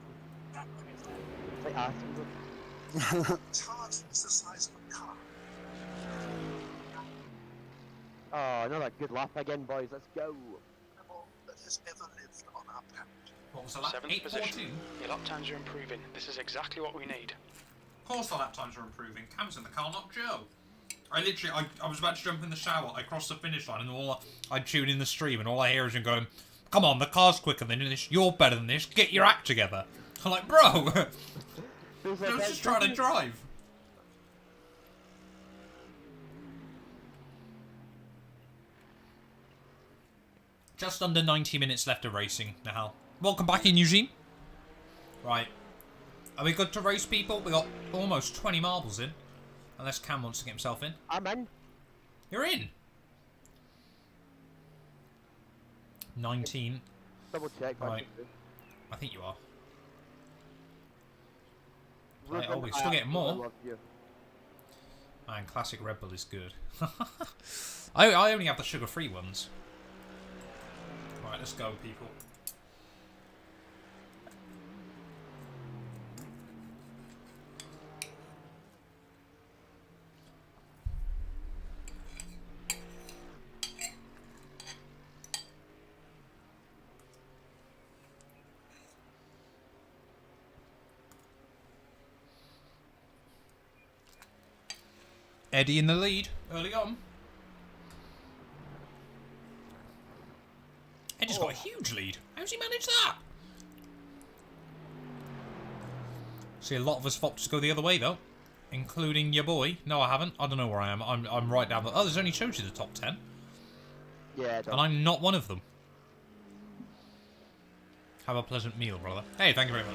Speaker 6: It's like asking
Speaker 5: Its heart is the size of a car.
Speaker 6: Oh, another good lap again, boys. Let's go.
Speaker 5: Animal that has ever lived on our planet.
Speaker 1: What was the lap?
Speaker 2: 7th
Speaker 1: 8:42?
Speaker 2: position. Your lap times are improving. This is exactly what we need.
Speaker 1: Of course the lap times are improving. Cam's in the car, not Joe. I was about to jump in the shower, I crossed the finish line, and I tune in the stream, and all I hear is him going, "Come on, the car's quicker than this, you're better than this, get your act together." I'm like, bro, I was just trying to drive. Just under 90 minutes left of racing, Nahal. Welcome back in, Eugene. Right. Are we good to race, people? We got almost 20 marbles in. Unless Cam wants to get himself in.
Speaker 6: I'm in.
Speaker 1: You're in. 19.
Speaker 6: Double check.
Speaker 1: Right. I think you are.
Speaker 6: Ruben,
Speaker 1: Oh, we're still getting more.
Speaker 6: I love you.
Speaker 1: Man, classic Red Bull is good. I only have the sugar-free ones. Right, let's go, people. Eddie in the lead early on. Eddie's got a huge lead. How's he managed that? See, a lot of us opted to go the other way though, including your boy. No, I haven't. I don't know where I am. I'm right down the. Oh, there's only showed you the top 10,
Speaker 6: Yeah,
Speaker 1: and I'm not one of them. Have a pleasant meal, brother. Hey, thank you very much.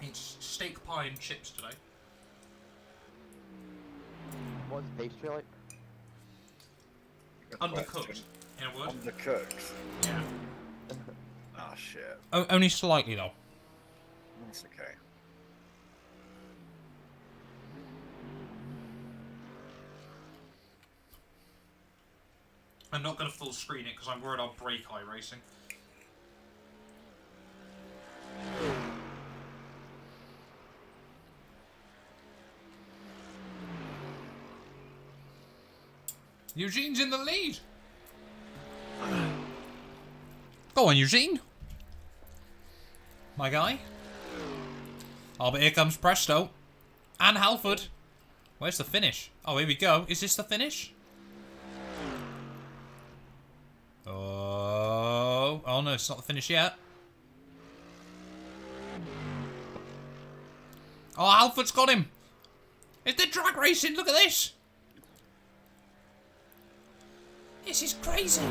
Speaker 1: It's steak pie and chips today.
Speaker 6: what's pastry like?
Speaker 1: Undercooked, in a word.
Speaker 4: Undercooked.
Speaker 1: Yeah.
Speaker 4: Ah, shit.
Speaker 1: Only slightly though.
Speaker 4: That's okay.
Speaker 1: I'm not going to full screen it because I'm worried I'll break iRacing. Eugene's in the lead. Go on, Eugene. My guy. Oh, but here comes Presto. And Halford. Where's the finish? Oh, here we go. Is this the finish? Oh no, it's not the finish yet. Oh, Halford's got him. It's the drag racing. Look at this. This is crazy.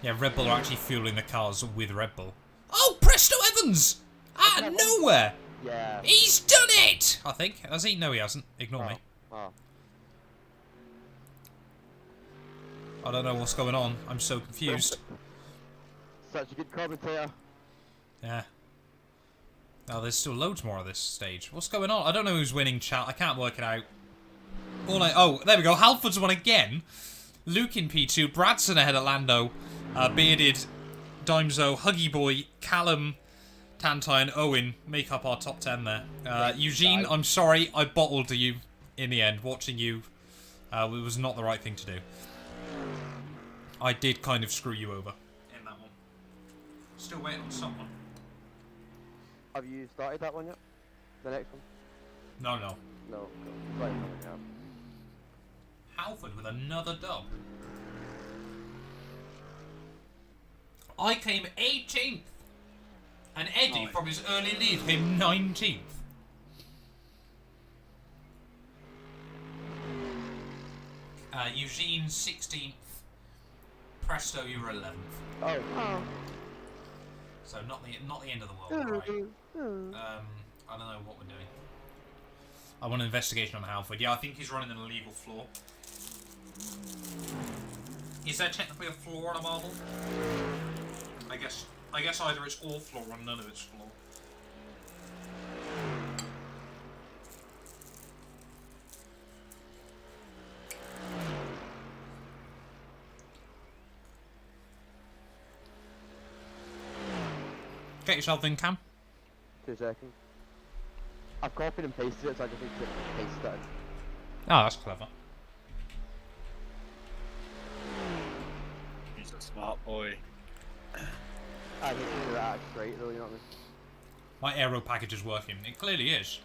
Speaker 1: Yeah, Red Bull are actually fueling the cars with Red Bull. Oh, Presto Evans! Out of nowhere!
Speaker 6: Yeah.
Speaker 1: He's done it! I think. Has he? No, he hasn't. Ignore me.
Speaker 6: Oh.
Speaker 1: I don't know what's going on. I'm so confused.
Speaker 6: Such a good commentator.
Speaker 1: Yeah. Oh, there's still loads more of this stage. What's going on? I don't know who's winning, chat. I can't work it out. Oh, there we go. Halford's won again. Luke in P2. Bradson ahead of Lando. Bearded, Dimzo, Huggy Boy, Callum, Tantai, and Owen make up our top 10 there. Eugene, I'm sorry. I bottled you in the end. Watching you it was not the right thing to do. I did kind of screw you over in that one. Still waiting on someone.
Speaker 6: Have you started that one yet? The next one?
Speaker 1: No.
Speaker 6: No. No. Right, yeah.
Speaker 1: Halford with another dub. I came 18th. And Eddie, from his early lead, came 19th. Eugene 16th. Presto, you were 11th.
Speaker 6: Oh.
Speaker 1: So not the end of the world, right? I don't know what we're doing. I want an investigation on Halford. Yeah, I think he's running an illegal floor. Is there technically a floor on a marble? I guess either it's all floor or none of it's floor. Get yourself in, Cam.
Speaker 6: 2 seconds. I've copied and pasted it, so I just need to paste it in.
Speaker 1: Oh, that's clever.
Speaker 4: He's a smart boy.
Speaker 6: I need to do that straight though, you know what I mean?
Speaker 1: My aero package is working. It clearly is.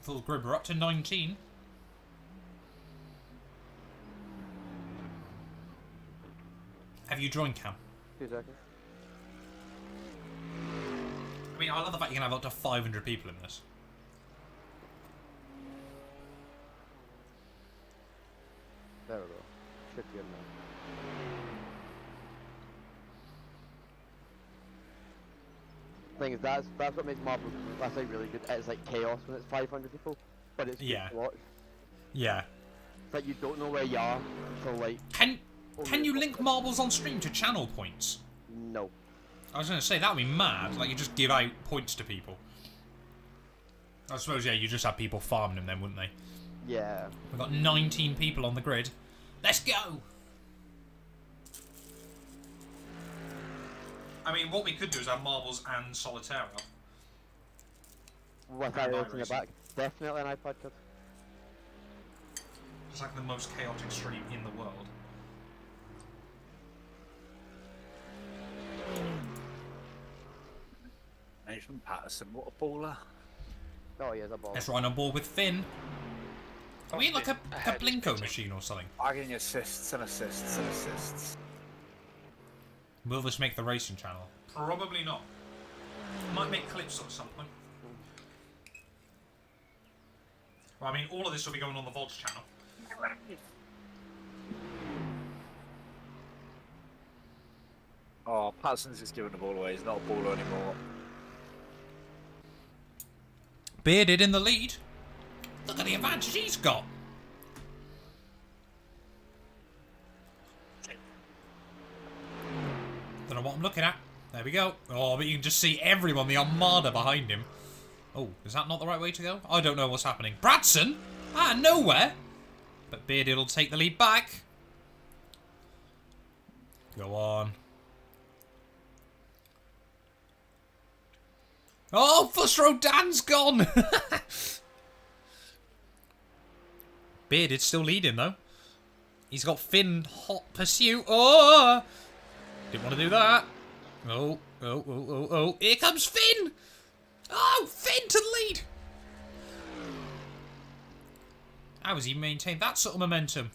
Speaker 1: Full grid, we're up to 19. Have you joined, Cam?
Speaker 6: 2 seconds.
Speaker 1: I mean, I love the fact you can have up to 500 people in this.
Speaker 6: There we go. Should be in there. Thing is, that's what makes Marvel, that's like really good. It's like chaos when it's 500 people, but it's good to watch.
Speaker 1: Yeah.
Speaker 6: It's like you don't know where you are until like.
Speaker 1: Can you link marbles on stream to channel points?
Speaker 6: No.
Speaker 1: I was going to say, that would be mad. Like, you just give out points to people. I suppose, yeah, you just have people farming them then, wouldn't they?
Speaker 6: Yeah.
Speaker 1: We've got 19 people on the grid. Let's go! I mean, what we could do is have marbles and solitaire up.
Speaker 6: With iRacing in the back. Definitely an iPad kid.
Speaker 1: It's like the most chaotic stream in the world.
Speaker 4: Nathan Patterson, what a baller.
Speaker 6: Oh, yeah, a ball.
Speaker 1: Let's run on board with Finn. Are we like a Blinko machine or something?
Speaker 4: Bagging assists and assists and assists.
Speaker 1: Will this make the racing channel? Probably not. Might make clips at some point. Well, I mean, all of this will be going on the Volts channel.
Speaker 4: Oh, Patterson's just giving the ball away. He's not a baller anymore.
Speaker 1: Bearded in the lead. Look at the advantage he's got. Don't know what I'm looking at. There we go. Oh, but you can just see everyone, the armada behind him. Oh, is that not the right way to go? I don't know what's happening. Bradson? Ah, nowhere. But Bearded will take the lead back. Go on. Oh, first row Dan's gone. Bearded still leading though. He's got Finn hot pursuit. Oh, didn't want to do that. Oh. Here comes Finn. Oh, Finn to the lead. How has he maintained that sort of momentum?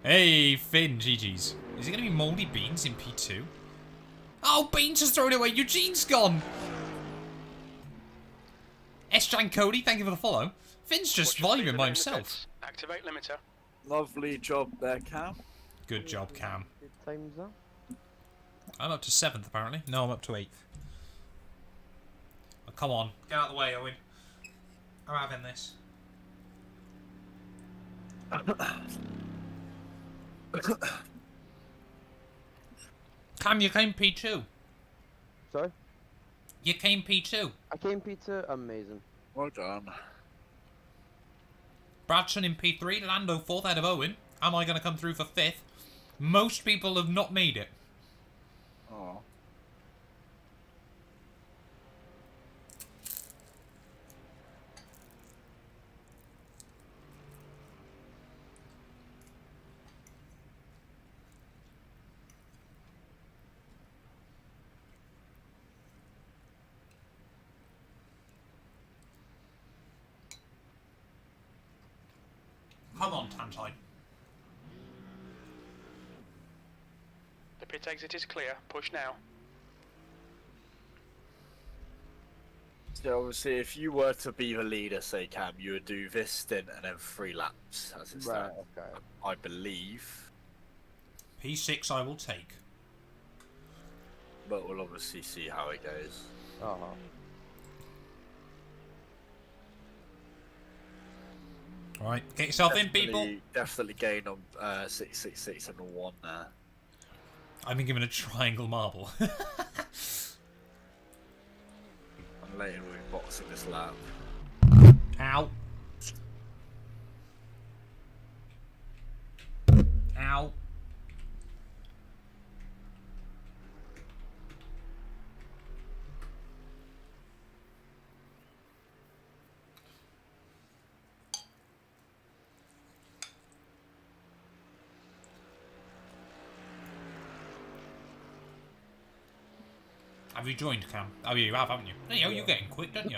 Speaker 1: Hey, Finn, GG's. Is he going to be Mouldy Beans in P2? Oh, Beans has thrown it away. Eugene's gone. S-Jan Cody, thank you for the follow. Finn's just voluming by himself.
Speaker 2: Activate limiter.
Speaker 4: Lovely job there, Cam.
Speaker 1: Good job, Cam.
Speaker 6: Good times though.
Speaker 1: I'm up to 7th, apparently. No, I'm up to 8th. Oh, come on. Get out of the way, Owen. I'm having this. Cam, you came P2.
Speaker 6: Sorry?
Speaker 1: You came P2.
Speaker 6: I came P2, amazing.
Speaker 4: Well done.
Speaker 1: Bradson in P3, Lando 4th ahead of Owen. Am I going to come through for 5th? Most people have not made it.
Speaker 4: Oh.
Speaker 1: Come on, Tantai.
Speaker 2: The pit exit is clear. Push now.
Speaker 4: So obviously, if you were to be the leader, say Cam, you would do this stint and then 3 laps as it
Speaker 6: Right,
Speaker 4: stands.
Speaker 6: okay.
Speaker 4: I believe,
Speaker 1: P6 I will take.
Speaker 4: but we'll obviously see how it goes.
Speaker 6: Uh-huh.
Speaker 1: Alright, get yourself in, people.
Speaker 4: Definitely gain on 666 and a 1 there.
Speaker 1: I've been given a triangle marble.
Speaker 4: I'm later we'll be boxing this lap.
Speaker 1: Ow. Ow. Have you joined, Cam? Oh, you have, haven't you? Hey, you're getting quick, don't you?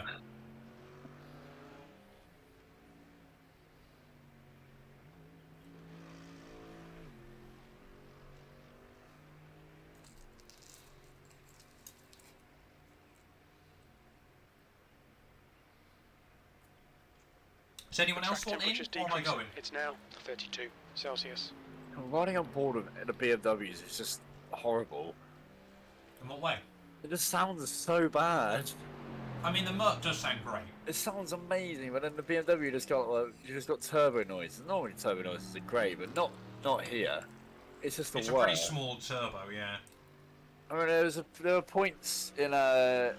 Speaker 1: Does anyone else want in,
Speaker 2: Temperature's
Speaker 1: or am I
Speaker 2: decreasing.
Speaker 1: going?
Speaker 2: It's now 32 Celsius.
Speaker 4: Riding on board of the BMWs is just horrible.
Speaker 1: In what way?
Speaker 4: It just sounds so bad.
Speaker 1: I mean, the Merc does sound great.
Speaker 4: It sounds amazing, but then the BMW just got you just got turbo noise. Normally turbo noises are great, but not here. It's just the
Speaker 1: It's a
Speaker 4: worst.
Speaker 1: pretty small turbo, yeah.
Speaker 4: I mean, there were points in a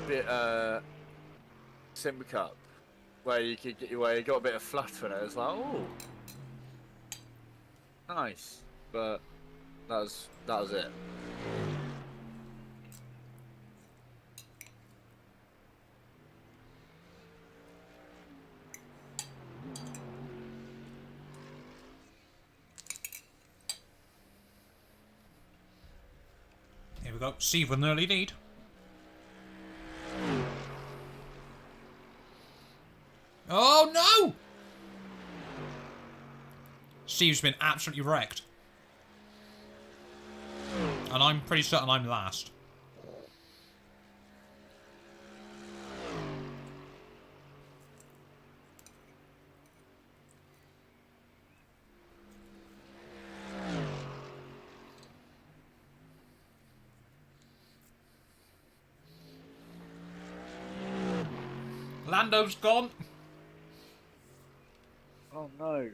Speaker 4: bit Sim Cup where you got a bit of flutter in it. It's like, oh, nice, but that was it.
Speaker 1: Here we go. Steve with an early lead. Oh no! Steve's been absolutely wrecked. And I'm pretty certain I'm last. Lando's gone.
Speaker 4: Oh no.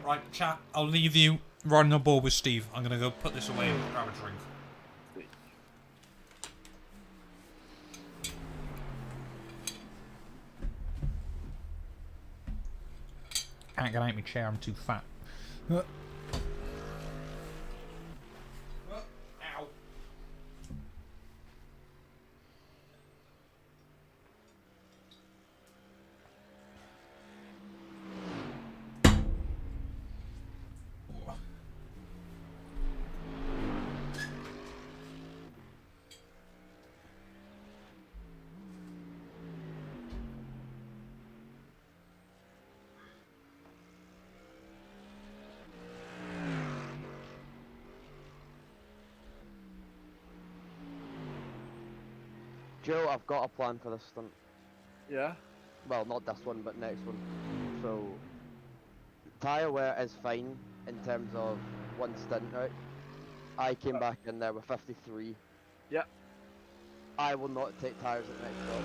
Speaker 1: Right, chat, I'll leave you riding on board with Steve. I'm gonna go put this away and grab a drink. Can't get out of my chair, I'm too fat. Ow.
Speaker 6: Joe, I've got a plan for this stunt.
Speaker 4: Yeah.
Speaker 6: Well, not this one, but next one. So, tyre wear is fine in terms of one stint, right? I came back in there with 53.
Speaker 4: Yeah.
Speaker 6: I will not take tyres at the next stop.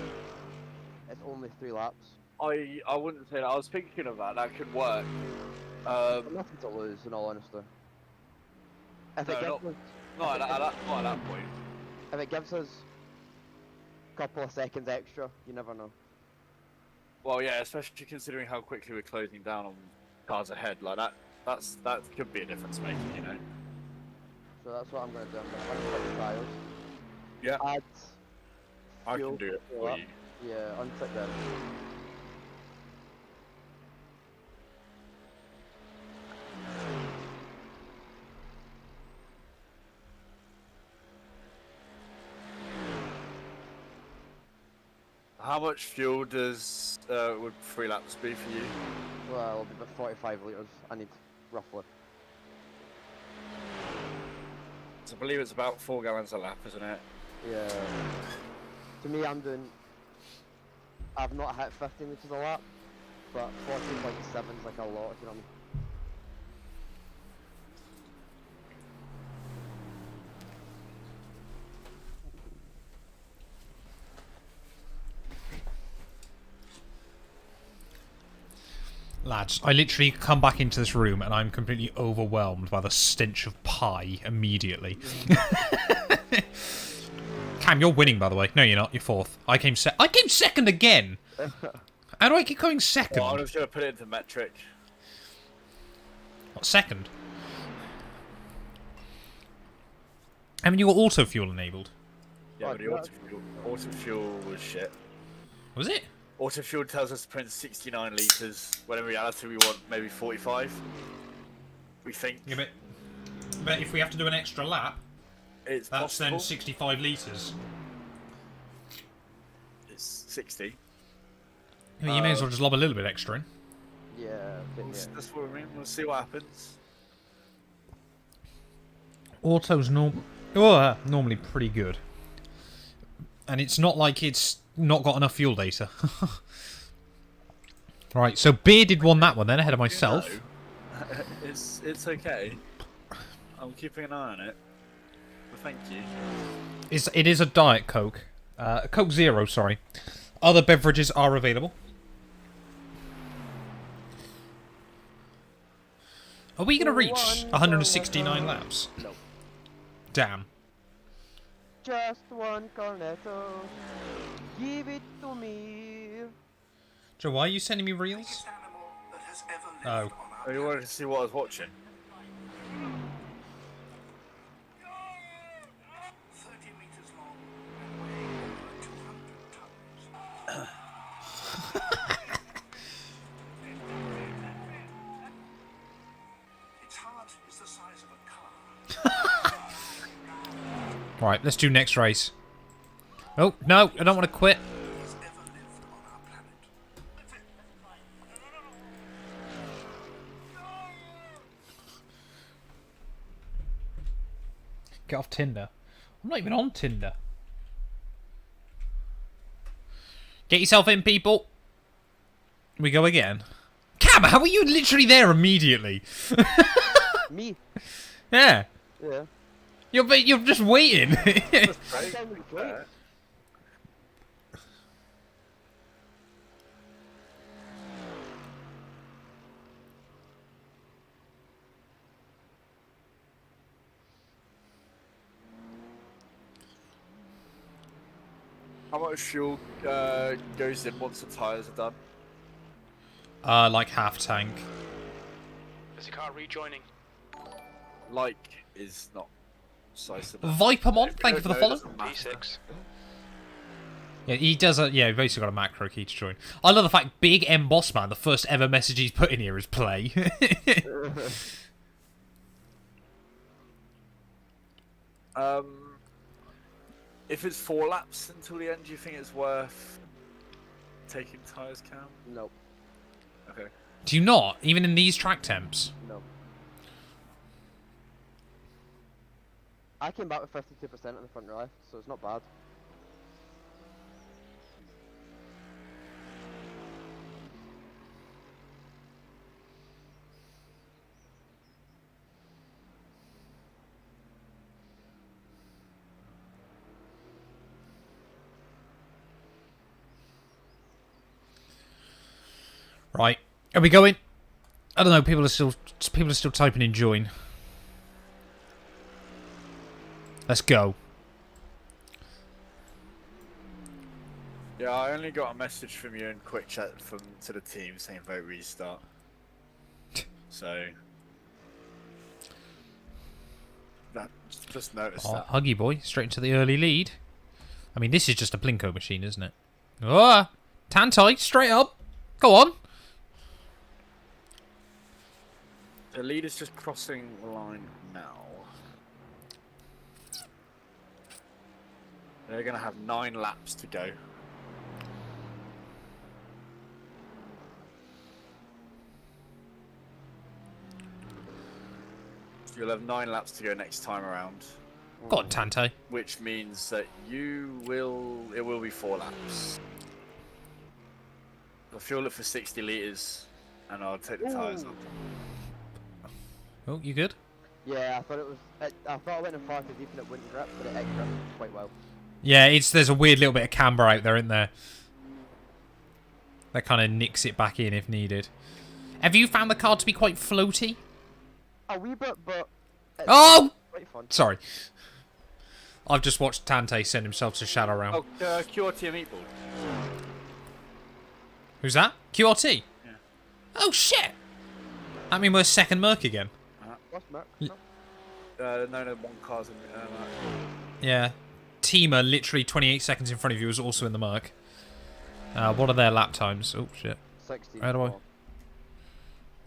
Speaker 6: It's only 3 laps.
Speaker 4: I wouldn't say that. I was thinking of that. That could work.
Speaker 6: Nothing to lose, in all honesty. If it
Speaker 4: No,
Speaker 6: gives us,
Speaker 4: not at that point.
Speaker 6: if it gives us a couple of seconds extra, you never know.
Speaker 4: Well, yeah, especially considering how quickly we're closing down on cars ahead. Like that could be a difference maker, you know.
Speaker 6: So that's what I'm going to do. I'm going to untick the tyres.
Speaker 4: Yeah.
Speaker 6: Add
Speaker 4: I
Speaker 6: fuel
Speaker 4: can do it
Speaker 6: fuel
Speaker 4: for
Speaker 6: up.
Speaker 4: you.
Speaker 6: Yeah, untick them.
Speaker 4: How much fuel does would 3 laps be for you?
Speaker 6: Well, it'll be about 45 litres. I need roughly.
Speaker 4: So I believe it's about 4 gallons a lap, isn't it?
Speaker 6: Yeah. To me, I've not hit 15 litres a lap, but 14.7 is like a lot, if you know what I mean.
Speaker 1: Lads, I literally come back into this room and I'm completely overwhelmed by the stench of pie immediately. Cam, you're winning, by the way. No, you're not. You're 4th. I came second again! How do I keep going second?
Speaker 4: Well, I'm just going to put it into metric.
Speaker 1: What, second? Haven't you got auto fuel enabled?
Speaker 4: Yeah, but the auto fuel was shit.
Speaker 1: Was it?
Speaker 4: Auto fuel tells us to print 69 litres, when in reality we want maybe 45. We think.
Speaker 1: Yeah, but if we have to do an extra lap,
Speaker 4: it's
Speaker 1: that's
Speaker 4: possible.
Speaker 1: then 65 litres.
Speaker 4: It's 60.
Speaker 1: You may as well just lob a little bit extra in.
Speaker 6: Yeah,
Speaker 4: That's what I mean. We'll see what happens.
Speaker 1: Auto's normally pretty good. And it's not like it's not got enough fuel data. Right, so Bearded won that one then, ahead of myself.
Speaker 4: No. It's okay. I'm keeping an eye on it. But thank you.
Speaker 1: It is a Diet Coke. Coke Zero, sorry. Other beverages are available. Are we going to reach 169 laps?
Speaker 6: No.
Speaker 1: Damn.
Speaker 6: Just one cornetto. Give it to me.
Speaker 1: Joe, why are you sending me reels?
Speaker 5: Biggest animal that has ever lived
Speaker 1: Oh.
Speaker 5: on
Speaker 4: Oh,
Speaker 5: our
Speaker 4: you wanted to see what I was watching?
Speaker 5: 30 meters long and weighing over 200 tons. Its heart is the size of a car.
Speaker 1: Right, let's do next race. Oh, no, I don't want to quit.
Speaker 5: Has ever lived on our planet.
Speaker 1: Get off Tinder. I'm not even on Tinder. Get yourself in, people. We go again. Cam, how are you literally there immediately?
Speaker 6: Me?
Speaker 1: Yeah.
Speaker 6: Yeah.
Speaker 1: You're just waiting.
Speaker 6: That sounded great.
Speaker 4: How much fuel goes in once the tyres are done?
Speaker 1: Like half tank.
Speaker 2: Is the car rejoining?
Speaker 4: Like is not precise enough.
Speaker 1: Vipermon, thank you for the follow.
Speaker 2: P6.
Speaker 1: Yeah, he does. He basically got a macro key to join. I love the fact Big M Boss Man, the first ever message he's put in here is play.
Speaker 4: If it's 4 laps until the end, do you think it's worth taking tyres, Cam?
Speaker 6: Nope.
Speaker 4: Okay.
Speaker 1: Do you not? Even in these track temps?
Speaker 6: No. I came back with 52% on the front drive, so it's not bad.
Speaker 1: Right. Are we going? I don't know. People are still typing in join. Let's go.
Speaker 4: Yeah, I only got a message from you in quick chat to the team saying vote restart. So that just noticed
Speaker 1: Oh,
Speaker 4: that.
Speaker 1: Huggy boy, straight into the early lead. I mean, this is just a Plinko machine, isn't it? Oh, Tantai, straight up. Go on.
Speaker 4: The lead is just crossing the line now. They're going to have 9 laps to go. You'll have 9 laps to go next time around,
Speaker 1: Go on, Tante.
Speaker 4: which means that it will be 4 laps. I'll fuel it for 60 litres, and I'll take the tyres off.
Speaker 1: Oh, you good?
Speaker 6: Yeah, I thought it was. I thought I went in 5 deep and it wouldn't grip, but it gripped quite well.
Speaker 1: Yeah, there's a weird little bit of camber out there, isn't there? That kind of nicks it back in if needed. Have you found the car to be quite floaty?
Speaker 6: A wee bit, but. It's
Speaker 1: Oh!
Speaker 6: quite fun.
Speaker 1: Sorry. I've just watched Tante send himself to Shadow Realm.
Speaker 4: Oh, QRT and meatball.
Speaker 1: Who's that? QRT?
Speaker 4: Yeah.
Speaker 1: Oh, shit! That mean we're second Merc again.
Speaker 6: What's Merc?
Speaker 4: No, 1 car's in
Speaker 1: Yeah. Teamer, literally 28 seconds in front of you, was also in the Merc. What are their lap times? Oh, shit.
Speaker 6: 60.
Speaker 1: How do I...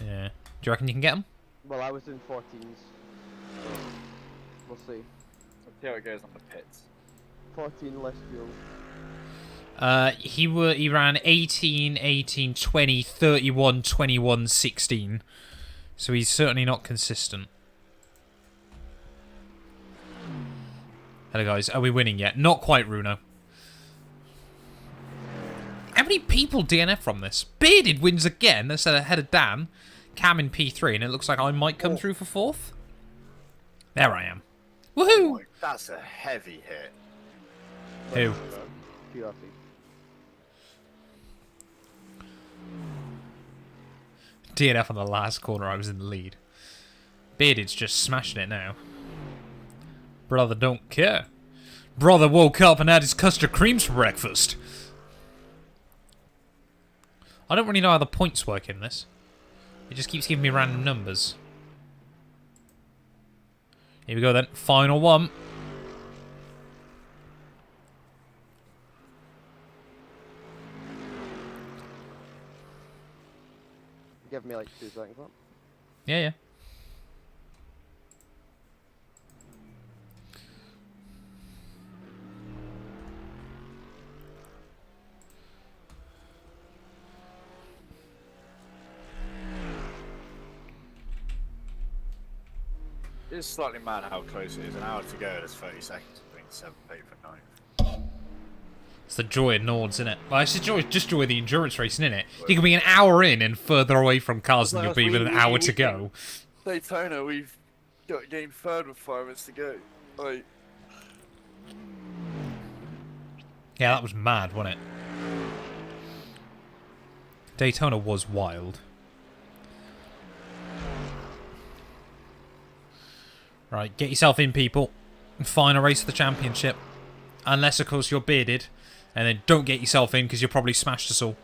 Speaker 1: Yeah. Do you reckon you can get them?
Speaker 6: Well, I was doing 14s. We'll see.
Speaker 4: Let's see how it goes on the pits.
Speaker 6: 14 less fuel.
Speaker 1: He ran 18, 18, 20, 31, 21, 16. So he's certainly not consistent. Hello guys, are we winning yet? Not quite, Runo. How many people DNF from this? Bearded wins again. That's ahead of Dan. Cam in P3, and it looks like I might come through for 4th. There I am. Woohoo!
Speaker 4: That's a heavy hit.
Speaker 1: Who?
Speaker 6: QRT.
Speaker 1: DNF on the last corner, I was in the lead. Bearded's just smashing it now. Brother don't care. Brother woke up and had his custard creams for breakfast. I don't really know how the points work in this. It just keeps giving me random numbers. Here we go then. Final one.
Speaker 6: Give me like 2 seconds up.
Speaker 1: Yeah, yeah.
Speaker 4: It's slightly mad how close it is. An hour to go, there's 30 seconds between 7th, 8th and 9th.
Speaker 1: It's the joy of Nords, isn't it? Well, it's just joy of the endurance racing, isn't it? You can be an hour in and further away from cars than you'll be with an hour to go.
Speaker 4: Daytona, we've got gained 3rd with 5 minutes to go. Like,
Speaker 1: Yeah, that was mad, wasn't it? Daytona was wild. Right, get yourself in, people. Final race of the championship. Unless, of course, you're bearded. And then don't get yourself in because you'll probably smash us all.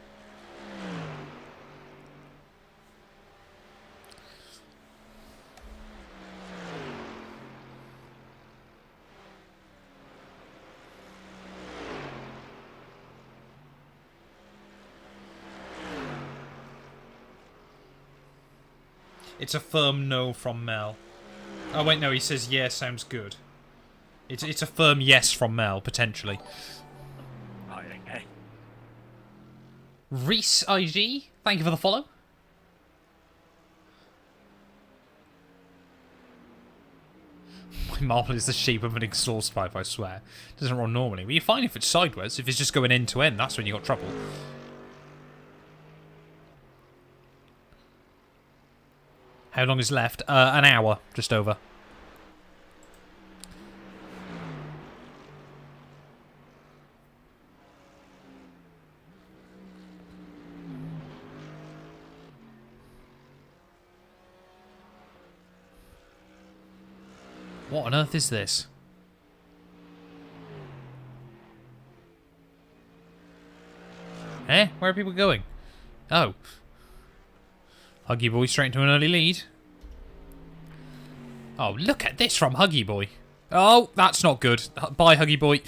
Speaker 1: It's a firm no from Mel. Oh wait, no, he says yeah, sounds good. It's a firm yes from Mel, potentially.
Speaker 4: right, okay.
Speaker 1: Reese IG, thank you for the follow. My marble is the shape of an exhaust pipe, I swear. It doesn't run normally. Well, you're fine if it's sideways. If it's just going end to end, that's when you got trouble. How long is left? An hour, just over. What on earth is this? Eh? Where are people going? Oh. Huggy Boy straight into an early lead. Oh, look at this from Huggy Boy. Oh, that's not good. Bye, Huggy Boy.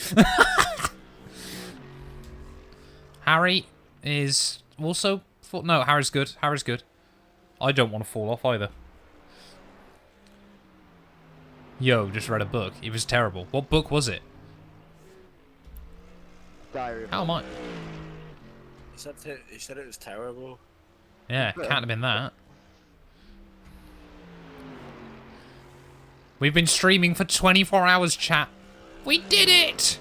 Speaker 1: Harry is also... No, Harry's good. Harry's good. I don't want to fall off either. Yo, just read a book. It was terrible. What book was it?
Speaker 6: Diary of
Speaker 1: How am I?
Speaker 4: He said it was terrible.
Speaker 1: Yeah, can't have been that. We've been streaming for 24 hours, chat. We did it!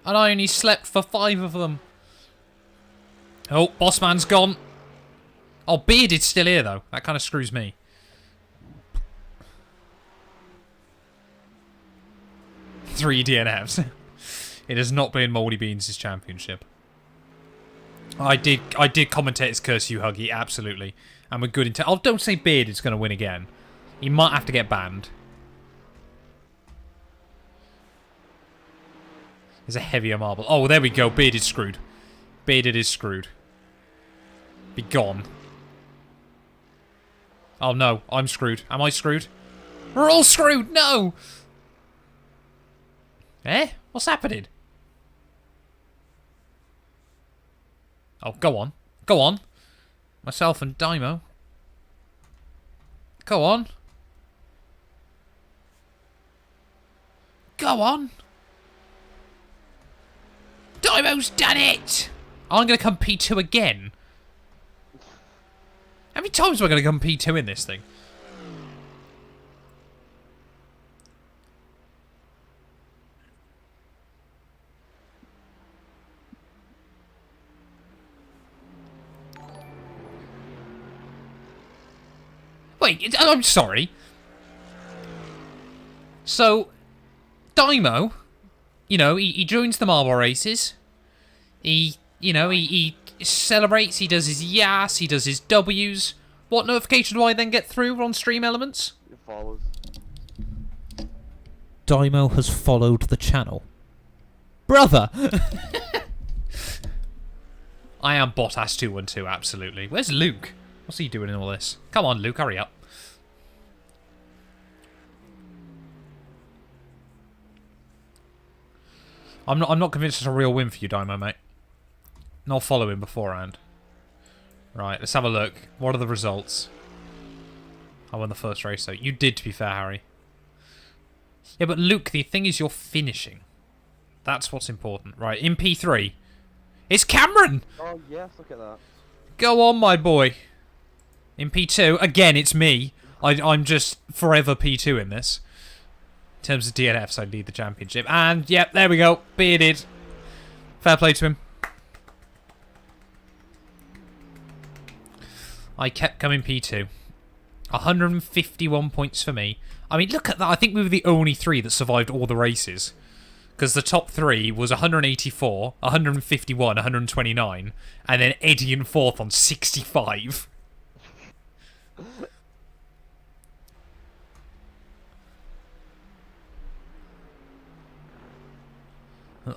Speaker 1: And I only slept for 5 of them. Oh, Bossman's gone. Oh, Bearded's still here, though. That kind of screws me. Three DNFs. It has not been Mouldy Beans' championship. I did commentate his curse you, Huggy, absolutely. And we're good into... Oh, don't say Bearded's going to win again. He might have to get banned. There's a heavier marble. Oh, there we go. Bearded's screwed. Bearded is screwed. Be gone. Oh, no. I'm screwed. Am I screwed? We're all screwed! No! Eh? What's happening? Oh, go on. Go on. Myself and Dymo. Go on. Go on. Dymo's done it! I'm going to come P2 again. How many times am I going to come P2 in this thing? Wait, I'm sorry. So, Dymo, you know, he joins the marble races. He celebrates, he does his yas, he does his W's. What notification do I then get through on Stream Elements?
Speaker 6: It follows.
Speaker 1: Dymo has followed the channel. Brother! I am Bottas 212, absolutely. Where's Luke? What's he doing in all this? Come on, Luke, hurry up. I'm not convinced it's a real win for you, Dymo, mate. Not following beforehand. Right, let's have a look. What are the results? I won the first race, though. You did, to be fair, Harry. Yeah, but Luke, the thing is you're finishing. That's what's important. Right, in P3. It's Cameron!
Speaker 6: Oh, yes, look at that.
Speaker 1: Go on, my boy. In P2, again, it's me. I'm just forever P2 in this. In terms of DNFs, I lead the championship. And, yep, there we go. Bearded. Fair play to him. I kept coming P2. 151 points for me. I mean, look at that. I think we were the only 3 that survived all the races. Because the top 3 was 184, 151, 129, and then Eddie in 4th on 65.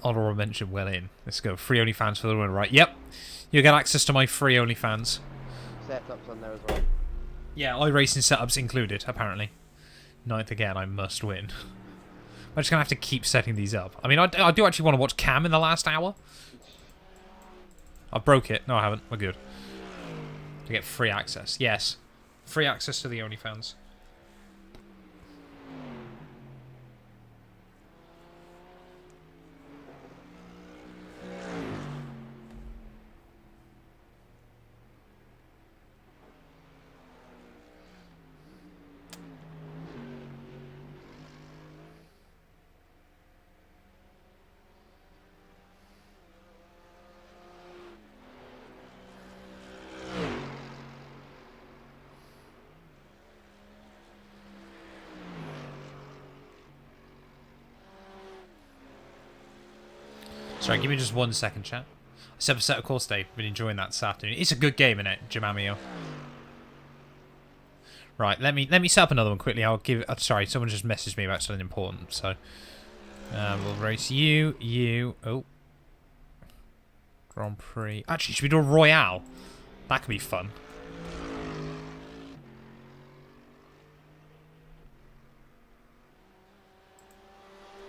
Speaker 1: Honorable mention well in. Let's go. Free OnlyFans for the win, right? Yep. You'll get access to my free OnlyFans.
Speaker 6: Setups on there as well.
Speaker 1: Yeah, iRacing setups included, apparently. 9th again, I must win. I'm just going to have to keep setting these up. I mean, I do actually want to watch Cam in the last hour. I broke it. No, I haven't. We're good. To get free access. Yes. Free access to the OnlyFans. Sorry, give me just 1 second, chat. I set up a set of course day. Been enjoying that this afternoon. It's a good game, innit, Jamamio? Right, let me set up another one quickly. I'll give. Sorry, someone just messaged me about something important. So we'll race you. Oh, Grand Prix. Actually, should we do a Royale? That could be fun.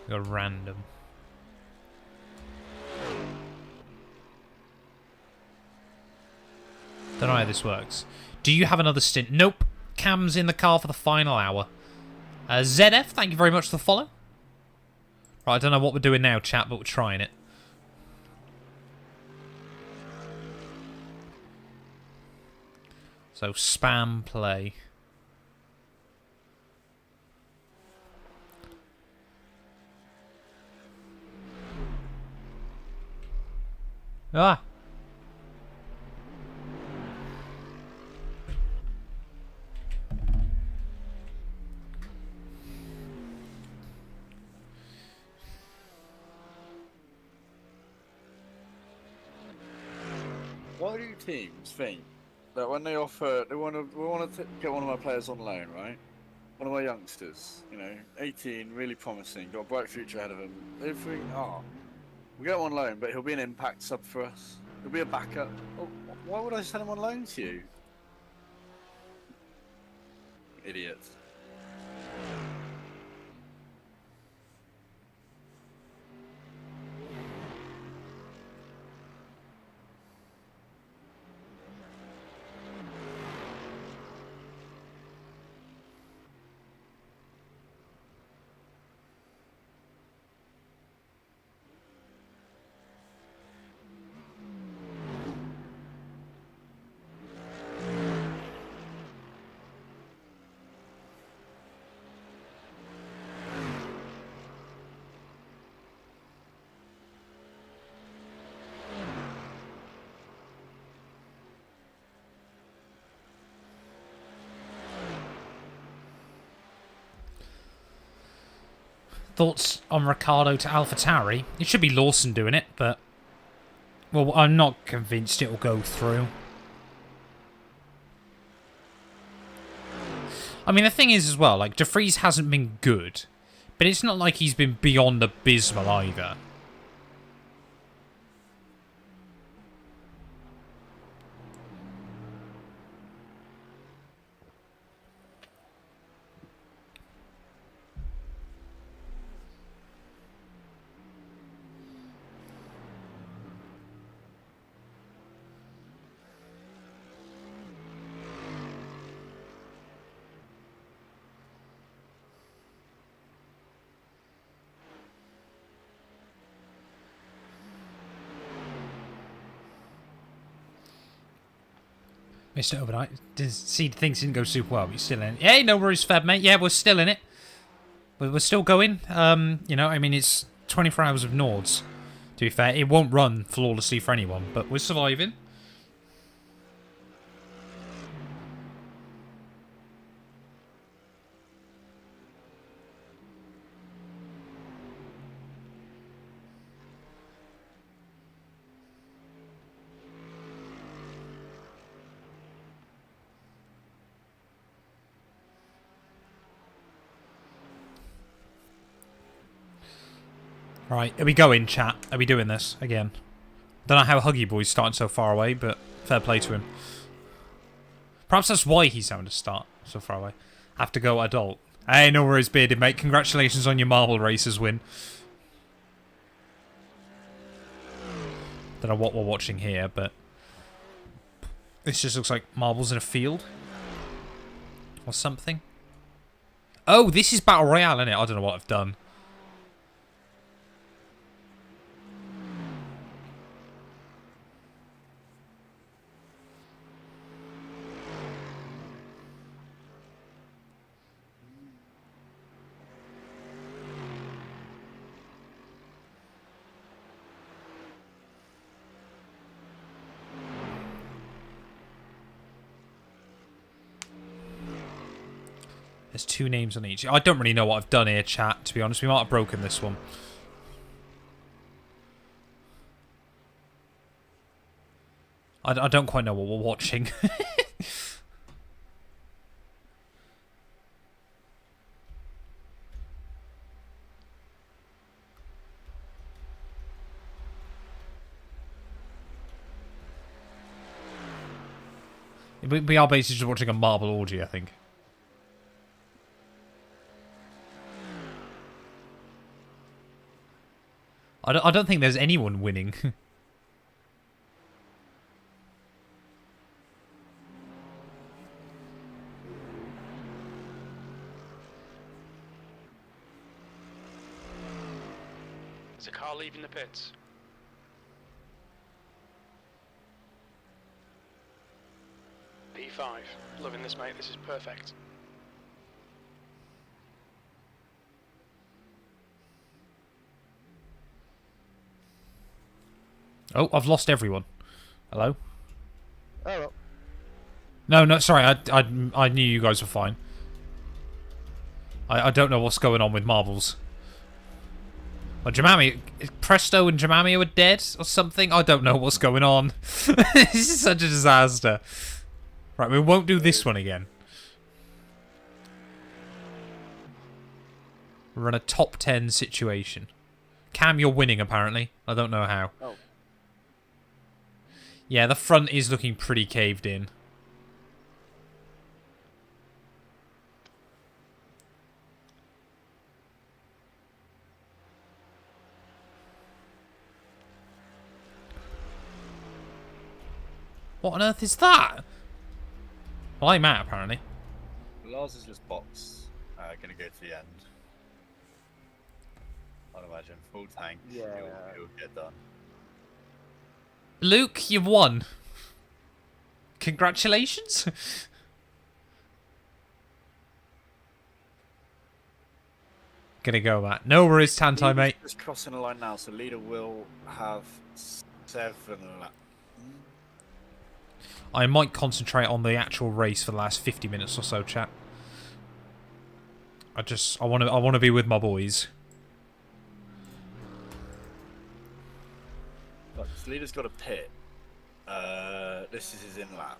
Speaker 1: Go random. Don't know how this works. Do you have another stint? Nope. Cam's in the car for the final hour. ZF, thank you very much for the follow. Right, I don't know what we're doing now, chat, but we're trying it. So, spam play. Ah.
Speaker 4: Why do teams think that when they offer, they want to get one of my players on loan, right? One of my youngsters, 18, really promising, got a bright future ahead of him. They think, we'll get him on loan, but he'll be an impact sub for us. He'll be a backup. Well, why would I send him on loan to you? Idiot.
Speaker 1: Thoughts on Ricciardo to AlphaTauri? It should be Lawson doing it, but... Well, I'm not convinced it will go through. I mean, the thing is as well, like, De Vries hasn't been good, but it's not like he's been beyond abysmal either. Missed it overnight. See, things didn't go super well, but you're still in it. Hey, no worries, Feb, mate. Yeah, we're still in it. We're still going. I mean, it's 24 hours of Nords. To be fair, it won't run flawlessly for anyone, but we're surviving. Right, are we going, chat? Are we doing this again? Don't know how Huggy Boy's starting so far away, but fair play to him. Perhaps that's why he's having to start so far away. Have to go adult. Hey, no worries, Bearded, mate. Congratulations on your Marble Racers win. Don't know what we're watching here, but... This just looks like marbles in a field. Or something. Oh, this is Battle Royale, isn't it? I don't know what I've done. There's 2 names on each. I don't really know what I've done here, chat, to be honest. We might have broken this one. I don't quite know what we're watching. We are basically just watching a marble orgy, I think. I don't think there's anyone winning.
Speaker 2: There's a car leaving the pits. P5. Loving this, mate. This is perfect.
Speaker 1: Oh, I've lost everyone. Hello?
Speaker 6: Oh, well.
Speaker 1: No, sorry. I knew you guys were fine. I don't know what's going on with marbles. Well, Jamami, Presto and Jamami were dead or something? I don't know what's going on. This is such a disaster. Right, we won't do this one again. We're in a top 10 situation. Cam, you're winning apparently. I don't know how.
Speaker 6: Oh.
Speaker 1: Yeah, the front is looking pretty caved in. What on earth is that? Well, I'm out, apparently.
Speaker 4: Lars is just box. Gonna go to the end. I'd imagine. Full tank.
Speaker 6: Yeah.
Speaker 4: He'll get done.
Speaker 1: Luke, you've won. Congratulations. Gonna go, Matt. No worries, Tantai, mate.
Speaker 4: Just crossing the line now, so leader will have 7 laps.
Speaker 1: I might concentrate on the actual race for the last 50 minutes or so, chat. I want to be with my boys.
Speaker 4: Look, this leader's got a pit. This is his in lap.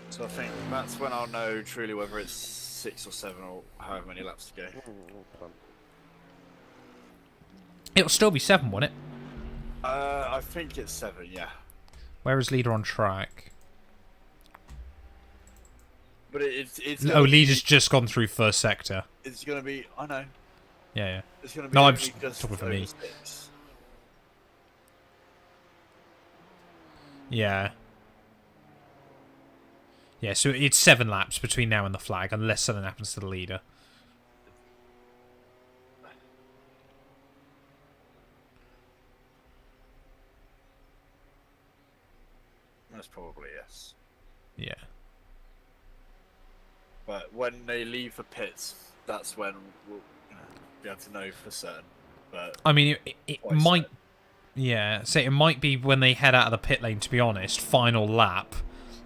Speaker 4: So I think that's when I'll know truly whether it's 6 or 7 or however many laps to go.
Speaker 1: It'll still be 7, won't it?
Speaker 4: I think it's 7, yeah.
Speaker 1: Where is leader on track?
Speaker 4: But it's
Speaker 1: Oh, leader's just gone through first sector.
Speaker 4: It's gonna be. I know.
Speaker 1: Yeah.
Speaker 4: It's gonna be.
Speaker 1: No, I'm
Speaker 4: only
Speaker 1: just talking for me.
Speaker 4: 6.
Speaker 1: Yeah. Yeah, so it's 7 laps between now and the flag, unless something happens to the leader.
Speaker 4: That's probably yes.
Speaker 1: Yeah.
Speaker 4: But when they leave for pits, that's when we'll be able to know for certain. But
Speaker 1: I mean, it
Speaker 4: quite
Speaker 1: might...
Speaker 4: certain.
Speaker 1: Yeah, so it might be when they head out of the pit lane, to be honest, final lap.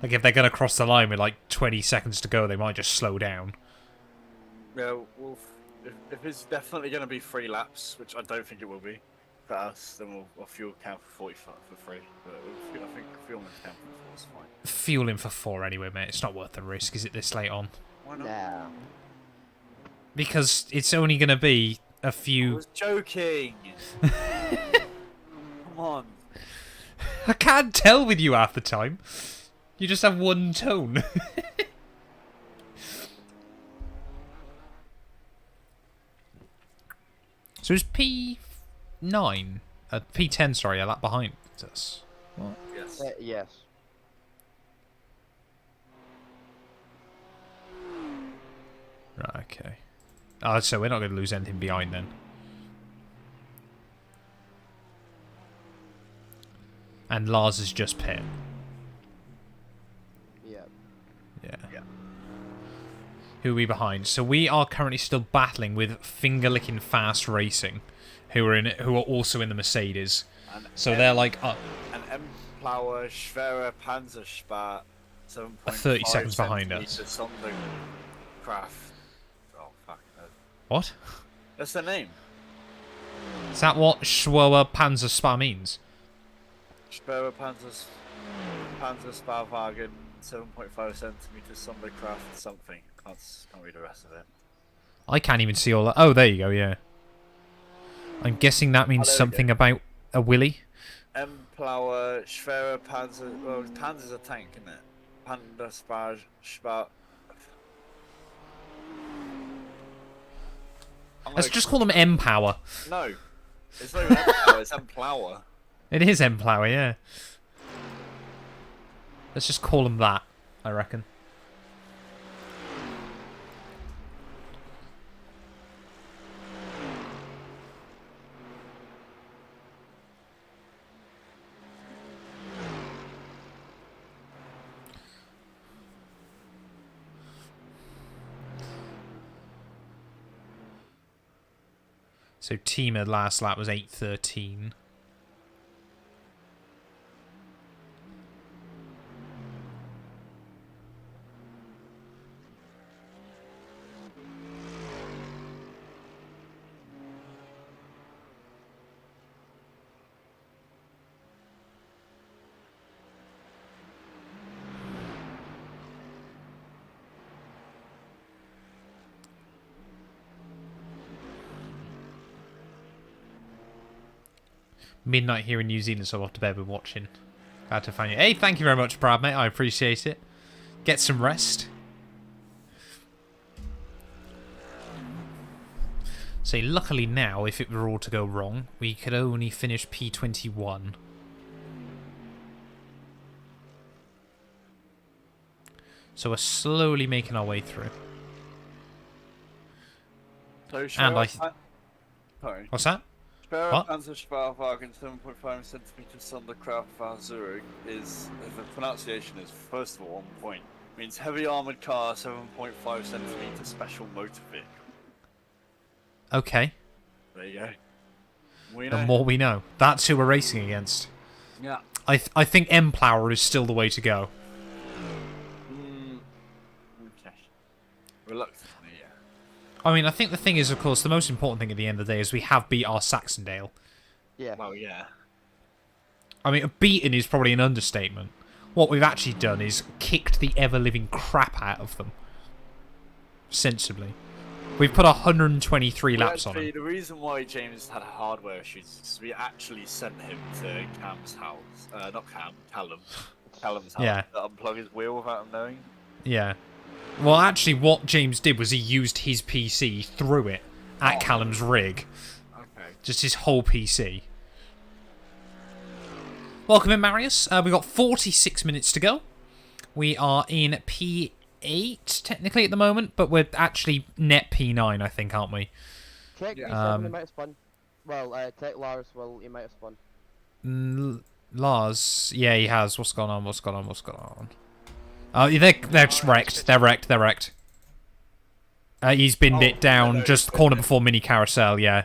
Speaker 1: Like, if they're going to cross the line with, like, 20 seconds to go, they might just slow down.
Speaker 4: Yeah, well, if it's definitely going to be 3 laps, which I don't think it will be for us, then we'll fuel count for 45 for free. But I think fuel count for 4 is fine.
Speaker 1: Fueling for 4 anyway, mate. It's not worth the risk, is it, this late on?
Speaker 4: Why not?
Speaker 6: Nah.
Speaker 1: Because it's only going to be a
Speaker 4: I
Speaker 1: few...
Speaker 4: was joking. Come on.
Speaker 1: I can't tell with you half the time. You just have one tone. So is P9? P10, sorry, a lap behind us. What?
Speaker 4: Yes.
Speaker 6: Yes.
Speaker 1: Right, okay. Oh, so we're not going to lose anything behind then. And Lars is just pit.
Speaker 6: Yeah.
Speaker 1: Yeah. Who are we behind? So we are currently still battling with finger-licking fast racing, who are also in the Mercedes.
Speaker 4: And
Speaker 1: So they're like
Speaker 4: an M-Plower Schwerer Panzerspar
Speaker 1: 30 seconds behind us.
Speaker 4: Sonderkraft. Oh fuck.
Speaker 1: What?
Speaker 4: That's their name.
Speaker 1: Is that what Schwoer Panzer Spa means?
Speaker 4: Schwerer Panzersparwagen 7.5 centimeters Sonderkraft something. Can't read the rest of it.
Speaker 1: I can't even see all that. Oh, there you go, yeah. I'm guessing that means
Speaker 4: there we
Speaker 1: something
Speaker 4: go.
Speaker 1: about a willy.
Speaker 4: M-Plower Schwerer Panzer... Well, Panzer's a tank, isn't it? Panzerspar...
Speaker 1: Let's just call them M-Power.
Speaker 4: No. It's not even M-Plower, it's M-Plower.
Speaker 1: It is M-Plower, yeah. Let's just call them that, I reckon. So Teamer last lap was 8:13. Midnight here in New Zealand, so off to bed we're watching. Glad to find you. Hey, thank you very much, Brad, mate. I appreciate it. Get some rest. So luckily now, if it were all to go wrong, we could only finish P21. So we're slowly making our way through.
Speaker 4: So
Speaker 1: And
Speaker 4: sorry.
Speaker 1: What's that?
Speaker 4: Schwerer Panzer Sparwagen 7.5 centimeters under Kraftfahrzeuge is, the pronunciation is first of all on point. Means heavy armored car 7.5 centimeter special motor vehicle.
Speaker 1: Okay.
Speaker 4: There you go. We
Speaker 1: The
Speaker 4: know.
Speaker 1: more we know. That's who we're racing against.
Speaker 4: Yeah.
Speaker 1: I think M-Plower is still the way to go.
Speaker 4: Okay. Reluctantly, yeah.
Speaker 1: I mean, I think the thing is, of course, the most important thing at the end of the day is we have beat our Saxondale.
Speaker 6: Yeah.
Speaker 4: Well, yeah.
Speaker 1: I mean, beaten is probably an understatement. What we've actually done is kicked the ever-living crap out of them. Sensibly. We've put 123 laps on him.
Speaker 4: The reason why James had hardware issues is we actually sent him to Cam's house. Not Cam, Callum. Callum's house.
Speaker 1: Yeah.
Speaker 4: To unplug his wheel without him knowing.
Speaker 1: Yeah. Well, actually, what James did was he used his PC, threw it at Callum's rig.
Speaker 4: Okay.
Speaker 1: Just his whole PC. Welcome in, Marius. We've got 46 minutes to go. We are in P8, technically, at the moment, but we're actually net P9, I think, aren't we?
Speaker 6: Check
Speaker 4: Yeah.
Speaker 6: P7, he might have spun. Well, take Lars, well, he might have spun.
Speaker 1: Lars, yeah, he has. What's going on? What's going on? What's going on? Oh, they're just wrecked. They're wrecked. They're wrecked. He's been bit down just the corner before mini carousel. Yeah,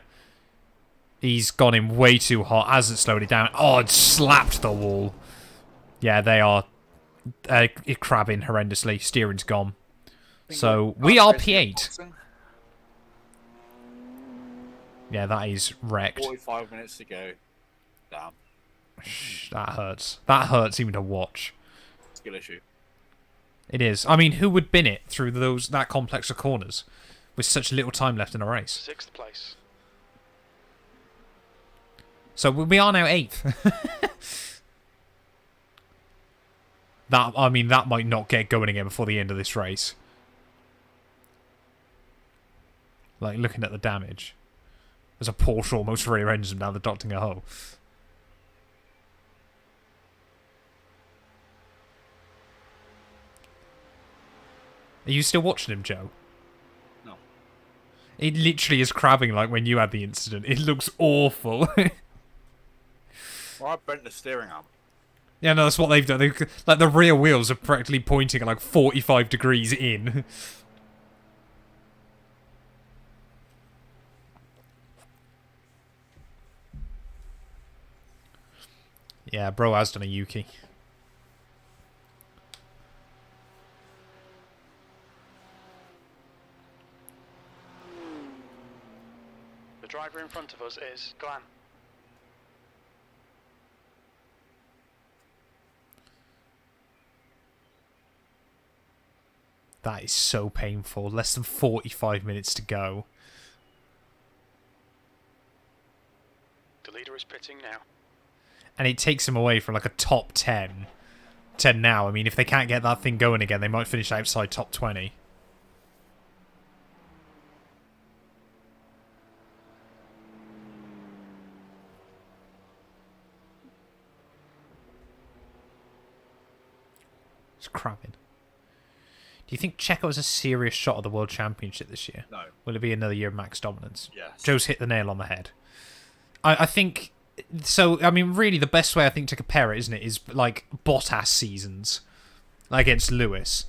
Speaker 1: he's gone in way too hot. Hasn't slowed it down. Oh, it slapped the wall. Yeah, they are crabbing horrendously. Steering's gone. So we are P8. Yeah, that is wrecked.
Speaker 4: 45 minutes to go. Damn.
Speaker 1: That hurts. That hurts even to watch.
Speaker 4: Skill issue.
Speaker 1: It is. I mean, who would bin it through that complex of corners with such little time left in a race?
Speaker 2: 6th place.
Speaker 1: So we are now 8th. That might not get going again before the end of this race. Like, looking at the damage. There's a Porsche almost rear ends him down the Dottinger hole. Are you still watching him, Joe?
Speaker 4: No.
Speaker 1: It literally is crabbing like when you had the incident. It looks awful.
Speaker 4: Well, I bent the steering arm.
Speaker 1: Yeah, no, that's what they've done. Like, the rear wheels are practically pointing at like 45 degrees in. Yeah, bro has done a Yuki.
Speaker 2: The driver in front of us is Glenn.
Speaker 1: That is so painful. Less than 45 minutes to go.
Speaker 2: The leader is pitting now.
Speaker 1: And it takes him away from like a top 10. 10 now. I mean, if they can't get that thing going again, they might finish outside top 20. It's crapping. Do you think Checo has a serious shot at the World Championship this year?
Speaker 4: No.
Speaker 1: Will it be another year of max dominance?
Speaker 4: Yes.
Speaker 1: Joe's hit the nail on the head. I think... So, I mean, really, the best way, I think, to compare it, isn't it, is, like, Bottas seasons against Lewis.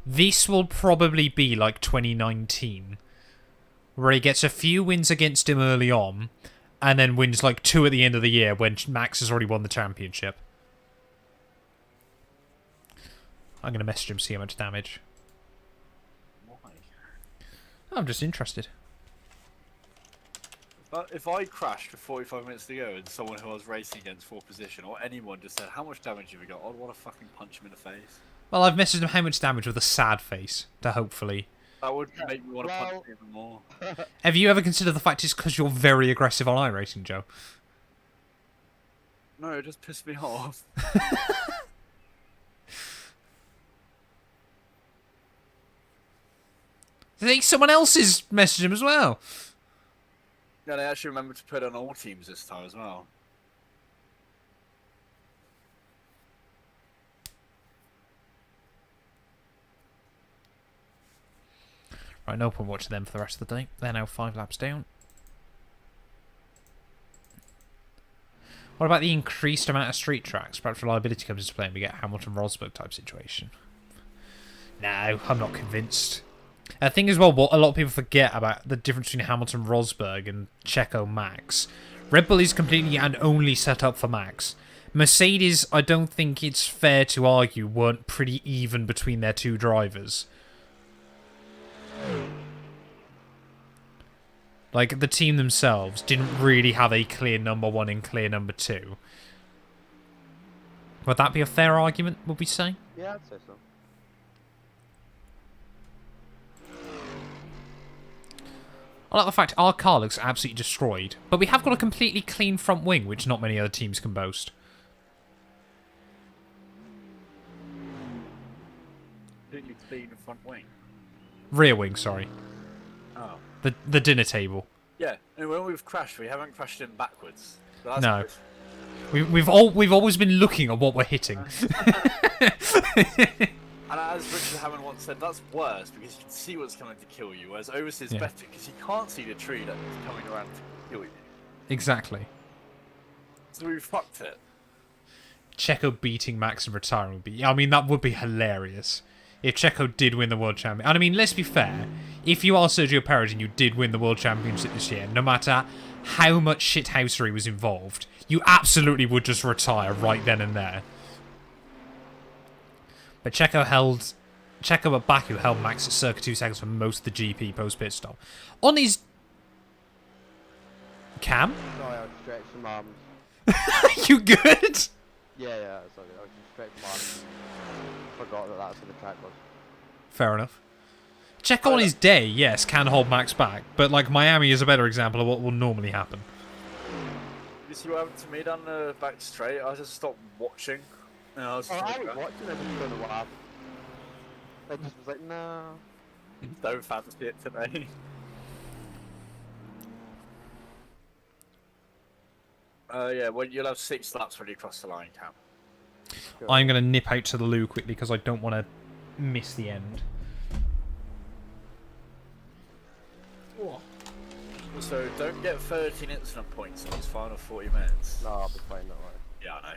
Speaker 1: This will probably be like 2019, where he gets a few wins against him early on, and then wins like 2 at the end of the year when Max has already won the championship. I'm going to message him, see how much damage.
Speaker 4: Why?
Speaker 1: I'm just interested.
Speaker 4: But if I crashed with 45 minutes to go and someone who I was racing against for position, or anyone just said, how much damage have you got? I'd want to fucking punch him in the face.
Speaker 1: Well, I've messaged him how much damage with a sad face to hopefully...
Speaker 4: That would make me want to punch him even more.
Speaker 1: Have you ever considered the fact it's because you're very aggressive on iRacing, Joe?
Speaker 4: No, it just pissed me off.
Speaker 1: I think someone else has messaged him as well.
Speaker 4: Yeah, they actually remembered to put on all teams this time as well.
Speaker 1: Right, no point watching them for the rest of the day. They're now 5 laps down. What about the increased amount of street tracks? Perhaps reliability comes into play and we get Hamilton-Rosberg type situation. No, I'm not convinced. The thing is, well, what a lot of people forget about the difference between Hamilton-Rosberg and Checo Max. Red Bull is completely and only set up for Max. Mercedes, I don't think it's fair to argue, weren't pretty even between their two drivers. Like, the team themselves didn't really have a clear number 1 and clear number 2. Would that be a fair argument, would we say?
Speaker 6: Yeah, I'd say so.
Speaker 1: I like the fact our car looks absolutely destroyed, but we have got a completely clean front wing, which not many other teams can boast.
Speaker 4: Completely clean front wing.
Speaker 1: Rear wing, sorry.
Speaker 4: Oh.
Speaker 1: The dinner table.
Speaker 4: Yeah, and when we've crashed, we haven't crashed in backwards. So that's
Speaker 1: No.
Speaker 4: good.
Speaker 1: We've always been looking at what we're hitting.
Speaker 4: And as Richard Hammond once said, that's worse because you can see what's coming to kill you, whereas Overseas is
Speaker 1: Yeah.
Speaker 4: better because you can't see the tree that's coming around to kill you.
Speaker 1: Exactly.
Speaker 4: So we fucked it.
Speaker 1: Checo beating Max and retiring would be... I mean, that would be hilarious. If Checo did win the World Championship. And I mean, let's be fair. If you are Sergio Perez and you did win the World Championship this year, no matter how much shithousery was involved, you absolutely would just retire right then and there. But Checo at Baku held Max at circa 2 seconds for most of the GP post-pit stop. On his... Cam?
Speaker 6: Sorry, I was stretching my arms.
Speaker 1: You good?
Speaker 6: Yeah, sorry, I was just stretching my arms. Forgot that that's what the track was.
Speaker 1: Fair enough. Checo on his day, yes, can hold Max back, but like Miami is a better example of what will normally happen.
Speaker 4: You see what happened to me down the back straight? I just stopped watching. And I was just
Speaker 6: I was watching, I just don't know what happened. I just was like, no.
Speaker 4: don't fancy it today. Yeah, well, you'll have 6 laps when you cross the line, Cam.
Speaker 1: I'm going to nip out to the loo quickly because I don't want to miss the end.
Speaker 4: So don't get 13 incident points in these final 40 minutes.
Speaker 6: No, I'll be fine, don't worry.
Speaker 4: Yeah, I know.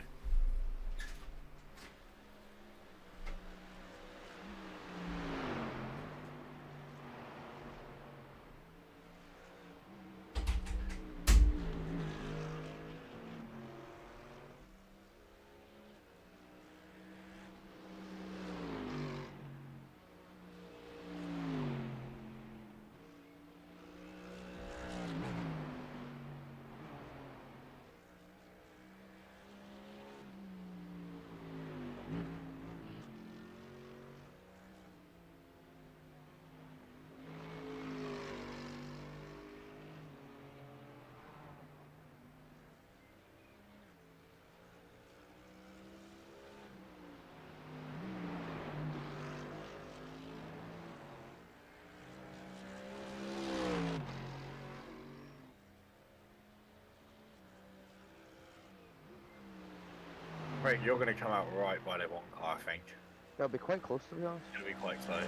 Speaker 4: Craig, you're going to come out right by the one car, I think.
Speaker 6: It'll be quite close, to be honest.
Speaker 4: It's going to be quite close.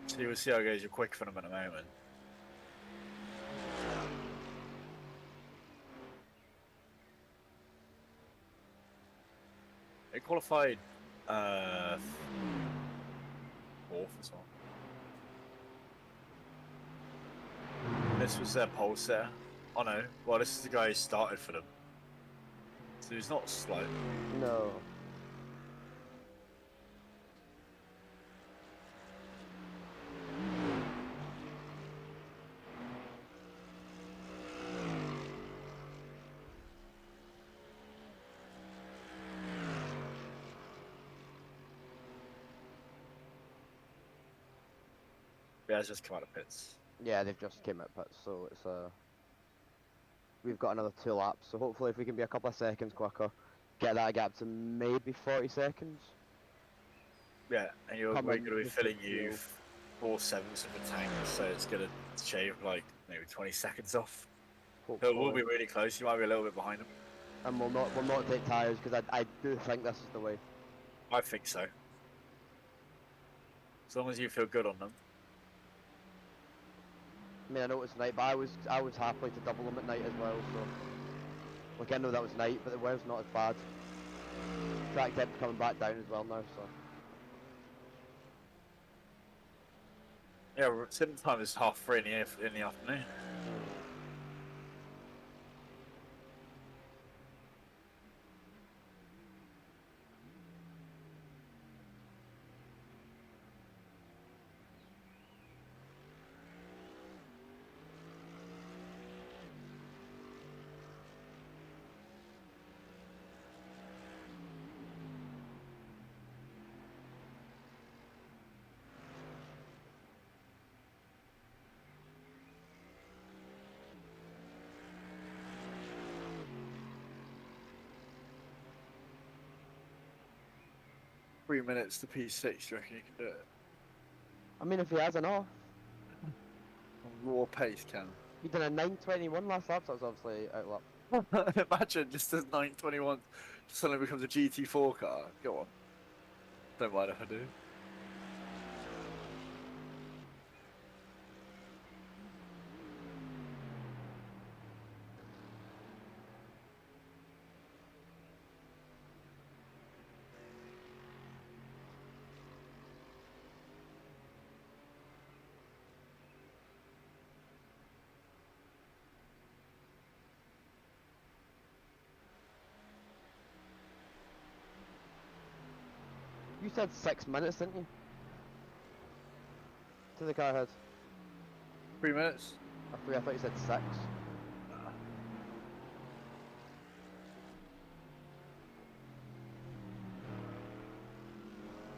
Speaker 4: So we'll see how it goes. You're quick for them at the moment. They qualified 4th as well. this was their pole sitter. Oh no, well this is the guy who started for them. So he's not slow.
Speaker 6: No.
Speaker 4: Yeah, it's just come out of pits.
Speaker 6: Yeah, they've just came out pits, so it's we've got another 2 laps, so hopefully if we can be a couple of seconds quicker, get that gap to maybe 40 seconds.
Speaker 4: Yeah, and we're
Speaker 6: Come
Speaker 4: going
Speaker 6: on,
Speaker 4: to be
Speaker 6: Mr.
Speaker 4: filling you
Speaker 6: Fuel.
Speaker 4: 4/7 of the tank, so it's going to shave like maybe 20 seconds off. So it
Speaker 6: Hopefully.
Speaker 4: will be really close. You might be a little bit behind them.
Speaker 6: And we'll not take tyres, because I do think this is the way.
Speaker 4: I think so. As long as you feel good on them.
Speaker 6: I mean, I know it's night, but I was happy to double them at night as well, so... Like, I know that was night, but the weather's not as bad. Track depth coming back down as well now, so...
Speaker 4: Yeah, sitting time is 3:30 in the afternoon. Minutes to P6, do you reckon you can do it?
Speaker 6: I mean, if he has enough.
Speaker 4: Raw pace, Cam.
Speaker 6: He did a 9:21 last lap, so that was obviously out lap.
Speaker 4: Imagine just as 9:21 suddenly becomes a GT4 car. Go on. Don't mind if I do.
Speaker 6: You said 6 minutes, didn't you? To the car ahead.
Speaker 4: 3 minutes?
Speaker 6: I thought you said 6. I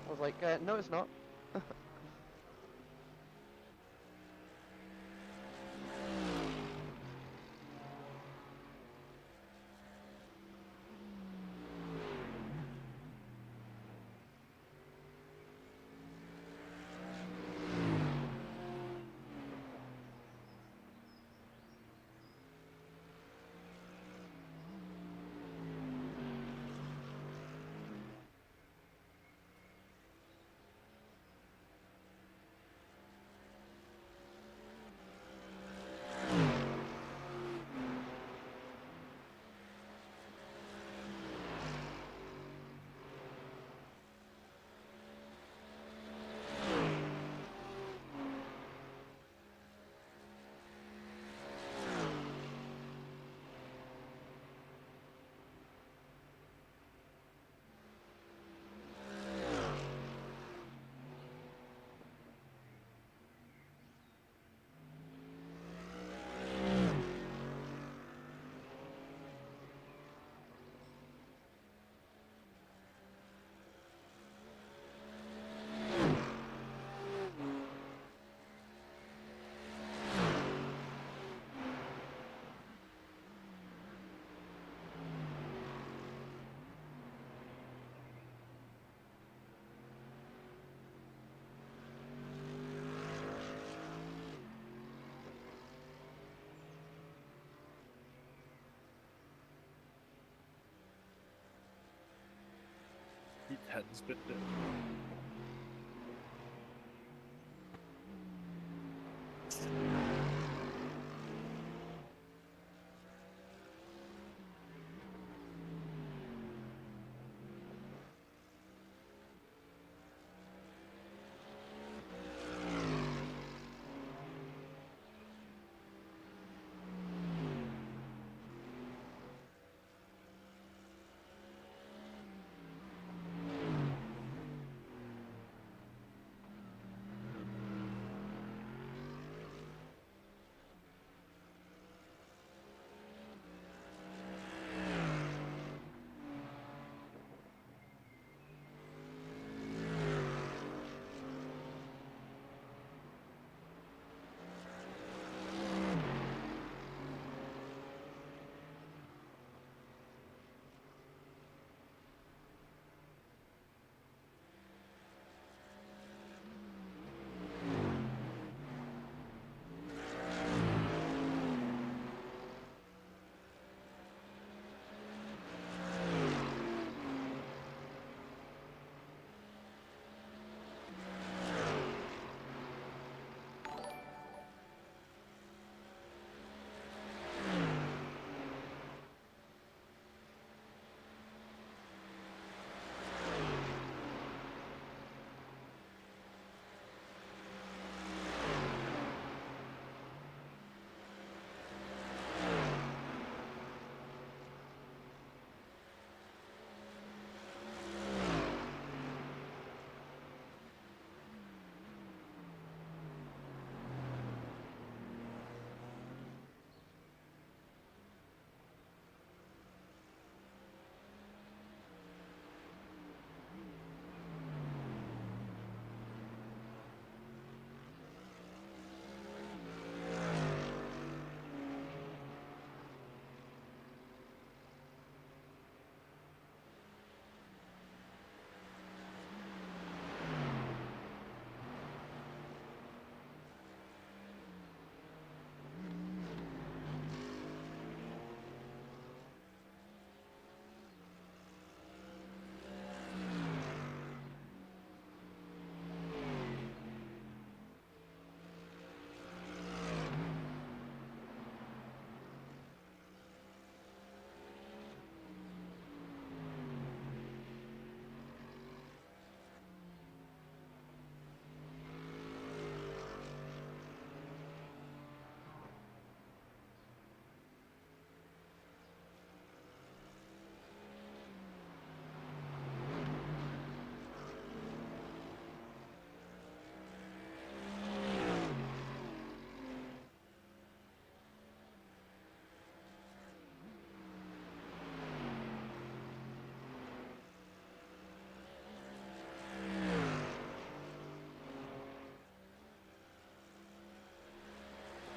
Speaker 6: was like, no it's not.
Speaker 4: He's been doing.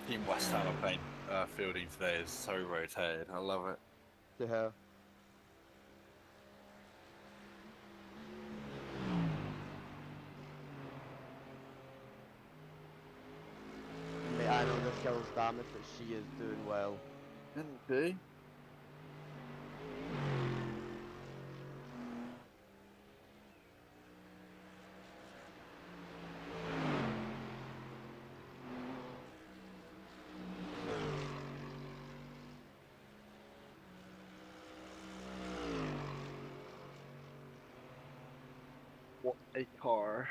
Speaker 4: Team West Ham are playing fielding today is so rotated. I love it.
Speaker 6: Yeah. Mate, I know this girl's damaged, but she is doing well.
Speaker 4: Indeed. What a car.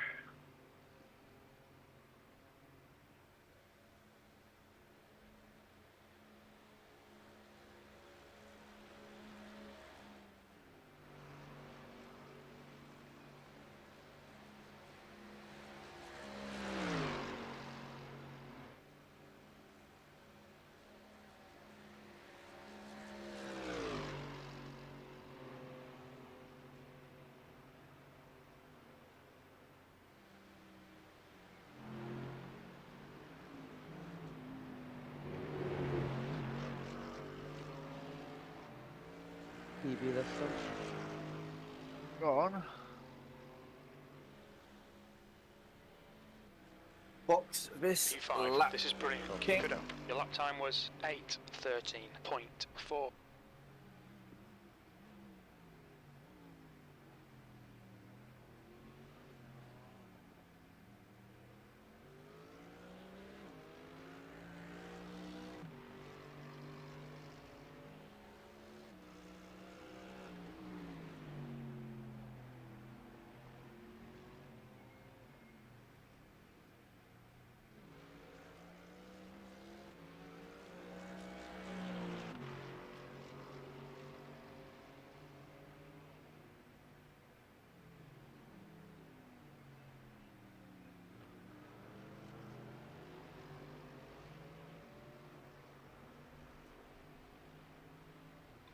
Speaker 6: PB this time.
Speaker 4: Go on. Box this
Speaker 2: P5,
Speaker 4: lap.
Speaker 2: this is brilliant. Keep it up. Your lap time was 8:13.4.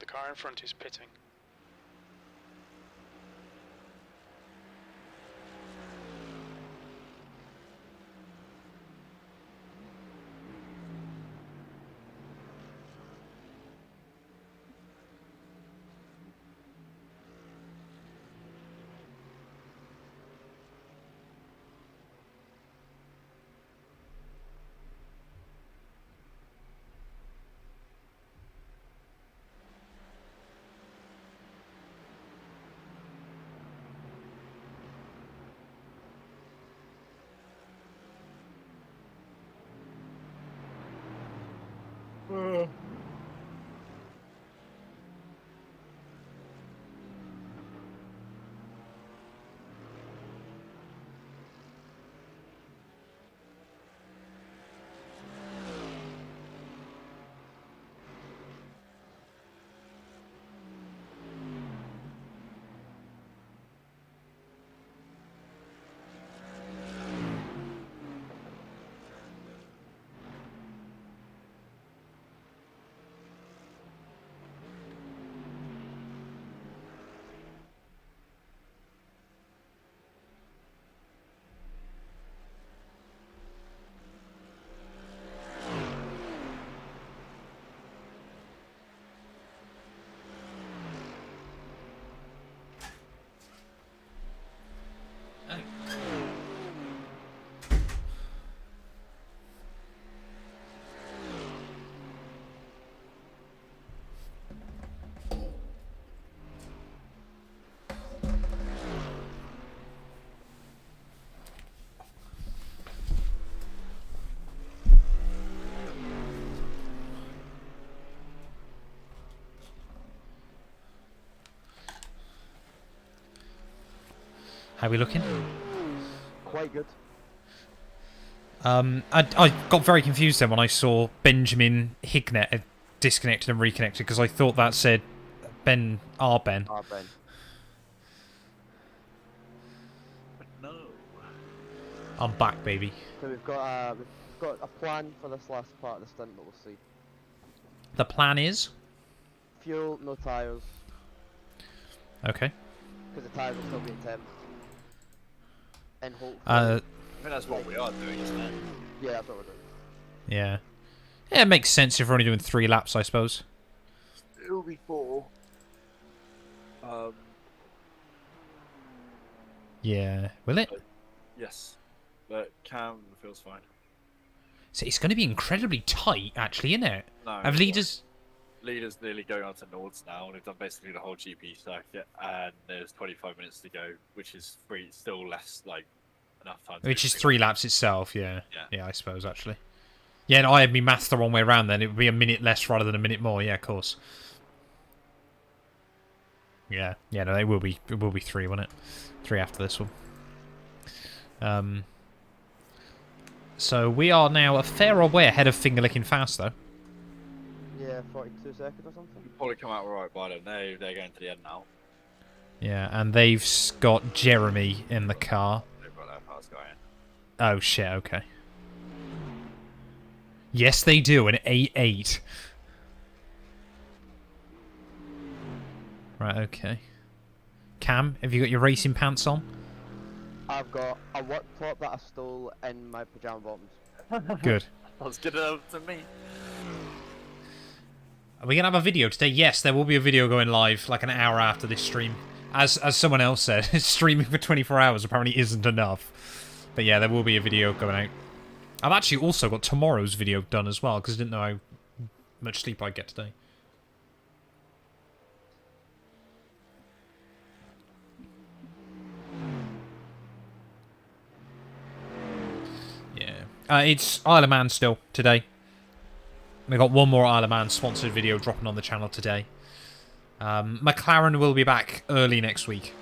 Speaker 2: The car in front is pitting.
Speaker 1: How are we looking?
Speaker 6: Quite good.
Speaker 1: I got very confused then when I saw Benjamin Hignett had disconnected and reconnected because I thought that said Ben.
Speaker 6: Ben.
Speaker 4: No.
Speaker 1: I'm back, baby.
Speaker 6: So we've got a plan for this last part of the stint, but we'll see.
Speaker 1: The plan is?
Speaker 6: Fuel, no tyres.
Speaker 1: Okay.
Speaker 6: Because the tyres will still be in temp. And hopefully...
Speaker 1: Uh,
Speaker 4: I think that's what we are doing, isn't it?
Speaker 6: yeah, that's what we're doing.
Speaker 1: yeah. Yeah, it makes sense if we're only doing 3 laps, I suppose.
Speaker 4: It'll be 4.
Speaker 1: Yeah. Will it?
Speaker 4: Yes. But Cam feels fine.
Speaker 1: So it's going to be incredibly tight, actually, isn't it?
Speaker 4: No.
Speaker 1: Have leaders...
Speaker 4: Leaders nearly going on to Nords now, and they've done basically the whole GP circuit, and there's 25 minutes to go, which is still less, like, enough time to
Speaker 1: Which
Speaker 4: do
Speaker 1: is
Speaker 4: 3
Speaker 1: 3 laps itself, yeah.
Speaker 4: Yeah.
Speaker 1: Yeah, I suppose, actually. Yeah, and I had me maths the wrong way around then. It would be a minute less rather than a minute more, yeah, of course. Yeah, yeah, no, it will be 3, won't it? 3 after this one. So we are now a fair way ahead of Finger Licking Fast, though.
Speaker 6: Yeah, 42 seconds or something.
Speaker 4: Probably come out right by them. They're going to the end now.
Speaker 1: Yeah, and they've got Jeremy in the car.
Speaker 4: They've got their cars going.
Speaker 1: Oh, shit, okay. Yes, they do, an 8-8. Right, okay. Cam, have you got your racing pants on?
Speaker 6: I've got a work top that I stole in my pajama bottoms.
Speaker 1: Good.
Speaker 4: That's good enough to me.
Speaker 1: Are we going to have a video today? Yes, there will be a video going live like an hour after this stream. As someone else said, streaming for 24 hours apparently isn't enough. But yeah, there will be a video going out. I've actually also got tomorrow's video done as well, because I didn't know how much sleep I'd get today. Yeah. It's Isle of Man still, today. We got one more Isle of Man sponsored video dropping on the channel today. McLaren will be back early next week.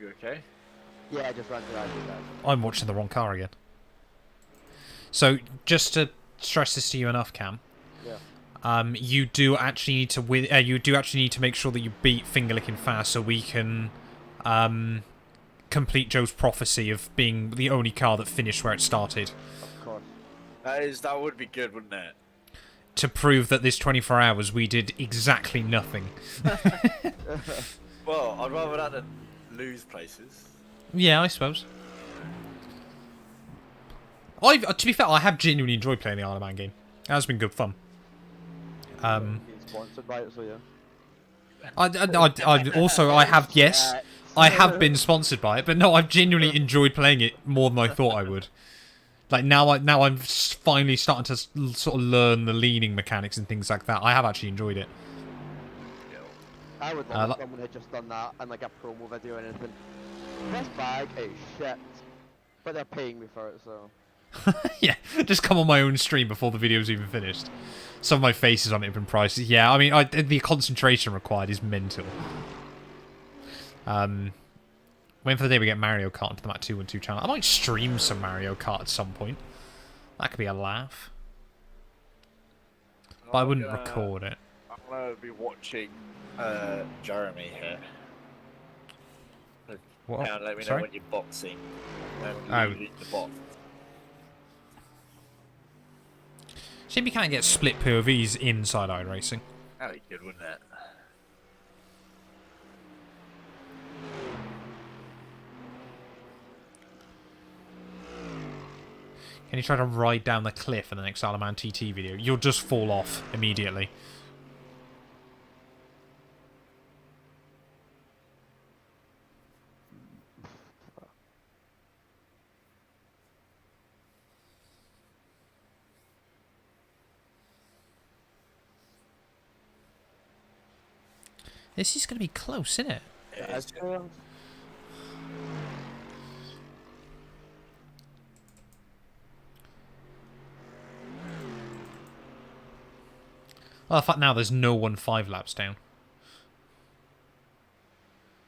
Speaker 4: You okay?
Speaker 6: Yeah, I just ran to that.
Speaker 1: I'm watching the wrong car again. So, just to stress this to you enough, Cam.
Speaker 6: Yeah.
Speaker 1: You do actually need to make sure that you beat Finger Licking Fast so we can complete Joe's prophecy of being the only car that finished where it started.
Speaker 6: Of course.
Speaker 4: That would be good, wouldn't it?
Speaker 1: To prove that this 24 hours we did exactly nothing.
Speaker 4: Well, I'd rather that than lose places.
Speaker 1: Yeah, I suppose. To be fair, I have genuinely enjoyed playing the Isle of Man game. It has been good fun.
Speaker 6: Being sponsored by it, so yeah.
Speaker 1: I have, yes, I have been sponsored by it, but no, I've genuinely enjoyed playing it more than I thought I would. Like now I'm finally starting to sort of learn the leaning mechanics and things like that. I have actually enjoyed it.
Speaker 6: I would love if someone had just done that and like a promo video or anything. This bag is shit, but they're paying me for it, so.
Speaker 1: Yeah, just come on my own stream before the video's even finished. Some of my faces on it have been priced. Yeah, I mean, the concentration required is mental. Waiting for the day we get Mario Kart into the Matt 212 channel. I might stream some Mario Kart at some point. That could be a laugh. But I wouldn't record it.
Speaker 4: I'm gonna be watching Jeremy here.
Speaker 1: What?
Speaker 4: Let me know
Speaker 1: Sorry?
Speaker 4: when you're boxing.
Speaker 1: Oh.
Speaker 4: The box.
Speaker 1: Shame you can't get split POVs inside iRacing.
Speaker 4: That'd be good, wouldn't it?
Speaker 1: Can you try to ride down the cliff in the next Isle of Man TT video? You'll just fall off immediately. This is going to be close, isn't it? Well, in fact, now there's no one 5 laps down.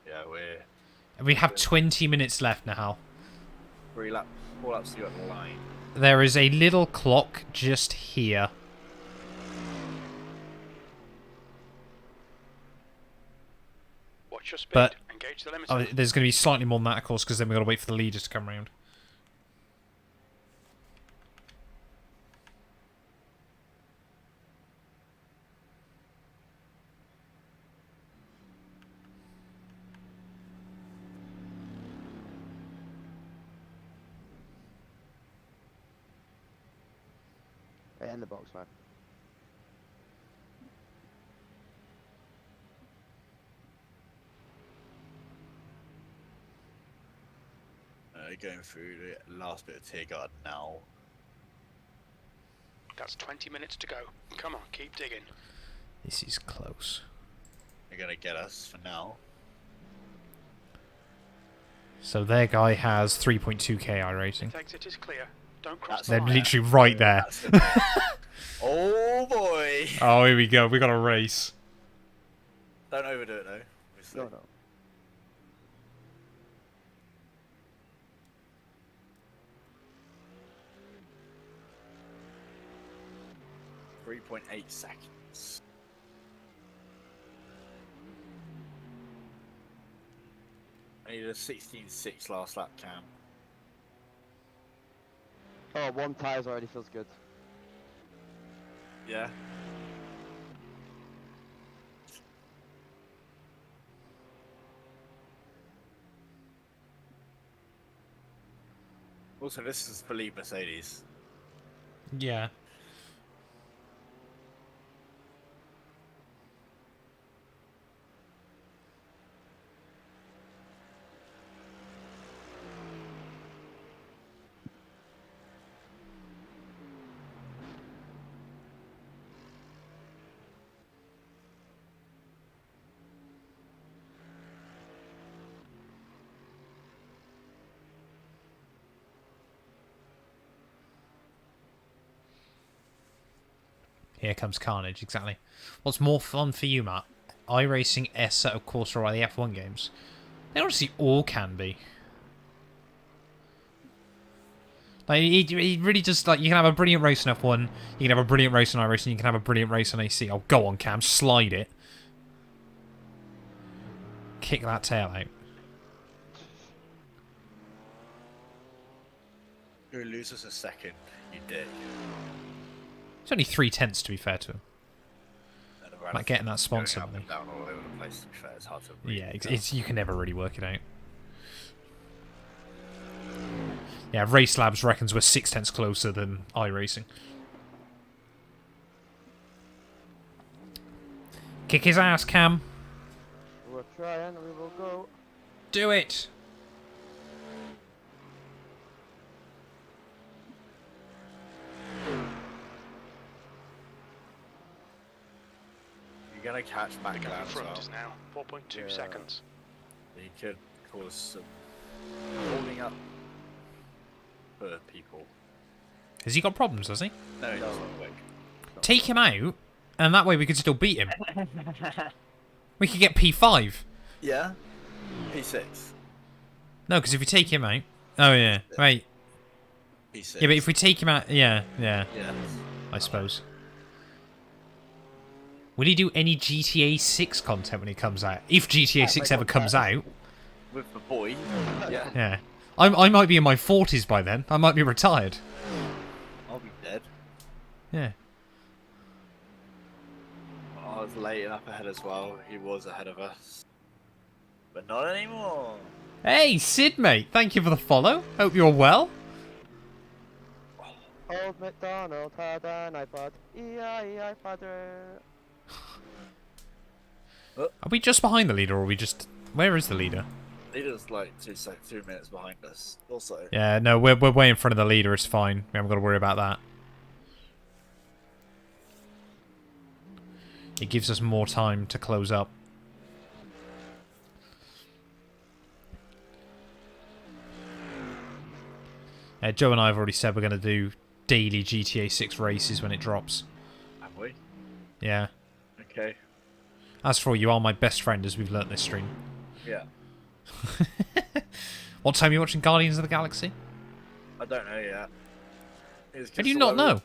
Speaker 4: Yeah,
Speaker 1: We have 20 minutes left now.
Speaker 4: 4 laps to go at the line.
Speaker 1: There is a little clock just here.
Speaker 2: Watch your speed.
Speaker 1: But
Speaker 2: Engage the limiter.
Speaker 1: oh, there's going to be slightly more than that, of course, because then we've got to wait for the leaders to come round.
Speaker 6: Get in the box, man.
Speaker 4: Going through the last bit of Tear Garden now.
Speaker 2: That's 20 minutes to go. Come on, keep digging.
Speaker 1: This is close.
Speaker 4: They're gonna get us for now.
Speaker 1: So their guy has 3.2k iRacing.
Speaker 2: The exit is clear. Don't cross the
Speaker 1: They're
Speaker 2: line.
Speaker 1: literally right there.
Speaker 4: Oh boy!
Speaker 1: Oh, here we go. We got a race.
Speaker 4: Don't overdo it though. Obviously.
Speaker 6: No.
Speaker 4: 3.8 seconds. I needed a 16.6 last lap, Cam.
Speaker 6: Oh, 1 tires already feels good.
Speaker 4: Yeah. Also, this is for lead Mercedes.
Speaker 1: Yeah. Here comes Carnage, exactly. What's more fun for you, Matt? iRacing, S, of course, or the F1 games? They honestly all can be. Like, it really just, like, you can have a brilliant race in F1, you can have a brilliant race in iRacing, you can have a brilliant race in AC. Oh, go on, Cam, slide it. Kick that tail out.
Speaker 4: You lose us a second, you dick.
Speaker 1: It's only 3/10 to be fair to him. Like getting that sponsor money.
Speaker 4: Down all over the place, to be fair, it's hard to read.
Speaker 1: Yeah, it's you can never really work it out. Yeah, Race Labs reckons we're 6/10 closer than iRacing. Kick his ass, Cam.
Speaker 6: We'll try and we will go.
Speaker 1: Do it.
Speaker 4: You're gonna catch
Speaker 2: The
Speaker 4: back
Speaker 2: gap in
Speaker 4: down as
Speaker 2: front
Speaker 4: well.
Speaker 2: is now 4.2
Speaker 4: Yeah.
Speaker 2: seconds.
Speaker 4: He could cause some holding up for people.
Speaker 1: Has he got problems, has he?
Speaker 4: No, he doesn't. Quick.
Speaker 1: Take him out, and that way we could still beat him. We could get P5.
Speaker 4: Yeah. P6.
Speaker 1: No, because if we take him out... Oh, yeah. Wait.
Speaker 4: P6.
Speaker 1: Yeah, but if we take him out... Yeah.
Speaker 4: Yes.
Speaker 1: I suppose. Will he do any GTA 6 content when it comes out? If GTA 6 ever comes out.
Speaker 4: With the boy. Yeah.
Speaker 1: Yeah. I might be in my 40s by then. I might be retired.
Speaker 4: I'll be dead.
Speaker 1: Yeah.
Speaker 4: I was late enough ahead as well. He was ahead of us. But not anymore.
Speaker 1: Hey, Sid, mate. Thank you for the follow. Hope you're well.
Speaker 6: Old MacDonald had an iPod. E-I-E-I, father.
Speaker 1: Are we just behind the leader, or are we just... Where is the leader?
Speaker 4: Leader's like 2 minutes behind us. Also.
Speaker 1: Yeah, no, we're way in front of the leader. It's fine. We haven't got to worry about that. It gives us more time to close up. Joe and I have already said we're going to do daily GTA 6 races when it drops.
Speaker 4: Have we?
Speaker 1: Yeah.
Speaker 4: Okay.
Speaker 1: As for you, are my best friend, as we've learnt this stream.
Speaker 4: Yeah.
Speaker 1: What time are you watching Guardians of the Galaxy?
Speaker 4: I don't know yet.
Speaker 1: How do you not know?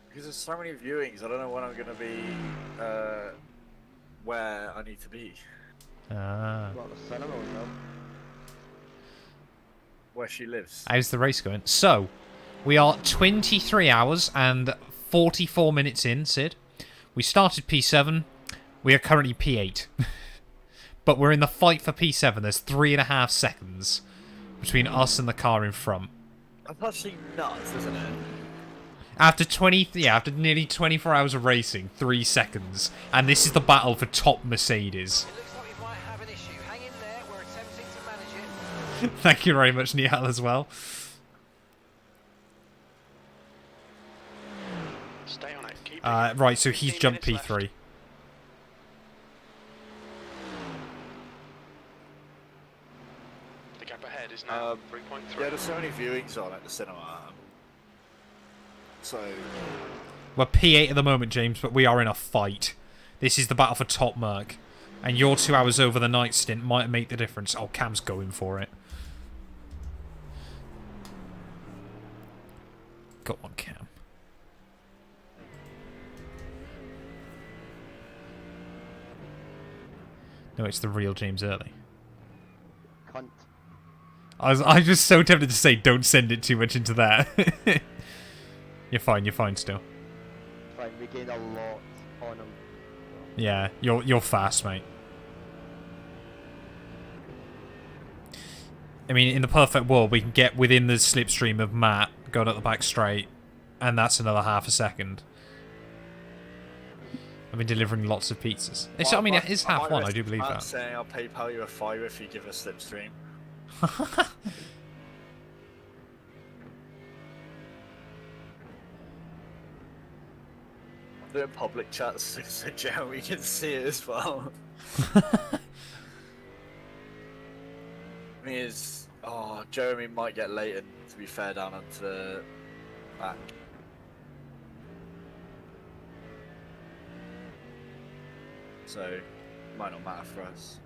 Speaker 4: Because there's so many viewings, I don't know when I'm going to be where I need to be.
Speaker 1: Ah.
Speaker 6: Well, the cinema will know.
Speaker 4: Where she lives.
Speaker 1: How's the race going? So, we are 23 hours and 44 minutes in, Sid. We started P7. We are currently P8. But we're in the fight for P7. There's 3.5 seconds between us and the car in front.
Speaker 4: That's actually nuts, isn't it?
Speaker 1: After after nearly 24 hours of racing, 3 seconds, and this is the battle for top Mercedes.
Speaker 8: It looks like we might have an issue. Hang in there. We're attempting to manage it.
Speaker 1: Thank you very much, Niall, as well.
Speaker 2: Stay on it. Keep
Speaker 1: Right, so he's
Speaker 2: 15
Speaker 1: jumped
Speaker 2: minutes
Speaker 1: P3.
Speaker 2: left. The gap ahead is now 3.3.
Speaker 4: Yeah, there's so many viewings on at the cinema. So,
Speaker 1: We're P8 at the moment, James, but we are in a fight. This is the battle for top Merc. And your 2 hours over the night stint might make the difference. Oh, Cam's going for it. Go on, Cam. No, it's the real James Early.
Speaker 6: Cunt.
Speaker 1: I was just so tempted to say don't send it too much into that. You're fine still.
Speaker 6: Fine, we gained a lot on him.
Speaker 1: Yeah, you're fast, mate. I mean, in the perfect world, we can get within the slipstream of Matt going up the back straight, and that's another half a second. I've been delivering lots of pizzas. I mean, it is half one, I do believe that.
Speaker 4: saying I'll PayPal you a $5 if you give us slipstream. I'm doing public chats so Jeremy can see it as well. Jeremy might get Leighton, to be fair, down onto the back. So, it might not matter for us.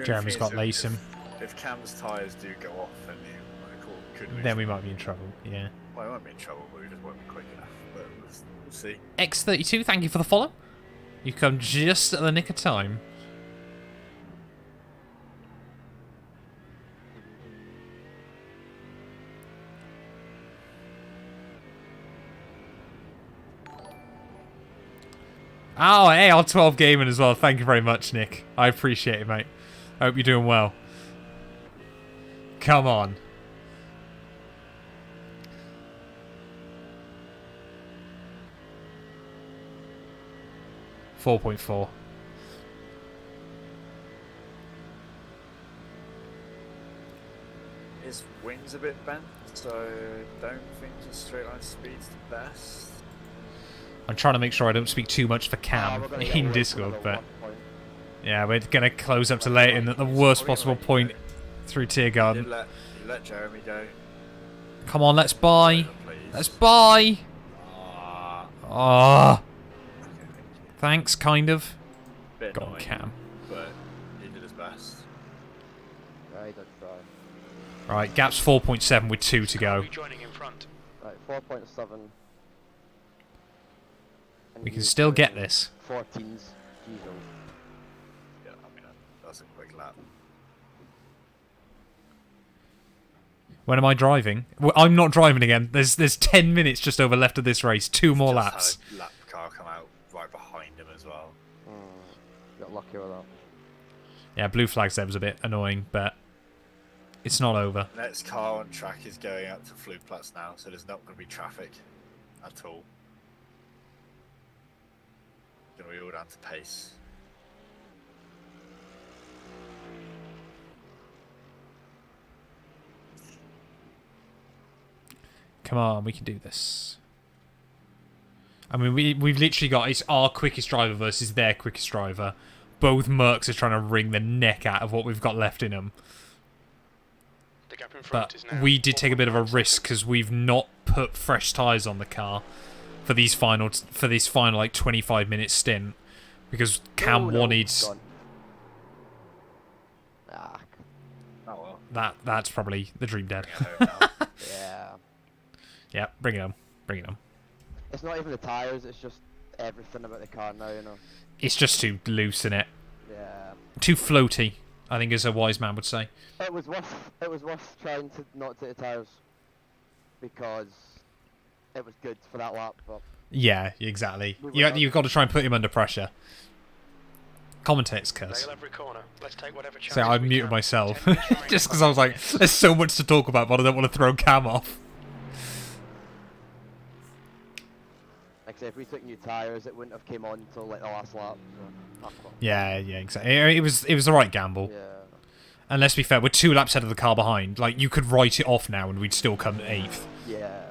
Speaker 1: Jeremy's got Lacem.
Speaker 4: If Cam's tyres do go off, then
Speaker 1: Then we might be in trouble, yeah.
Speaker 4: Well, we won't be in trouble, but we just won't be quick enough. But we'll see.
Speaker 1: X32, thank you for the follow. You come just at the nick of time. Oh, hey, R12 Gaming as well. Thank you very much, Nick. I appreciate it, mate. I hope you're doing well. Come on. .4.
Speaker 4: His wing's a bit bent, so don't think his straight line speed's the best.
Speaker 1: I'm trying to make sure I don't speak too much for Cam in Discord, but yeah, we're going to close up to Leighton at the worst possible point through Tiergarten.
Speaker 4: You let Jeremy go.
Speaker 1: Come on, let's buy. Let's buy. Ah. Thanks, kind of.
Speaker 4: Bit
Speaker 1: Go on,
Speaker 4: annoying,
Speaker 1: Cam.
Speaker 4: but he did his best.
Speaker 6: Right, that's fine.
Speaker 1: Right, gap's 4.7 with 2 to go.
Speaker 2: Rejoining in front.
Speaker 6: Right, 4.7.
Speaker 1: We can still get this.
Speaker 6: 14s. Diesel.
Speaker 4: Yeah, I mean, that's a quick lap.
Speaker 1: When am I driving? Well, I'm not driving again. There's 10 minutes just over left of this race. 2 more
Speaker 4: Just
Speaker 1: laps.
Speaker 4: had a lap car come out right behind him as well.
Speaker 6: Got lucky with that.
Speaker 1: Yeah, blue flags there was a bit annoying, but it's not over.
Speaker 4: Next car on track is going out to Flugplatz now, so there's not going to be traffic at all. Going to be all down to pace.
Speaker 1: Come on, we can do this. I mean, we've literally got, it's our quickest driver versus their quickest driver. Both Mercs are trying to wring the neck out of what we've got left in them.
Speaker 2: The gap in front
Speaker 1: But
Speaker 2: is now
Speaker 1: we did take a bit of a
Speaker 2: 4.5
Speaker 1: risk because we've not put fresh tyres on the car for this final like 25-minute stint because Cam wanted.
Speaker 6: Ah,
Speaker 4: Oh well.
Speaker 1: That's probably the dream dead.
Speaker 6: yeah.
Speaker 1: Yeah, bring it on. Bring it on.
Speaker 6: It's not even the tyres, it's just everything about the car now, you know.
Speaker 1: It's just too loose in it.
Speaker 6: Yeah.
Speaker 1: Too floaty, I think, as a wise man would say.
Speaker 6: It was worth trying to not take the tyres because it was good for that lap, but
Speaker 1: Yeah, exactly. You've got to try and put him under pressure. Commentates curse.
Speaker 2: Nail every corner. Let's take whatever chance
Speaker 1: So I
Speaker 2: we
Speaker 1: muted
Speaker 2: can.
Speaker 1: myself
Speaker 2: 10 minutes remaining.
Speaker 1: just because I was like, there's so much to talk about, but I don't want to throw Cam off.
Speaker 6: like I say, if we took new tyres, it wouldn't have came on until like the last lap. So,
Speaker 1: Yeah, exactly. It was the right gamble.
Speaker 6: yeah.
Speaker 1: And let's be fair, we're 2 laps ahead of the car behind. Like, you could write it off now and we'd still come 8th.
Speaker 6: Yeah.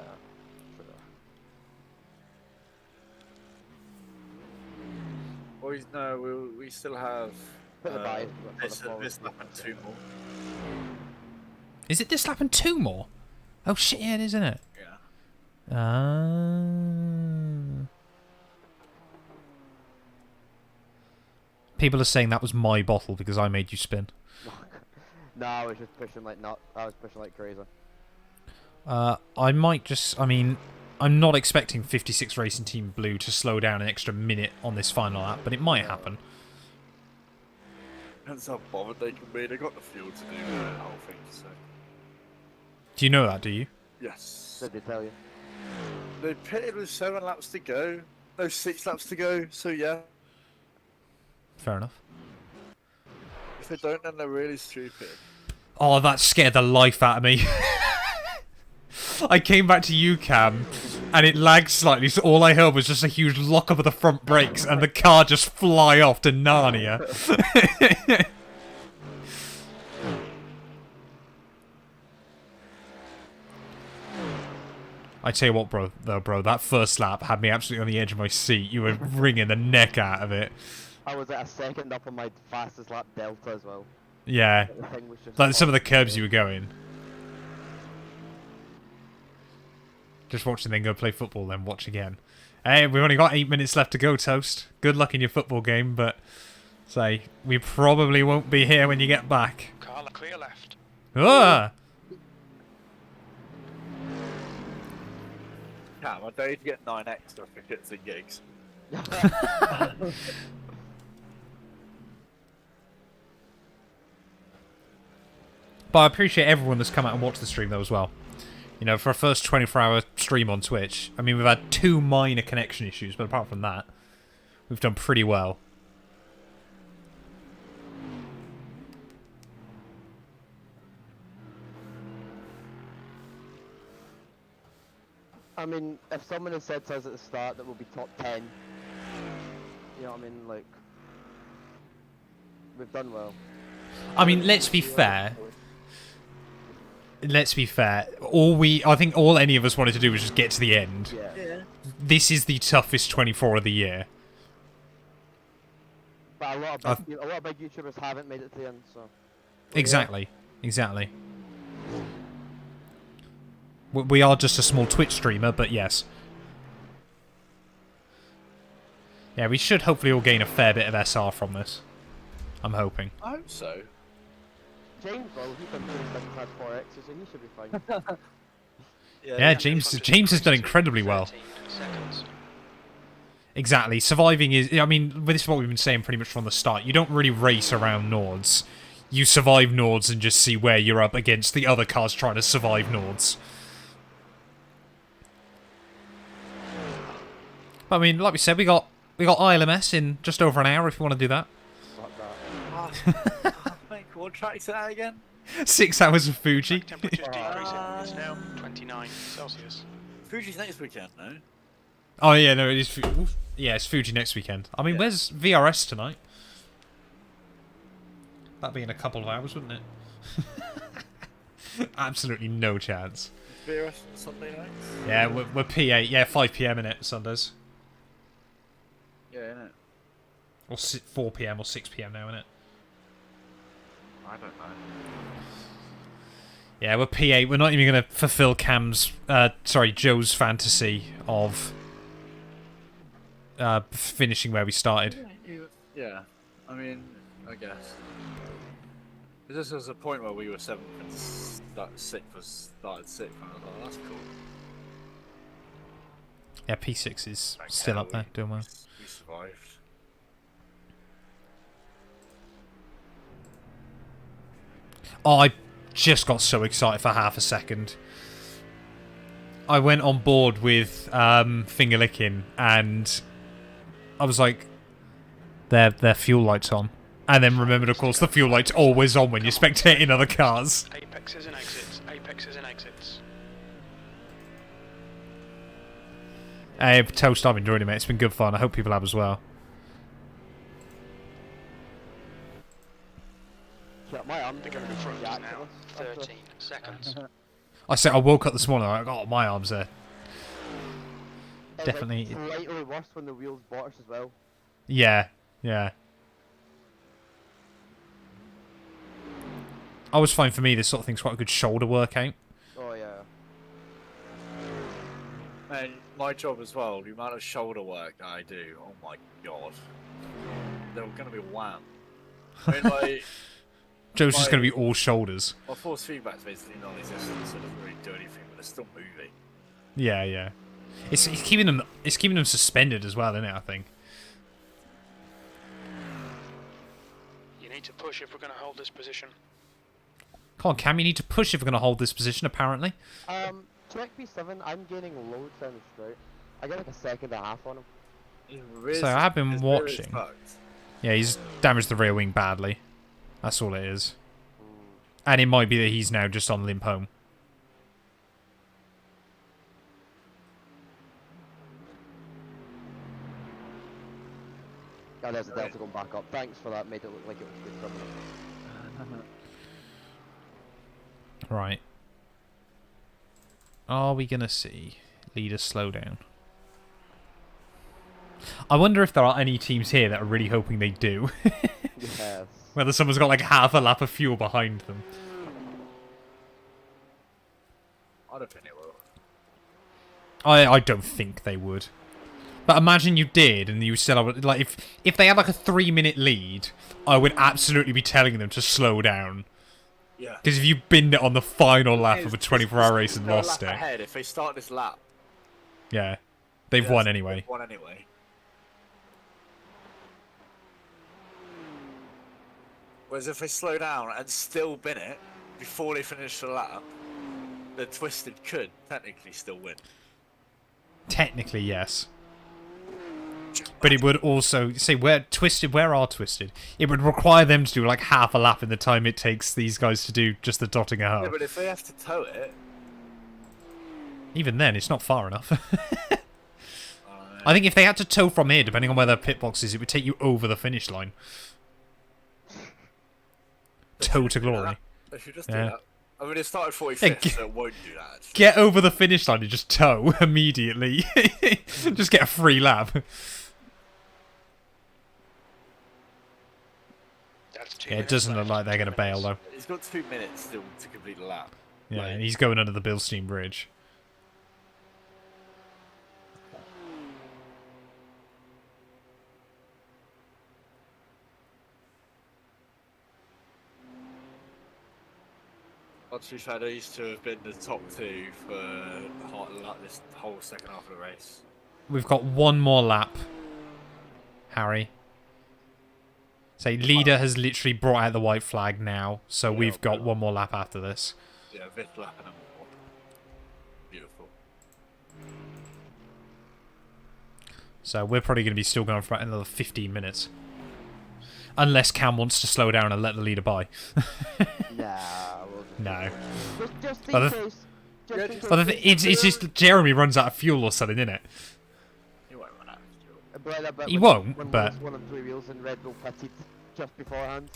Speaker 4: No, we still have.
Speaker 6: Put the bias.
Speaker 4: This lap and 2 more.
Speaker 1: Is it this lap and 2 more? Oh shit, yeah, it is, isn't it?
Speaker 4: Yeah.
Speaker 1: People are saying that was my bottle because I made you spin.
Speaker 6: No, I was just pushing like I was pushing like crazy.
Speaker 1: I might just... I mean, I'm not expecting 56 Racing Team Blue to slow down an extra minute on this final lap, but it might happen.
Speaker 4: Depends how bothered they can be. They got the fuel to do the whole thing, so.
Speaker 1: Do you know that, do you?
Speaker 4: Yes.
Speaker 6: Did they tell you?
Speaker 4: They pitted with 7 laps to go. No, 6 laps to go, so yeah.
Speaker 1: Fair enough.
Speaker 4: If they don't, then they're really stupid.
Speaker 1: Oh, that scared the life out of me. I came back to you, Cam, and it lagged slightly, so all I heard was just a huge lock up of the front brakes and the car just fly off to Narnia. I tell you what, bro, that first lap had me absolutely on the edge of my seat. You were wringing the neck out of it.
Speaker 6: I was at a second up on my fastest lap delta as well.
Speaker 1: Yeah.
Speaker 6: The thing was just
Speaker 1: Like some of the curbs you were going. Just watch and then go play football, then watch again. Hey, we've only got 8 minutes left to go, Toast. Good luck in your football game, but say we probably won't be here when you get back.
Speaker 2: Carla, clear left.
Speaker 1: Ah!
Speaker 4: Cam, I dare you to get 9 extra for hits and gigs.
Speaker 1: But I appreciate everyone that's come out and watched the stream though as well. You know, for our first 24-hour stream on Twitch, I mean, we've had 2 minor connection issues, but apart from that, we've done pretty well.
Speaker 6: I mean, if someone had said to us at the start that we'll be top 10, you know what I mean, like, we've done well.
Speaker 1: I mean, let's be fair. Let's be fair. I think all any of us wanted to do was just get to the end.
Speaker 6: Yeah.
Speaker 1: This is the toughest 24 of the year.
Speaker 6: But a lot of big YouTubers haven't made it to the end, so.
Speaker 1: Exactly. Exactly. We are just a small Twitch streamer, but yes. Yeah, we should hopefully all gain a fair bit of SR from this. I'm hoping.
Speaker 4: I hope so.
Speaker 6: James, well, he's done 4X's, so he should be fine.
Speaker 1: Yeah, James has done incredibly well.
Speaker 2: 13 seconds.
Speaker 1: Exactly. Surviving is... I mean, this is what we've been saying pretty much from the start. You don't really race around Nords. You survive Nords and just see where you're up against the other cars trying to survive Nords. But, I mean, like we said, we got ILMS in just over an hour if you want to do that.
Speaker 4: Mate, what track's that again?
Speaker 1: 6 hours of Fuji.
Speaker 2: Temperature's decreasing. It's now 29 Celsius.
Speaker 4: Fuji's next weekend, no?
Speaker 1: Oh, yeah, no, it is... Yeah, it's Fuji next weekend. I mean, where's VRS tonight? That'd be in a couple of hours, wouldn't it? Absolutely no chance.
Speaker 4: VRS on Sunday nights?
Speaker 1: Yeah, we're P8. Yeah, 5 PM in it, Sundays.
Speaker 4: Yeah, innit?
Speaker 1: Or 4 PM or 6 PM now, innit?
Speaker 4: I don't know.
Speaker 1: Yeah, we're P8. We're not even going to fulfill Joe's fantasy of finishing where we started.
Speaker 4: Yeah, I mean, I guess. This was a point where we were 7th and started 6th. And I was like, oh, that's cool.
Speaker 1: Yeah, P6 is
Speaker 4: Thank
Speaker 1: still
Speaker 4: hell
Speaker 1: up there, doing well.
Speaker 4: We survived.
Speaker 1: Oh, I just got so excited for half a second. I went on board with finger licking, and I was like, their fuel light's on. And then remembered, of course, the fuel light's always on when you're spectating other cars.
Speaker 2: Apexes and exits. Apexes and exits.
Speaker 1: Hey, Toast, I've enjoyed it, mate. It's been good fun. I hope people have as well.
Speaker 6: Yeah, my arms
Speaker 2: They're going to be frozen now. 13 seconds.
Speaker 1: I said I woke up this morning, like, oh, my arms are definitely...
Speaker 6: It's slightly worse when the wheels botch as well.
Speaker 1: Yeah, yeah. I was fine for me. This sort of thing's quite a good shoulder workout.
Speaker 6: Oh yeah.
Speaker 4: And my job as well, the amount of shoulder work that I do, oh my god. They're going to be wham. I mean, like...
Speaker 1: Joe's just going to be all shoulders.
Speaker 4: My force feedback's basically non-existent, so it doesn't really do anything, but it's still moving.
Speaker 1: Yeah, yeah. It's keeping them. It's keeping them suspended as well, isn't it? I think.
Speaker 2: You need to push if we're going to hold this position.
Speaker 1: Come on, Cam. You need to push if we're going to hold this position. Apparently.
Speaker 6: Track P7, I'm gaining loads down the straight. I get like a second and a half on him.
Speaker 1: So I have been watching. Yeah, he's damaged the rear wing badly. That's all it is. And it might be that he's now just on limp home.
Speaker 6: Oh, there's a Delta going back up. Thanks for that, made it look like it was good from
Speaker 1: Right. Are we going to see leader slow down? I wonder if there are any teams here that are really hoping they do.
Speaker 6: Yes.
Speaker 1: Whether someone's got like half a lap of fuel behind them.
Speaker 4: I don't think it will.
Speaker 1: I don't think they would. But imagine you did, and you still have, like, if they had like a 3-minute lead, I would absolutely be telling them to slow down.
Speaker 4: Yeah.
Speaker 1: Because if you binned it on the final lap of a 24-hour race and lost it,
Speaker 4: ahead, if they start this lap,
Speaker 1: yeah, they've won anyway.
Speaker 4: They've won anyway. Whereas if they slow down and still bin it before they finish the lap, the Twisted could technically still win.
Speaker 1: Technically, yes. But it would also say where are Twisted? It would require them to do like half a lap in the time it takes these guys to do just the dotting a
Speaker 4: Yeah,
Speaker 1: hoe.
Speaker 4: but if they have to tow it,
Speaker 1: Even then, it's not far enough. I think if they had to tow from here, depending on where their pit box is, it would take you over the finish line. Tow to glory.
Speaker 4: they should just do that. I mean, it started 45th, so it won't do that. Actually.
Speaker 1: Get over the finish line and just tow immediately. Just get a free lap.
Speaker 2: That's 2
Speaker 1: Yeah, it
Speaker 2: minutes
Speaker 1: doesn't look
Speaker 2: left.
Speaker 1: like they're going to
Speaker 2: 2
Speaker 1: bail,
Speaker 2: minutes.
Speaker 1: though.
Speaker 4: He's got 2 minutes still to complete the lap.
Speaker 1: Yeah,
Speaker 4: Like,
Speaker 1: and he's going under the Bilstein Bridge.
Speaker 4: Not too fair, they used to have been the top two for like this whole second half of the race.
Speaker 1: We've got one more lap, Harry. Say, leader has literally brought out the white flag now, so we've got one more lap after this.
Speaker 4: Yeah, fifth lap and a more. Beautiful.
Speaker 1: So we're probably going to be still going for about another 15 minutes. Unless Cam wants to slow down and let the leader by.
Speaker 6: Nah,
Speaker 1: No.
Speaker 6: just in
Speaker 1: Well, the-
Speaker 6: case. Just in case.
Speaker 1: But it's just Jeremy runs out of fuel or something, innit?
Speaker 4: He won't run out of fuel.
Speaker 6: But I bet
Speaker 1: He
Speaker 6: when-
Speaker 1: won't,
Speaker 6: when
Speaker 1: but-
Speaker 6: Lewis won on 3 wheels and Red Bull pitted just beforehand.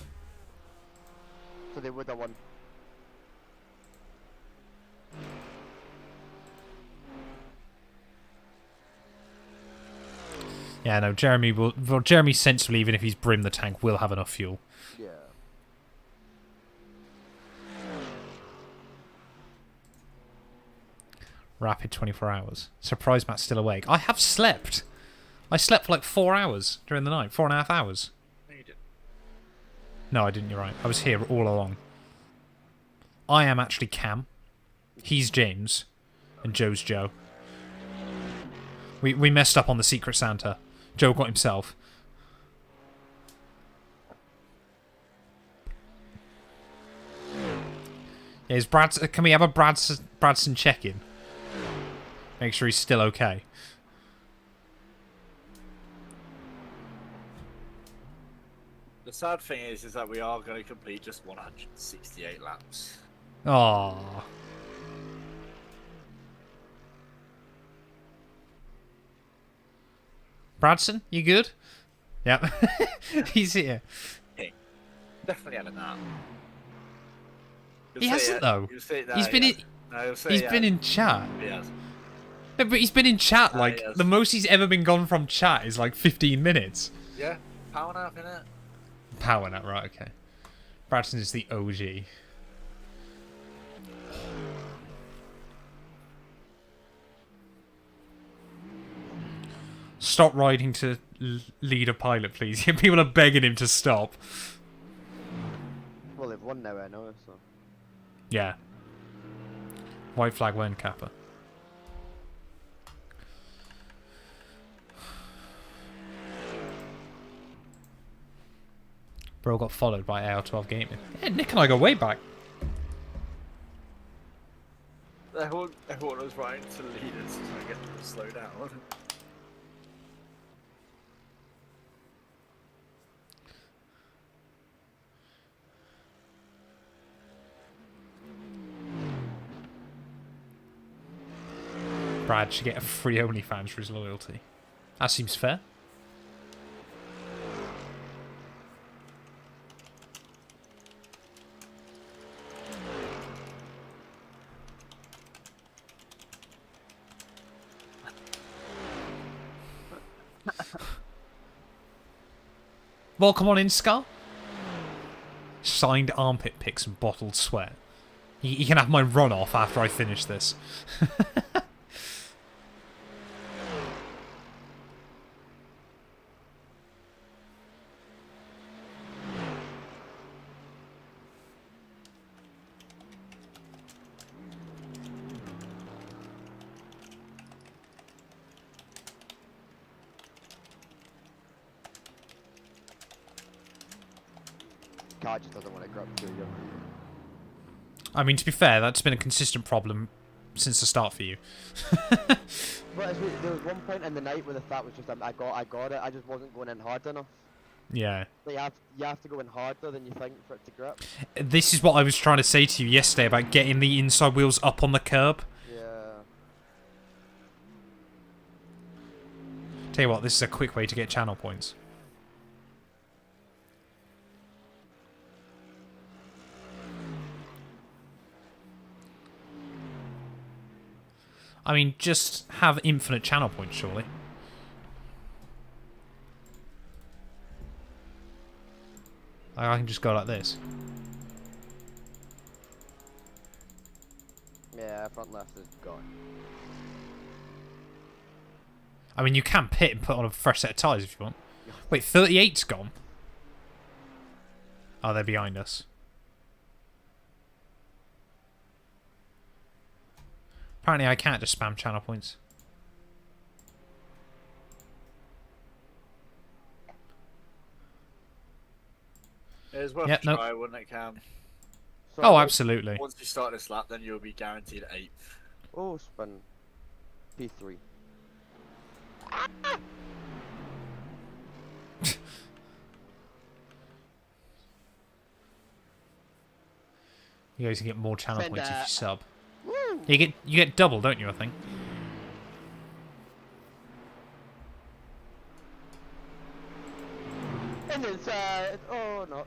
Speaker 6: So they would have won.
Speaker 1: Yeah, no, Jeremy will. Well, Jeremy sensibly, even if he's brimmed the tank, will have enough fuel.
Speaker 6: Yeah.
Speaker 1: Rapid 24 hours. Surprised Matt's still awake. I have slept. I slept for like 4 hours during the night. 4.5 hours.
Speaker 4: No, you didn't.
Speaker 1: No, I didn't. You're right. I was here all along. I am actually Cam. He's James. And Joe's Joe. We messed up on the Secret Santa. Joe got himself. Yeah, is can we have a Bradson check-in? Make sure he's still okay.
Speaker 4: The sad thing is that we are going to complete just 168 laps.
Speaker 1: Aww. Bradson, you good? Yep. He's here.
Speaker 4: Definitely had a nap.
Speaker 1: He hasn't though. He's been in chat.
Speaker 4: He has.
Speaker 1: No, but he's been in chat like the most he's ever been gone from chat is like 15 minutes.
Speaker 4: Yeah, power nap innit?
Speaker 1: Power nap, right? Okay. Bradson is the OG. Stop riding to lead a pilot, please. People are begging him to stop.
Speaker 6: Well, they've won now, I know, so...
Speaker 1: Yeah. White flag win, Kappa. Bro got followed by AR12 Gaming. Yeah, Nick and I go way back.
Speaker 4: Everyone was riding to lead us to get them to slow down.
Speaker 1: Brad should get a free OnlyFans for his loyalty. That seems fair. Welcome on in, Scar. Signed armpit pics and bottled sweat. You can have my runoff after I finish this.
Speaker 6: Car just doesn't want to grab to you.
Speaker 1: I mean, to be fair, that's been a consistent problem since the start for you.
Speaker 6: But there was one point in the night where the fat was just, I got it, I just wasn't going in hard enough.
Speaker 1: Yeah.
Speaker 6: Like you have to go in harder than you think for it to grip.
Speaker 1: This is what I was trying to say to you yesterday about getting the inside wheels up on the curb.
Speaker 6: Yeah.
Speaker 1: Tell you what, this is a quick way to get channel points. I mean, just have infinite channel points, surely. I can just go like this.
Speaker 6: Yeah, front left is gone.
Speaker 1: I mean, you can pit and put on a fresh set of tyres if you want. Wait, 38's gone? Oh, they're behind us. Apparently I can't just spam channel points.
Speaker 4: It was worth a try, wouldn't it, Cam?
Speaker 1: Oh, absolutely.
Speaker 4: Once you start this lap, then you'll be guaranteed 8th.
Speaker 6: Oh, spin. P3.
Speaker 1: You guys can get more channel points if you sub.
Speaker 6: Woo!
Speaker 1: You get double, don't you, I think?
Speaker 6: And inside. Oh, not.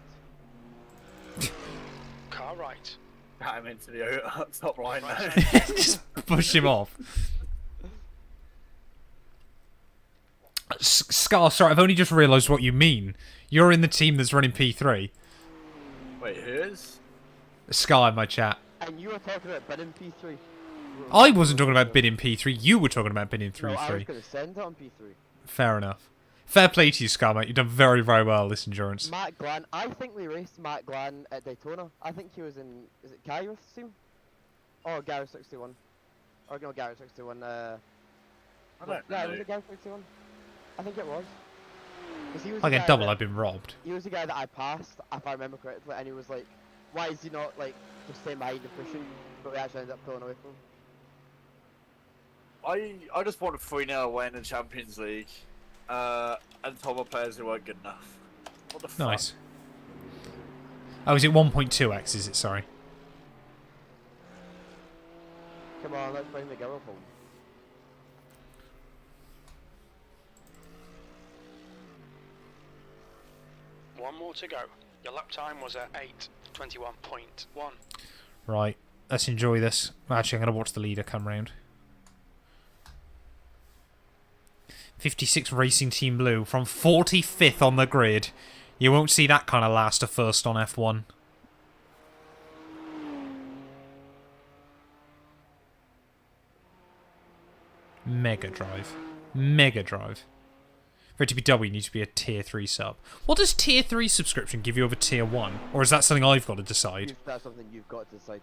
Speaker 2: Car right.
Speaker 4: I'm into the top line now.
Speaker 1: Just push him off. Scar, sorry, I've only just realised what you mean. You're in the team that's running P3.
Speaker 4: Wait, who is?
Speaker 1: Scar in my chat.
Speaker 6: And you were talking about bidding P3.
Speaker 1: I wasn't talking about bidding P3. You were talking about bidding
Speaker 6: No, I was
Speaker 1: 3.
Speaker 6: going to send it on P3.
Speaker 1: Fair enough. Fair play to you, Scar, mate. You've done very, very well this endurance.
Speaker 6: Matt Glenn. I think we raced Matt Glenn at Daytona. I think he was in... Is it Kyrith's team? Oh, Gareth 61. Or no, Gareth 61.
Speaker 4: I don't
Speaker 6: Yeah,
Speaker 4: know.
Speaker 6: was it guy 31? I think it was. 'Cause he was
Speaker 1: I
Speaker 6: the
Speaker 1: get
Speaker 6: guy
Speaker 1: double.
Speaker 6: that-
Speaker 1: I've been robbed.
Speaker 6: He was the guy that I passed, if I remember correctly, and he was like, why is he not like just staying behind and pushing? But we actually ended up pulling away from him.
Speaker 4: I just wanted 3-0 away in the Champions League, and told my players who weren't good enough. What the fuck?
Speaker 1: Nice. Oh, is it 1.2x? Is it? Sorry.
Speaker 6: Come on, let's bring the girl home.
Speaker 2: One more to go. Your lap time was at 8:21.1.
Speaker 1: Right. Let's enjoy this. Actually, I'm going to watch the leader come round. 56 Racing Team Blue from 45th on the grid. You won't see that kind of last to first on F1. Mega Drive. Mega Drive. For it to be W, you need to be a Tier 3 sub. What does Tier 3 subscription give you over Tier 1? Or is that something I've got to decide?
Speaker 6: That's something you've got to decide.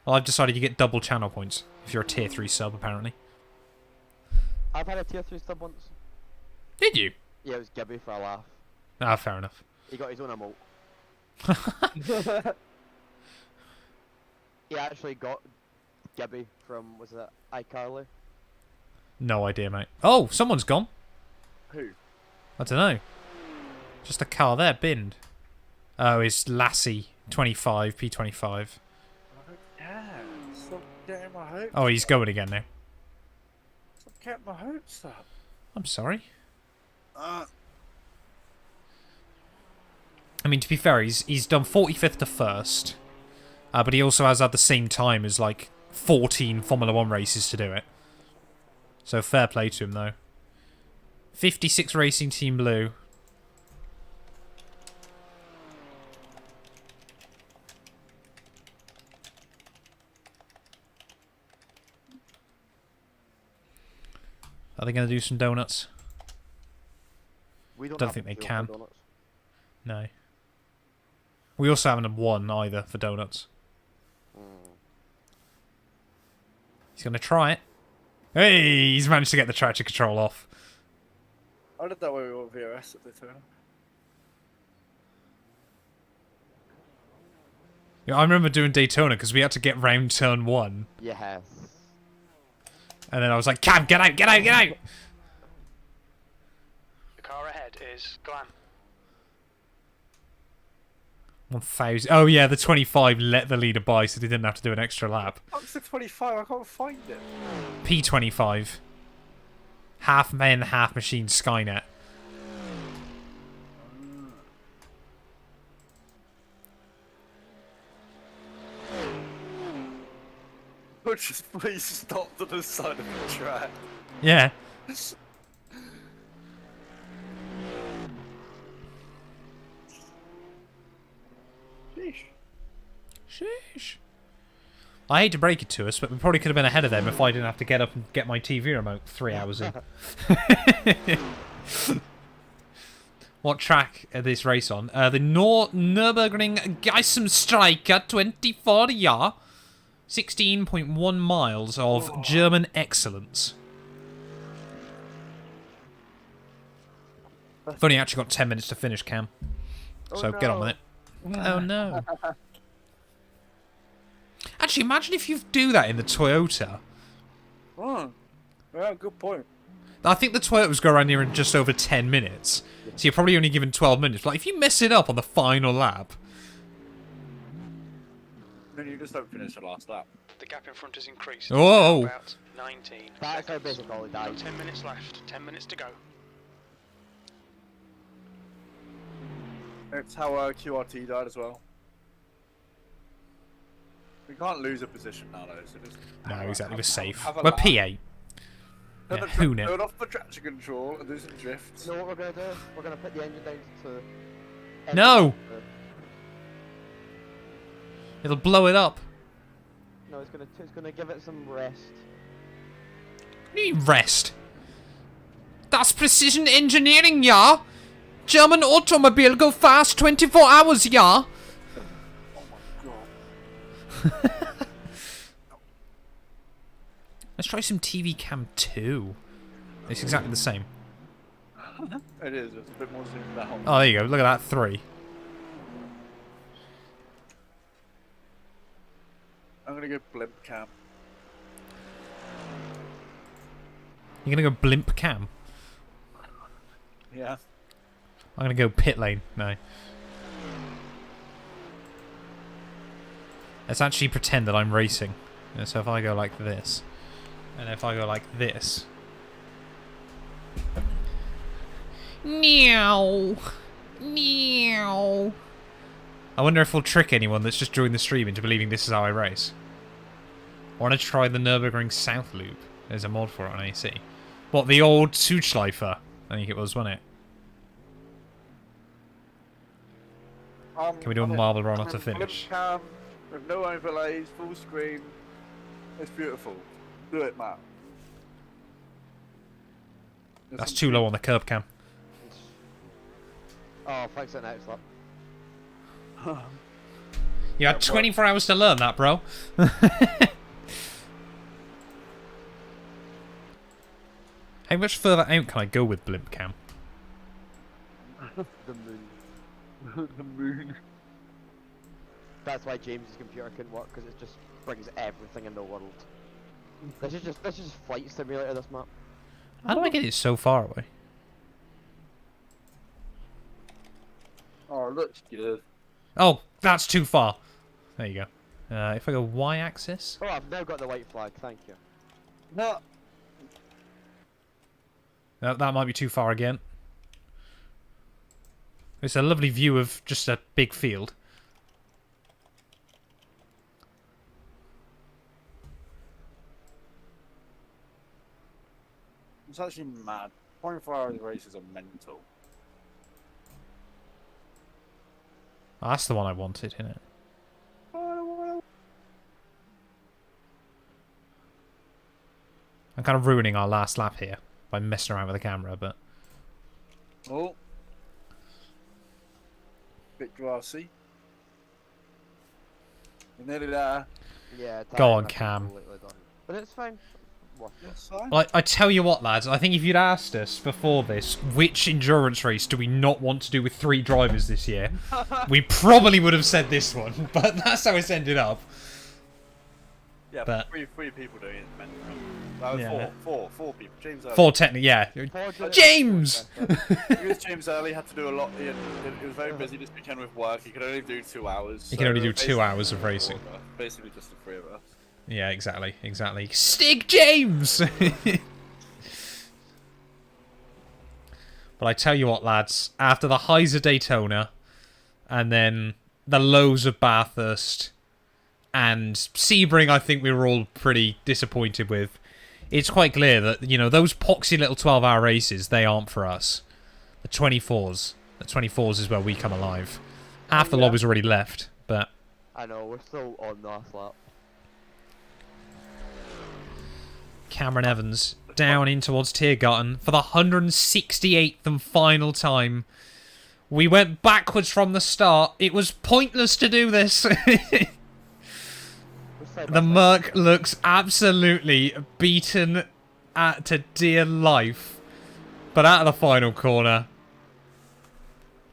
Speaker 1: Well, I've decided you get double channel points if you're a Tier 3 sub, apparently.
Speaker 6: I've had a tier 3 sub once.
Speaker 1: Did you?
Speaker 6: Yeah, it was Gibby for a laugh.
Speaker 1: Ah, fair enough.
Speaker 6: He got his own emote. He actually got Gibby from, was it iCarly?
Speaker 1: No idea, mate. Oh, someone's gone.
Speaker 4: Who?
Speaker 1: I don't know. Just a car there, binned. Oh, it's Lassie, 25, P25.
Speaker 4: Yeah, stop getting my hopes.
Speaker 1: Oh, he's going again now.
Speaker 4: Stop getting my hopes up.
Speaker 1: I'm sorry.
Speaker 4: Uh,
Speaker 1: I mean, to be fair, he's done 45th to first. But he also has had the same time as, like, 14 Formula 1 races to do it. So fair play to him, though. 56 Racing Team Blue. Are they going to do some donuts?
Speaker 6: We
Speaker 1: Don't
Speaker 6: have
Speaker 1: think they
Speaker 6: to do
Speaker 1: can.
Speaker 6: donuts.
Speaker 1: No. We also haven't won either for donuts. He's going to try it. Hey, he's managed to get the traction control off.
Speaker 4: I did that when we won VRS at the turn.
Speaker 1: Yeah, I remember doing Daytona because we had to get round turn 1.
Speaker 6: Yes.
Speaker 1: And then I was like, Cam, get out, get out, get out!
Speaker 2: The car ahead is Glam.
Speaker 1: 1,000. Oh, yeah, the 25 let the leader by so they didn't have to do an extra lap.
Speaker 4: What's the 25? I can't find it.
Speaker 1: P25. Half men, half machine Skynet.
Speaker 4: But just please stop to the side of the track.
Speaker 1: Yeah.
Speaker 4: Sheesh.
Speaker 1: Sheesh. I hate to break it to us, but we probably could have been ahead of them if I didn't have to get up and get my TV remote 3 hours in. What track is this race on? The Nurburgring Geissenstreicher 24 Jahr. 16.1 miles of German excellence. I've only actually got 10 minutes to finish, Cam. So get on with it. Oh no. Actually, imagine if you do that in the Toyota.
Speaker 4: Oh, yeah, good point.
Speaker 1: I think the Toyotas go around here in just over 10 minutes. So you're probably only given 12 minutes. But like, if you mess it up on the final lap...
Speaker 4: Then you just don't finish the last lap.
Speaker 2: The gap in front has increased.
Speaker 1: Whoa.
Speaker 2: About 19
Speaker 6: That's how
Speaker 2: seconds.
Speaker 6: basic all died.
Speaker 2: Got 10 minutes left. 10 minutes to go.
Speaker 4: It's how QRT died as well. We can't lose a position now, though. So just
Speaker 1: No, exactly. We're safe.
Speaker 4: have a
Speaker 1: We're
Speaker 4: lap.
Speaker 1: P8.
Speaker 4: Turn
Speaker 1: Yeah,
Speaker 4: the
Speaker 1: who knew?
Speaker 4: Turn off the traction control and do some drifts.
Speaker 6: You know what we're gonna do? We're gonna put the engine down to...
Speaker 1: No! It'll blow it up.
Speaker 6: No, it's gonna give it some rest.
Speaker 1: What do you mean rest? That's precision engineering, yeah? German automobile go fast 24 hours, yeah?
Speaker 4: Oh my god.
Speaker 1: Let's try some TV Cam 2. It's exactly the same.
Speaker 4: It is. It's a bit more zoomed out.
Speaker 1: Oh, there you go. Look at that 3.
Speaker 4: I'm gonna go blimp cam.
Speaker 1: You're gonna go blimp cam?
Speaker 4: Yeah.
Speaker 1: I'm gonna go pit lane. No. Let's actually pretend that I'm racing. So if I go like this, and if I go like this. Meow. Meow. I wonder if we'll trick anyone that's just joined the stream into believing this is how I race. I want to try the Nurburgring South Loop. There's a mod for it on AC. What, the old Zugschleifer? I think it was, wasn't it? Can we do a marble run off to finish?
Speaker 4: Cam with no overlays, full screen. It's beautiful. Do it, Matt.
Speaker 1: That's too low on the curb cam.
Speaker 6: Oh, thanks for that slap.
Speaker 1: You had 24 hours to learn that, bro. How much further out can I go with blimp cam?
Speaker 6: The moon.
Speaker 4: The moon.
Speaker 6: That's why James's computer couldn't work, because it just brings everything in the world. This is just flight simulator, this map.
Speaker 1: How do I get it so far away?
Speaker 4: Oh, it looks good.
Speaker 1: Oh, that's too far. There you go. If I go Y-axis.
Speaker 6: Oh, I've now got the white flag, thank you.
Speaker 4: No.
Speaker 1: That might be too far again. It's a lovely view of just a big field.
Speaker 4: It's actually mad. 24 hours races are mental.
Speaker 1: Oh, that's the one I wanted, isn't it? I'm kind of ruining our last lap here by messing around with the camera, but...
Speaker 4: Oh. Bit grassy. You're nearly there.
Speaker 6: Yeah,
Speaker 1: Go on,
Speaker 6: I've
Speaker 1: Cam.
Speaker 6: completely done. But it's fine. What?
Speaker 4: That's fine.
Speaker 1: Well, I tell you what, lads, I think if you'd asked us before this, which endurance race do we not want to do with 3 drivers this year, we probably would have said this one, but that's how it's ended up.
Speaker 4: Yeah,
Speaker 1: but
Speaker 4: three people doing it. Mental.
Speaker 1: Yeah.
Speaker 4: Four people. James Early.
Speaker 1: 4 technically, yeah. James!
Speaker 4: Because James Early had to do a lot. He was very busy this weekend with work. He could only do 2 hours.
Speaker 1: He can only do 2 hours of racing.
Speaker 4: Basically, just the 3 of us.
Speaker 1: Yeah, exactly. Stig James! But I tell you what, lads, after the highs of Daytona, and then the lows of Bathurst, and Sebring, I think we were all pretty disappointed with. It's quite clear that, you know, those poxy little 12-hour races, they aren't for us. The 24s. The 24s is where we come alive. Half the lobby's already left, but...
Speaker 6: I know, we're still on the last lap.
Speaker 1: Cameron Evans down in towards Tiergarten for the 168th and final time. We went backwards from the start. It was pointless to do this. The Merc looks absolutely beaten to dear life. But out of the final corner,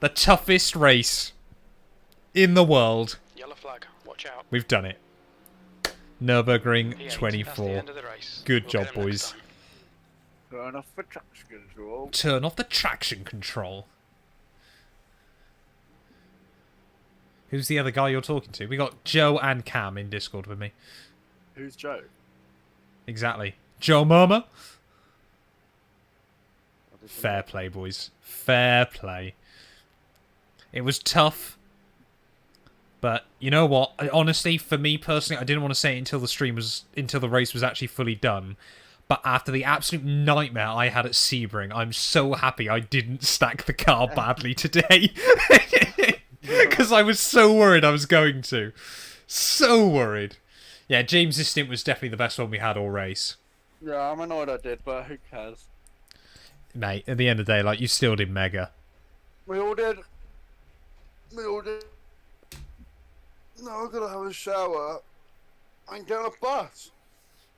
Speaker 1: the toughest race in the world.
Speaker 2: Yellow flag, watch out.
Speaker 1: We've done it. Nurburgring
Speaker 2: P8, that's the
Speaker 1: 24.
Speaker 2: end of the race.
Speaker 1: Good
Speaker 2: We'll
Speaker 1: job,
Speaker 2: get 'em next
Speaker 1: boys.
Speaker 2: time.
Speaker 4: Turn off the traction control.
Speaker 1: Turn off the traction control. Who's the other guy you're talking to? We got Joe and Cam in Discord with me.
Speaker 4: Who's Joe?
Speaker 1: Exactly. Joe Murmur? Fair play, boys. Fair play. It was tough. But you know what? Honestly, for me personally, I didn't want to say it until the race was actually fully done. But after the absolute nightmare I had at Sebring, I'm so happy I didn't stack the car badly today. Because I was so worried I was going to. So worried. Yeah, James's stint was definitely the best one we had all race.
Speaker 4: Yeah, I'm annoyed I did, but who cares?
Speaker 1: Mate, at the end of the day, like, you still did mega.
Speaker 4: We all did. We all did. Now I've got to have a shower and get on a bus.